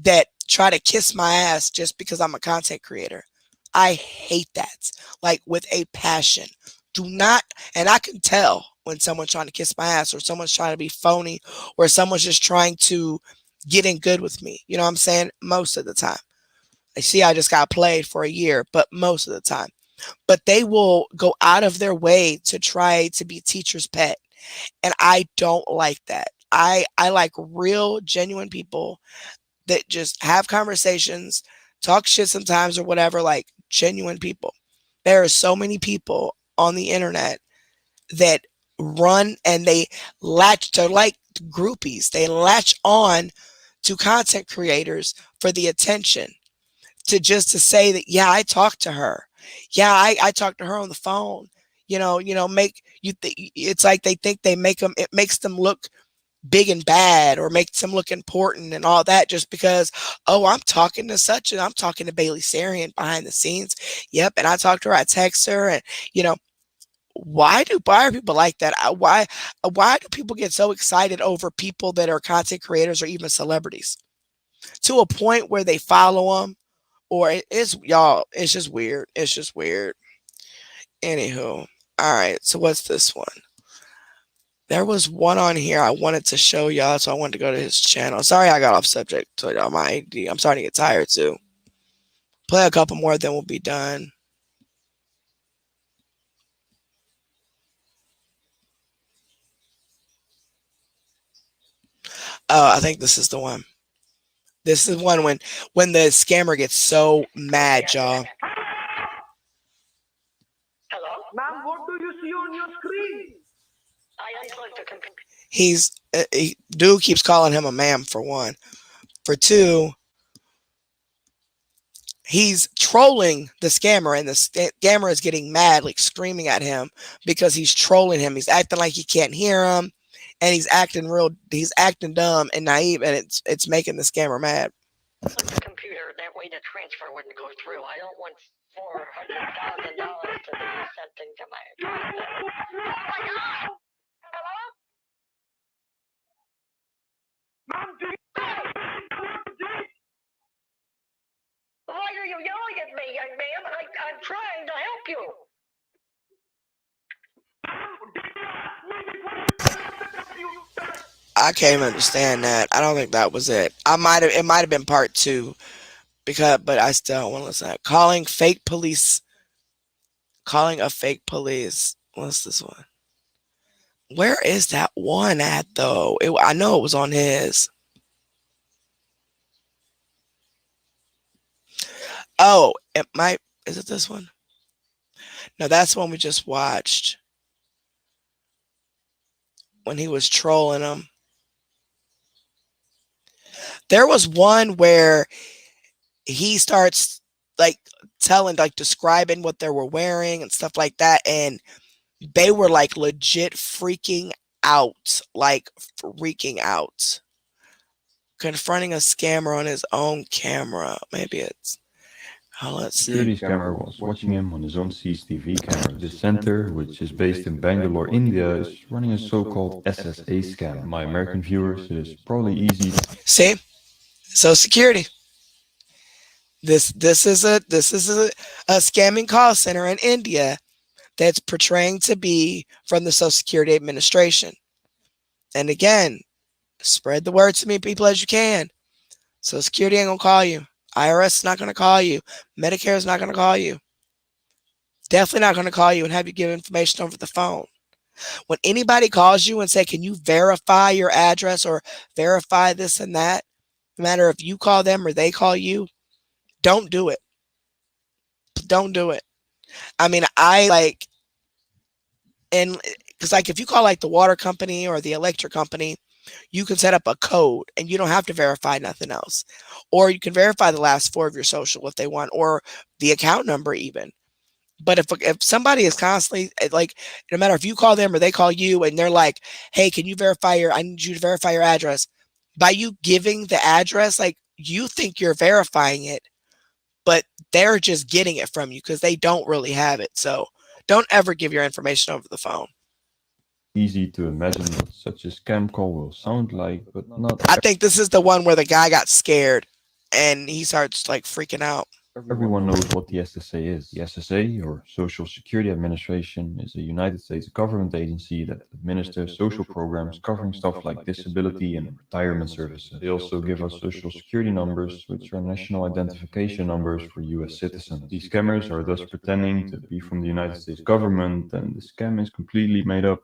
that try to kiss my ass just because I'm a content creator. I hate that, like, with a passion. Do not, and I can tell when someone's trying to kiss my ass, or someone's trying to be phony, or someone's just trying to get in good with me. You know what I'm saying? Most of the time. I see I just got played for a year, but most of the time. But they will go out of their way to try to be teacher's pet. And I don't like that. I like real, genuine people that just have conversations, talk shit sometimes or whatever, like genuine people. There are so many people on the internet that run and they're like groupies. They latch on to content creators for the attention, to say that, yeah, I talked to her. Yeah, I talked to her on the phone. Make you it's like they think it makes them look big and bad, or makes them look important and all that, just because, oh, I'm talking to such, and I'm talking to Bailey Sarian behind the scenes. Yep, and I talked to her, I text her, and why are people like that? Why do people get so excited over people that are content creators or even celebrities, to a point where they follow them? Or it's just weird. It's just weird. Anywho, all right. So what's this one? There was one on here I wanted to show y'all, so I wanted to go to his channel. Sorry, I got off subject to my ID. I'm starting to get tired too. Play a couple more, then we'll be done. Oh, I think this is the one. This is one when the scammer gets so mad, y'all. Hello? Ma'am, what do you see on your screen? Dude keeps calling him a ma'am, for one. For two, he's trolling the scammer, and the scammer is getting mad, like screaming at him because he's trolling him. He's acting like he can't hear him, and he's acting dumb and naive, and it's making the scammer mad. Computer, that way the transfer wouldn't go through. I don't want $400,000 to be sent into my account. Oh my God! Hello? Mom, why are you yelling at me, young man? I'm trying to help you. I can't even understand that. I don't think that was it. It might have been part 2, but I still don't want to listen. Calling a fake police. What's this one? Where is that one at though? I know it was on his. Oh, is it this one? No, that's the one we just watched. When he was trolling him. There was one where he starts describing what they were wearing and stuff like that, and they were like legit freaking out. Confronting a scammer on his own camera. Maybe it's let's see. Security camera was watching him on his own CCTV camera. The center, which is based in Bangalore, India, is running a so-called SSA scam. My American viewers, it is probably easy. See? So security. This is a scamming call center in India that's portraying to be from the Social Security Administration. And again, spread the word to me, people, as you can. Social Security ain't gonna call you. IRS is not gonna call you. Medicare is not gonna call you. Definitely not gonna call you and have you give information over the phone. When anybody calls you and say, can you verify your address or verify this and that, no matter if you call them or they call you, don't do it. Don't do it. I mean, because if you call the water company or the electric company, you can set up a code and you don't have to verify nothing else. Or you can verify the last 4 of your social if they want, or the account number even. But if somebody is constantly no matter if you call them or they call you and they're like, hey, can you I need you to verify your address. By you giving the address, you think you're verifying it, but they're just getting it from you because they don't really have it. So don't ever give your information over the phone. Easy to imagine what such a scam call will sound like, but not. I think this is the one where the guy got scared and he starts freaking out. Everyone knows what the SSA is. The SSA, or Social Security Administration, is a United States government agency that administers social programs covering stuff like disability and retirement services. They also give us social security numbers, which are national identification numbers for US citizens. These scammers are thus pretending to be from the United States government, and the scam is completely made up.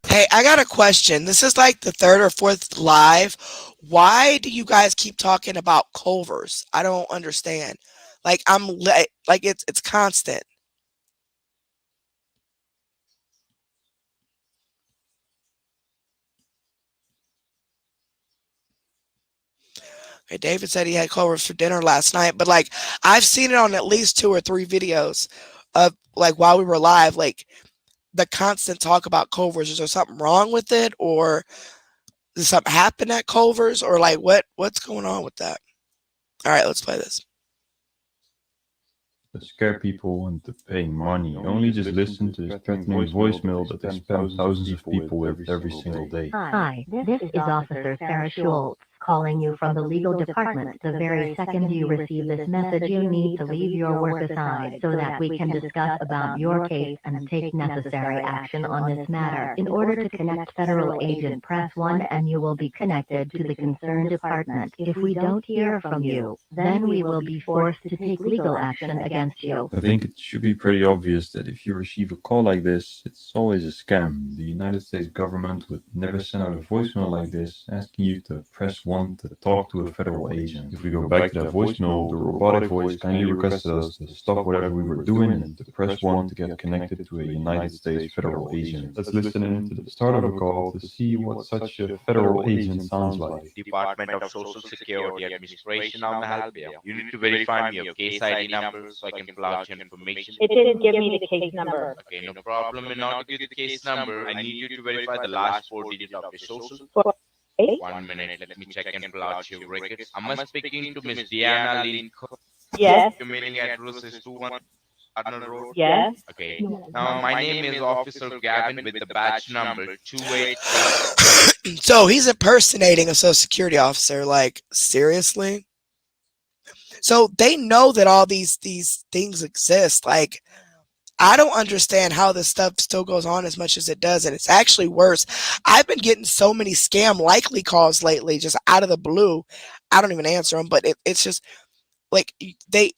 Hey, I got a question. This is the 3rd or 4th live. Why do you guys keep talking about Culver's? I don't understand. It's constant. Okay, David said he had Culver's for dinner last night, but like I've seen it on at least 2 or 3 videos of like while we were live, like the constant talk about Culver's. Is there something wrong with it, or did something happen at Culver's, or like what's going on with that? All right, let's play this. To scare people into paying money. Only just listen to this threatening voicemail that they spam thousands of people with every single day. Hi, this is Officer Sarah Schultz calling you from the legal department. The very second you receive this message, you need to leave your work aside so that we can discuss about your case and take necessary action on this matter. In order to connect federal agent, press 1 and you will be connected to the concerned department. If we don't hear from you, then we will be forced to take legal action against you. I think it should be pretty obvious that if you receive a call like this, it's always a scam. The United States government would never send out a voicemail like this asking you to press 1 to talk to a federal agent. If we go back to that voicemail, the robotic voice kindly requested us to stop whatever we were doing and to press 1 to get connected to a United States federal agent. Let's listen in to the start of a call to see what such a federal agent sounds like. Department of Social Security Administration, how may I help you? You need to verify your case ID number so I can pull out your information. It didn't give me the case number. Okay, no problem. In order to get the case number, I need you to verify the last 4 digits of your social. 1 minute, let me check and pull out your records. Am I speaking to Miss Diana Lincoln? Yes. Your mailing address is 21 Gardner Road? Yes. Okay. Now, my name is Officer Gavin with the badge number 28. So he's impersonating a Social Security officer. Like, seriously? So they know that all these things exist. Like, I don't understand how this stuff still goes on as much as it does, and it's actually worse. I've been getting so many scam likely calls lately, just out of the blue. I don't even answer them, but it's just like the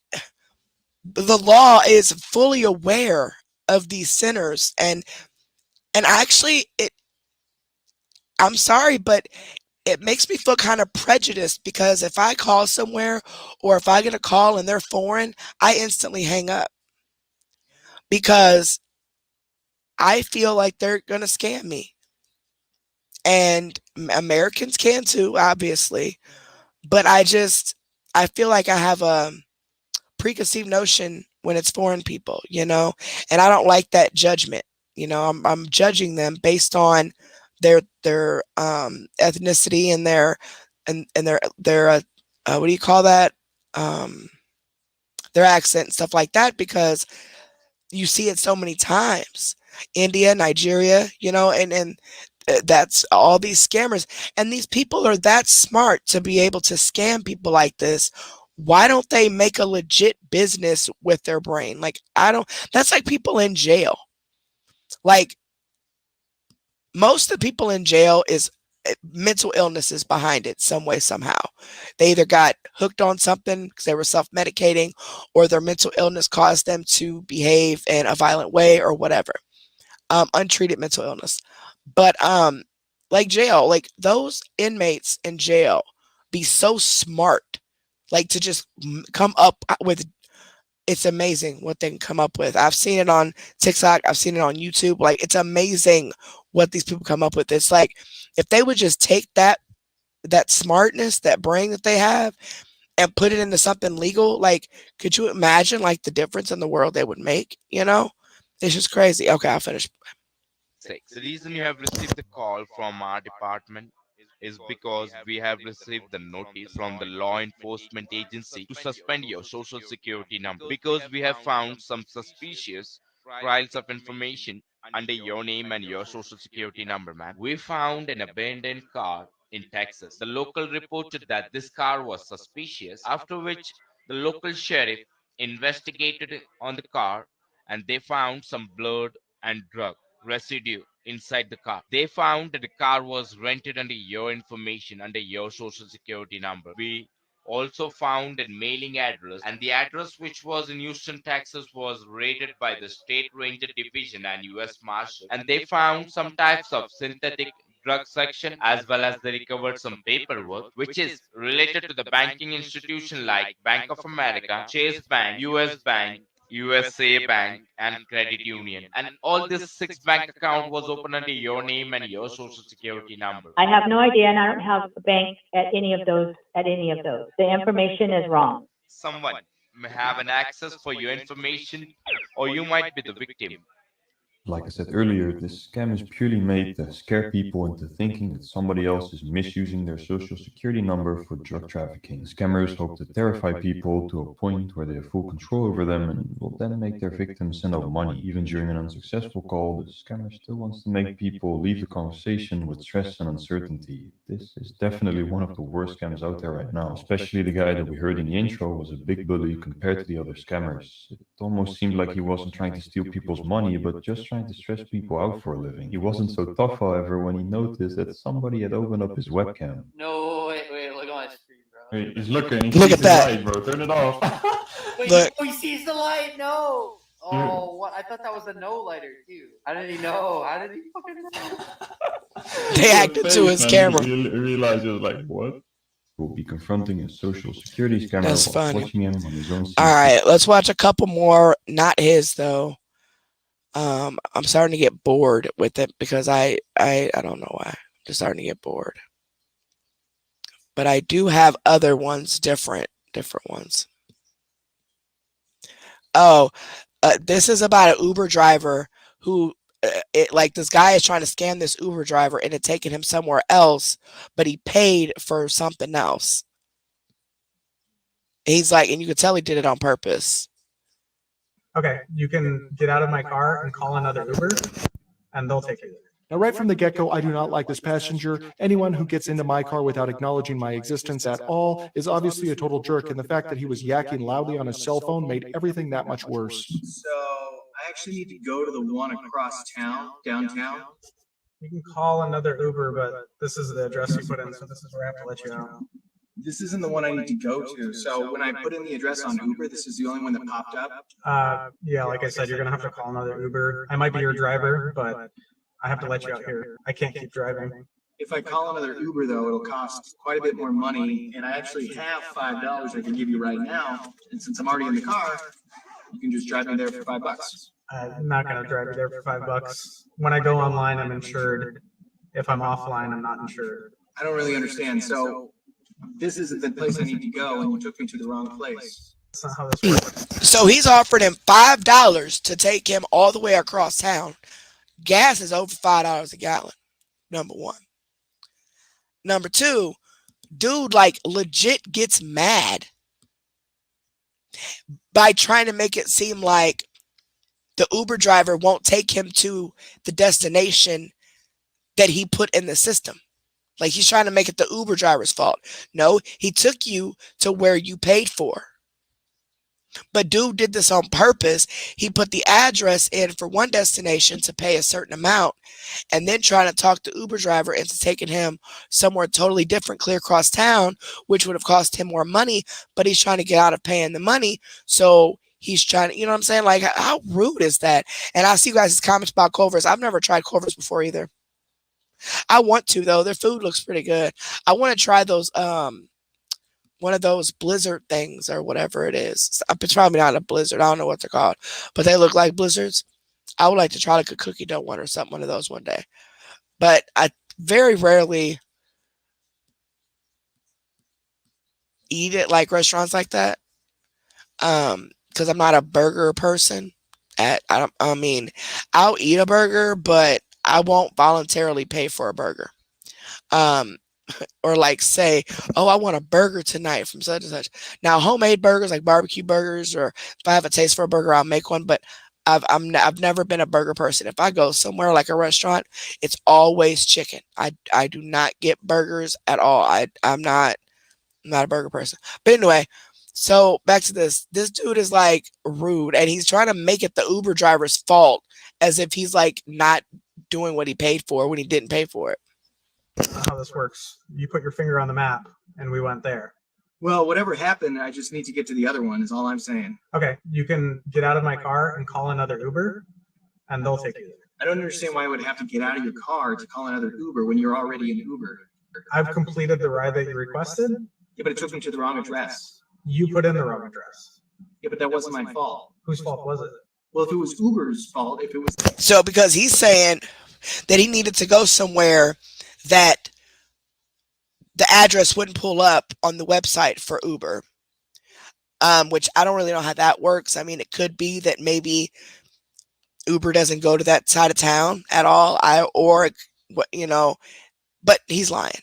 law is fully aware of these sinners, and actually I'm sorry, but it makes me feel kind of prejudiced, because if I call somewhere or if I get a call and they're foreign, I instantly hang up, because I feel like they're going to scam me. And Americans can too, obviously. But I feel like I have a preconceived notion when it's foreign people, and I don't like that judgment. I'm judging them based on their ethnicity and their what do you call that? Their accent and stuff like that, because you see it so many times. India, Nigeria, and that's all these scammers. And these people are that smart to be able to scam people like this. Why don't they make a legit business with their brain? Like, that's like people in jail. Like, most of the people in jail is mental illnesses behind it some way, somehow. They either got hooked on something because they were self-medicating, or their mental illness caused them to behave in a violent way or whatever. Untreated mental illness. But like jail, like those inmates in jail be so smart, like to just come up with, it's amazing what they can come up with. I've seen it on TikTok. I've seen it on YouTube. Like, it's amazing what these people come up with. It's like, if they would just take that smartness, that brain that they have, and put it into something legal, like, could you imagine like the difference in the world they would make? It's just crazy. Okay, I'll finish. The reason you have received the call from our department is because we have received the notice from the law enforcement agency to suspend your social security number, because we have found some suspicious files of information under your name and your social security number, man. We found an abandoned car in Texas. The local reported that this car was suspicious, after which the local sheriff investigated on the car, and they found some blood and drug residue inside the car. They found that the car was rented under your information, under your social security number. We also found a mailing address, and the address, which was in Houston, Texas, was raided by the State Ranger Division and U.S. Marshal, and they found some types of synthetic drug section, as well as they recovered some paperwork which is related to the banking institution like Bank of America, Chase Bank, US Bank, USA Bank, and Credit Union. And all this 6 bank account was open under your name and your social security number. I have no idea, and I don't have a bank at any of those. The information is wrong. Someone may have an access for your information, or you might be the victim. Like I said earlier, this scam is purely made to scare people into thinking that somebody else is misusing their social security number for drug trafficking. Scammers hope to terrify people to a point where they have full control over them and will then make their victims send out money. Even during an unsuccessful call, the scammer still wants to make people leave the conversation with stress and uncertainty. This is definitely one of the worst scams out there right now. Especially the guy that we heard in the intro was a big bully compared to the other scammers. It almost seemed like he wasn't trying to steal people's money, but just trying to stress people out for a living. He wasn't so tough, however, when he noticed that somebody had opened up his webcam. No, wait, look on my screen, bro. Wait, he's looking. He Look sees at the that. light, bro. Turn it off. Wait, Look. no, he sees the light. No. Oh, what? I thought that was a no lighter too. How did he know? How did he fucking know? They hacked into his camera. He realized, he was like, what? Will be confronting a social security scammer That's while funny. watching him on his own. All right, let's watch a couple more. Not his though. I'm starting to get bored with it because I don't know why. I'm just starting to get bored. But I do have other ones, different ones. Oh, this is about an Uber driver who, this guy is trying to scam this Uber driver into taking him somewhere else, but he paid for something else. He's like, and you can tell he did it on purpose. Okay, you can get out of my car and call another Uber, and they'll take you there. Now, right from the get-go, I do not like this passenger. Anyone who gets into my car without acknowledging my existence at all is obviously a total jerk, and the fact that he was yakking loudly on his cell phone made everything that much worse. So I actually need to go to the one across town, downtown. You can call another Uber, but this is the address you put in, so this is where I have to let you know. This isn't the one I need to go to. So when I put in the address on Uber, this is the only one that popped up? Yeah, like I said, you're gonna have to call another Uber. I might be your driver, but I have to let you out here. I can't keep driving. If I call another Uber though, it'll cost quite a bit more money, and I actually have $5 I can give you right now. And since I'm already in the car, you can just drive me there for $5. I'm not gonna drive you there for $5. When I go online, I'm insured. If I'm offline, I'm not insured. I don't really understand. So this isn't the place I need to go, and you took me to the wrong place. That's not how this works. So he's offered him $5 to take him all the way across town. Gas is over $5 a gallon. Number one. Number two, dude legit gets mad by trying to make it seem like the Uber driver won't take him to the destination that he put in the system. Like he's trying to make it the Uber driver's fault. No, he took you to where you paid for. But dude did this on purpose. He put the address in for one destination to pay a certain amount and then trying to talk the Uber driver into taking him somewhere totally different, clear across town, which would have cost him more money, but he's trying to get out of paying the money. So he's trying to, you know what I'm saying? Like, how rude is that? And I see you guys' comments about Culver's. I've never tried Culver's before either. I want to, though. Their food looks pretty good. I want to try those, one of those blizzard things or whatever it is. It's probably not a blizzard. I don't know what they're called, but they look like blizzards. I would like to try like a cookie dough one or something, one of those one day. But I very rarely eat at like restaurants like that. Because I'm not a burger person. I mean, I'll eat a burger, but I won't voluntarily pay for a burger. Or like say, oh, I want a burger tonight from such and such. Now, homemade burgers like barbecue burgers, or if I have a taste for a burger, I'll make one. But I've never been a burger person. If I go somewhere like a restaurant, it's always chicken. I do not get burgers at all. I'm not a burger person. But anyway, so back to this. This dude is like rude, and he's trying to make it the Uber driver's fault, as if he's like not doing what he paid for when he didn't pay for it. That's not how this works. You put your finger on the map, and we went there. Well, whatever happened, I just need to get to the other one, is all I'm saying. Okay, you can get out of my car and call another Uber, and they'll take you there. I don't understand why I would have to get out of your car to call another Uber when you're already in Uber. I've completed the ride that you requested. Yeah, but it took me to the wrong address. You put in the wrong address. Yeah, but that wasn't my fault. Whose fault was it? Well, if it was Uber's fault, if it was. So because he's saying that he needed to go somewhere that the address wouldn't pull up on the website for Uber, which I don't really know how that works. I mean, it could be that maybe Uber doesn't go to that side of town at all. But he's lying,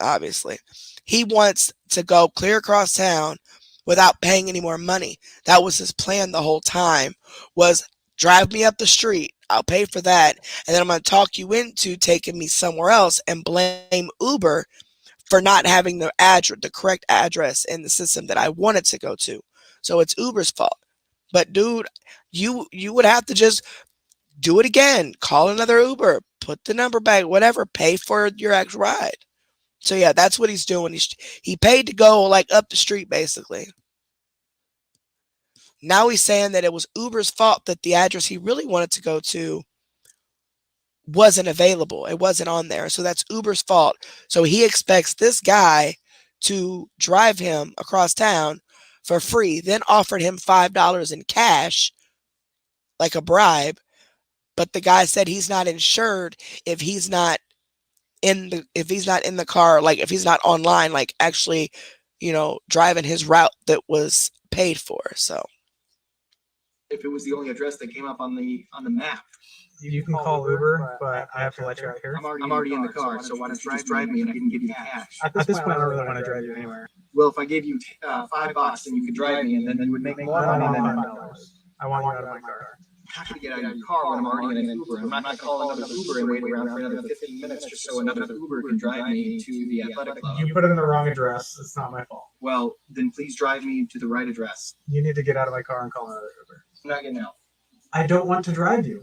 obviously. He wants to go clear across town without paying any more money. That was his plan the whole time, was drive me up the street. I'll pay for that. And then I'm going to talk you into taking me somewhere else and blame Uber for not having the correct address in the system that I wanted to go to. So it's Uber's fault. But dude, you would have to just do it again. Call another Uber, put the number back, whatever, pay for your actual ride. So yeah, that's what he's doing. He paid to go like up the street, basically. Now he's saying that it was Uber's fault that the address he really wanted to go to wasn't available. It wasn't on there. So that's Uber's fault. So he expects this guy to drive him across town for free, then offered him $5 in cash, like a bribe. But the guy said he's not insured if he's not in the car, like if he's not online, like actually, driving his route that was paid for. So If it was the only address that came up on the map. You can call Uber, but I have to let you out here. I'm already in the car, so why don't you just drive me and I can give you cash? At this point, I don't really want to drive you anywhere. Well, if I gave you $5 and you could drive me, and then you would make more money than $5. I want you out of my car. I'm not going to get out of your car when I'm already in an Uber. I'm not going to call another Uber and wait around for another 15 minutes just so another Uber can drive me to the athletic club. You put it in the wrong address. It's not my fault. Well, then please drive me to the right address. You need to get out of my car and call another Uber. I'm not getting out. I don't want to drive you.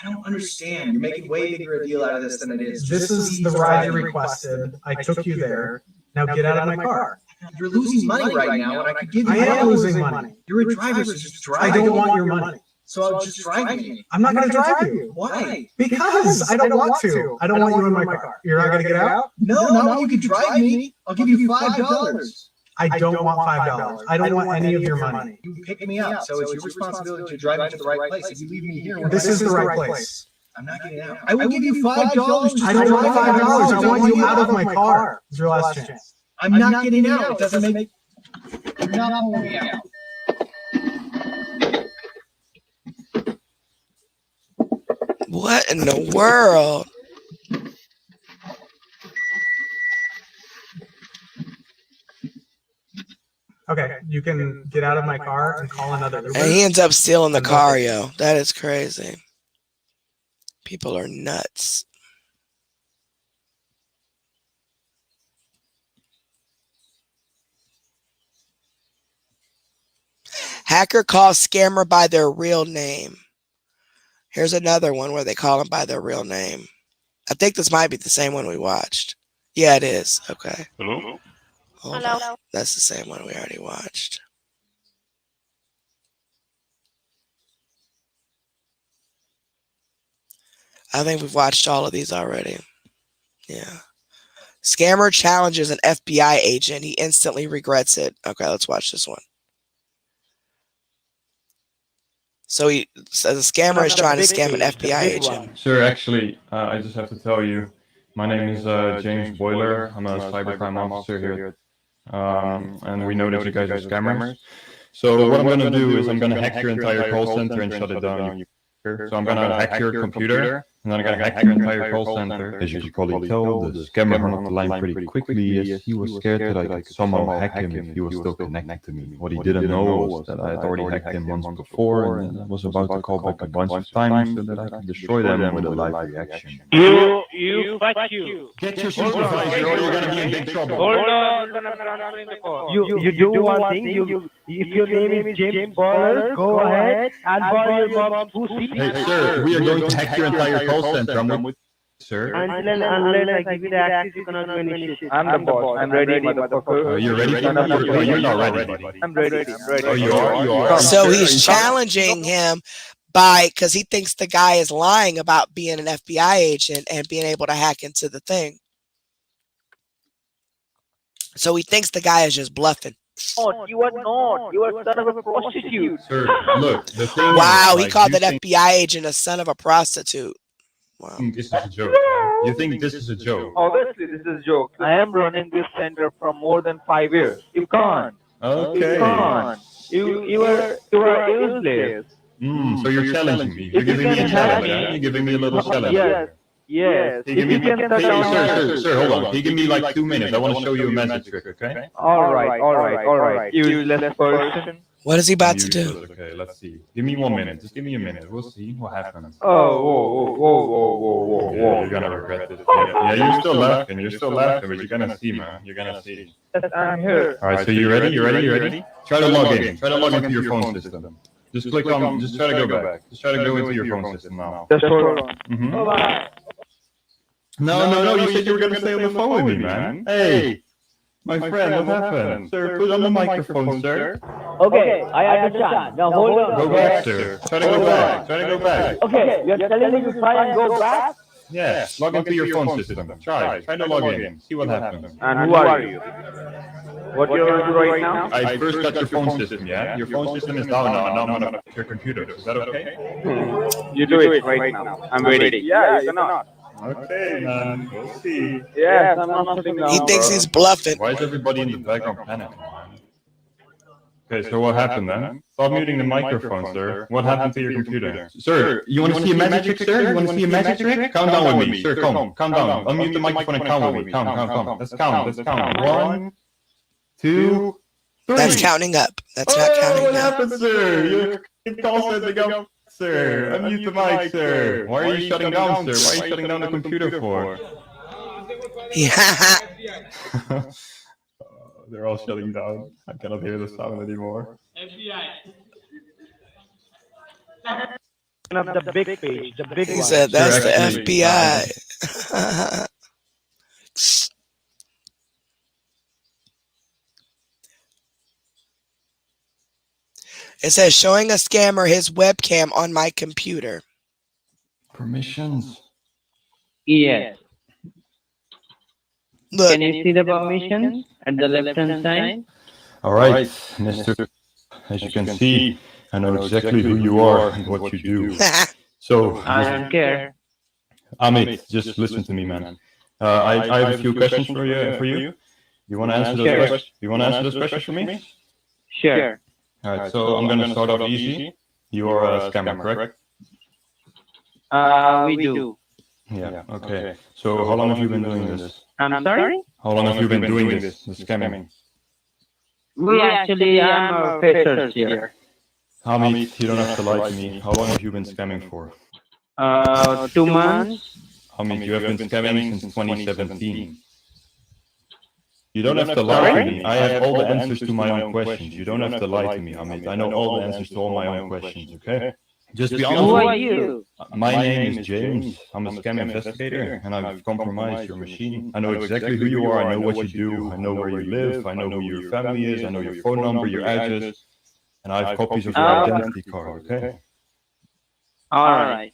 I don't understand. You're making way bigger a deal out of this than it is. This is the ride you requested. I took you there. Now get out of my car. You're losing money right now, and I could give you. I am losing money. You're a driver, so just drive. I don't want your money. So I'll just drive me. I'm not going to drive you. Why? Because I don't want to. I don't want you in my car. You're not going to get out? No, not when you can drive me. I'll give you $5. I don't want $5. I don't want any of your money. You picked me up, so it's your responsibility to drive me to the right place. If you leave me here, this is the right place. I'm not getting out. I will give you $5. I don't want $5. I want you out of my car. It's your last chance. I'm not getting out. It doesn't make. You're not pulling me out. what in the world? Okay, you can get out of my car and call another Uber. And he ends up stealing the car, yo. That is crazy. People are nuts. Hacker calls scammer by their real name. Here's another one where they call him by their real name. I think this might be the same one we watched. Yeah, it is. Okay. Hello? Hello. That's the same one we already watched. I think we've watched all of these already. Yeah. Scammer challenges an FBI agent. He instantly regrets it. Okay, let's watch this one. So the scammer is trying to scam an FBI agent. Sir, actually, I just have to tell you, my name is James Boiler. I'm a cybercrime officer here. And we know that you guys are scammers. So what I'm going to do is I'm going to hack your entire call center and shut it down. So I'm going to hack your computer, and then I'm going to hack your entire call center. As you can probably tell, the scammer hung up the line pretty quickly as he was scared that I could somehow hack him if he was still connected to me. What he didn't know was that I had already hacked him once before, and I was about to call back a bunch of times so that I could destroy them with a live reaction. Fuck you. Get your supervisor or you're going to be in big trouble. Hold on, I'm transferring the call. You do one thing, if your name is James Baller, go ahead and borrow your mom's pussy. Hey, sir, we are going to hack your entire call center. I'm with sir. Unless I give you the access, you cannot do any shit. I'm the boss. I'm ready, motherfucker. You're ready? You're not ready. I'm ready. Oh, you are? So he's challenging him because he thinks the guy is lying about being an FBI agent and being able to hack into the thing. So he thinks the guy is just bluffing. not. You are not. You are son of a prostitute. Sir, look, the thing is, Wow, he like, called you that think FBI agent a son of a prostitute. this is a joke. Right? You think this is a joke? Obviously, this is a joke. I am running this center from more than 5 years. You can't. Okay. You can't. You are useless. So you're challenging me. You're giving me a challenge. You're giving me a little challenge. Yes. Yes. Hey, give me, can touch sir, hold on. Can you give me like 2 minutes? I want to show you a magic trick, okay? All right. Useless person. What is he about to do? Useless, okay, let's see. Give me 1 minute. Just give me a minute. We'll see what happens. Whoa. Yeah, you're gonna regret this. Yeah, you're still laughing. You're still laughing, but you're gonna see, man. You're gonna see. I'm here. All right, so you ready? You ready? Try to log in. Try to log into your phone system. Just click on. Just try to go back. Just try to go into your phone system now. Just hold on. No. You said you were gonna stay on the phone with me, man. Hey, my friend, what happened? Sir, put on the microphone, sir. Okay, I understand. Now hold on. Go back, sir. Try to go back. Okay, you're telling me to try and go back? Yeah, log into your phone system. Try to log in. See what happens. And who are you? What you're doing right now? I first got your phone system, yeah? Your phone system is down now, and now I'm gonna pick your computer. Is that okay? You do it right now. I'm ready. Yeah, you cannot. Okay, man. We'll see. Yes, I'm not sitting down. He thinks he's bluffing. Why is everybody in the background panicking, man? Okay, so what happened then? Stop muting the microphone, sir. What happened to your computer? Sir, you want to see a magic trick, sir? You want to see a magic trick? Count down with me. Sir, come down. Unmute the microphone and count with me. Count. Let's count. 1, 2, 3. That's counting up. That's not counting What down. happened, sir? Your call said to go. Sir, unmute the mic, sir. Why are you shutting down, sir? Why are you shutting down the computer for? Yeah. They're all shutting down. I cannot hear the sound anymore. Of the big page, the big He one. said that's the Actually, FBI. It says showing a scammer his webcam on my computer. Permissions. Yes. Look, Can you see the permissions at the left hand side? All right, Mr. As you can see, I know exactly who you are and what you do. So, I don't care. Amit, just listen to me, man. I have a few questions for you. You want to answer those questions? You want to answer those questions for me? Sure. All right. So I'm going to start off easy. You are a scammer, correct? We do. Yeah. Okay. So how long have you been doing this? I'm sorry? How long have you been doing this? The scamming? We actually, I'm a freshers here. Amit, you don't have to lie to me. How long have you been scamming for? 2 months. Amit, you have been scamming since 2017. You don't have to lie to me. I have all the answers to my own questions. You don't have to lie to me, Amit. I know all the answers to all my own questions, okay? Just be honest. Who are you? My name is James. I'm a scam investigator, and I've compromised your machine. I know exactly who you are. I know what you do. I know where you live. I know who your family is. I know your phone number, your address, and I have copies of your identity card, okay? All right.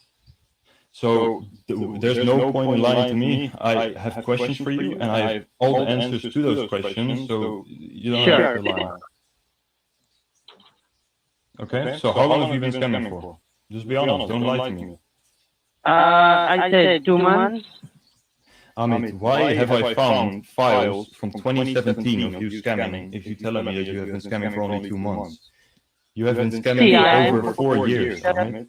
So there's no point in lying to me. I have questions for you, and I have all the answers to those questions, so you don't have to lie. Okay, so how long have you been scamming for? Just be honest, don't lie to me. I said 2 months. Amit, why have I found files from 2017 of you scamming if you tell me that you have been scamming for only 2 months? You have been scamming for over 4 years, Amit.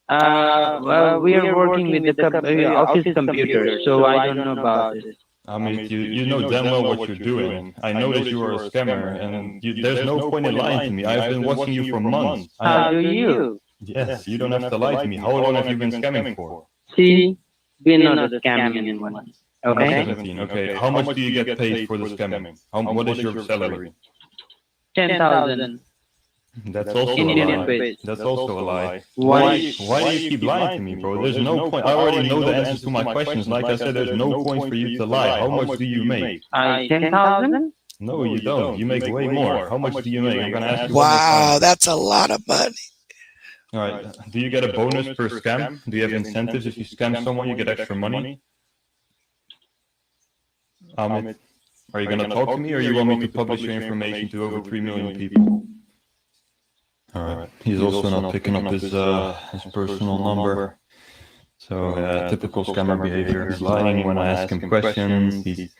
Well, we are working with the office computer, so I don't know about this. Amit, you know damn well what you're doing. I know that you are a scammer, and there's no point in lying to me. I've been watching you for months. How do you? Yes, you don't have to lie to me. How long have you been scamming for? See, we're not scamming anyone. Okay? 17, okay. How much do you get paid for the scamming? What is your salary? 10,000. That's also a Indian lie. rupees. That's also a lie. Why? Why do you keep lying to me, bro? There's no point. I already know the answers to my questions. Like I said, there's no point for you to lie. How much do you make? 10,000? No, you don't. You make way more. How much do you make? I'm gonna ask you. Wow, that's a lot of money. All right. Do you get a bonus per scam? Do you have incentives if you scam someone? You get extra money. Amit, Are you going to talk to me, or you want me to publish your information to over 3 million people? All right. He's also not picking up his personal number. So typical scammer behavior. He's lying when I ask him questions. He's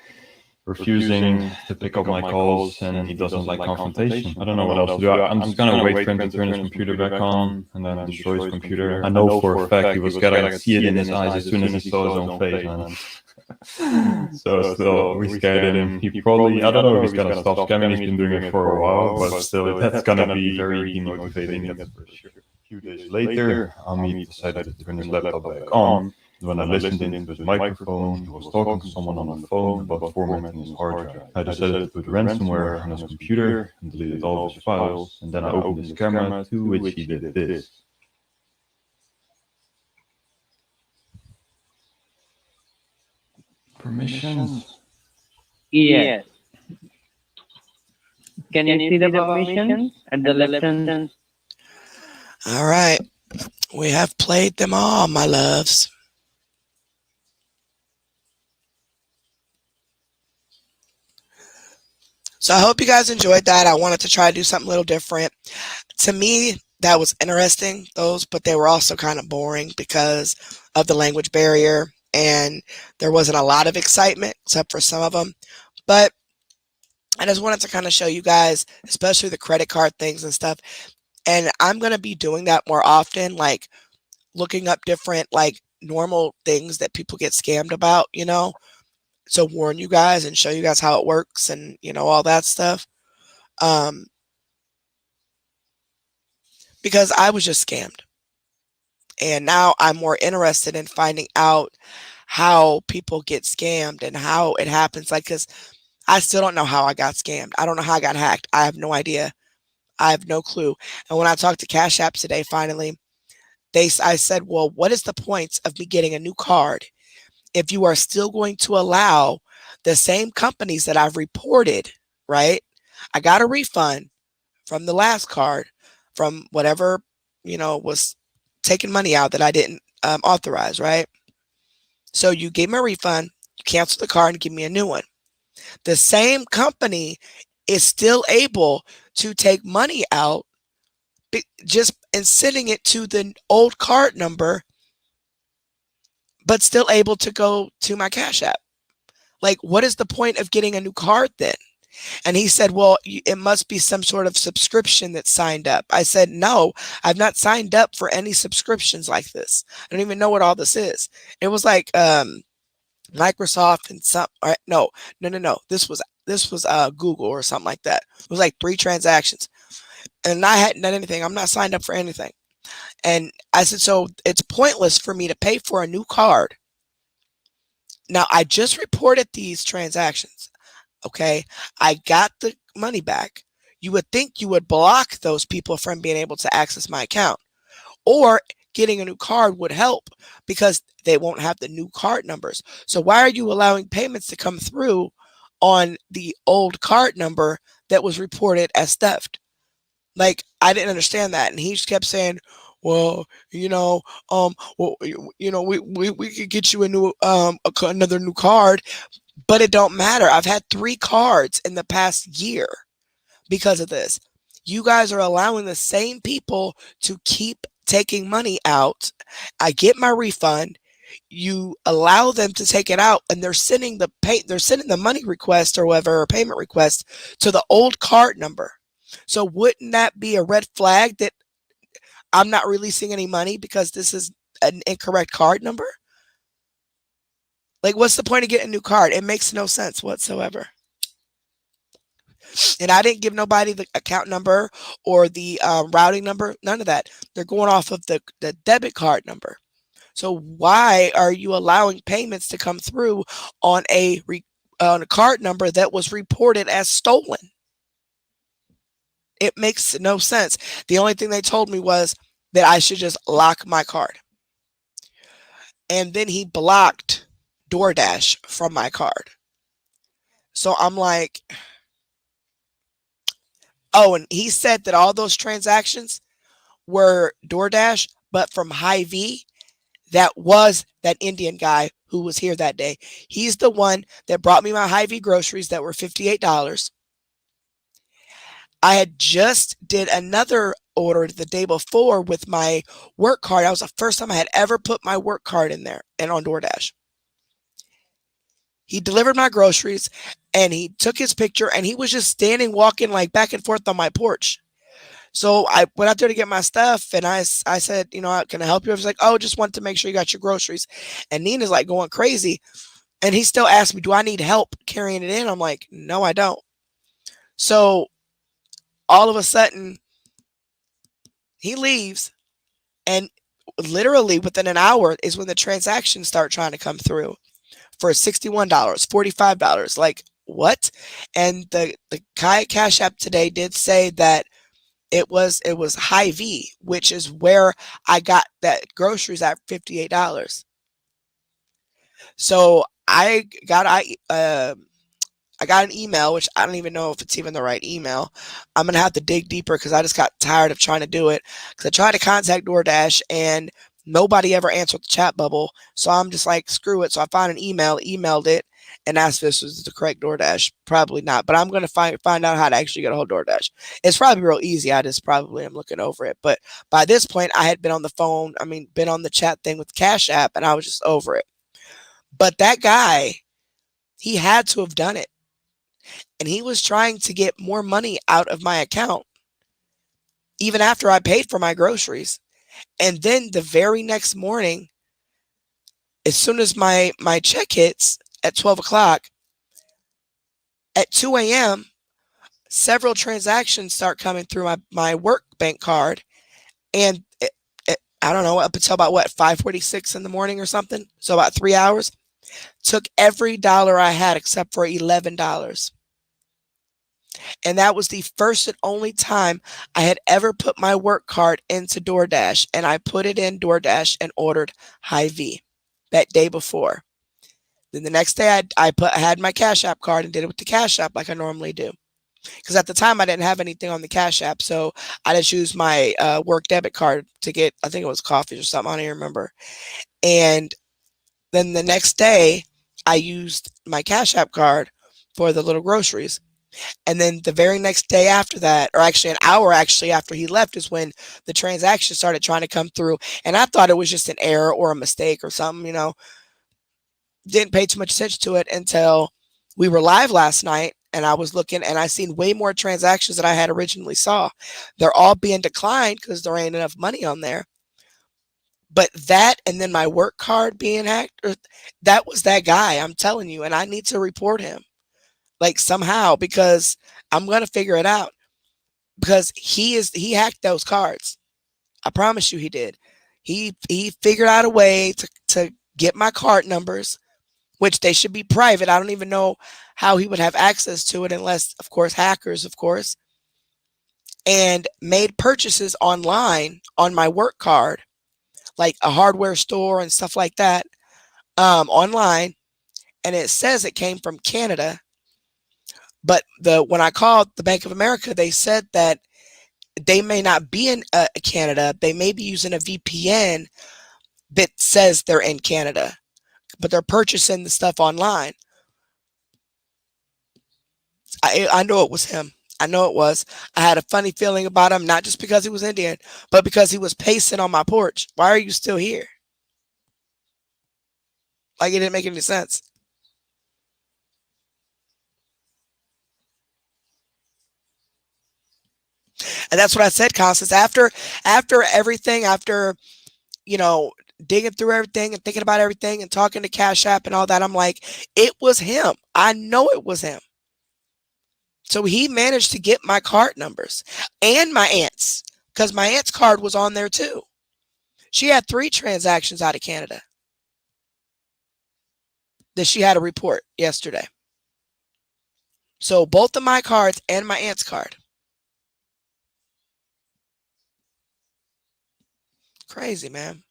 refusing to pick up my calls, and he doesn't like confrontation. I don't know what else to do. I'm just going to wait for him to turn his computer back on and then destroy his computer. I know for a fact he was going to see it in his eyes as soon as he saw his own face, man. So still, we scared him. He probably, I don't know if he's going to stop scamming. He's been doing it for a while, but still, that's going to be very demotivating, that's for sure. A few days later, Amit decided to turn his laptop back on. When I listened into his microphone, he was talking to someone on the phone about formatting his hard drive. I decided to put ransomware on his computer and deleted all of his files, and then I opened his camera, to which he did this. Permissions? Yes. Can you see the permissions at the left hand? All right. We have played them all, my loves. So I hope you guys enjoyed that. I wanted to try to do something a little different. To me, that was interesting, but they were also kind of boring because of the language barrier, and there wasn't a lot of excitement except for some of them. But I just wanted to kind of show you guys, especially the credit card things and stuff. And I'm going to be doing that more often, like looking up different like normal things that people get scammed about, you know, to warn you guys and show you guys how it works and, you know, all that stuff. Because I was just scammed. And now I'm more interested in finding out how people get scammed and how it happens. Like, because I still don't know how I got scammed. I don't know how I got hacked. I have no idea. I have no clue. And when I talked to Cash App today, finally, I said, well, what is the point of me getting a new card if you are still going to allow the same companies that I've reported, right? I got a refund from the last card from whatever, you know, was taking money out that I didn't authorize, right? So you gave me a refund, you cancel the card and give me a new one. The same company is still able to take money out just and sending it to the old card number, but still able to go to my Cash App. Like, what is the point of getting a new card then? And he said, well, it must be some sort of subscription that's signed up. I said, no, I've not signed up for any subscriptions like this. I don't even know what all this is. It was like Microsoft and some, no. This was Google or something like that. It was like 3 transactions. And I hadn't done anything. I'm not signed up for anything. And I said, so it's pointless for me to pay for a new card. Now, I just reported these transactions. Okay, I got the money back. You would think you would block those people from being able to access my account, or getting a new card would help because they won't have the new card numbers. So why are you allowing payments to come through on the old card number that was reported as theft? Like, I didn't understand that. And he just kept saying, well, you know, we could get you a new, another new card, but it don't matter. I've had 3 cards in the past year because of this. You guys are allowing the same people to keep taking money out. I get my refund. You allow them to take it out, and they're sending the money request or whatever, or payment request to the old card number. So wouldn't that be a red flag that I'm not releasing any money because this is an incorrect card number? Like, what's the point of getting a new card? It makes no sense whatsoever. And I didn't give nobody the account number or the routing number, none of that. They're going off of the debit card number. So why are you allowing payments to come through on a card number that was reported as stolen? It makes no sense. The only thing they told me was that I should just lock my card. And then he blocked DoorDash from my card. So I'm like, oh, and he said that all those transactions were DoorDash, but from Hy-Vee, that was that Indian guy who was here that day. He's the one that brought me my Hy-Vee groceries that were $58. I had just did another order the day before with my work card. That was the first time I had ever put my work card in there and on DoorDash. He delivered my groceries and he took his picture and he was just standing, walking like back and forth on my porch. So I went out there to get my stuff and I said, you know, can I help you? I was like, oh, just want to make sure you got your groceries. And Nina's like going crazy. And he still asked me, do I need help carrying it in? I'm like, no, I don't. So all of a sudden he leaves and literally within an hour is when the transactions start trying to come through for $61, $45. Like what? And the Cash App today did say that it was Hy-Vee, which is where I got that groceries at $58. So I got an email, which I don't even know if it's even the right email. I'm going to have to dig deeper because I just got tired of trying to do it. Because I tried to contact DoorDash and nobody ever answered the chat bubble. So I'm just like, screw it. So I found an email, emailed it, and asked if this was the correct DoorDash. Probably not. But I'm going to find out how to actually get a hold of DoorDash. It's probably real easy. I just probably am looking over it. But by this point, I had been on the phone. Been on the chat thing with Cash App, and I was just over it. But that guy, he had to have done it. And he was trying to get more money out of my account, even after I paid for my groceries. And then the very next morning, as soon as my check hits at 12 o'clock, at 2 a.m., several transactions start coming through my work bank card. And I don't know, up until about 5:46 in the morning or something. So about 3 hours. Took every dollar I had except for $11. And that was the first and only time I had ever put my work card into DoorDash. And I put it in DoorDash and ordered Hy-Vee that day before. Then the next day I had my Cash App card and did it with the Cash App like I normally do. Because at the time I didn't have anything on the Cash App. So I just used my work debit card to get, I think it was coffee or something. I don't even remember. And then the next day I used my Cash App card for the little groceries. And then the very next day after that, or actually an hour after he left, is when the transaction started trying to come through. And I thought it was just an error or a mistake or something, Didn't pay too much attention to it until we were live last night and I was looking and I seen way more transactions than I had originally saw. They're all being declined because there ain't enough money on there. But that and then my work card being hacked, that was that guy, I'm telling you, and I need to report him. Like somehow, because I'm going to figure it out, because he hacked those cards. I promise you he did. He figured out a way to get my card numbers, which they should be private. I don't even know how he would have access to it unless, of course, hackers, of course, and made purchases online on my work card, like a hardware store and stuff like that, online. And it says it came from Canada. But when I called the Bank of America, they said that they may not be in Canada. They may be using a VPN that says they're in Canada, but they're purchasing the stuff online. I know it was him. I know it was. I had a funny feeling about him, not just because he was Indian, but because he was pacing on my porch. Why are you still here? Like, it didn't make any sense. And that's what I said, Constance. After everything, digging through everything and thinking about everything and talking to Cash App and all that, I'm like, it was him. I know it was him. So he managed to get my card numbers and my aunt's, because my aunt's card was on there too. She had 3 transactions out of Canada that she had to report yesterday. So both of my cards and my aunt's card. Crazy, man.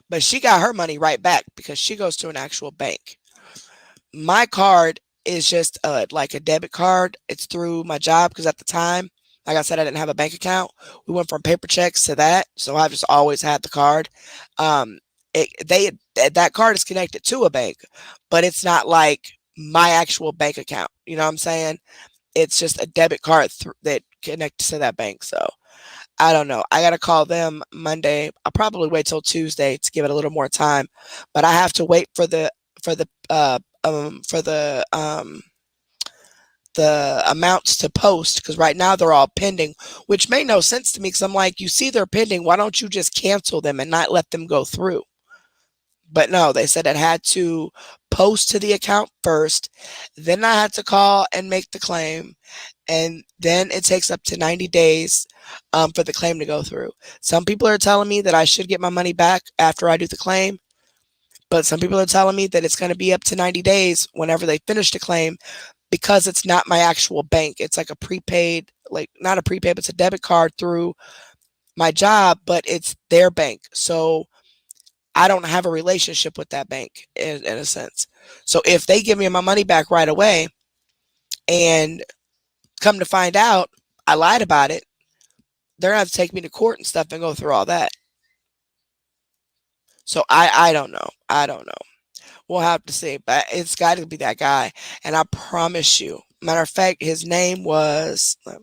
But she got her money right back because she goes to an actual bank. My card is just like a debit card. It's through my job because at the time, like I said, I didn't have a bank account. We went from paper checks to that. So I've just always had the card. that card is connected to a bank, but it's not like my actual bank account. You know what I'm saying? It's just a debit card that connects to that bank. So I don't know. I got to call them Monday. I'll probably wait till Tuesday to give it a little more time, but I have to wait for the amounts to post, because right now they're all pending, which made no sense to me, because I'm like, you see they're pending, why don't you just cancel them and not let them go through? But no, they said it had to post to the account first, then I had to call and make the claim, and then it takes up to 90 days for the claim to go through. Some people are telling me that I should get my money back after I do the claim, but some people are telling me that it's going to be up to 90 days whenever they finish the claim, because it's not my actual bank. It's like a prepaid, like not a prepaid, but it's a debit card through my job, but it's their bank. So I don't have a relationship with that bank in a sense. So if they give me my money back right away and come to find out I lied about it, they're going to have to take me to court and stuff and go through all that. So I don't know. I don't know. We'll have to see, but it's got to be that guy. And I promise you, matter of fact, his name was, oh,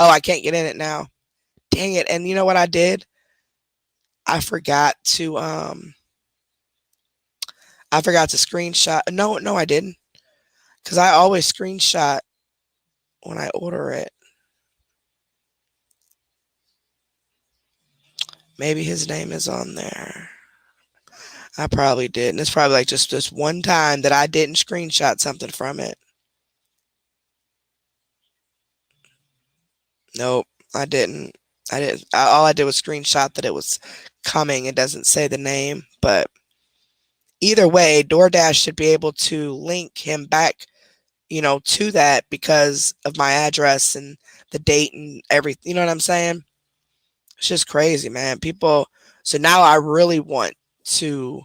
I can't get in it now. Dang it. And you know what I did? I forgot to screenshot. No, I didn't. Because I always screenshot when I order it. Maybe his name is on there. I probably did. And it's probably like just this one time that I didn't screenshot something from it. Nope, I didn't. All I did was screenshot that it was coming. It doesn't say the name, but either way, DoorDash should be able to link him back, to that because of my address and the date and everything. You know what I'm saying? It's just crazy, man. People. So now I really want to.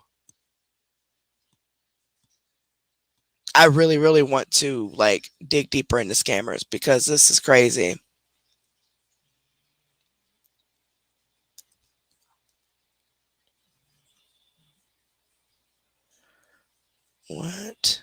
I really, really want to like dig deeper into scammers, because this is crazy. What?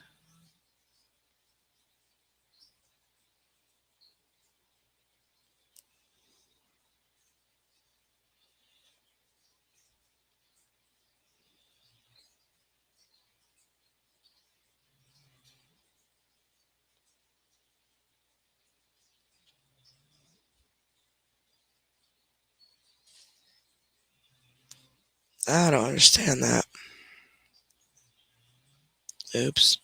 I don't understand that. Oops.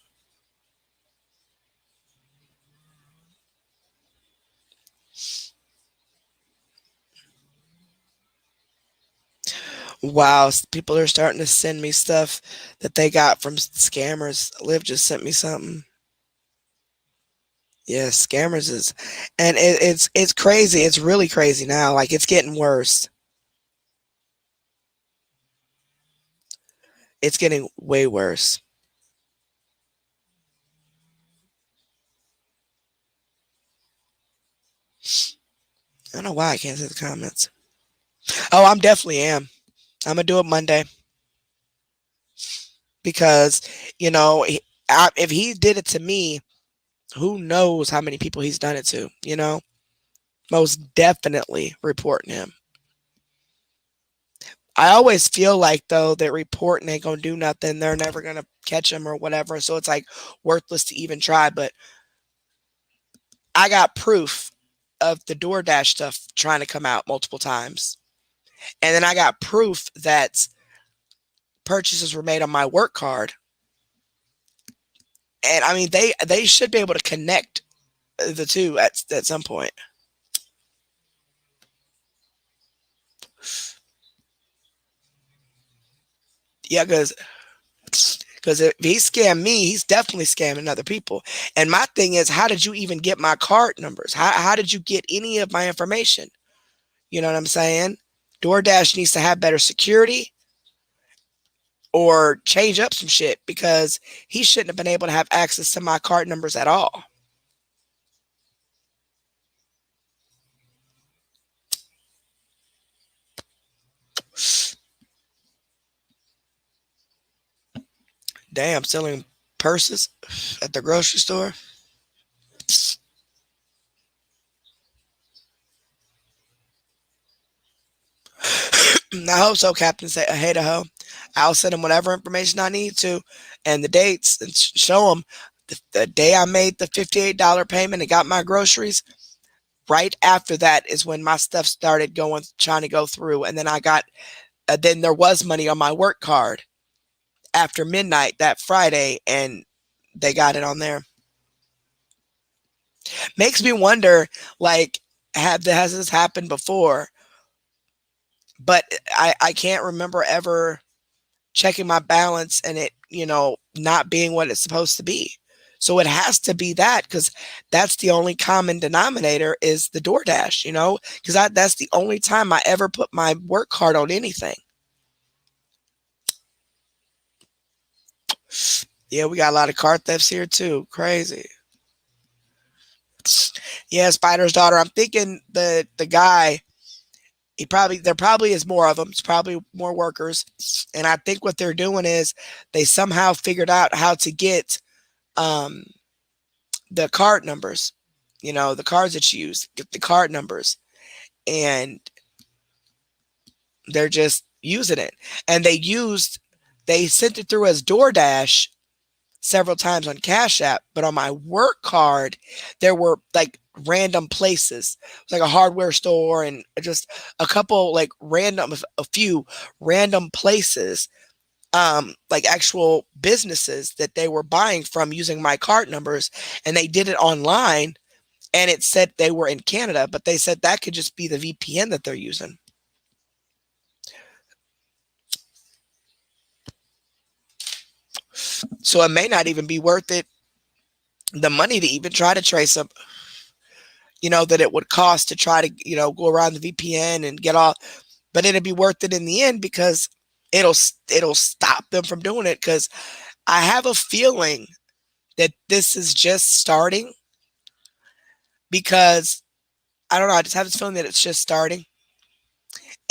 Wow, people are starting to send me stuff that they got from scammers. Liv just sent me something. Yeah, scammers is, and it's crazy. It's really crazy now. Like, it's getting worse. It's getting way worse. I don't know why I can't see the comments. Oh, I'm definitely am. I'm gonna do it Monday, because if he did it to me, who knows how many people he's done it to? Most definitely reporting him. I always feel like, though, that reporting ain't gonna do nothing. They're never gonna catch him or whatever. So it's like worthless to even try. But I got proof of the DoorDash stuff trying to come out multiple times. And then I got proof that purchases were made on my work card. And I mean, they should be able to connect the two at some point. Yeah, because if he scammed me, he's definitely scamming other people. And my thing is, how did you even get my card numbers? How did you get any of my information? You know what I'm saying? DoorDash needs to have better security or change up some shit, because he shouldn't have been able to have access to my card numbers at all. Damn, selling purses at the grocery store. I hope so, Captain. Say, hey to ho. I'll send them whatever information I need to, and the dates, and show them the day I made the $58 payment and got my groceries. Right after that is when my stuff started trying to go through, and then I got. Then there was money on my work card after midnight that Friday, and they got it on there. Makes me wonder, like, has this happened before? But I can't remember ever checking my balance and it, not being what it's supposed to be. So it has to be that, because that's the only common denominator is the DoorDash, because that's the only time I ever put my work card on anything. Yeah, we got a lot of car thefts here too. Crazy. Yeah, Spider's daughter. I'm thinking the guy, there probably is more of them. It's probably more workers. And I think what they're doing is they somehow figured out how to get the card numbers, the cards that you use, get the card numbers, and they're just using it. And they sent it through as DoorDash several times on Cash App, but on my work card, there were like random places. It was like a hardware store and just a few random places, like actual businesses that they were buying from using my card numbers, and they did it online, and it said they were in Canada, but they said that could just be the VPN that they're using. So it may not even be worth it, the money to even try to trace them, that it would cost to try to, go around the VPN and get all, but it'd be worth it in the end because it'll stop them from doing it. Because I have a feeling that this is just starting, because I don't know. I just have this feeling that it's just starting.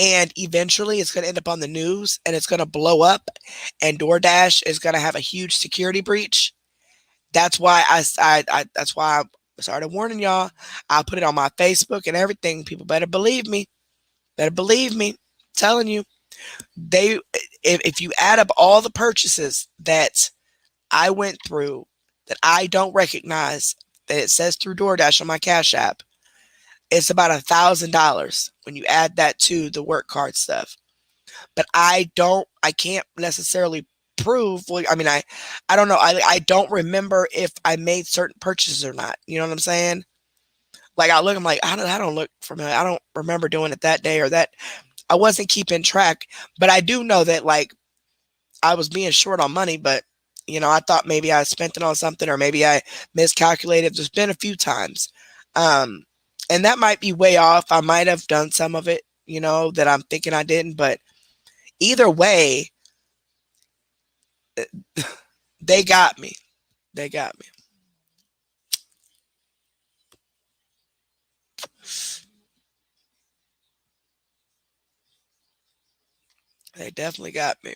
And eventually it's going to end up on the news and it's going to blow up, and DoorDash is going to have a huge security breach. That's why I started warning y'all. I'll put it on my Facebook and everything. People better believe me. I'm telling you, if you add up all the purchases that I went through that I don't recognize, that it says through DoorDash on my Cash App, it's about $1,000 when you add that to the work card stuff. But I can't necessarily prove. I mean, I don't know. I don't remember if I made certain purchases or not. You know what I'm saying? Like I look, I'm like, I don't look familiar. I don't remember doing it that day or that. I wasn't keeping track, but I do know that like I was being short on money, but I thought maybe I spent it on something, or maybe I miscalculated. There's been a few times. And that might be way off. I might have done some of it, that I'm thinking I didn't. But either way, they got me. They got me. They definitely got me.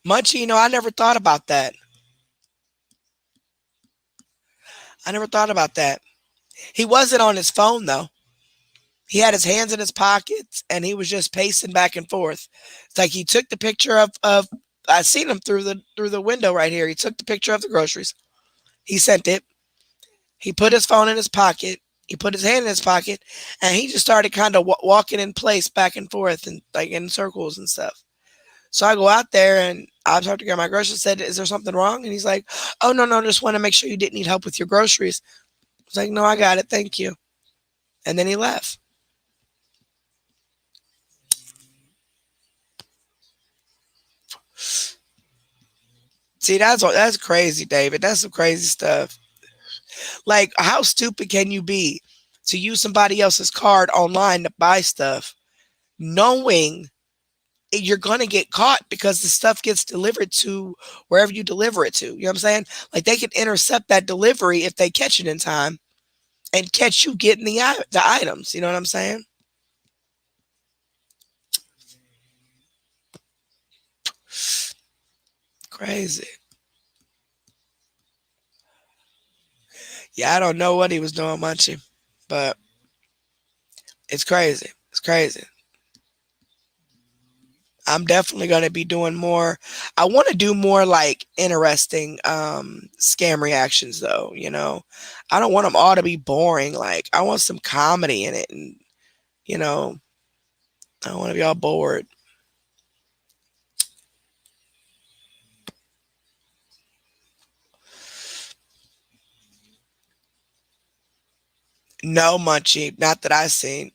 Munchie, I never thought about that. He wasn't on his phone, though. He had his hands in his pockets, and he was just pacing back and forth. It's like he took the picture of I seen him through the window right here. He took the picture of the groceries. He sent it. He put his phone in his pocket. He put his hand in his pocket, and he just started kind of walking in place back and forth and like in circles and stuff. So I go out there and I start to get my groceries. Said, "Is there something wrong?" And he's like, "Oh, no, just want to make sure you didn't need help with your groceries." I was like, "No, I got it. Thank you." And then he left. See, that's crazy, David. That's some crazy stuff. Like, how stupid can you be to use somebody else's card online to buy stuff, knowing you're going to get caught because the stuff gets delivered to wherever you deliver it to? You know what I'm saying? Like, they can intercept that delivery if they catch it in time and catch you getting the items. You know what I'm saying? Crazy. Yeah, I don't know what he was doing, Munchie, but it's crazy. It's crazy. I'm definitely going to be doing more. I want to do more like interesting scam reactions though, you know. I don't want them all to be boring. Like I want some comedy in it, and you know, I don't want to be all bored. No, Munchie, not that I've seen.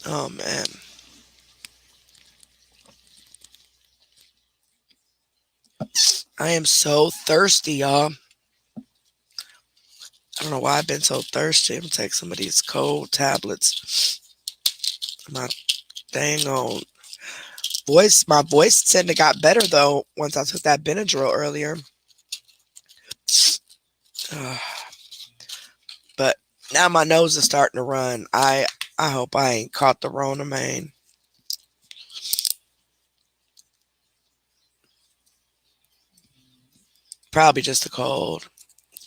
Oh man. I am so thirsty, y'all. I don't know why I've been so thirsty. I'm gonna take some of these cold tablets. My dang on my voice tend to got better though once I took that Benadryl earlier. But now my nose is starting to run. I hope I ain't caught the Rona, man. Probably just the cold.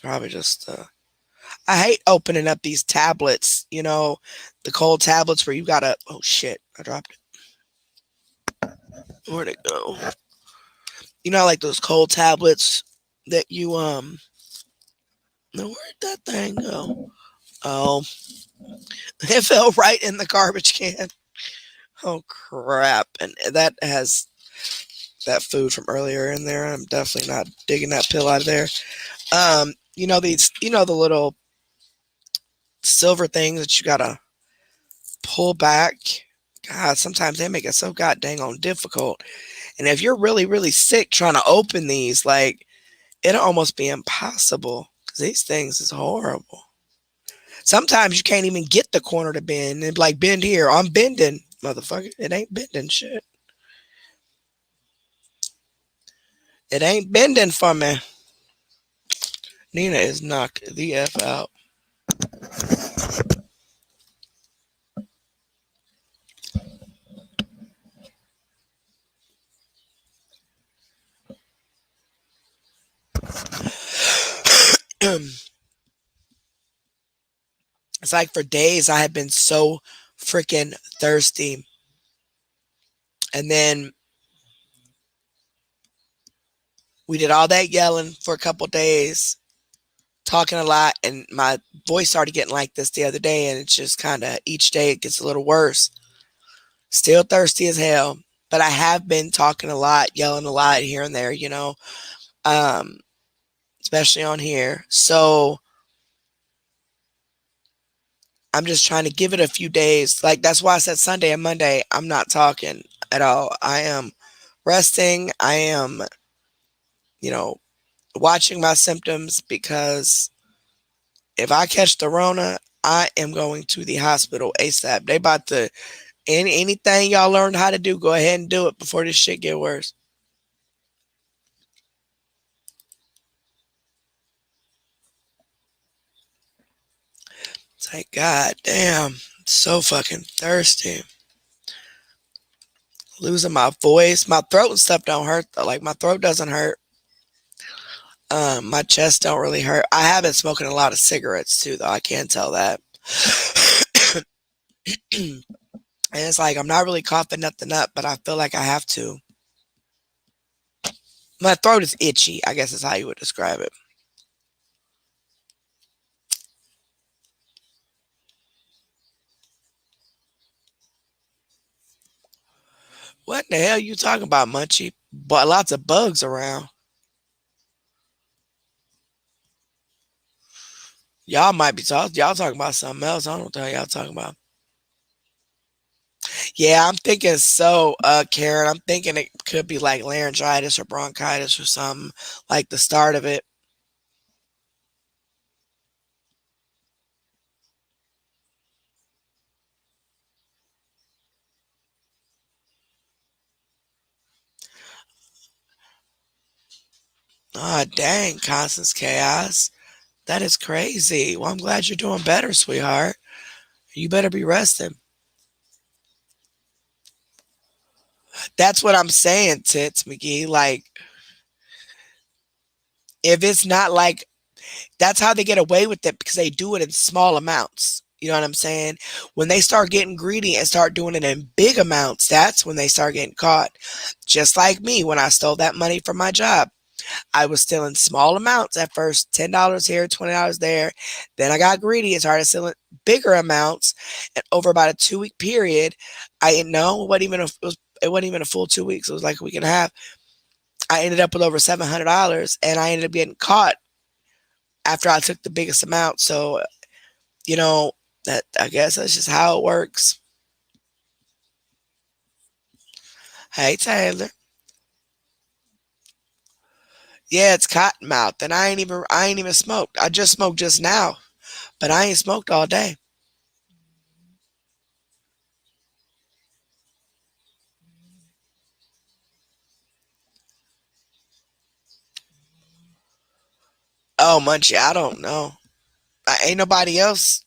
Probably just I hate opening up these tablets, you know, the cold tablets where you gotta, oh shit, I dropped it. Where'd it go? You know, like those cold tablets that you, no, where'd that thing go? Oh, it fell right in the garbage can. Oh crap. And that has that food from earlier in there. I'm definitely not digging that pill out of there. You know, the little silver things that you gotta pull back. God, sometimes they make it so god dang on difficult. And if you're really, really sick trying to open these, like it'll almost be impossible because these things is horrible. Sometimes you can't even get the corner to bend. And like bend here, I'm bending, motherfucker. It ain't bending shit. It ain't bending for me. Nina is knocked the F out. It's like for days I had been so freaking thirsty. And then we did all that yelling for a couple days, talking a lot, and my voice started getting like this the other day, and it's just kind of each day it gets a little worse. Still thirsty as hell, but I have been talking a lot, yelling a lot here and there, you know, especially on here. So I'm just trying to give it a few days. Like that's why I said Sunday and Monday, I'm not talking at all. I am resting. I am, you know, watching my symptoms because if I catch the Rona, I am going to the hospital ASAP. They about to, anything y'all learned how to do, go ahead and do it before this shit get worse. It's like, god damn, so fucking thirsty. Losing my voice. My throat and stuff don't hurt though. Like my throat doesn't hurt. My chest don't really hurt. I have been smoking a lot of cigarettes too, though. I can't tell that. And it's like I'm not really coughing nothing up, but I feel like I have to. My throat is itchy, I guess is how you would describe it. What the hell you talking about, Munchie? But lots of bugs around. Y'all might be y'all talking about something else. I don't know what the hell y'all talking about. Yeah, I'm thinking so, Karen. I'm thinking it could be like laryngitis or bronchitis or something, like the start of it. Ah, dang, Constance Chaos. That is crazy. Well, I'm glad you're doing better, sweetheart. You better be resting. That's what I'm saying, Tits McGee. Like, if it's not like, that's how they get away with it, because they do it in small amounts. You know what I'm saying? When they start getting greedy and start doing it in big amounts, that's when they start getting caught. Just like me when I stole that money from my job. I was stealing small amounts at first, $10 here, $20 there. Then I got greedy and started stealing bigger amounts. And over about a 2-week period, I didn't know, it wasn't even a full 2 weeks. It was like a week and a half. I ended up with over $700, and I ended up getting caught after I took the biggest amount. So, you know, that, I guess that's just how it works. Hey, Taylor. Yeah, it's Cottonmouth, and I ain't even smoked. I just smoked just now, but I ain't smoked all day. Oh, Munchie, I don't know. Ain't nobody else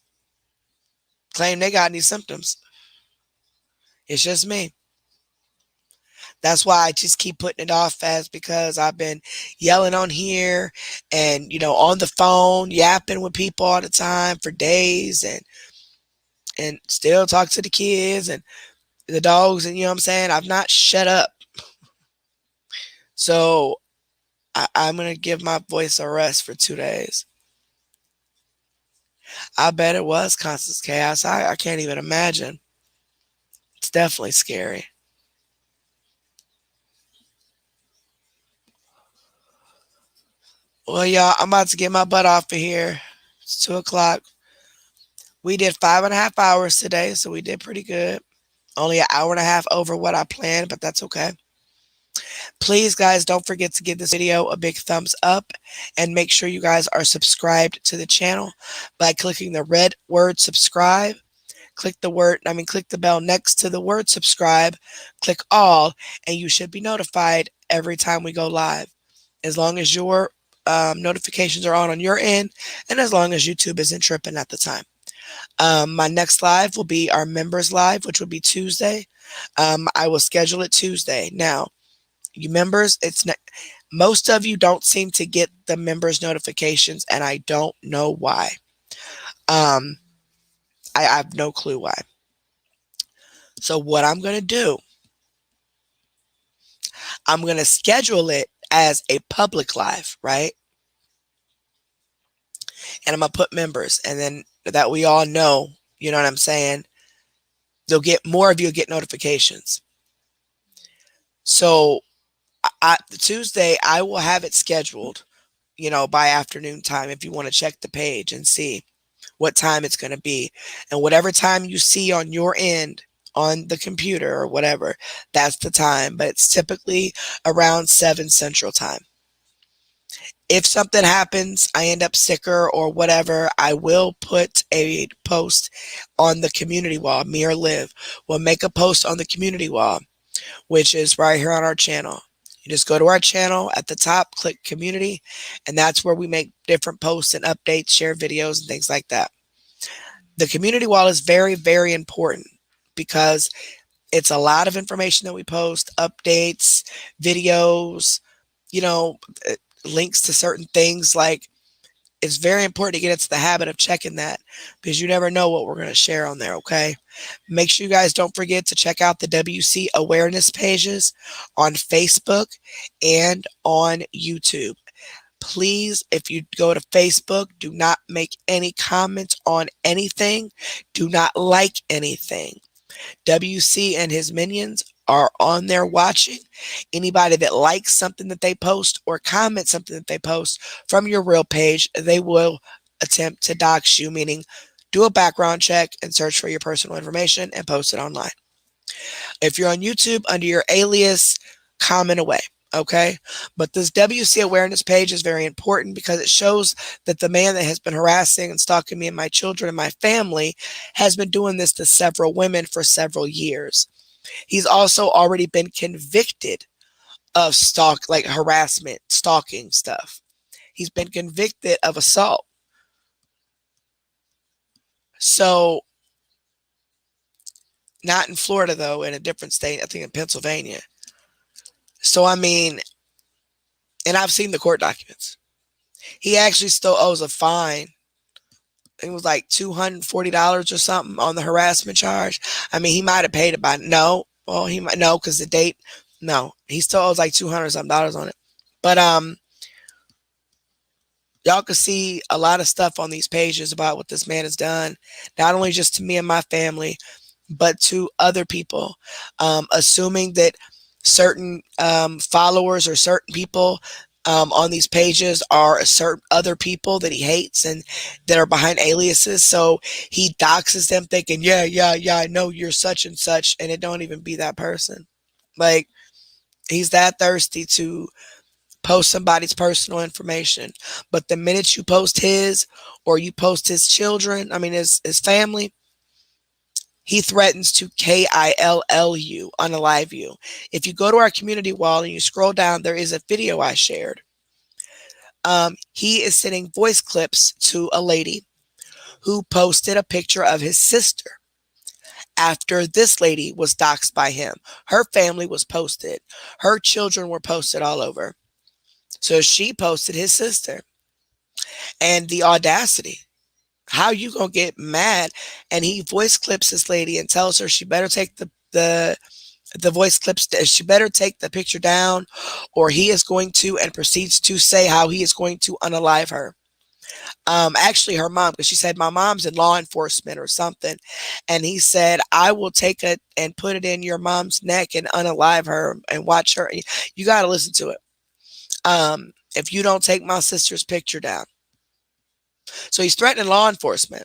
claim they got any symptoms. It's just me. That's why I just keep putting it off, as because I've been yelling on here and, you know, on the phone, yapping with people all the time for days, and still talk to the kids and the dogs, and you know what I'm saying? I've not shut up. So I'm going to give my voice a rest for 2 days. I bet it was Constance Chaos. I can't even imagine. It's definitely scary. Well, y'all, I'm about to get my butt off of here. It's 2 o'clock. We did 5.5 hours today, so we did pretty good. Only an hour and a half over what I planned, but that's okay. Please, guys, don't forget to give this video a big thumbs up, and make sure you guys are subscribed to the channel by clicking the red word subscribe. Click the bell next to the word subscribe. Click all, and you should be notified every time we go live. As long as your notifications are on your end, and as long as YouTube isn't tripping at the time. My next live will be our members live, which will be Tuesday. I will schedule it Tuesday. Now, you members, most of you don't seem to get the members notifications, and I don't know why. I have no clue why. So what I'm going to do, I'm going to schedule it as a public live, right? And I'm going to put members, and then that we all know, you know what I'm saying? More of you get notifications. So Tuesday, I will have it scheduled, you know, by afternoon time, if you want to check the page and see what time it's going to be. And whatever time you see on your end on the computer or whatever, that's the time. But it's typically around 7 Central Time. If something happens, I end up sicker or whatever, I will put a post on the community wall. Me or Liv will make a post on the community wall, which is right here on our channel. You just go to our channel at the top, click community, and that's where we make different posts and updates, share videos and things like that. The community wall is very, very important because it's a lot of information that we post, updates, videos, you know, links to certain things. Like, it's very important to get into the habit of checking that, because you never know what we're going to share on there, okay? Make sure you guys don't forget to check out the WC awareness pages on Facebook and on YouTube. Please, if you go to Facebook, do not make any comments on anything. Do not like anything. WC and his minions are on there watching. Anybody that likes something that they post or comments something that they post from your real page, they will attempt to dox you, meaning do a background check and search for your personal information and post it online. If you're on YouTube, under your alias, comment away, okay? But this WC awareness page is very important because it shows that the man that has been harassing and stalking me and my children and my family has been doing this to several women for several years. He's also already been convicted of harassment, stalking stuff. He's been convicted of assault So, not in Florida, though, in a different state, I think in Pennsylvania. So, I mean, and I've seen the court documents. He actually still owes a fine. It was like $240 or something on the harassment charge. I mean, he might have paid it by no. Well, he might no, because the date, no. He still owes like $200 something on it. But y'all can see a lot of stuff on these pages about what this man has done, not only just to me and my family, but to other people, assuming that certain followers or certain people on these pages are certain other people that he hates and that are behind aliases. So he doxes them thinking, yeah, I know you're such and such, and it don't even be that person. Like, he's that thirsty to post somebody's personal information. But the minute you post his, or you post his children, I mean his family, he threatens to KILL you, unalive you. If you go to our community wall and you scroll down, there is a video I shared. He is sending voice clips to a lady who posted a picture of his sister after this lady was doxxed by him. Her family was posted. Her children were posted all over. So she posted his sister. And the audacity. How you gonna get mad? And he voice clips this lady and tells her she better take the voice clips, she better take the picture down, or he is going to, and proceeds to say how he is going to unalive her. Actually her mom, because she said, my mom's in law enforcement or something. And he said, I will take it and put it in your mom's neck and unalive her and watch her. You got to listen to it. If you don't take my sister's picture down. So he's threatening law enforcement.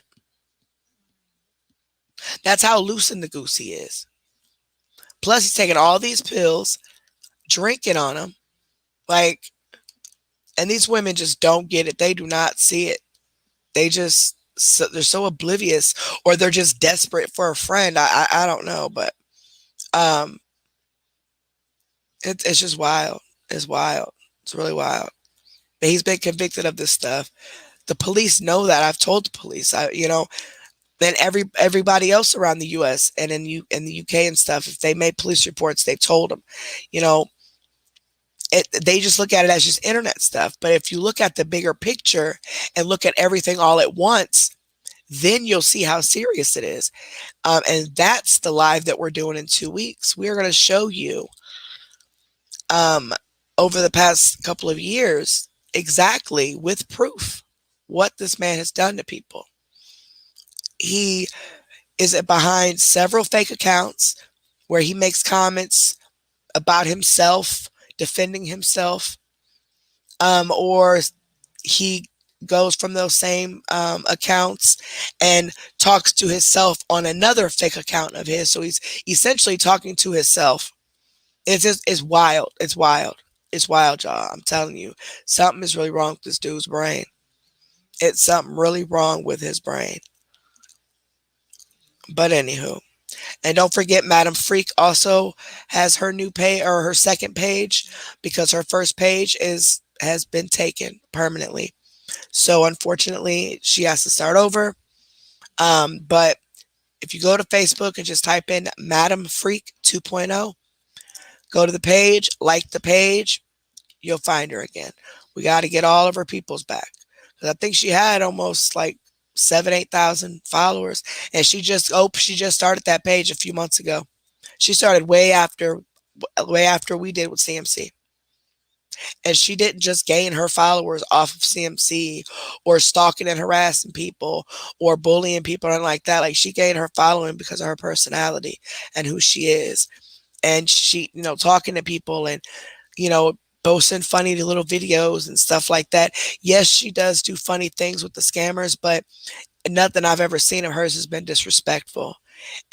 That's how loose in the goose he is. Plus he's taking all these pills, drinking on them. Like, and these women just don't get it. They do not see it. They just, they're so oblivious, or they're just desperate for a friend. I don't know, but it's just wild. It's wild. It's really wild. But he's been convicted of this stuff. The police know that. I've told the police. Then everybody else around the U.S. and in the U.K. and stuff, if they made police reports, they've told them. They just look at it as just internet stuff. But if you look at the bigger picture and look at everything all at once, then you'll see how serious it is. And that's the live that we're doing in 2 weeks. We're going to show you over the past couple of years exactly with proof what this man has done to people. He is behind several fake accounts where he makes comments about himself, defending himself, or he goes from those same accounts and talks to himself on another fake account of his. So he's essentially talking to himself. It's wild. It's wild. It's wild, y'all. I'm telling you, something is really wrong with this dude's brain. It's something really wrong with his brain. But anywho, and don't forget, Madam Freak also has her new page, or her second page, because her first page has been taken permanently. So unfortunately, she has to start over. But if you go to Facebook and just type in Madam Freak 2.0, go to the page, like the page, you'll find her again. We got to get all of her peoples back. Because I think she had almost like 8,000 followers, and she just started that page a few months ago. She started way after we did with CMC, and she didn't just gain her followers off of CMC or stalking and harassing people or bullying people and like that. Like, she gained her following because of her personality and who she is, and she, talking to people and posting funny little videos and stuff like that. Yes, she does do funny things with the scammers, but nothing I've ever seen of hers has been disrespectful.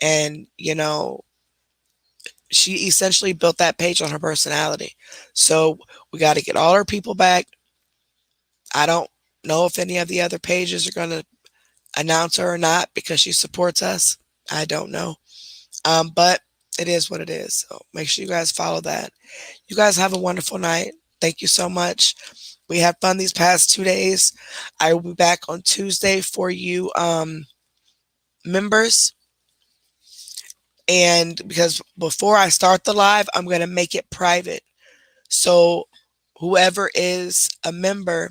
And, she essentially built that page on her personality. So we got to get all our people back. I don't know if any of the other pages are going to announce her or not because she supports us. I don't know. But it is what it is. So make sure you guys follow that. You guys have a wonderful night. Thank you so much. We had fun these past 2 days. I will be back on Tuesday for you members. And because before I start the live, I'm going to make it private. So whoever is a member,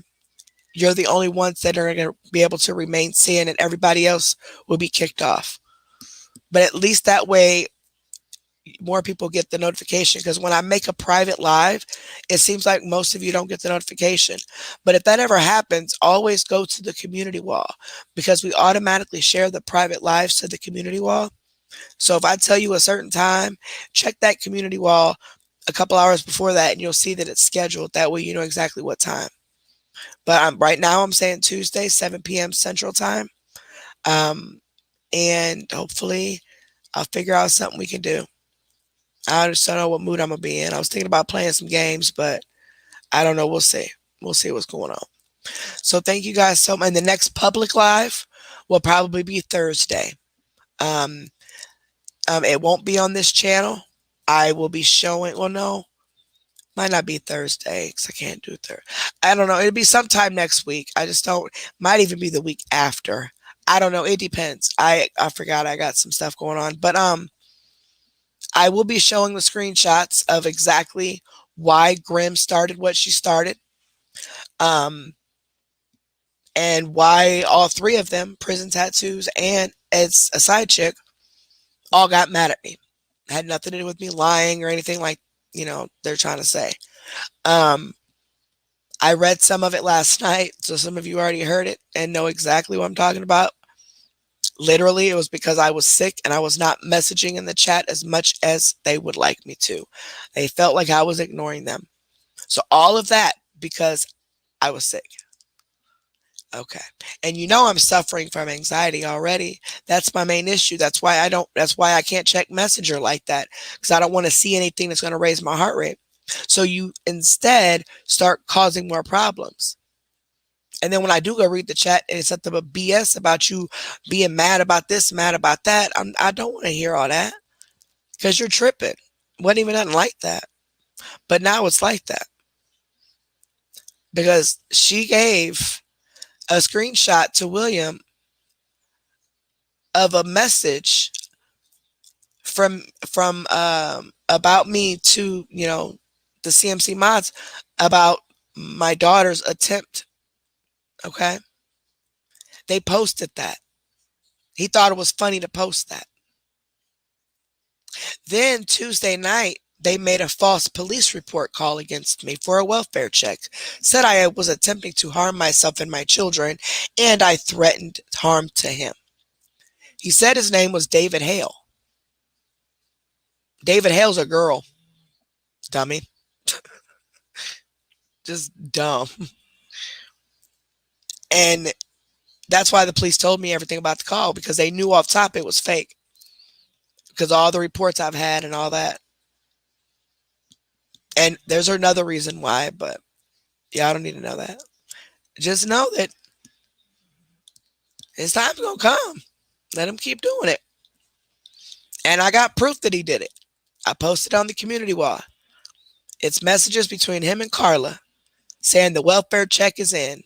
you're the only ones that are going to be able to remain seen, and everybody else will be kicked off. But at least that way, more people get the notification, because when I make a private live, it seems like most of you don't get the notification. But if that ever happens, always go to the community wall, because we automatically share the private lives to the community wall. So if I tell you a certain time, check that community wall a couple hours before that, and you'll see that it's scheduled. That way you know exactly what time. But right now I'm saying Tuesday, 7 p.m. Central Time. And hopefully I'll figure out something we can do. I just don't know what mood I'm going to be in. I was thinking about playing some games, but I don't know. We'll see. We'll see what's going on. So thank you guys so much. And the next public live will probably be Thursday. It won't be on this channel. I will be showing, well, no, might not be Thursday because I can't do Thursday. I don't know. It'll be sometime next week. I just don't, might even be the week after. I don't know. It depends. I forgot I got some stuff going on, but I will be showing the screenshots of exactly why Grim started what she started. And why all three of them, Prison Tattoos and Ed's a side chick, all got mad at me. Had nothing to do with me lying or anything like, they're trying to say. I read some of it last night, so some of you already heard it and know exactly what I'm talking about. Literally, it was because I was sick and I was not messaging in the chat as much as they would like me to. They felt like I was ignoring them. So all of that because I was sick. Okay. And I'm suffering from anxiety already. That's my main issue. That's why I can't check Messenger like that, because I don't want to see anything that's going to raise my heart rate. So you instead start causing more problems. And then when I do go read the chat and it's something but BS about you being mad about this, mad about that, I don't want to hear all that, because you're tripping. Wasn't even nothing like that. But now it's like that. Because she gave a screenshot to William of a message from about me to the CMC mods about my daughter's attempt. Okay, they posted that. He thought it was funny to post that. Then Tuesday night, they made a false police report call against me for a welfare check. Said I was attempting to harm myself and my children, and I threatened harm to him. He said his name was David Hale. David Hale's a girl. Dummy. Just dumb. And that's why the police told me everything about the call, because they knew off top it was fake. Because all the reports I've had and all that. And there's another reason why, but yeah, I don't need to know that. Just know that his time's going to come. Let him keep doing it. And I got proof that he did it. I posted on the community wall. It's messages between him and Carla saying the welfare check is in.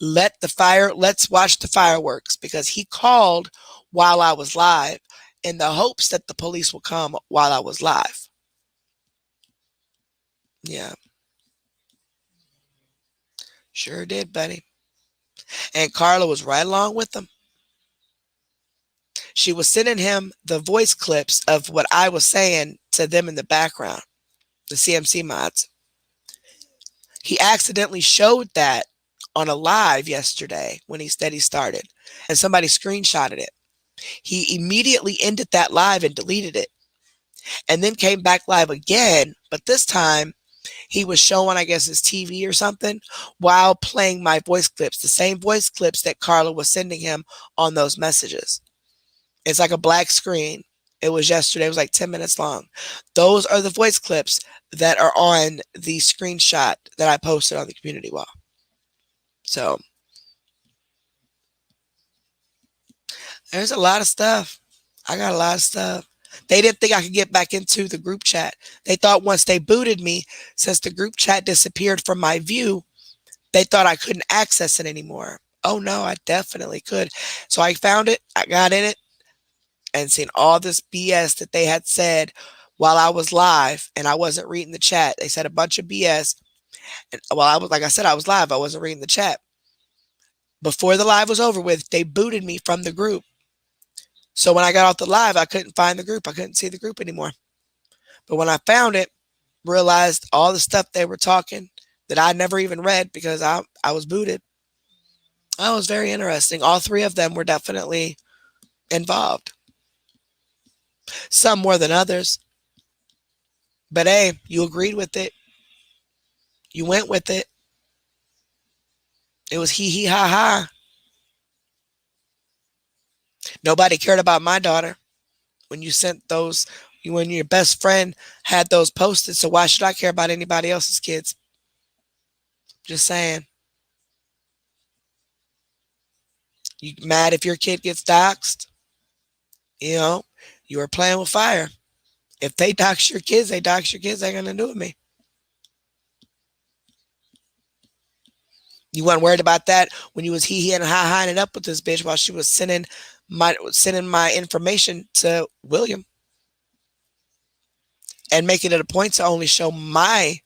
Let's watch the fireworks, because he called while I was live in the hopes that the police will come while I was live. Yeah. Sure did, buddy. And Carla was right along with them. She was sending him the voice clips of what I was saying to them in the background, the CMC mods. He accidentally showed that on a live yesterday when he said he started, and somebody screenshotted it. He immediately ended that live and deleted it, and then came back live again, but this time he was showing, I guess, his TV or something while playing my voice clips, the same voice clips that Carla was sending him on those messages. It's like a black screen. It was yesterday. It was like 10 minutes long. Those are the voice clips that are on the screenshot that I posted on the community wall. So there's a lot of stuff. I got a lot of stuff. They didn't think I could get back into the group chat. They thought once they booted me, since the group chat disappeared from my view, they thought I couldn't access it anymore. oh no, I definitely could. So I found it, I got in it, and seen all this BS that they had said while I was live and I wasn't reading the chat. They said a bunch of BS. And while I was, like I said, I was live, I wasn't reading the chat. Before the live was over with, they booted me from the group. So when I got off the live, I couldn't find the group. I couldn't see the group anymore. But when I found it, realized all the stuff they were talking that I never even read because I was booted. That was very interesting. All three of them were definitely involved. Some more than others. But hey, you agreed with it. You went with it. It was hee hee ha ha. Nobody cared about my daughter when you sent those, when your best friend had those posted. So why should I care about anybody else's kids? Just saying. You mad if your kid gets doxxed? You know, you are playing with fire. If they dox your kids, they dox your kids. They're going to do with me. You weren't worried about that when you was hee and ha-haing it up with this bitch while she was sending my information to William and making it a point to only show my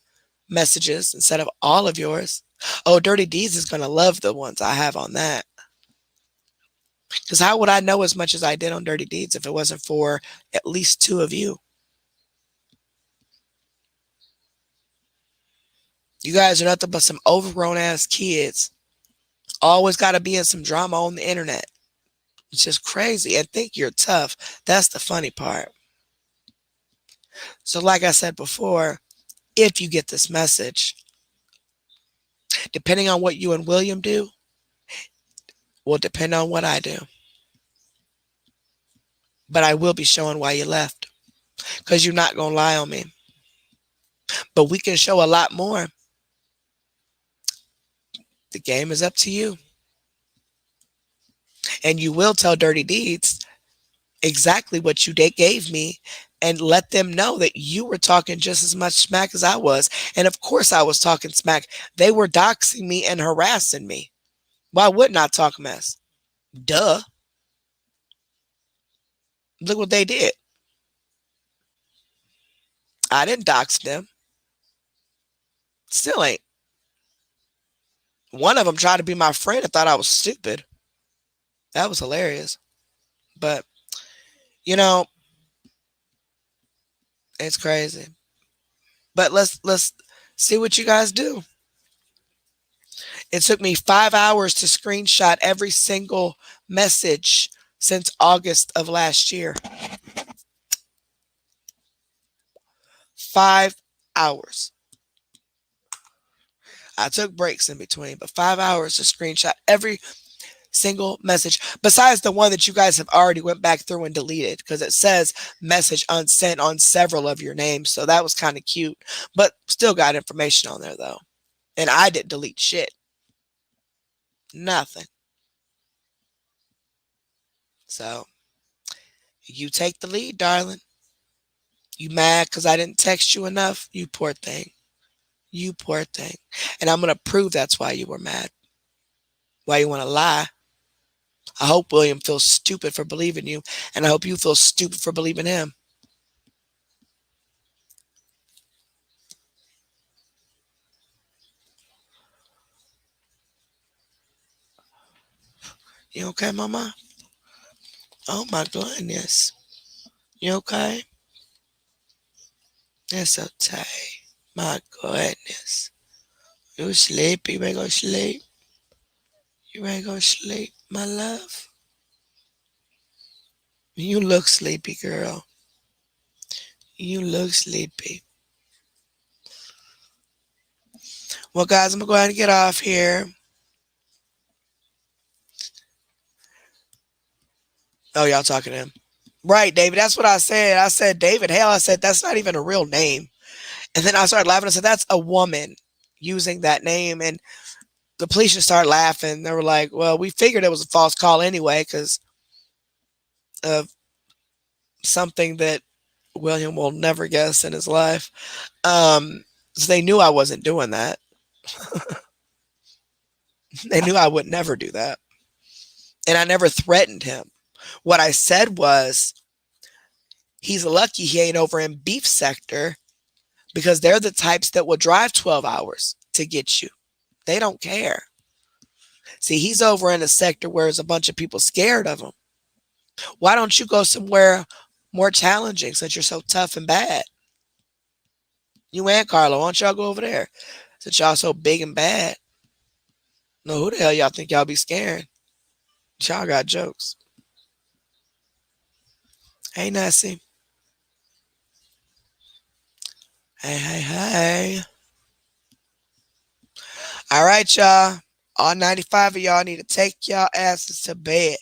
messages instead of all of yours. Oh, Dirty Deeds is going to love the ones I have on that. Because how would I know as much as I did on Dirty Deeds if it wasn't for at least two of you? You guys are nothing but some overgrown ass kids. Always got to be in some drama on the internet. It's just crazy and think you're tough. That's the funny part. So like I said before, if you get this message, depending on what you and William do, will depend on what I do. But I will be showing why you left. Because you're not going to lie on me. But we can show a lot more. The game is up to you. And you will tell Dirty Deeds exactly what you gave me and let them know that you were talking just as much smack as I was. And of course I was talking smack. They were doxing me and harassing me. Why wouldn't I talk mess? Duh. Look what they did. I didn't dox them. Still ain't. One of them tried to be my friend and thought I was stupid. That was hilarious. But, you know, it's crazy. But let's see what you guys do. It took me 5 hours to screenshot every single message since August of last year. 5 hours. I took breaks in between, but 5 hours to screenshot every single message, besides the one that you guys have already went back through and deleted, because it says message unsent on several of your names. So that was kind of cute, but still got information on there though. And I didn't delete shit. Nothing. So you take the lead, darling. You mad because I didn't text you enough? You poor thing. You poor thing. And I'm going to prove that's why you were mad. Why you want to lie. I hope William feels stupid for believing you. And I hope you feel stupid for believing him. You okay, mama? Oh my goodness. You okay? It's okay. My goodness. You sleepy? You ain't gonna sleep? You ain't gonna sleep, my love? You look sleepy, girl. You look sleepy. Well, guys, I'm gonna go ahead and get off here. Oh, y'all talking to him. Right, David. That's what I said. I said, David Hale. I said, that's not even a real name. And then I started laughing. I said, that's a woman using that name. And the police just started laughing. They were like, well, we figured it was a false call anyway because of something that William will never guess in his life. So they knew I wasn't doing that. They knew I would never do that. And I never threatened him. What I said was, he's lucky he ain't over in beef sector, because they're the types that will drive 12 hours to get you. They don't care. See, he's over in a sector where there's a bunch of people scared of him. Why don't you go somewhere more challenging since you're so tough and bad? You and Carlo, why don't y'all go over there since y'all so big and bad? No, who the hell y'all think y'all be scaring? Y'all got jokes. Hey, Nessie. Hey. All right, y'all. All 95 of y'all need to take y'all asses to bed.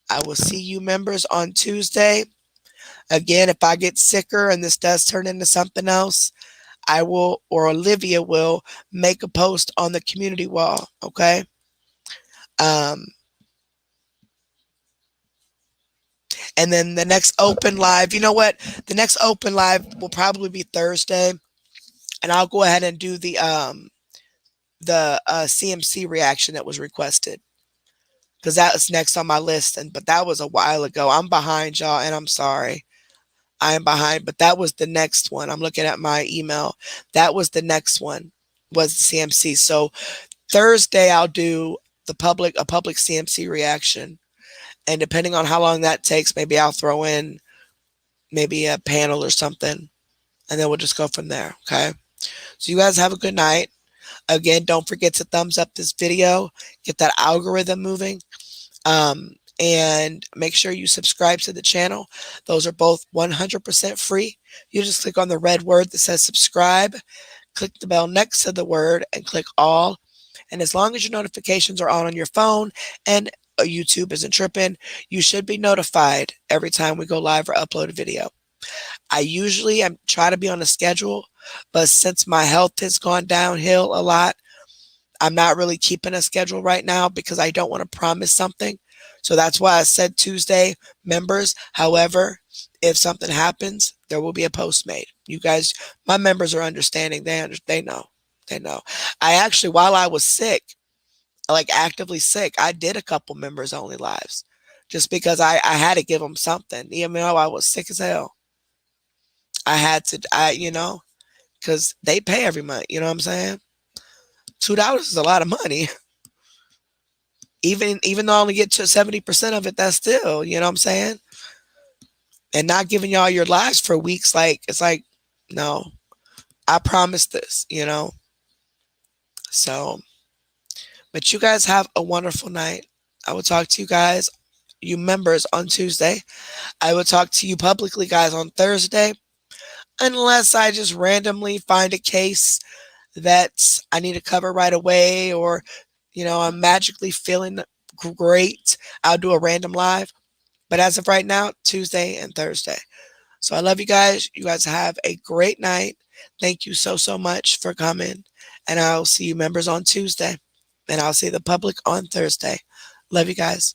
I will see you members on Tuesday. Again, if I get sicker and this does turn into something else, I will, or Olivia will, make a post on the community wall, okay? And then the next open live, you know what? The next open live will probably be Thursday, and I'll go ahead and do the CMC reaction that was requested, because that was next on my list. But that was a while ago. I'm behind, y'all, and I'm sorry. I am behind, but that was the next one. I'm looking at my email. That was the next one, was the CMC. So Thursday I'll do a public CMC reaction. And depending on how long that takes, maybe I'll throw in maybe a panel or something, and then we'll just go from there, okay? So you guys have a good night. Again, don't forget to thumbs up this video, get that algorithm moving, and make sure you subscribe to the channel. Those are both 100% free. You just click on the red word that says subscribe, click the bell next to the word, and click all. And as long as your notifications are on your phone and YouTube isn't tripping, you should be notified every time we go live or upload a video. I usually try to be on a schedule, but since my health has gone downhill a lot, I'm not really keeping a schedule right now because I don't want to promise something. So that's why I said Tuesday, members. However, if something happens, there will be a post made. You guys, my members are understanding. They know. I actually, while I was sick, like actively sick, I did a couple members only lives just because I had to give them something, even though I was sick as hell. I had to, because they pay every month. You know what I'm saying? $2 is a lot of money. Even though I only get to 70% of it, that's still, you know what I'm saying? And not giving y'all your lives for weeks, it's like, no, I promised this, So, but you guys have a wonderful night. I will talk to you guys, you members, on Tuesday. I will talk to you publicly, guys, on Thursday, unless I just randomly find a case that I need to cover right away, or, I'm magically feeling great. I'll do a random live. But as of right now, Tuesday and Thursday. So I love you guys. You guys have a great night. Thank you so much for coming. And I'll see you members on Tuesday. And I'll see the public on Thursday. Love you guys.